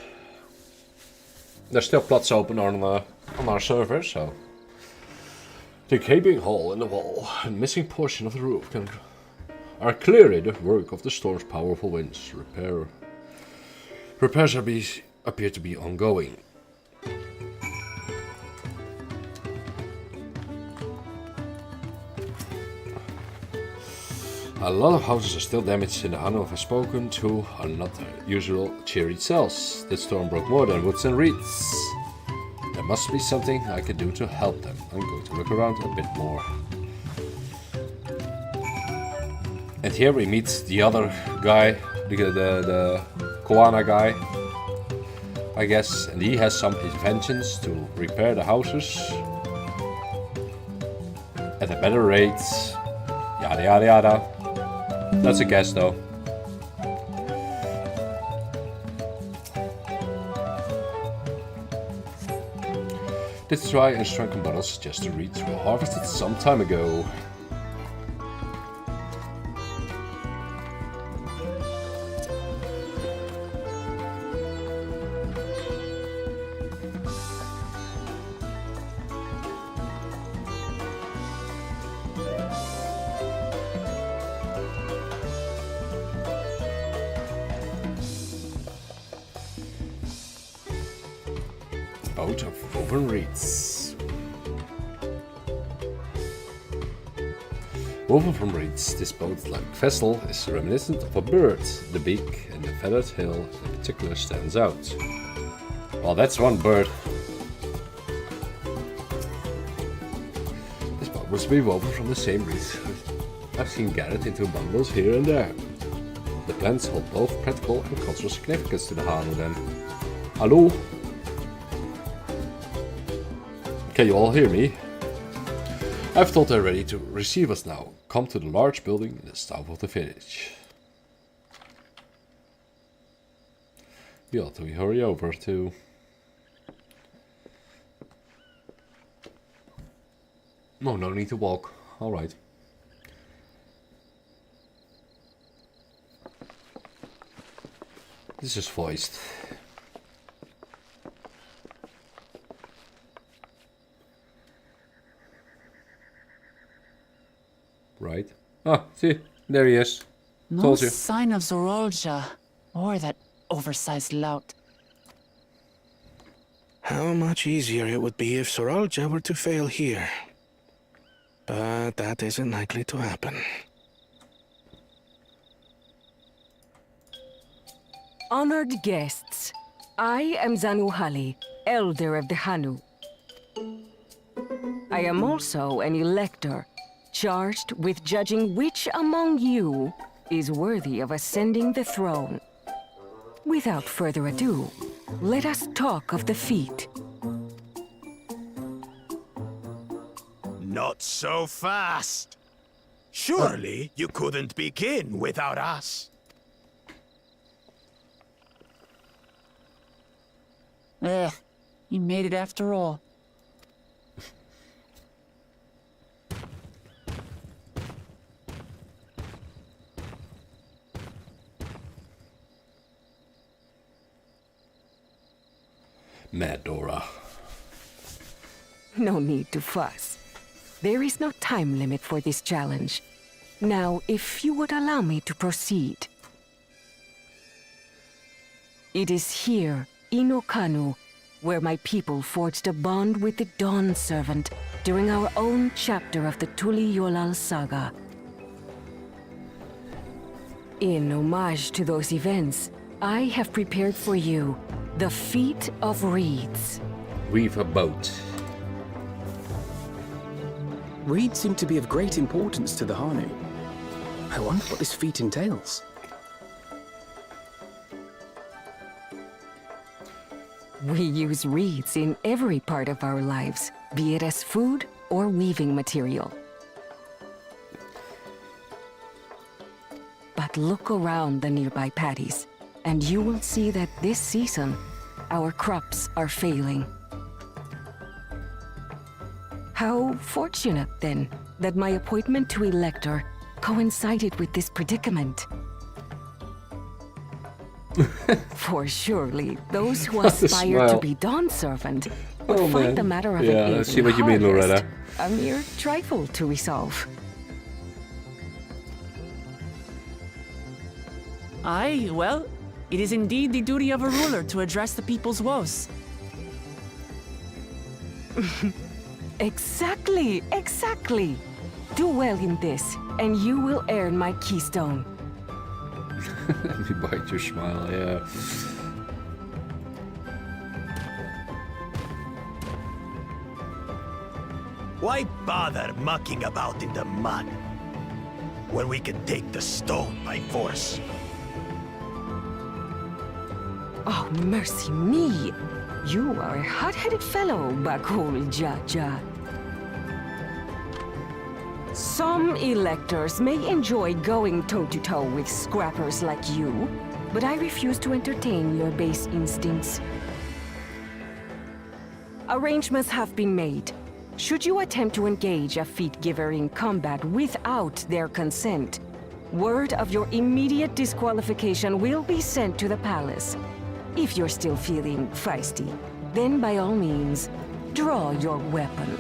S1: There's still plots open on our server, so. The gaping hole in the wall and missing portion of the roof are clearly the work of the storm's powerful winds. Repairs appear to be ongoing. A lot of houses are still damaged in the Hanu I've spoken to are not usual cheery cells. This storm broke more than woods and reeds. There must be something I can do to help them. I'm going to look around a bit more. And here we meet the other guy, the Koana guy, I guess. And he has some inventions to repair the houses at a better rate. Yada yada yada. That's a guess though. This dry and shrunken bottle suggests a reed were harvested some time ago. Boat of woven reeds. Woven from reeds, this boat-like vessel is reminiscent of a bird. The beak and the feathered tail in particular stands out. Well, that's one bird. This boat must be woven from the same reeds I've seen gathered into bundles here and there. The plants hold both practical and cultural significance to the Hanu then. Hallo? Can you all hear me? I've thought they're ready to receive us now. Come to the large building in the south of the village. We ought to hurry over to... No need to walk. Alright. This is voiced. Right. Ah, see, there he is.
S4: No
S1: Told you.
S4: sign of Zorolja or that oversized lout.
S12: How much easier it would be if Soralja were to fail here. But that isn't likely to happen.
S15: Honored guests, I am Zanuhali, Elder of the Hanu. I am also an elector, charged with judging which among you is worthy of ascending the throne. Without further ado, let us talk of the feat.
S9: Not so fast. Surely you couldn't begin without us.
S4: You made it after all.
S1: Mad Dora.
S15: No need to fuss. There is no time limit for this challenge. Now, if you would allow me to proceed. It is here, Inokanu, where my people forged a bond with the Dawn Servant during our own chapter of the Tuli Yolal saga. In homage to those events, I have prepared for you the Feet of Reeds.
S1: Weave a boat.
S8: Reeds seem to be of great importance to the Hanu. I wonder what this feat entails.
S15: We use reeds in every part of our lives, be it as food or weaving material. But look around the nearby paddies, and you will see that this season, our crops are failing. How fortunate, then, that my appointment to Elector coincided with this predicament. For surely those who aspire to be Dawn Servant would find the matter of an
S1: I see what you mean, Loretta.
S15: a mere trifle to resolve.
S4: Aye, well, it is indeed the duty of a ruler to address the people's woes.
S15: Exactly, exactly. Do well in this, and you will earn my keystone.
S1: Let me bite your smile, yeah.
S9: Why bother mucking about in the mud when we can take the stone by force?
S15: Oh, mercy me! You are a hot-headed fellow, Bakul Jaja. Some electors may enjoy going toe-to-toe with scrappers like you, but I refuse to entertain your base instincts. Arrangements have been made. Should you attempt to engage a feat giver in combat without their consent, word of your immediate disqualification will be sent to the palace. If you're still feeling feisty, then by all means, draw your weapon.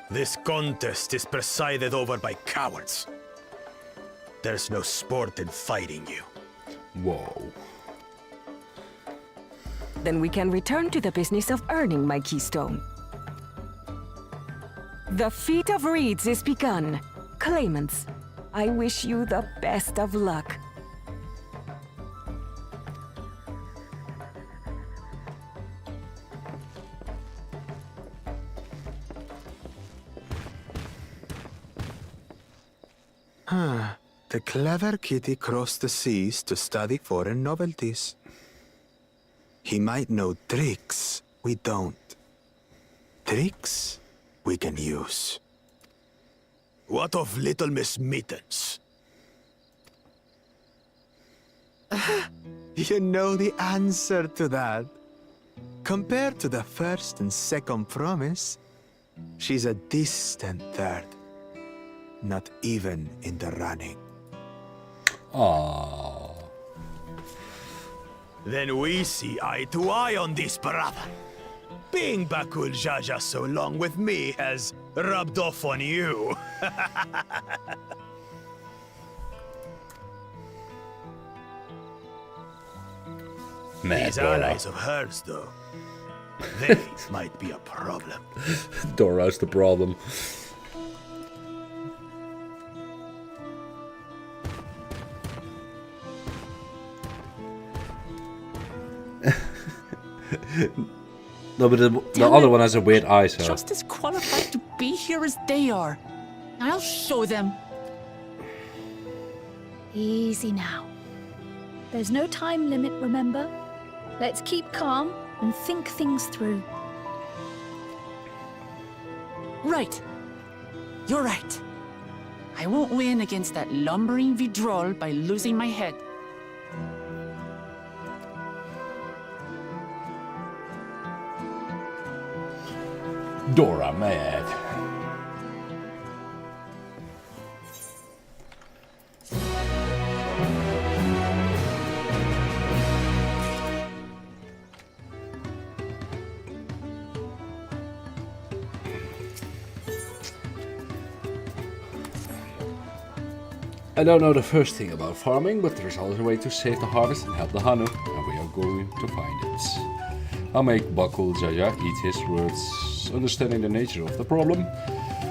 S9: This contest is presided over by cowards. There's no sport in fighting you.
S1: Whoa.
S15: Then we can return to the business of earning my keystone. The Feat of Reeds is begun. Claimants, I wish you the best of luck.
S10: The clever kitty crossed the seas to study foreign novelties. He might know tricks we don't. Tricks we can use.
S9: What of Little Miss Mittens?
S10: You know the answer to that. Compared to the first and second promise, she's a distant third. Not even in the running.
S1: Aww.
S9: Then we see eye to eye on this, brother. Being Bakul Jaja so long with me has rubbed off on you. These allies of hers, though, they might be a problem.
S1: Dora's the problem. No, but the other one has a weird eye, so...
S4: Just as qualified to be here as they are. I'll show them.
S2: Easy now. There's no time limit, remember? Let's keep calm and think things through.
S4: Right. You're right. I won't win against that lumbering Vidrol by losing my head.
S1: Dora mad. I don't know the first thing about farming, but there's always a way to save the harvest and help the Hanu, and we are going to find it. I'll make Bakul Jaja eat his words. Understanding the nature of the problem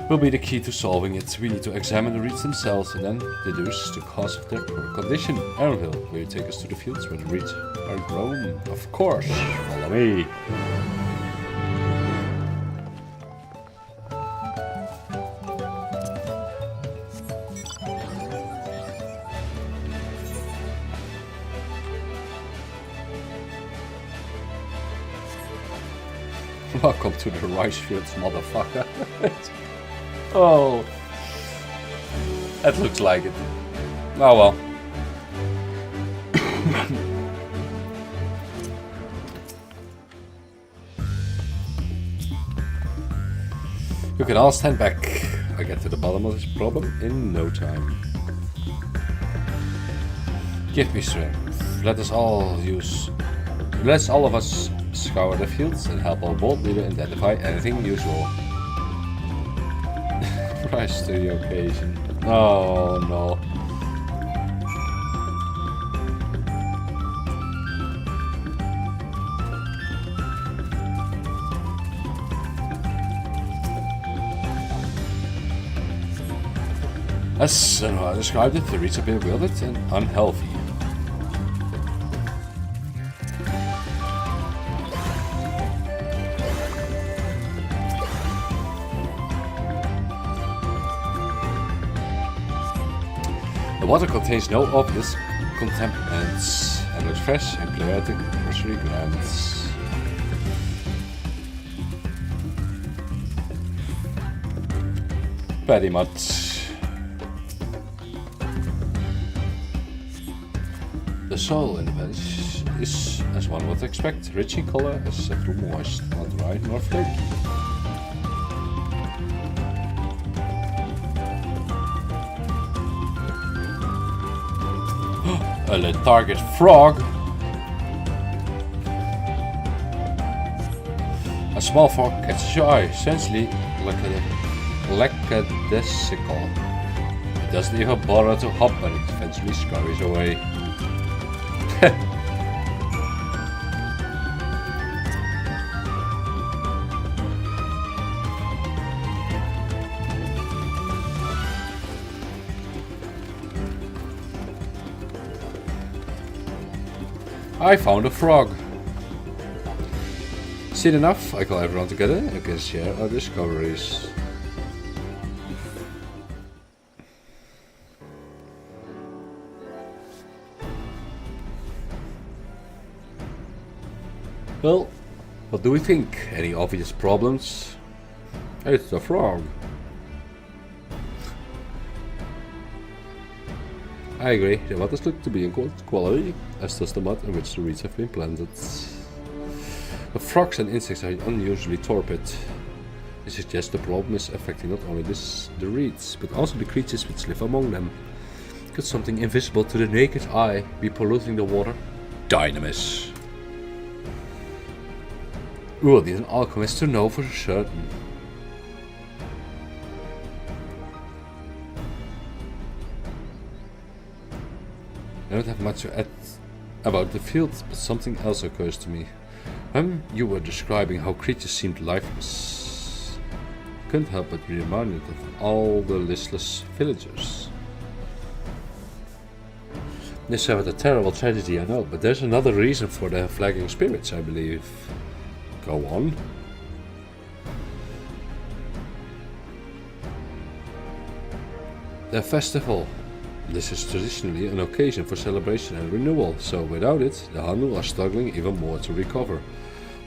S1: will be the key to solving it. We need to examine the reeds themselves and then deduce the cause of their poor condition. Aaronville, will you take us to the fields where the reeds are grown? Of course, follow me. Welcome to the rice fields, motherfucker. Oh, that looks like it. Oh well. You can all stand back. I get to the bottom of this problem in no time. Give me strength. Let's all of us scour the fields and help our bold leader identify anything usual. Rise to the occasion. Oh no. As Senua described it, the reeds are bewildered and unhealthy. The water contains no obvious contaminants and looks fresh and clear at the cursory glance. Pretty much. The soil in the bench is, as one would expect, rich in color, except moist, not dry nor flaky. A lethargic frog. A small frog catches your eye, essentially lackadaisical. It doesn't even bother to hop and it eventually scurries away. I found a frog. Soon enough, I call everyone together and can share our discoveries. Well, what do we think? Any obvious problems? It's a frog. I agree, the waters look to be in good quality, as does the mud in which the reeds have been planted. The frogs and insects are unusually torpid. This suggests the problem is affecting not only the reeds, but also the creatures which live among them. Could something invisible to the naked eye be polluting the water? Dynamis. We'll need an alchemist to know for certain. I don't have much to add about the field, but something else occurs to me. When you were describing how creatures seemed lifeless, I couldn't help but be reminded of all the listless villagers. They suffered a terrible tragedy, I know, but there's another reason for their flagging spirits, I believe. Go on. Their festival. This is traditionally an occasion for celebration and renewal, so without it, the Hanu are struggling even more to recover.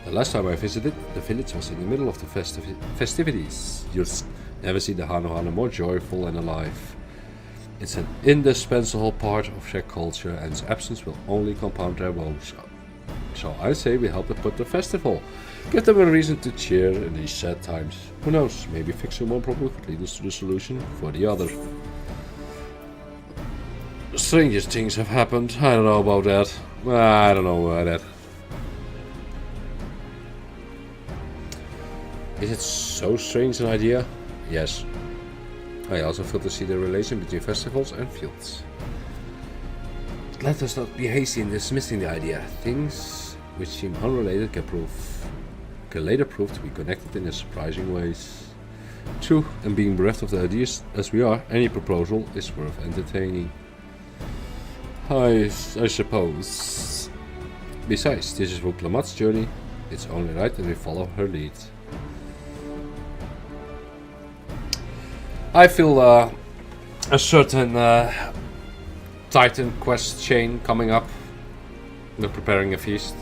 S1: The last time I visited, the village was in the middle of the festivities. You'll never see the Hanu more joyful and alive. It's an indispensable part of their culture, and its absence will only compound their woes. So I say we help them put the festival. Give them a reason to cheer in these sad times. Who knows, maybe fixing one problem could lead us to the solution for the other. Strangest things have happened. I don't know about that. I don't know about that. Is it so strange an idea? Yes. I also fail to see the relation between festivals and fields. Let us not be hasty in dismissing the idea. Things which seem unrelated can later prove to be connected in surprising ways. True, and being bereft of the ideas as we are, any proposal is worth entertaining. I suppose. Besides, this is Wuklamat's journey. It's only right that we follow her lead. I feel a certain Titan quest chain coming up. They're preparing a feast.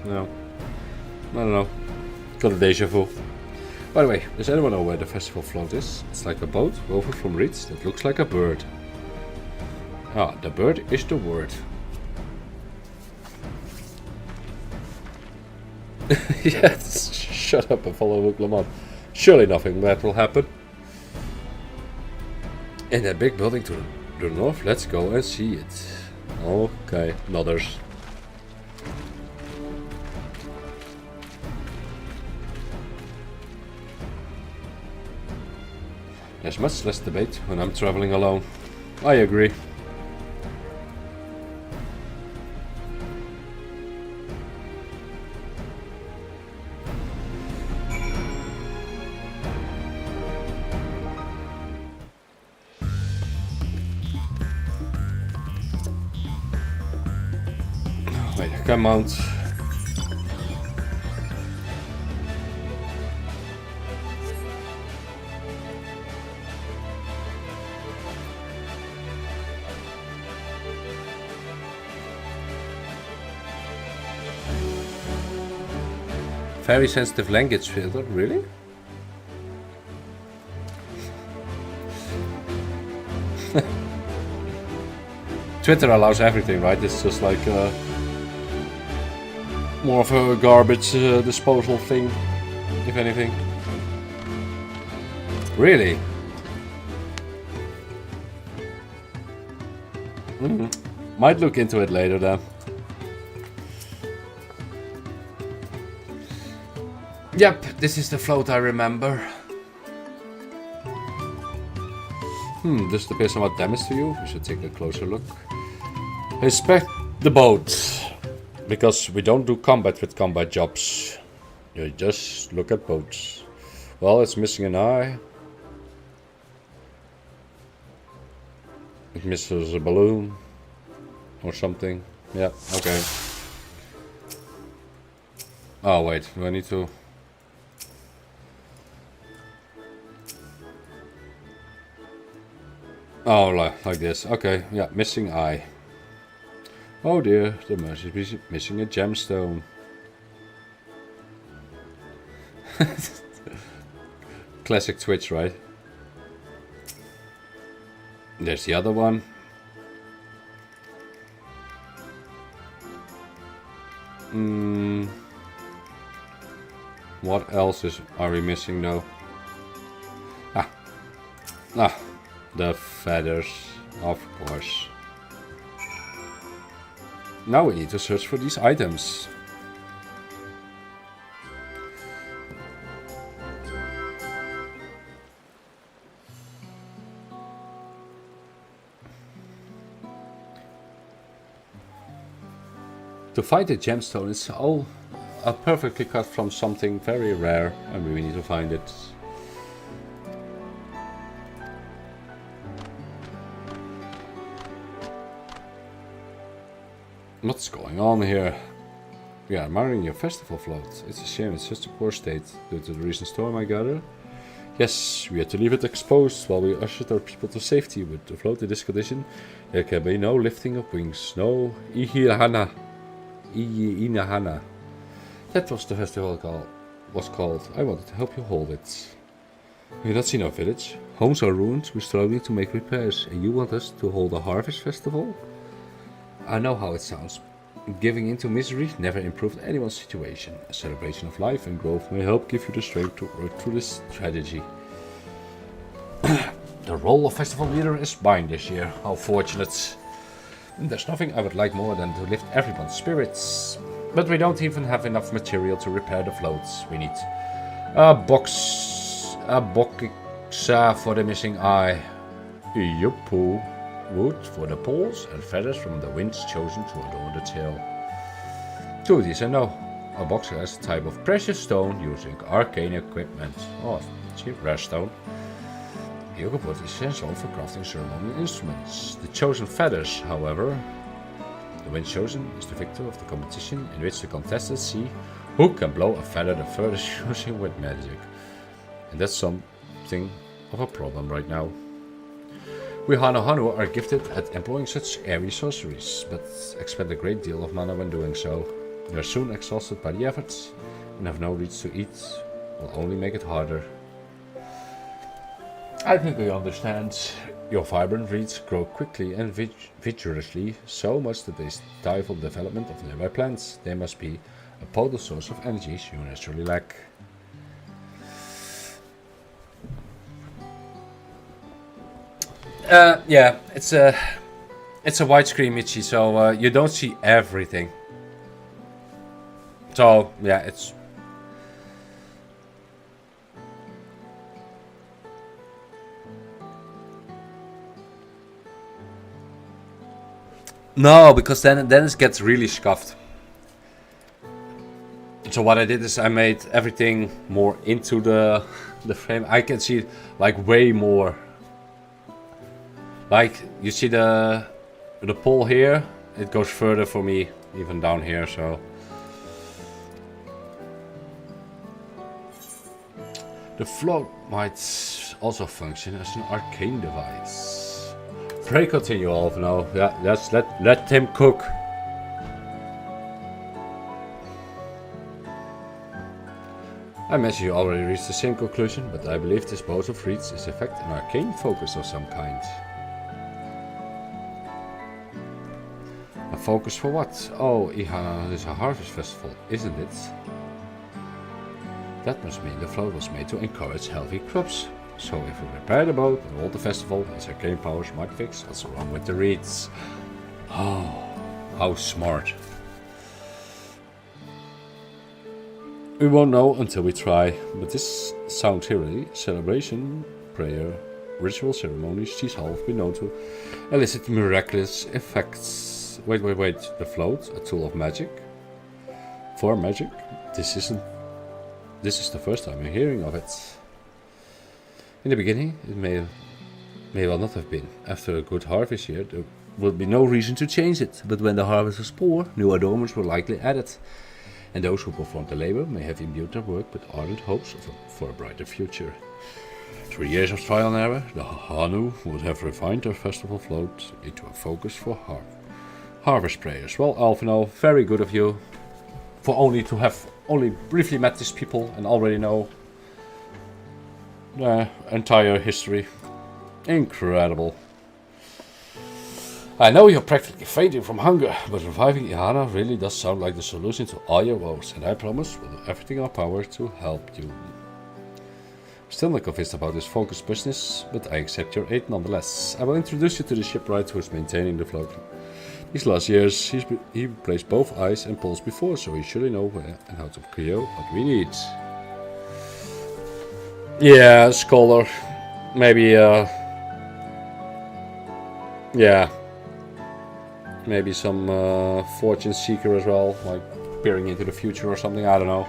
S1: No. I don't know. Got a deja vu. By the way, does anyone know where the festival float is? It's like a boat woven from reeds that looks like a bird. Ah, the bird is the word. Yes, shut up and follow Wuklamat. Surely nothing bad will happen. In that big building to the north, let's go and see it. Okay, nodders. There's much less debate when I'm traveling alone. I agree. Wait, I can mount. Very sensitive language filter, really? Twitter allows everything, right? It's just like more of a garbage disposal thing, if anything. Really? Might look into it later then. Yep, this is the float I remember. This appears somewhat damaged to you. We should take a closer look. Inspect the boat. Because we don't do combat with combat jobs. You just look at boats. Well, it's missing an eye. It misses a balloon. Or something. Yeah, okay. Oh wait, do I need to... Oh, like this. Okay, yeah, missing eye. Oh dear, the mercy is missing a gemstone. Classic Twitch, right? There's the other one. What else are we missing though? The feathers, of course. Now we need to search for these items. To find a gemstone, it's all perfectly cut from something very rare, and we need to find it. What's going on here? We are admiring your festival float. It's a shame it's such a poor state due to the recent storm, I gather. Yes, we had to leave it exposed while we ushered our people to safety. With the float in this condition, there can be no lifting of wings, no ihihana. That was the festival was called. I wanted to help you hold it. Have you not seen our village? Homes are ruined, we're struggling to make repairs, and you want us to hold a harvest festival? I know how it sounds. Giving into misery never improved anyone's situation. A celebration of life and growth may help give you the strength to work through this tragedy. The role of festival leader is mine this year. How fortunate. There's nothing I would like more than to lift everyone's spirits. But we don't even have enough material to repair the floats. We need a box Salve for the missing eye. Yuppie. Wood for the poles and feathers from the winds chosen to adorn the tail. 2 of these I know. A box has a type of precious stone using arcane equipment. Oh, cheap rare stone. Yoga is essential for crafting ceremonial instruments. The chosen feathers, however. The wind chosen is the victor of the competition in which the contestants see who can blow a feather the furthest using with magic. And that's something of a problem right now. We Hanu are gifted at employing such airy sorceries, but expend a great deal of mana when doing so. We are soon exhausted by the efforts, and have no reeds to eat, will only make it harder. I think we understand. Your vibrant reeds grow quickly and vigorously, so much that they stifle the development of nearby plants. They must be a potent source of energies you naturally lack. Yeah, it's a widescreen Michi, so you don't see everything. So yeah, it's no, because then it gets really scuffed. So what I did is I made everything more into the frame. I can see like way more. Like, you see the pole here? It goes further for me, even down here, so... The float might also function as an arcane device. Pray continue, Alvino. Yeah, let him cook. I imagine you already reached the same conclusion, but I believe this boat of reeds is in fact an arcane focus of some kind. A focus for what? Oh, Ihana is a harvest festival, isn't it? That must mean the float was made to encourage healthy crops. So if we repair the boat and hold the festival, its arcane powers might fix what's wrong with the reeds. Oh, how smart. We won't know until we try, but this sounds eerily. Celebration, prayer, ritual ceremonies, these all have been known to elicit miraculous effects. Wait, the float, a tool of magic? For magic? This is the first time I'm hearing of it. In the beginning, it may well not have been. After a good harvest year, there would be no reason to change it, but when the harvest was poor, new adornments were likely added. And those who performed the labor may have imbued their work with ardent hopes for a brighter future. 3 years of trial and error, the Hanu would have refined their festival float into a focus for harvest prayers. Well, Alvino, very good of you for only briefly met these people and already know the entire history. Incredible. I know you're practically fainting from hunger, but reviving Ihana really does sound like the solution to all your woes, and I promise we'll do everything in our power to help you. Still not convinced about this focus business, but I accept your aid nonetheless. I will introduce you to the shipwright who is maintaining the float. These last years, he replaced both eyes and poles before, so he surely knows where and how to procure what we need. Yeah, scholar. Maybe, yeah. Maybe some fortune seeker as well, like peering into the future or something, I don't know.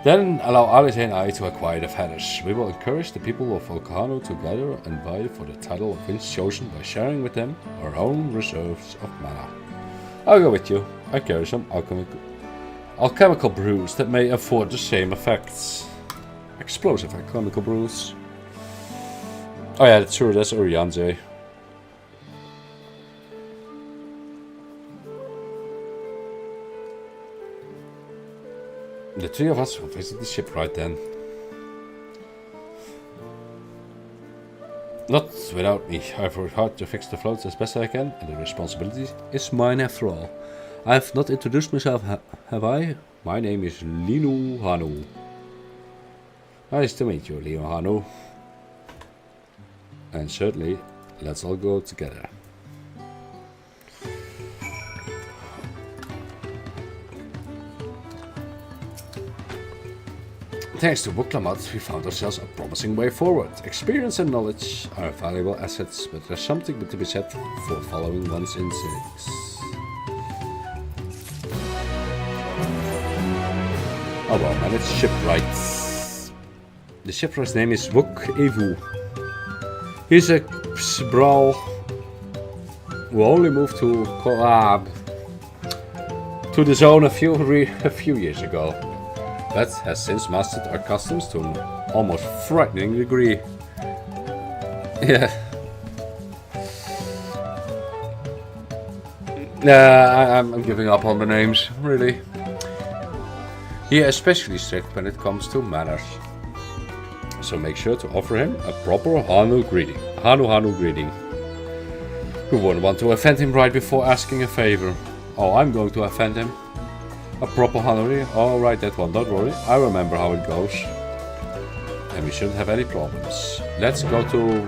S1: Then allow Alice and I to acquire the feathers. We will encourage the people of Volcano to gather and vie for the title of Winds Chosen by sharing with them our own reserves of mana. I'll go with you. I carry some alchemical brews that may afford the same effects. Explosive alchemical brews. Oh yeah, that's true, that's Orianze. The 3 of us will visit the shipwright then. Not without me. I've worked hard to fix the floats as best I can, and the responsibility is mine after all. I've not introduced myself, have I? My name is Linu Hanu. Nice to meet you, Linu Hanu. And certainly, let's all go together. Thanks to Buklamat, we found ourselves a promising way forward. Experience and knowledge are valuable assets, but there's something to be said for following one's instincts. Oh well, man, it's shipwright. The shipwright's name is Wuk Evu. He's a Brawl who only moved to the zone a few years ago, but has since mastered our customs to an almost frightening degree. Yeah. I'm giving up on the names, really. He is especially strict when it comes to manners. So make sure to offer him a proper Hanu greeting. Hanu greeting. You wouldn't want to offend him right before asking a favor. Oh, I'm going to offend him. A proper Hanu. Oh, right, that one. Don't worry. I remember how it goes. And we shouldn't have any problems. Let's go to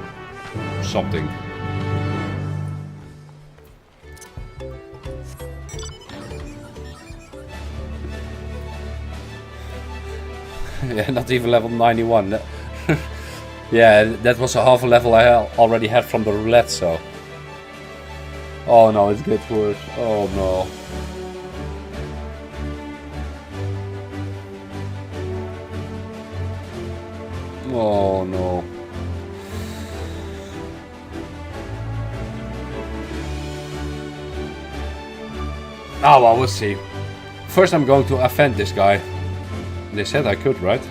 S1: something. Yeah, not even level 91. Yeah, that was a half a level I already had from the roulette, so... Oh no, it gets worse. Oh no. Oh no. Oh well, we'll see. First I'm going to offend this guy. They said I could, right?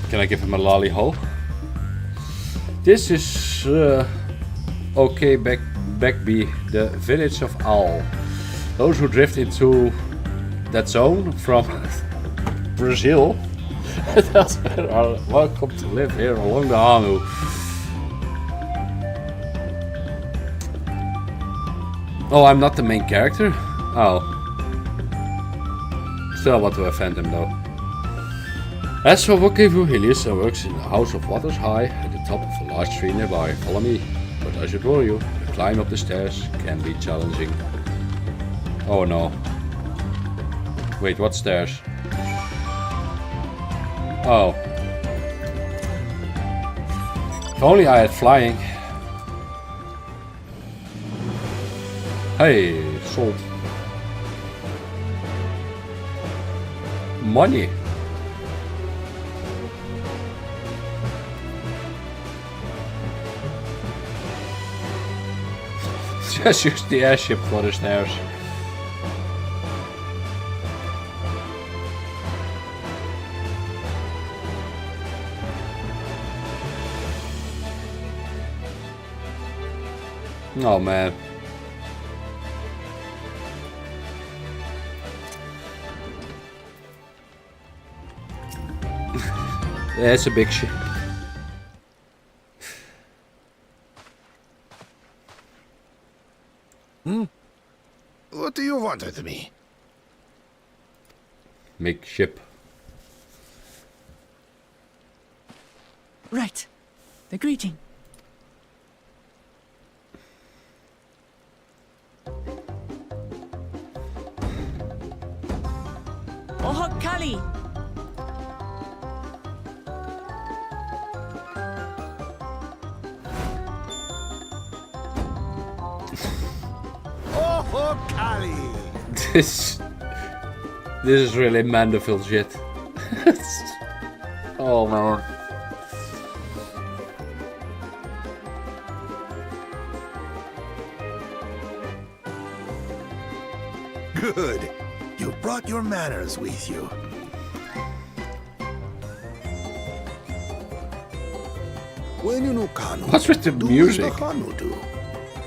S1: Can I give him a lolly hole? This is okay, Beckby, the village of Al. Those who drift into that zone from Brazil are welcome to live here along the Hanu. Oh, I'm not the main character? Oh. Still want to offend him though. As for Wokivu, he lives and works in a house of waters high at the top of a large tree nearby. Follow me. But I should warn you, the climb up the stairs can be challenging. Oh no. Wait, what stairs? Oh. If only I had flying. Hey, sold. Money. Just use the airship for the stairs. Oh man. Yeah, it's a big ship.
S5: What do you want with me?
S1: Big ship.
S4: Right. The greeting. Ohok Kali!
S5: Oh, Kali!
S1: This is really Mandeville shit. Oh man.
S5: Good. You brought your manners with you.
S11: When you know Kanu,
S1: What's with the music?
S11: do as the Kanu do.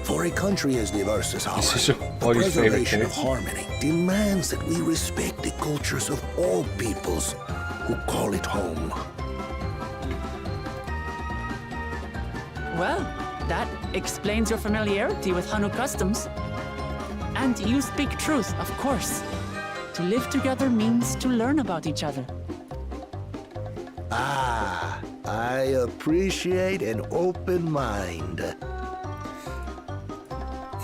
S11: For a country as diverse as ours,
S1: This is
S11: the
S1: Ollie's favorite
S11: preservation of
S1: character.
S11: harmony demands that we respect the cultures of all peoples who call it home.
S4: Well, that explains your familiarity with Hanu customs. And you speak truth, of course. To live together means to learn about each other.
S11: Ah, I appreciate an open mind.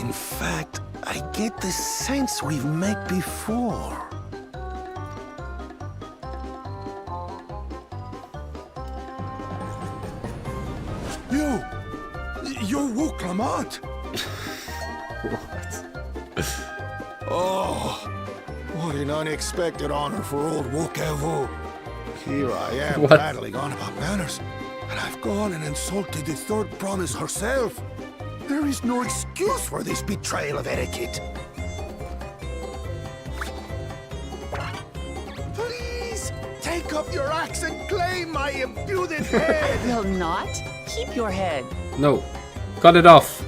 S11: In fact, I get the sense we've met before. You're Wook Lamont. Oh, what an unexpected honor for old Wook Evu. Here I am prattling on about manners, and I've gone and insulted the third promise herself. There is no excuse for this betrayal of etiquette. Please, take up your axe and claim my imbued head.
S4: Will not? Keep your head.
S1: No. Cut it off.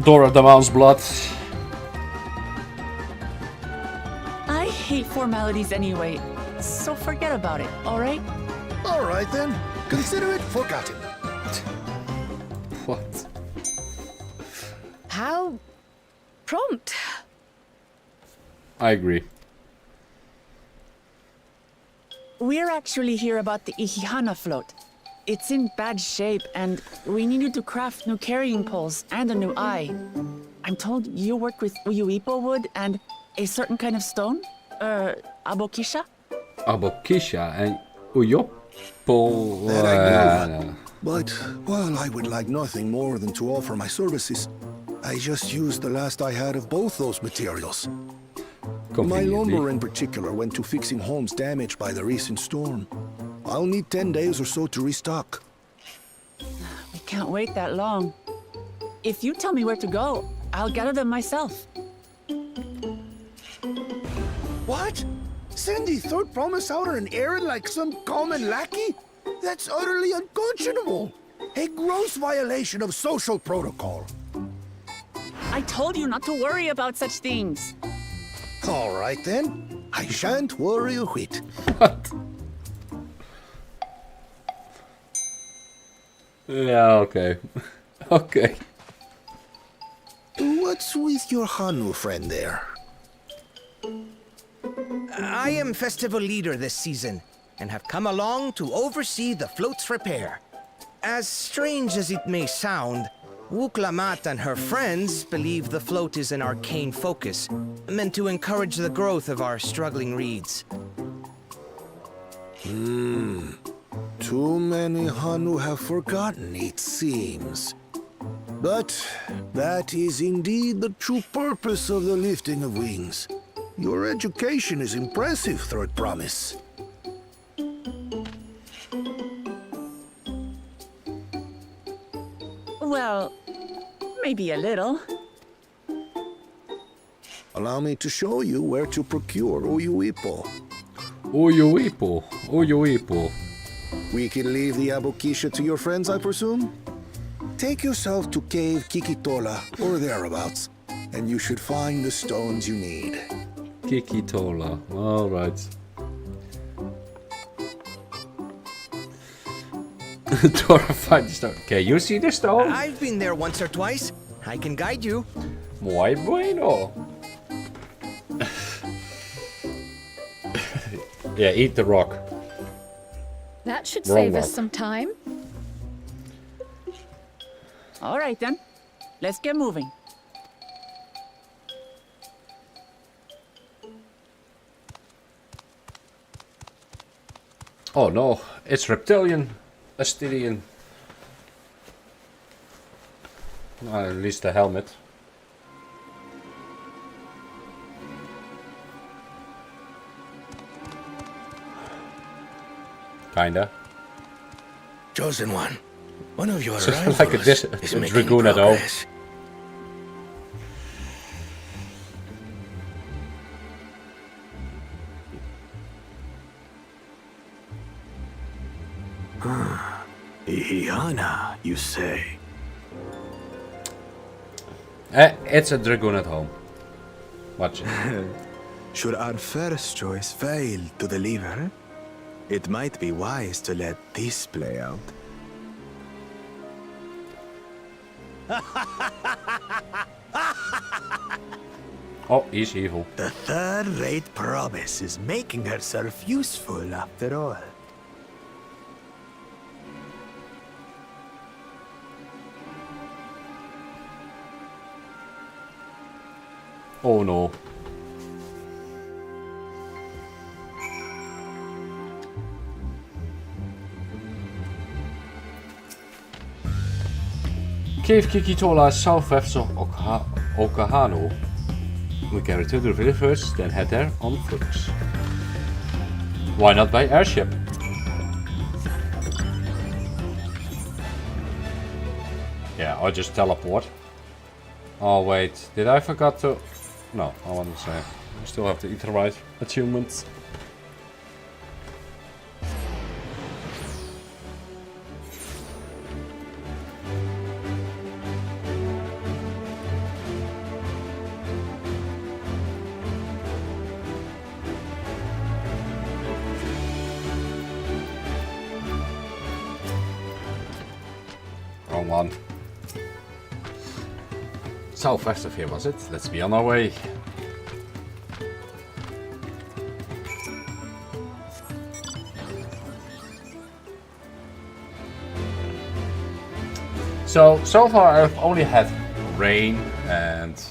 S1: Dora demands blood.
S4: I hate formalities anyway, so forget about it, alright?
S11: Alright then. Consider it forgotten.
S1: What?
S2: How prompt.
S1: I agree.
S4: We're actually here about the Ihihana float. It's in bad shape, and we needed to craft new carrying poles and a new eye. I'm told you work with Uyuipo wood and a certain kind of stone? Abokisha?
S1: Abokisha and Uyopo.
S11: That I know. But while I would like nothing more than to offer my services, I just used the last I had of both those materials. My lumber in particular went to fixing homes damaged by the recent storm. I'll need 10 days or so to restock.
S4: We can't wait that long. If you tell me where to go, I'll gather them myself.
S11: What? Send the third promise out on an errand like some common lackey? That's utterly unconscionable. A gross violation of social protocol.
S4: I told you not to worry about such things.
S11: All right then. I shan't worry a whit.
S1: What? Yeah, okay. Okay.
S11: What's with your Hanu friend there?
S19: I am festival leader this season, and have come along to oversee the float's repair. As strange as it may sound, Wuklamat and her friends believe the float is an arcane focus, meant to encourage the growth of our struggling reeds.
S11: Too many Hanu have forgotten, it seems. But that is indeed the true purpose of the lifting of wings. Your education is impressive, Third Promise.
S4: Well, maybe a little.
S11: Allow me to show you where to procure Uyuipo.
S1: Uyuipo. Uyuipo.
S11: We can leave the Abokisha to your friends, I presume? Take yourself to Cave Kikitola, or thereabouts, and you should find the stones you need.
S1: Kikitola. Alright. Dora, find the stone. Can you see the stone?
S19: I've been there once or twice. I can guide you.
S1: Muy bueno. Yeah, eat the rock.
S2: That should
S1: Wrong
S2: save us
S1: rock.
S2: some time.
S4: All right then, let's get moving.
S1: Oh no, it's reptilian. Astidian. At least the helmet. Kinda.
S11: Chosen One, one of your
S1: So
S11: rivals
S1: like a
S11: is making
S1: dragoon at home.
S11: progress. Ihihana, you say?
S1: It's a dragoon at home. Watch it.
S10: Should our first choice fail to deliver, it might be wise to let this play out.
S1: Oh, he's evil.
S10: The third-rate promise is making herself useful after all.
S1: Oh no. Cave Kikitola is southwest of Okahano. We can return to the village first, then head there on foot. Why not by airship? Yeah, or just teleport. Oh wait, did I forget to... No, I want to say. I still have to eat the right achievements. Wrong one. Southwest of here, was it? Let's be on our way. So far I've only had rain and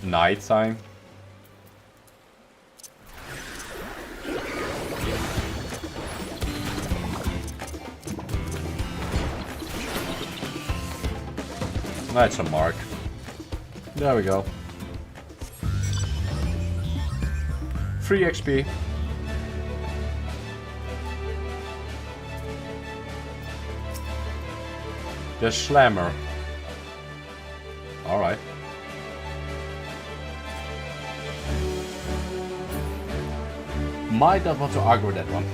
S1: nighttime. That's a mark. There we go. 3 XP. The Slammer. Alright. Might not want to argue that one.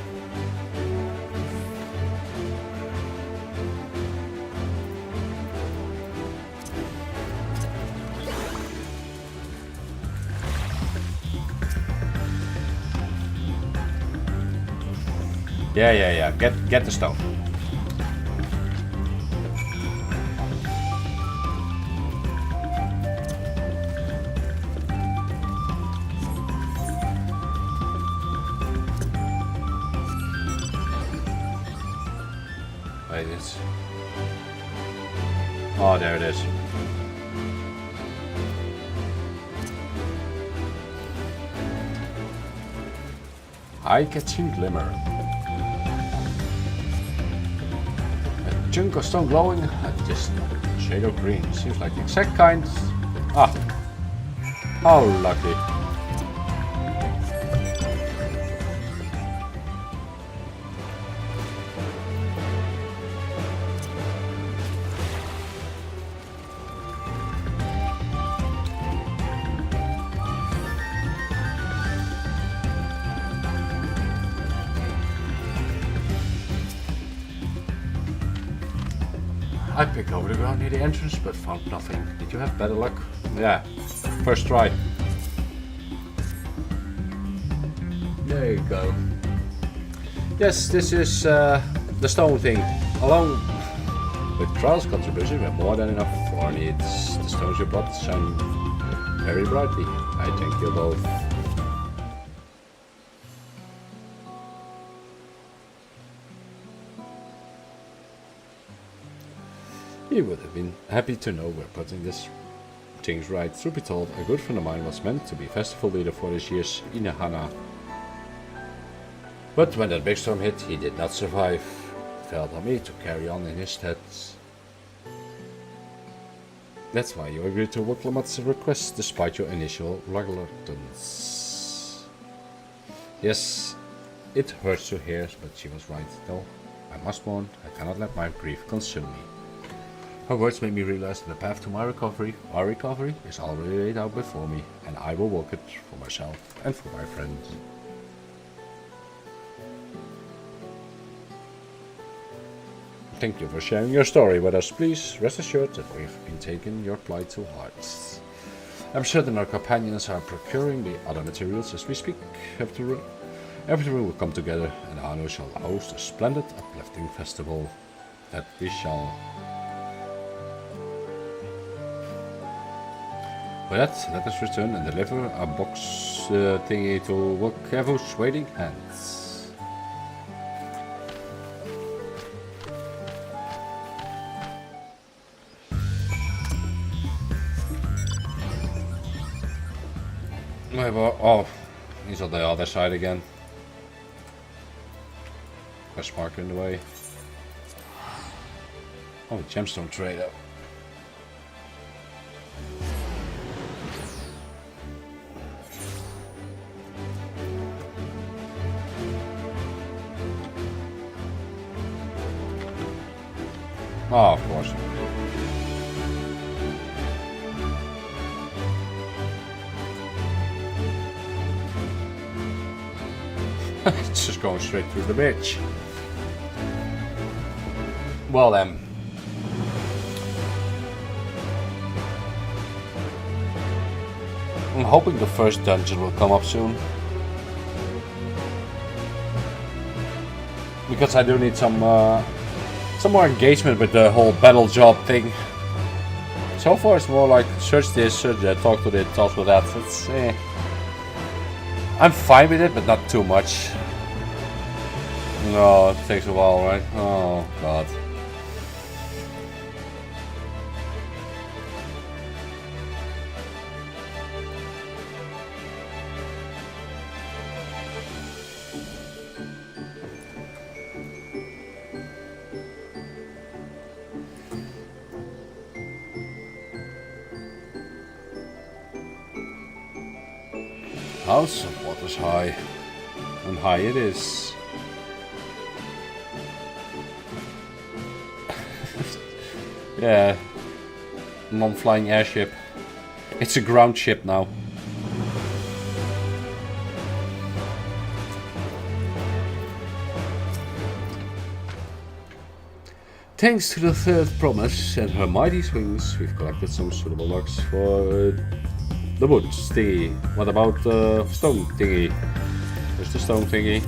S1: Yeah. Get the stone. Wait, it's... Oh, there it is. Eye-catching glimmer. A chunk of stone glowing at distant shade of green. Seems like the exact kind. Ah, how lucky. I picked over the ground near the entrance but found nothing. Did you have better luck? Yeah, first try. There you go. Yes, this is the stone thing. Along with Trial's contribution, we have more than enough for our needs. The stones you brought shine very brightly. I thank you both. He would have been happy to know we're putting this things right. Truth be told, a good friend of mine was meant to be festival leader for this year's Inahana. But when that big storm hit, he did not survive. It fell on me to carry on in his stead. That's why you agreed to Woklamat's request despite your initial reluctance. Yes, it hurts to hear, but she was right. No, I must warn, I cannot let my grief consume me. Her words made me realize that the path to my recovery, our recovery, is already laid out before me, and I will walk it for myself and for my friends. Thank you for sharing your story with us. Please rest assured that we've been taking your plight to heart. I'm certain our companions are procuring the other materials as we speak. Everything will come together, and Ano shall host a splendid, uplifting festival that we shall. For that, let us return and deliver a box thingy to Wokevu's waiting hands. Oh, he's on the other side again. Question mark in the way. Oh, gemstone trader. Oh, of course. It's just going straight through the bitch. Well then. I'm hoping the first dungeon will come up soon. Because I do need some more engagement with the whole battle job thing. So far it's more like search this, search that, talk to this, talk to that. It's I'm fine with it, but not too much. No, it takes a while, right? Oh god. House of Water's high, and high it is. Yeah, non-flying airship. It's a ground ship now. Thanks to the third promise and her mighty swings, we've collected some suitable logs for the woods thingy. What about the stone thingy? There's the stone thingy.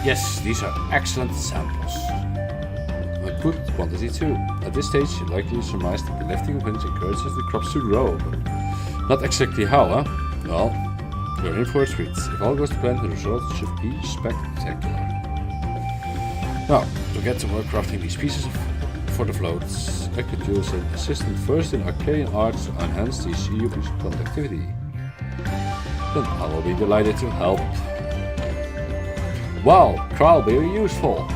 S1: Yes, these are excellent samples. A good quantity too. At this stage, you likely surmise that the lifting of winds encourages the crops to grow. But not exactly how, huh? Well, we're in for a treat. If all goes to plan, the result should be spectacular. Now, to get to work crafting these pieces for the floats, I could use an assistant first in arcane arts to enhance the CUP's conductivity. Then I will be delighted to help. Wow, Kral very useful!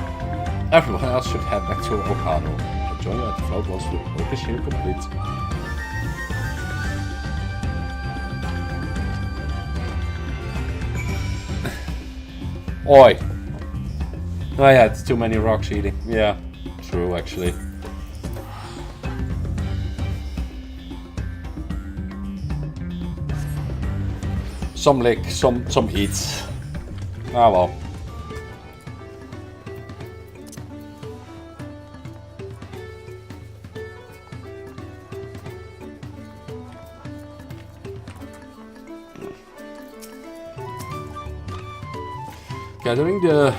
S1: Everyone else should head back to Okano. The journey at the float once the work is here complete. Oi! I had too many rocks eating. Yeah, true actually. Some lick, some eat. Ah well. Gathering the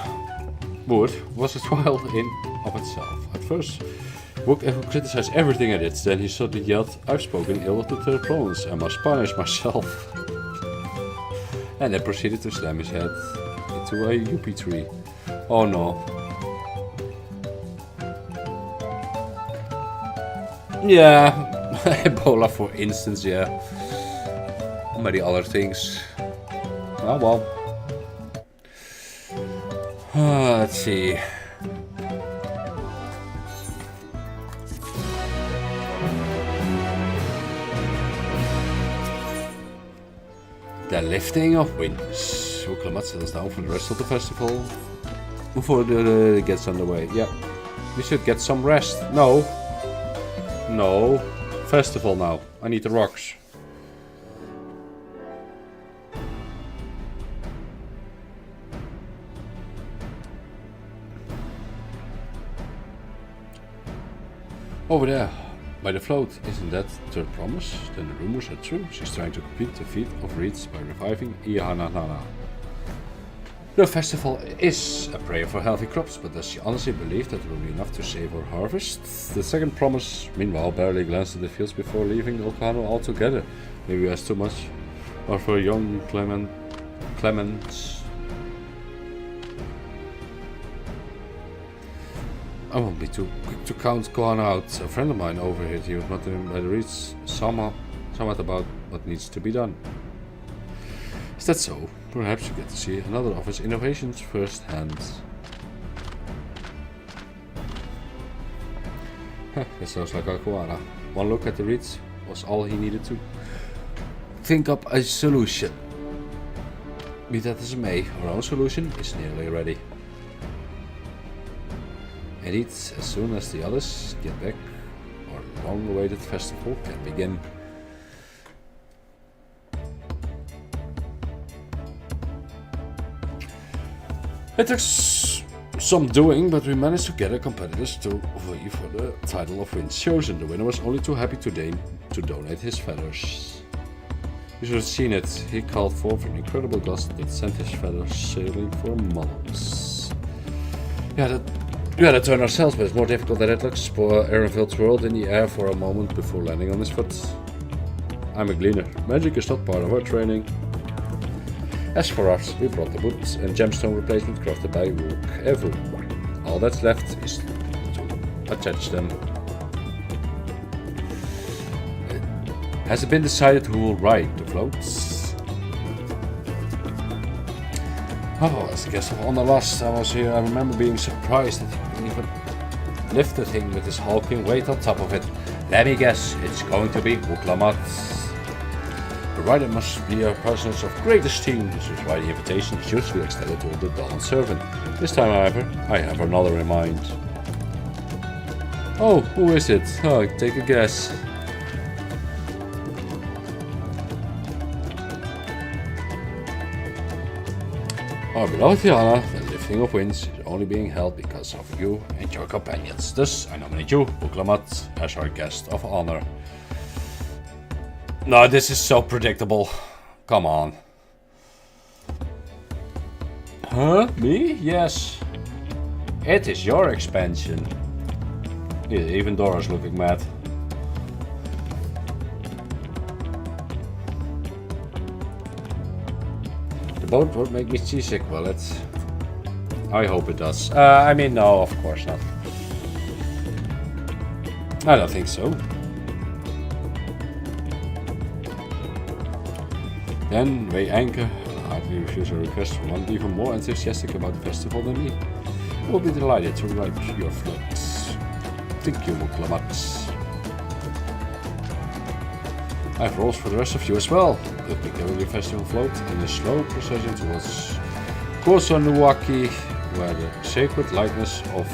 S1: wood was a trial in of itself. At first, Wook criticized everything I did, then he suddenly yelled, "I've spoken ill of the third province, I must punish myself." And then proceeded to slam his head into a yuppie tree. Oh no. Yeah, Ebola for instance, yeah. Many other things. Oh well. Let's see. The lifting of winds. Wook settles down for the rest of the festival. Before it gets underway. Yeah. We should get some rest. No. No. Festival now. I need the rocks. Over there, by the float, isn't that third promise? Then the rumors are true. She's trying to complete the feat of Reeds by reviving Ihananana. The festival is a prayer for healthy crops, but does she honestly believe that it will be enough to save her harvest? The second promise, meanwhile, barely glanced at the fields before leaving Okano altogether. Maybe he has too much of her young Clemens. I won't be too quick to count Kohan out. A friend of mine overheard he was muttering by the reeds somewhat about what needs to be done. Is that so? Perhaps you get to see another of his innovations firsthand. That sounds like Alcuara. One look at the reeds was all he needed to think up a solution. Be that as it may, our own solution is nearly ready. Indeed, as soon as the others get back, our long-awaited festival can begin. It took some doing, but we managed to get our competitors to vie for the title of Wind's Chosen. The winner was only too happy to donate his feathers. You should have seen it. He called forth an incredible gust that sent his feathers sailing for months. We had to turn ourselves, but it's more difficult than it looks. Aaronville twirled in the air for a moment before landing on his foot. I'm a gleaner. Magic is not part of our training. As for us, we brought the wood and gemstone replacement crafted by Rook Evu. All that's left is to attach them. Has it been decided who will ride the floats? Oh, as the guest of honor last I was here, I remember being surprised that he even lifted him with his hulking weight on top of it. Let me guess, it's going to be Uklamat. The rider must be a personage of great esteem. This is why the invitation is usually extended to the Dawn servant. This time, however, I have another in mind. Oh, who is it? Oh, take a guess. Our beloved Tiana, the lifting of winds, is only being held because of you and your companions. Thus, I nominate you, Uklamat, as our guest of honor. No, this is so predictable. Come on. Huh? Me? Yes. It is your expansion. Yeah, even Dora's looking mad. The boat won't make me seasick, will it? I hope it does. I mean, no, of course not. I don't think so. Then weigh anchor. I hardly refuse a request from one even more enthusiastic about the festival than me. I will be delighted to ride your floats. Thank you, Muklamat. I have roles for the rest of you as well. You'll be carrying the festival float in a slow procession towards Kosanuwaki, where the sacred likeness of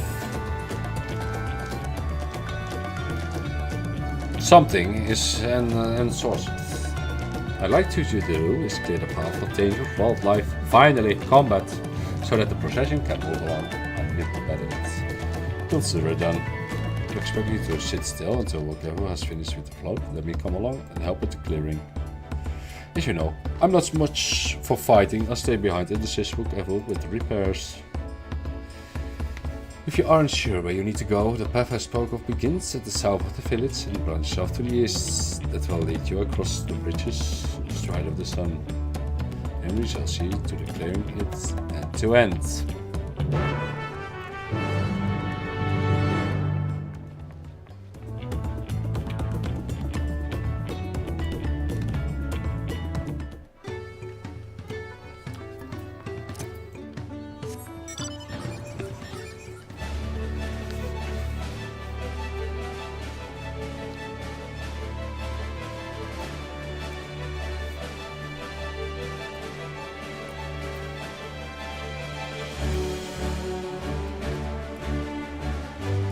S1: something is ensorcelled. I'd like to do is clear the path for danger, wildlife, finally combat, so that the procession can move along unhindered. Consider it done. I expect you to sit still until whatever has finished with the float. Let me come along and help with the clearing. As you know, I'm not much for fighting. I'll stay behind in the Sisbook Evo with the repairs. If you aren't sure where you need to go, the path I spoke of begins at the south of the village and branches off to the east. That will lead you across the bridges astride of the sun. And we shall see to the clearing it end to end.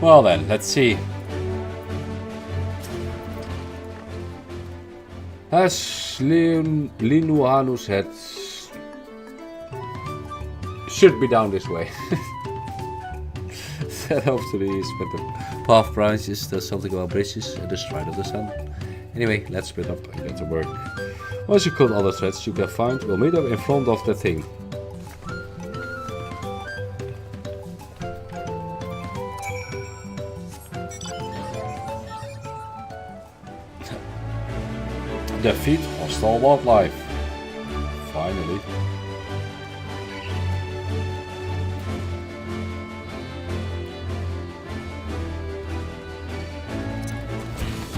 S1: Well then, let's see. As Linuanu said, should be down this way. Set off to the east, but the path branches. There's something about bridges at the stride of the sun. Anyway, let's split up and get to work. Once you cut all the threads you can find, we'll meet up in front of the thing. Defeat hostile wildlife. Finally.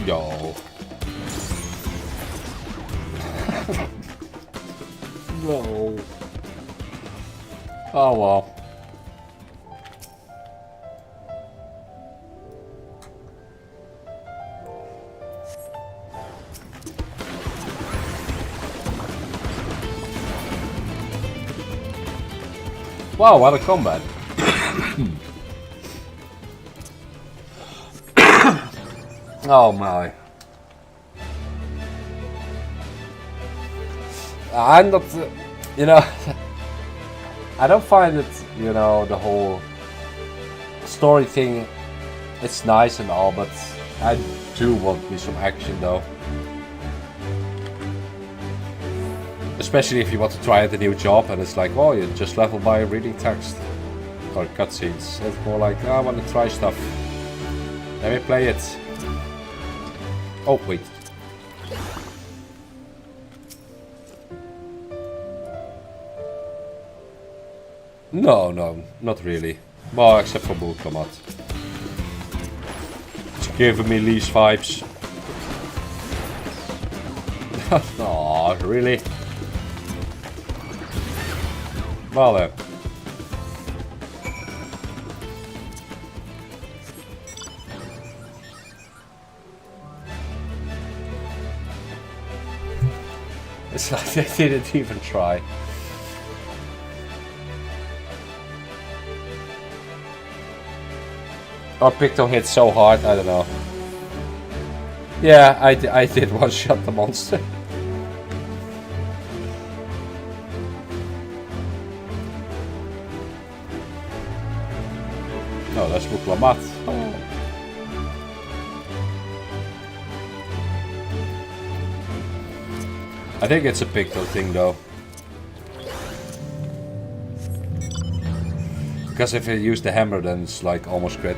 S1: Yo. No. Oh well. Wow, what a combat. Oh my. I'm not, you know, I don't find it, you know, the whole story thing, it's nice and all, but I do want me some action though. Especially if you want to try out a new job and it's like, oh, you just level by reading text or cutscenes. It's more like, oh, I want to try stuff. Let me play it. Oh, wait. No, no, not really. Well, except for Bulkamat. It's giving me Lee's vibes. Oh, really? Well then. It's like they didn't even try. Or Picto hit so hard, I don't know. Yeah, I did one-shot the monster. No, that's Buklamat. Oh. I think it's a Picto thing though. Because if you use the hammer then it's like almost crit.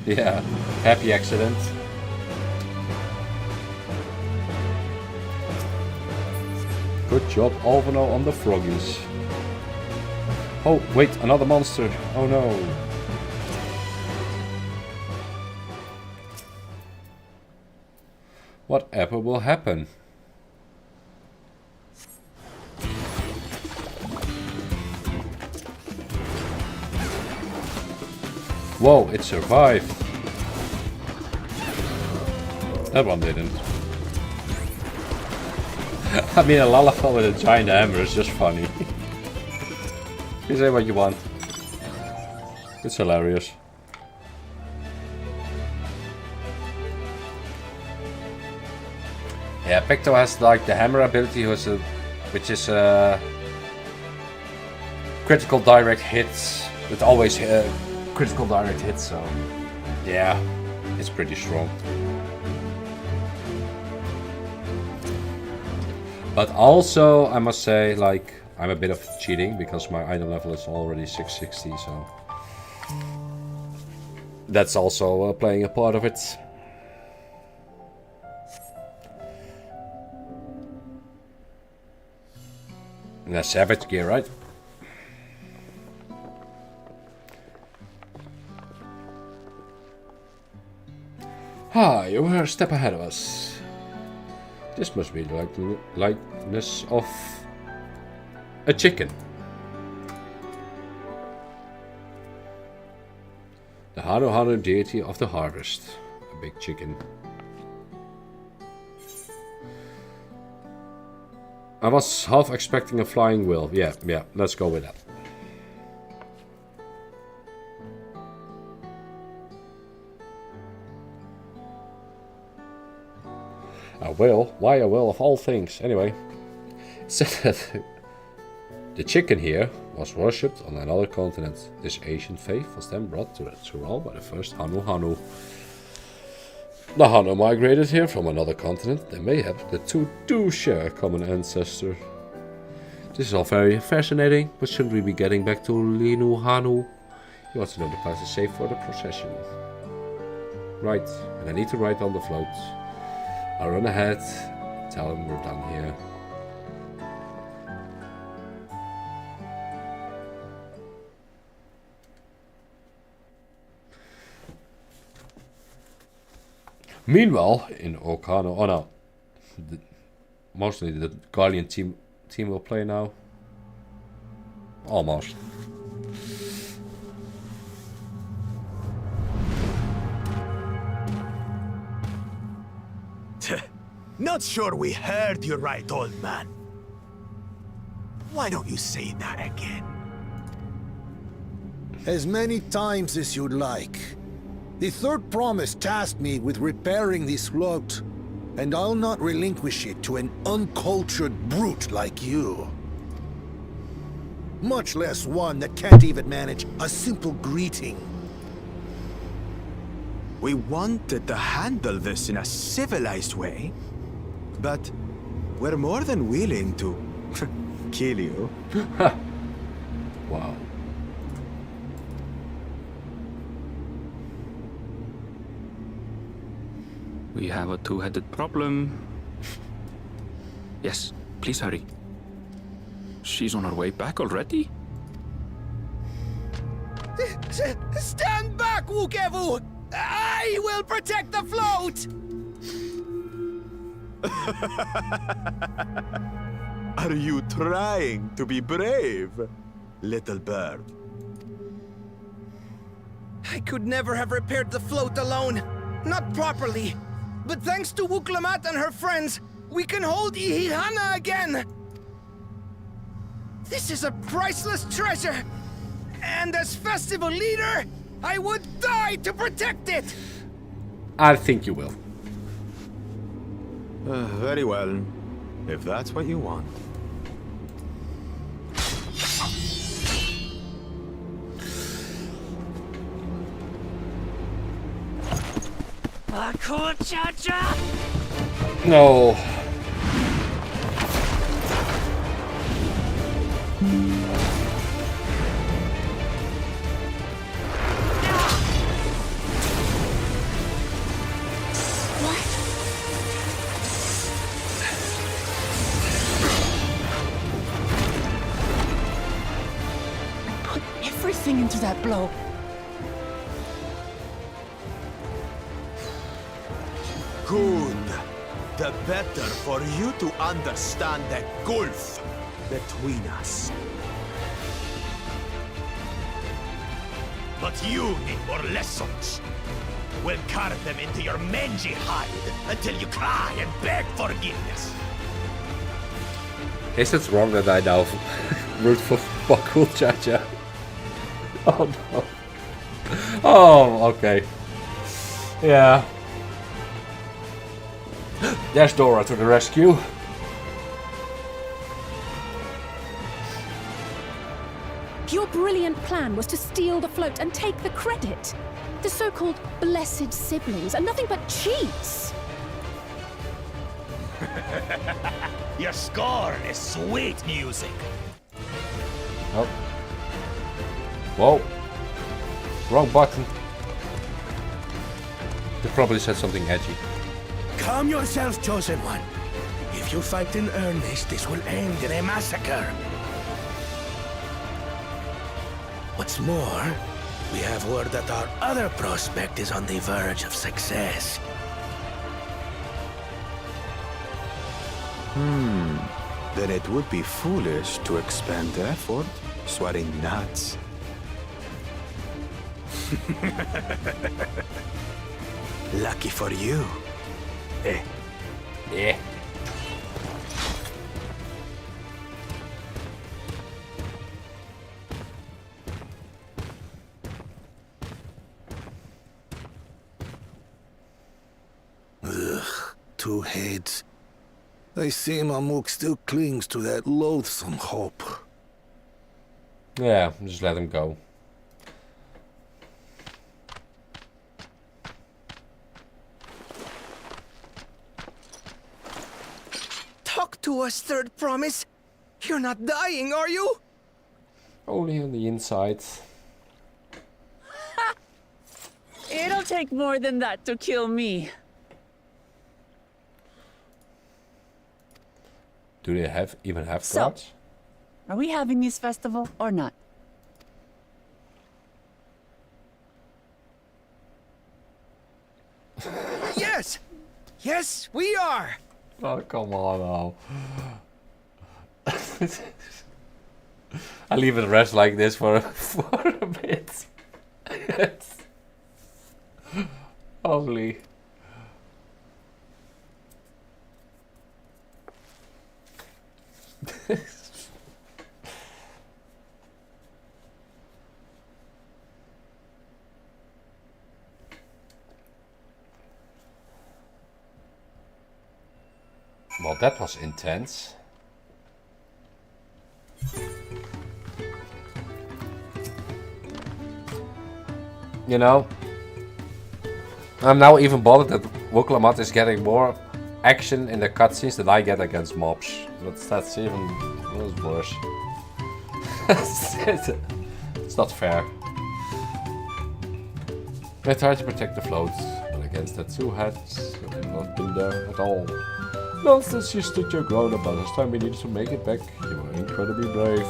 S1: Yeah, happy accident. Good job, Alvino, on the froggies. Oh, wait, another monster. Oh no. Whatever will happen? Whoa, it survived. That one didn't. I mean, a Lalafell with a giant hammer is just funny. You say what you want. It's hilarious. Yeah, Picto has like the hammer ability, which is critical direct hits. It always critical direct hits, so yeah, it's pretty strong. But also, I must say, like, I'm a bit of cheating because my item level is already 660, so that's also playing a part of it. And that's Savage gear, right? Ah, you were a step ahead of us. This must be the likeness of a chicken. The Hanu Hanu deity of the harvest. A big chicken. I was half expecting a flying wheel. Yeah, let's go with that. A whale? Why a whale of all things? Anyway, it said that the chicken here was worshipped on another continent. This ancient faith was then brought to Tural by the first Hanu Hanu. The Hanu migrated here from another continent. They may have the two do share a common ancestor. This is all very fascinating, but shouldn't we be getting back to Linu Hanu? He wants to know the place is safe for the procession. Right, and I need to ride on the float. I'll run ahead, tell him we're done here. Meanwhile, in Okano, mostly the Guardian team Team will play now. Almost.
S9: Not sure we heard you right, old man. Why don't you say that again?
S11: As many times as you'd like. The third promise tasked me with repairing this float, and I'll not relinquish it to an uncultured brute like you. Much less one that can't even manage a simple greeting.
S9: We wanted to handle this in a civilized way, but we're more than willing to kill you.
S1: Wow.
S3: We have a two-headed problem. Yes, please hurry. She's on her way back already?
S19: Stand back, Wukevu! I will protect the float!
S9: Are you trying to be brave, little bird?
S19: I could never have repaired the float alone. Not properly. But thanks to Wuklamat and her friends, we can hold Ihihana again! This is a priceless treasure! And as festival leader, I would die to protect it!
S1: I think you will.
S9: Very well, if that's what you want.
S1: No.
S4: Put everything into that blow.
S9: Good. The better for you to understand the gulf between us.
S5: But you need more lessons. We'll carve them into your mangy hide until you cry and beg forgiveness.
S1: Is it wrong that I now root for Bakul Chacha? Oh no. Oh, okay. Yeah. There's Dora to the rescue.
S6: Your brilliant plan was to steal the float and take the credit. The so-called blessed siblings are nothing but cheats.
S5: Your scorn is sweet music.
S1: Oh. Whoa. Wrong button. You probably said something edgy.
S11: Calm yourself, Chosen One. If you fight in earnest, this will end in a massacre. What's more, we have word that our other prospect is on the verge of success.
S9: Then it would be foolish to expend effort sweating nuts. Lucky for you. Eh.
S1: Yeah.
S11: Ugh, two heads. I see Mamuk still clings to that loathsome hope.
S1: Yeah, just let him go.
S19: Talk to us, third promise. You're not dying, are you?
S1: Only on the inside.
S4: It'll take more than that to kill me.
S1: Do they even have
S4: So-
S1: guards?
S4: Are we having this festival or not?
S19: Yes! Yes, we are!
S1: Oh, come on now. I leave it rest like this for a bit. Holy. Well, that was intense. You know, I'm now even bothered that Wuklamat is getting more action in the cutscenes than I get against mobs. That's even worse. It's not fair. I try to protect the float, but against the two heads, I've not been there at all. Nonsense, you stood your ground about this time we needed to make it back. You were incredibly brave.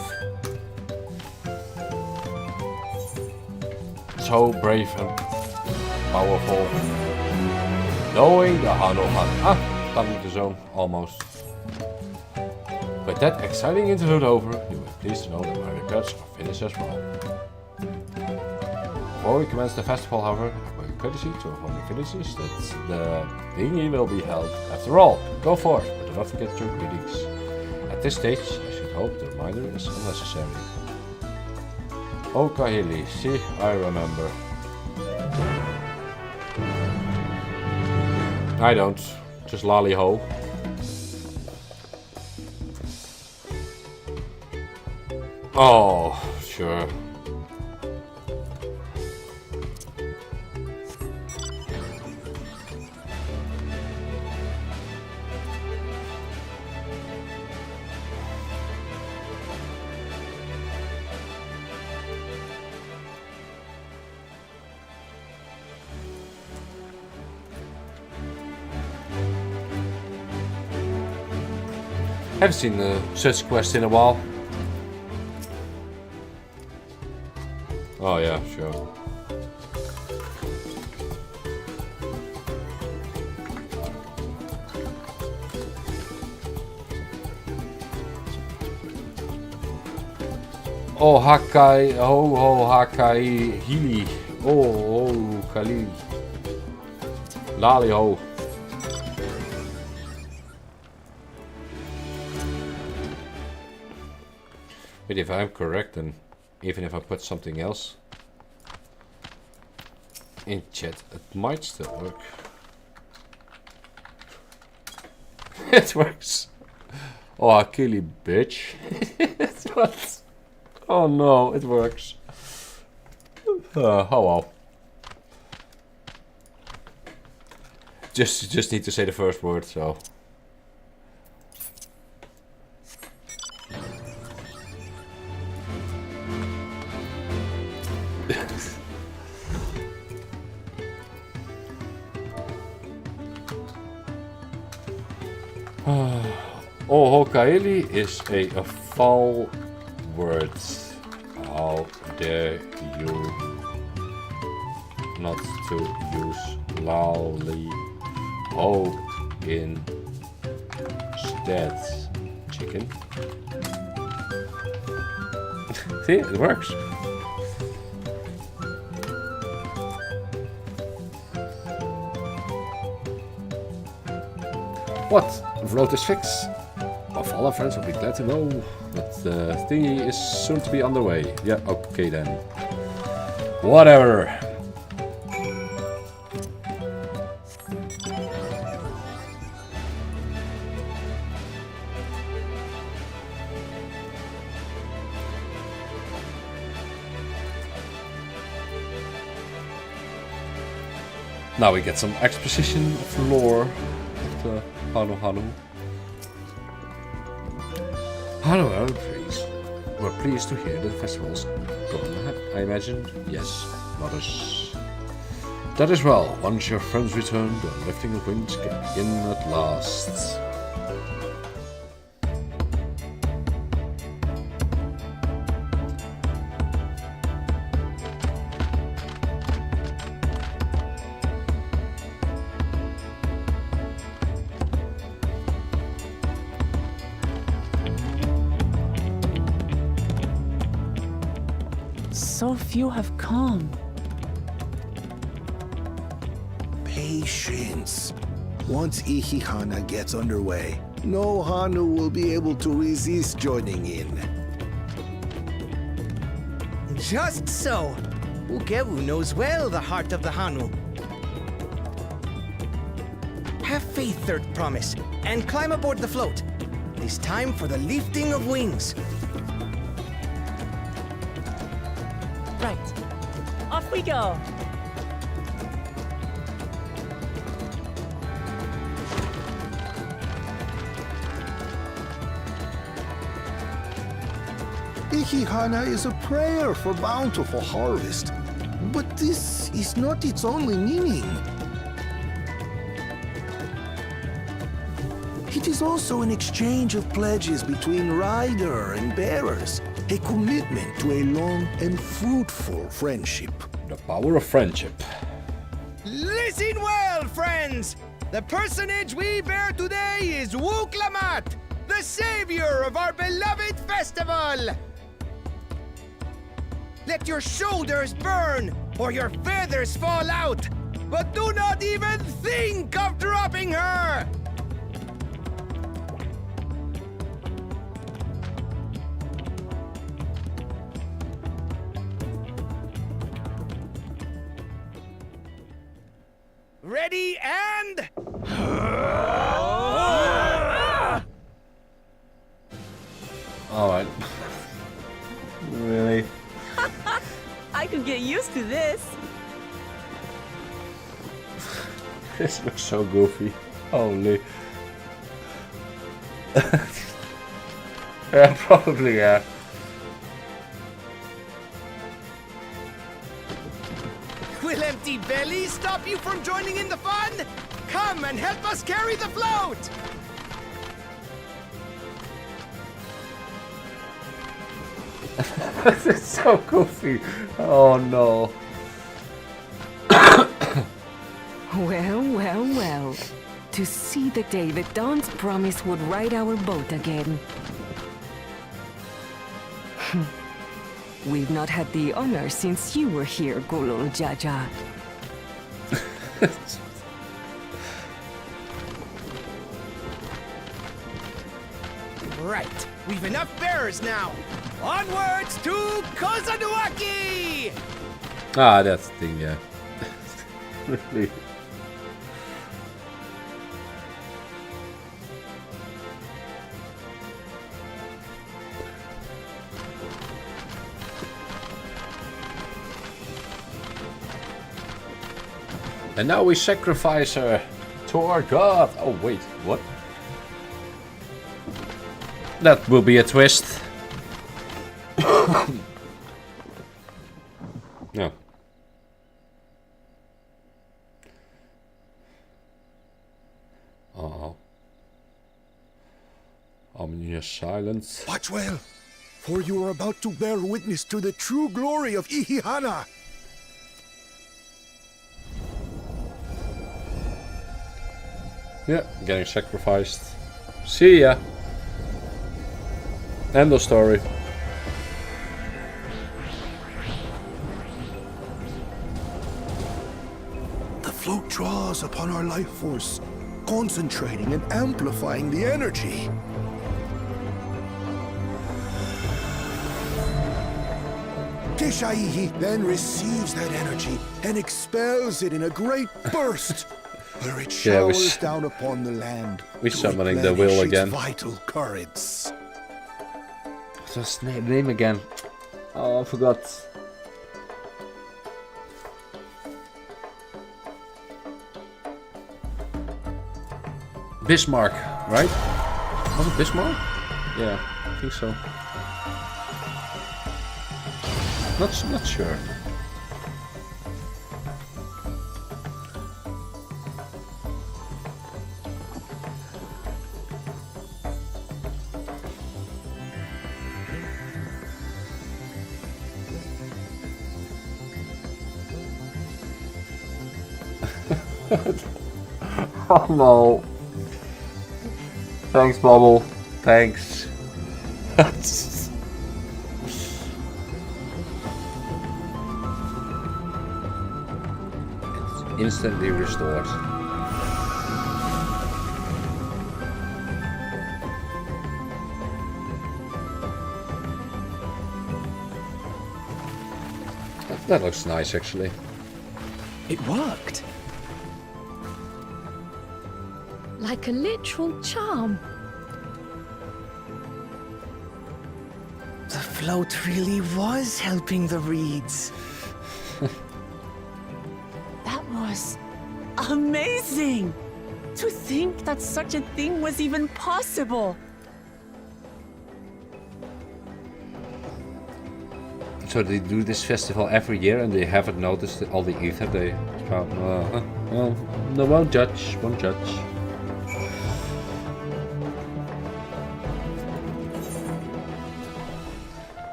S1: So brave and powerful. Knowing the Hanohan. Done with the zone, almost. With that exciting interlude over, you will be pleased to know that my repairs are finished as well. Before we commence the festival, however, I will courtesy to inform the villagers that the thingy will be held. After all, go forth, but do not forget your greetings. At this stage, I should hope the reminder is unnecessary. Oh, Kahili, see, I remember. I don't, just lolly ho. Oh, sure. Haven't seen such quest in a while. Oh yeah, sure. Oh Hakai, oh Hakai, Hili, oh Kali, Lali ho. But if I'm correct, then even if I put something else in chat, it might still work. It works. Oh, Akili, bitch. What? Oh no, it works. Oh well. Just need to say the first word, so. Oh, Hokaeli is a foul word. How dare you not to use lolly ho instead, chicken? See, it works. What? The road is fixed. Of all our friends will be glad to know that the thingy is soon to be underway. Yeah, okay then. Whatever. Now we get some exposition of lore of the Hanu. Hello, please. We're pleased to hear that the festival's going ahead. I imagine, yes, mothers. That is well. Once your friends return, the lifting of wings can begin at last.
S4: so few have come.
S11: Patience. Once Ihihana gets underway, no Hanu will be able to resist joining in.
S19: Just so. Ukewu knows well the heart of the Hanu. Have faith, Third Promise, and climb aboard the float. It is time for the lifting of wings.
S4: Right. Off we go.
S11: Ihihana is a prayer for bountiful harvest, but this is not its only meaning. It is also an exchange of pledges between rider and bearers, a commitment to a long and fruitful friendship.
S1: The power of friendship.
S19: Listen well, friends! The personage we bear today is Wuklamat, the savior of our beloved festival! Let your shoulders burn, or your feathers fall out, but do not even think of dropping her! Ready and...
S1: Alright. Really?
S4: I could get used to this.
S1: This looks so goofy. Holy. Yeah, probably, yeah.
S19: Will empty bellies stop you from joining in the fun? Come and help us carry the float!
S1: This is so goofy. Oh no.
S15: Well, well, well. To see the day that Dawn's promise would ride our boat again. We've not had the honor since you were here, Golol Jaja.
S19: Right, we've enough bearers now. Onwards to Kozanuaki!
S1: Ah, that's the thing, yeah. Really. And now we sacrifice her to our god. Oh wait, what? That will be a twist. No. Uh-oh. Ominous silence.
S11: Watch well, for you are about to bear witness to the true glory of Ihihana.
S1: Yeah, getting sacrificed. See ya. End of story.
S11: The float draws upon our life force, concentrating and amplifying the energy. Keshaihi then receives that energy and expels it in a great burst, where it showers down upon the land.
S1: We're summoning the will again.
S11: Vital currents.
S1: What's his name again? Oh, I forgot. Bismarck, right? Was it Bismarck? Yeah, I think so. Not sure. Oh no. Thanks, Bubble. Thanks. Instantly restored. That looks nice, actually.
S8: It worked.
S2: Like a literal charm.
S19: The float really was helping the reeds.
S4: That was amazing! To think that such a thing was even possible!
S1: So they do this festival every year and they haven't noticed all the ether they found. Well, no, won't judge, won't judge.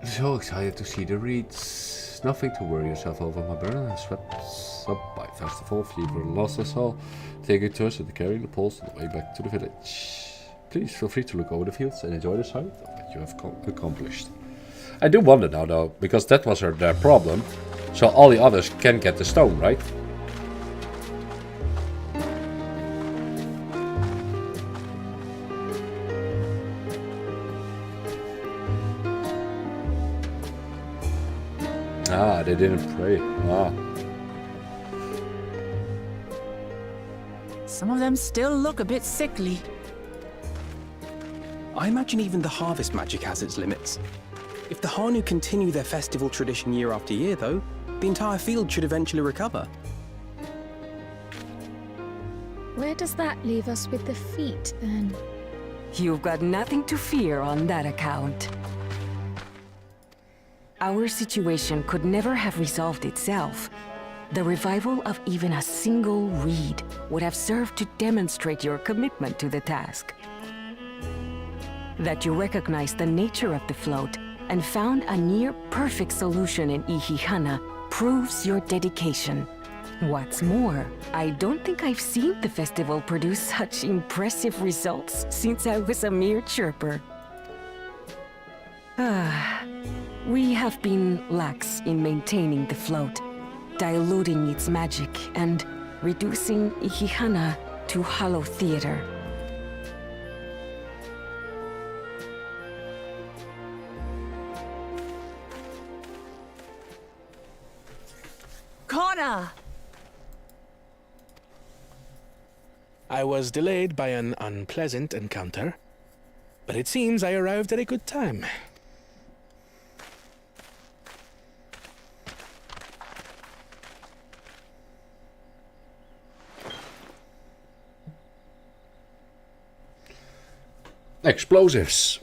S1: So excited to see the reeds. Nothing to worry yourself over, my brother. Swept up by festival, fever lost us all. Taking turns at carrying the poles on the way back to the village. Please feel free to look over the fields and enjoy the sight of what you have accomplished. I do wonder now though, because that was their problem. So all the others can get the stone, right? Ah, they didn't pray. Ah.
S4: Some of them still look a bit sickly.
S8: I imagine even the harvest magic has its limits. If the Hanu continue their festival tradition year after year, though, the entire field should eventually recover.
S2: Where does that leave us with the feet, then?
S15: You've got nothing to fear on that account. Our situation could never have resolved itself. The revival of even a single reed would have served to demonstrate your commitment to the task. That you recognized the nature of the float and found a near-perfect solution in Ihihana proves your dedication. What's more, I don't think I've seen the festival produce such impressive results since I was a mere chirper. We have been lax in maintaining the float, diluting its magic and reducing Ihihana to hollow theater.
S4: Kona!
S12: I was delayed by an unpleasant encounter, but it seems I arrived at a good time.
S1: Explosives.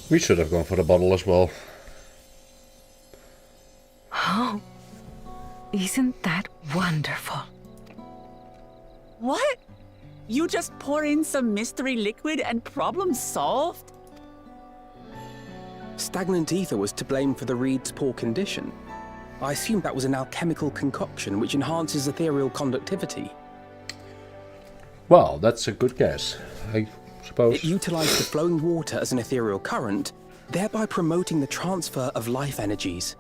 S1: We should have gone for the bottle as well.
S15: Oh, isn't that wonderful?
S4: What? You just pour in some mystery liquid and problem solved?
S8: Stagnant ether was to blame for the reed's poor condition. I assumed that was an alchemical concoction which enhances ethereal conductivity.
S1: Well, that's a good guess, I suppose.
S8: It utilized the flowing water as an ethereal current, thereby promoting the transfer of life energies.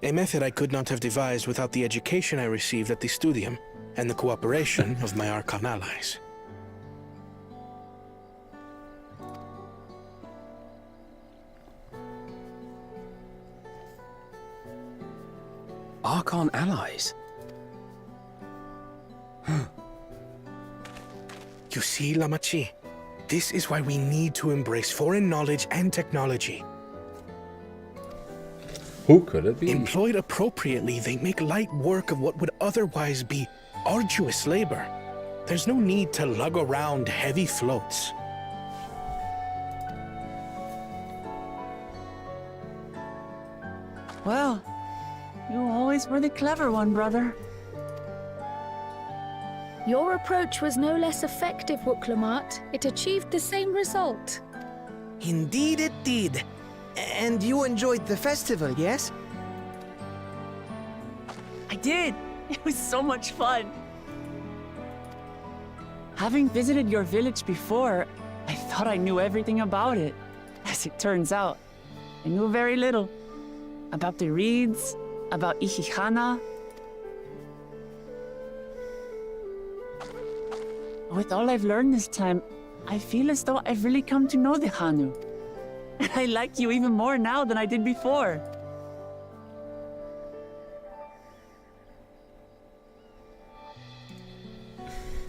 S12: A method I could not have devised without the education I received at the studium and the cooperation of my Archon allies.
S8: Archon allies?
S12: You see, Lamachi, this is why we need to embrace foreign knowledge and technology.
S1: Who could it be?
S12: Employed appropriately, they make light work of what would otherwise be arduous labor. There's no need to lug around heavy floats.
S4: Well, you always were the clever one, brother.
S2: Your approach was no less effective, Wuklamat. It achieved the same result.
S19: Indeed it did. And you enjoyed the festival, yes?
S4: I did. It was so much fun. Having visited your village before, I thought I knew everything about it. As it turns out, I knew very little. About the reeds, about Ihihana. With all I've learned this time, I feel as though I've really come to know the Hanu. And I like you even more now than I did before.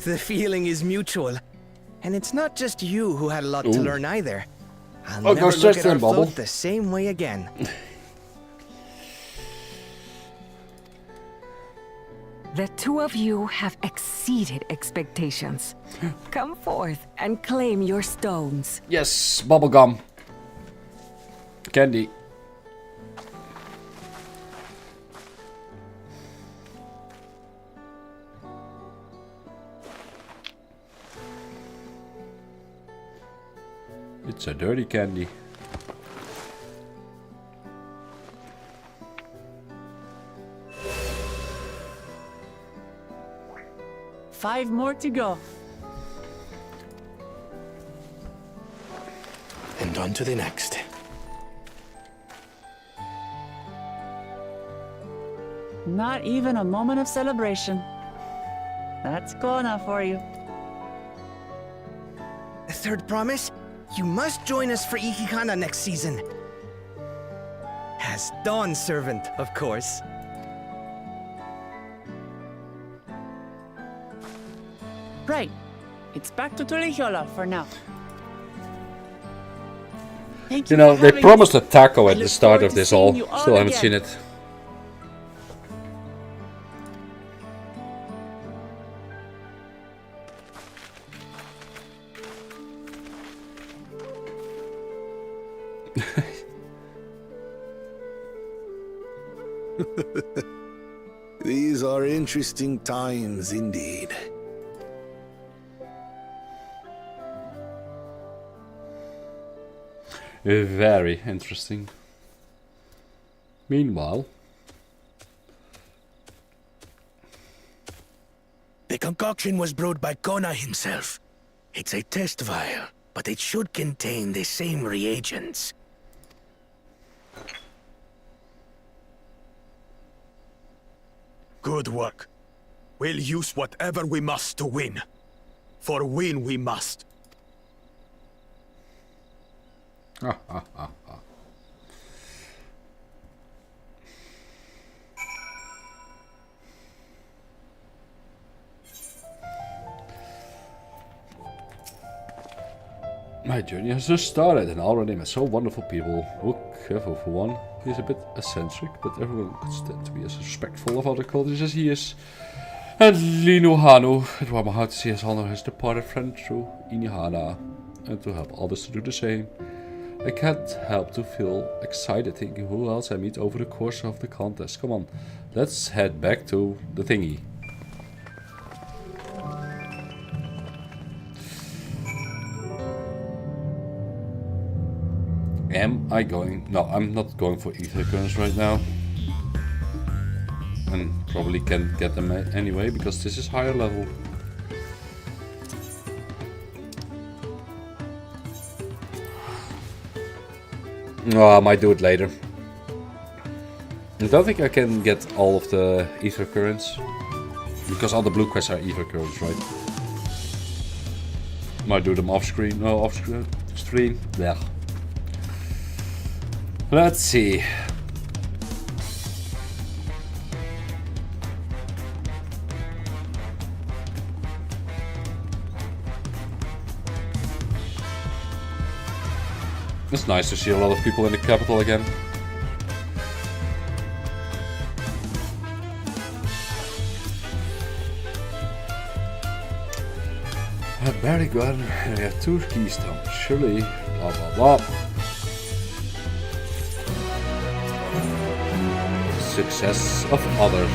S19: The feeling is mutual. And it's not just you who had a lot to
S1: Ooh.
S19: learn either. I'll
S1: Oh,
S19: never
S1: go
S19: look
S1: search
S19: at our
S1: them, Bubble.
S19: float the same way again.
S15: The two of you have exceeded expectations. Come forth and claim your stones.
S1: Yes, bubblegum. Candy. It's a dirty candy.
S4: Five more to go.
S12: And on to the next.
S4: Not even a moment of celebration. That's Kona for you.
S19: A third promise? You must join us for Ihihana next season. As Dawn servant, of course.
S4: Right. It's back to Tulihiola for now. Thank
S1: You
S4: you
S1: know,
S4: for
S1: they
S4: having
S1: promised a
S4: us.
S1: taco
S4: I
S1: at the
S4: look
S1: start
S4: forward
S1: of
S4: to
S1: this
S4: seeing
S1: all.
S4: you
S1: Still haven't
S4: again.
S1: seen it.
S11: These are interesting times indeed.
S1: Very interesting. Meanwhile,
S12: The concoction was brewed by Kona himself. It's a test vial, but it should contain the same reagents.
S9: Good work. We'll use whatever we must to win. For win we must.
S1: My journey has just started and already met so wonderful people. Oh, careful for one. He's a bit eccentric, but everyone could stand to be as respectful of other cultures as he is. And Linu Hanu, it warmed my heart to see his honor his departed friend through Inihana, and to help others to do the same. I can't help to feel excited thinking who else I meet over the course of the contest. Come on, let's head back to the thingy. Am I going? No, I'm not going for ether currents right now. And probably can't get them anyway because this is higher level. Oh, I might do it later. I don't think I can get all of the ether currents because all the blue quests are ether currents, right? Might do them off screen. No, off stream. Yeah. Let's see. It's nice to see a lot of people in the capital again. Very good. We have 2 keystones. Surely, blah blah blah. Success of others.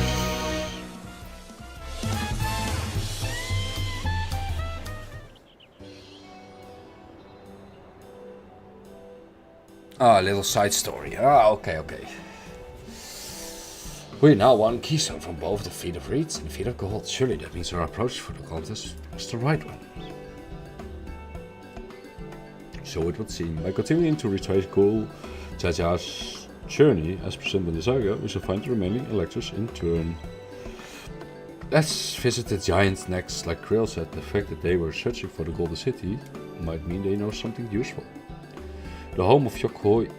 S1: Ah, a little side story. Ah, okay. We now won keystone from both the Feet of Reeds and the Feet of Gold. Surely that means our approach for the contest was the right one. So it would seem. By continuing to retrace Ghoul Jaja's journey as presented in the saga, we shall find the remaining electors in turn. Let's visit the giants next. Like Krill said, the fact that they were searching for the Golden City might mean they know something useful. The home of Yokhoi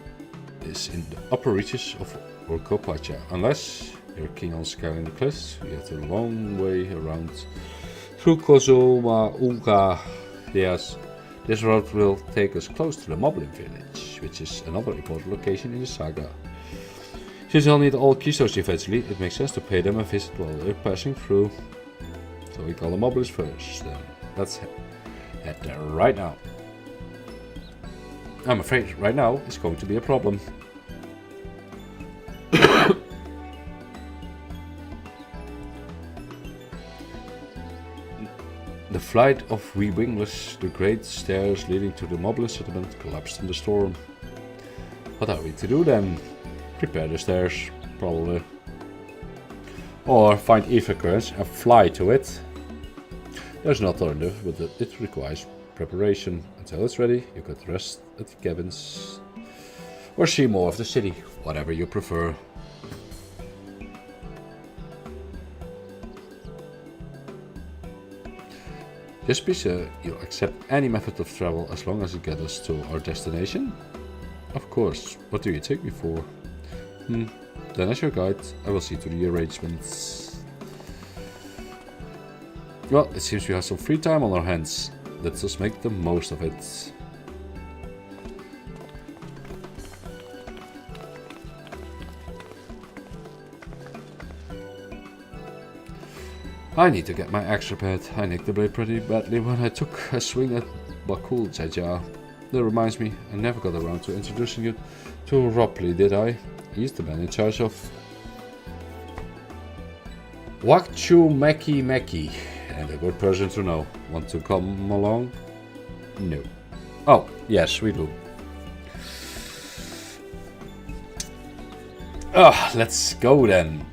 S1: is in the upper reaches of Orkopacha. Unless you're keen on scaling the cliffs, you have a long way around through Kozoma Uga. Yes, this road will take us close to the Moblin village, which is another important location in the saga. Since I'll need all keystones eventually, it makes sense to pay them a visit while they're passing through. So we call the Moblins first, then let's head there right now. I'm afraid right now is going to be a problem. The flight of wee wingless, the great stairs leading to the Moblin settlement collapsed in the storm. What are we to do then? Prepare the stairs, probably. Or find ether currents and fly to it. There's an alternative, but it requires preparation. Until it's ready, you could rest at the cabins. Or see more of the city, whatever you prefer. Just be sure you'll accept any method of travel as long as it gets us to our destination. Of course, what do you take me for? Then as your guide, I will see to the arrangements. Well, it seems we have some free time on our hands. Let's just make the most of it. I need to get my axe repaired. I nicked the blade pretty badly when I took a swing at Bakul Jaja. That reminds me, I never got around to introducing you to Ropley, did I? He's the man in charge of Wakchu Meki Meki, and a good person to know. Want to come along? No. Oh, yes, we do. Let's go then.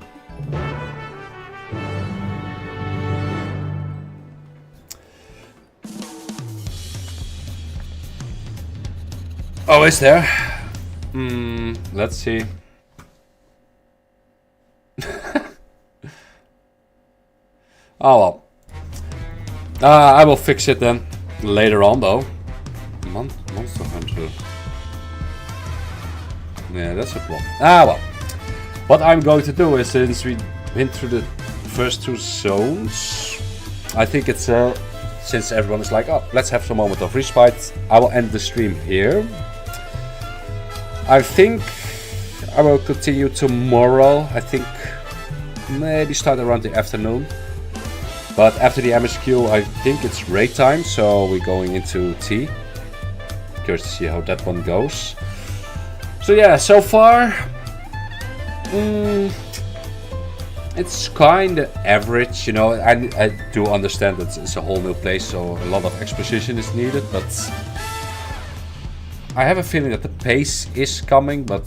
S1: Oh, is there? Let's see. Oh well. I will fix it then. Later on though. Monster Hunter. Yeah, that's a problem. Well. What I'm going to do is, since we went through the first two zones, I think it's since everyone is like, oh, let's have some moment of respite, I will end the stream here. I think I will continue tomorrow. I think maybe start around the afternoon. But after the MSQ, I think it's raid time, so we're going into tea. Curious to see how that one goes. So yeah, so far, it's kind of average, you know. I do understand that it's a whole new place, so a lot of exposition is needed, but I have a feeling that the pace is coming, but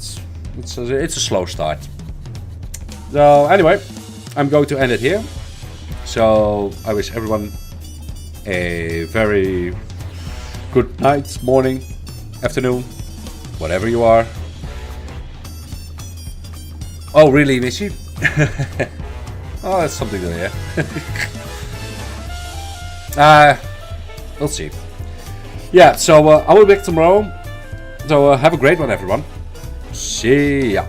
S1: it's a slow start. So anyway, I'm going to end it here. So I wish everyone a very good night, morning, afternoon, whatever you are. Oh really, Missy? Oh, that's something to hear. We'll see. Yeah, so I will be back tomorrow. So have a great one, everyone. See ya.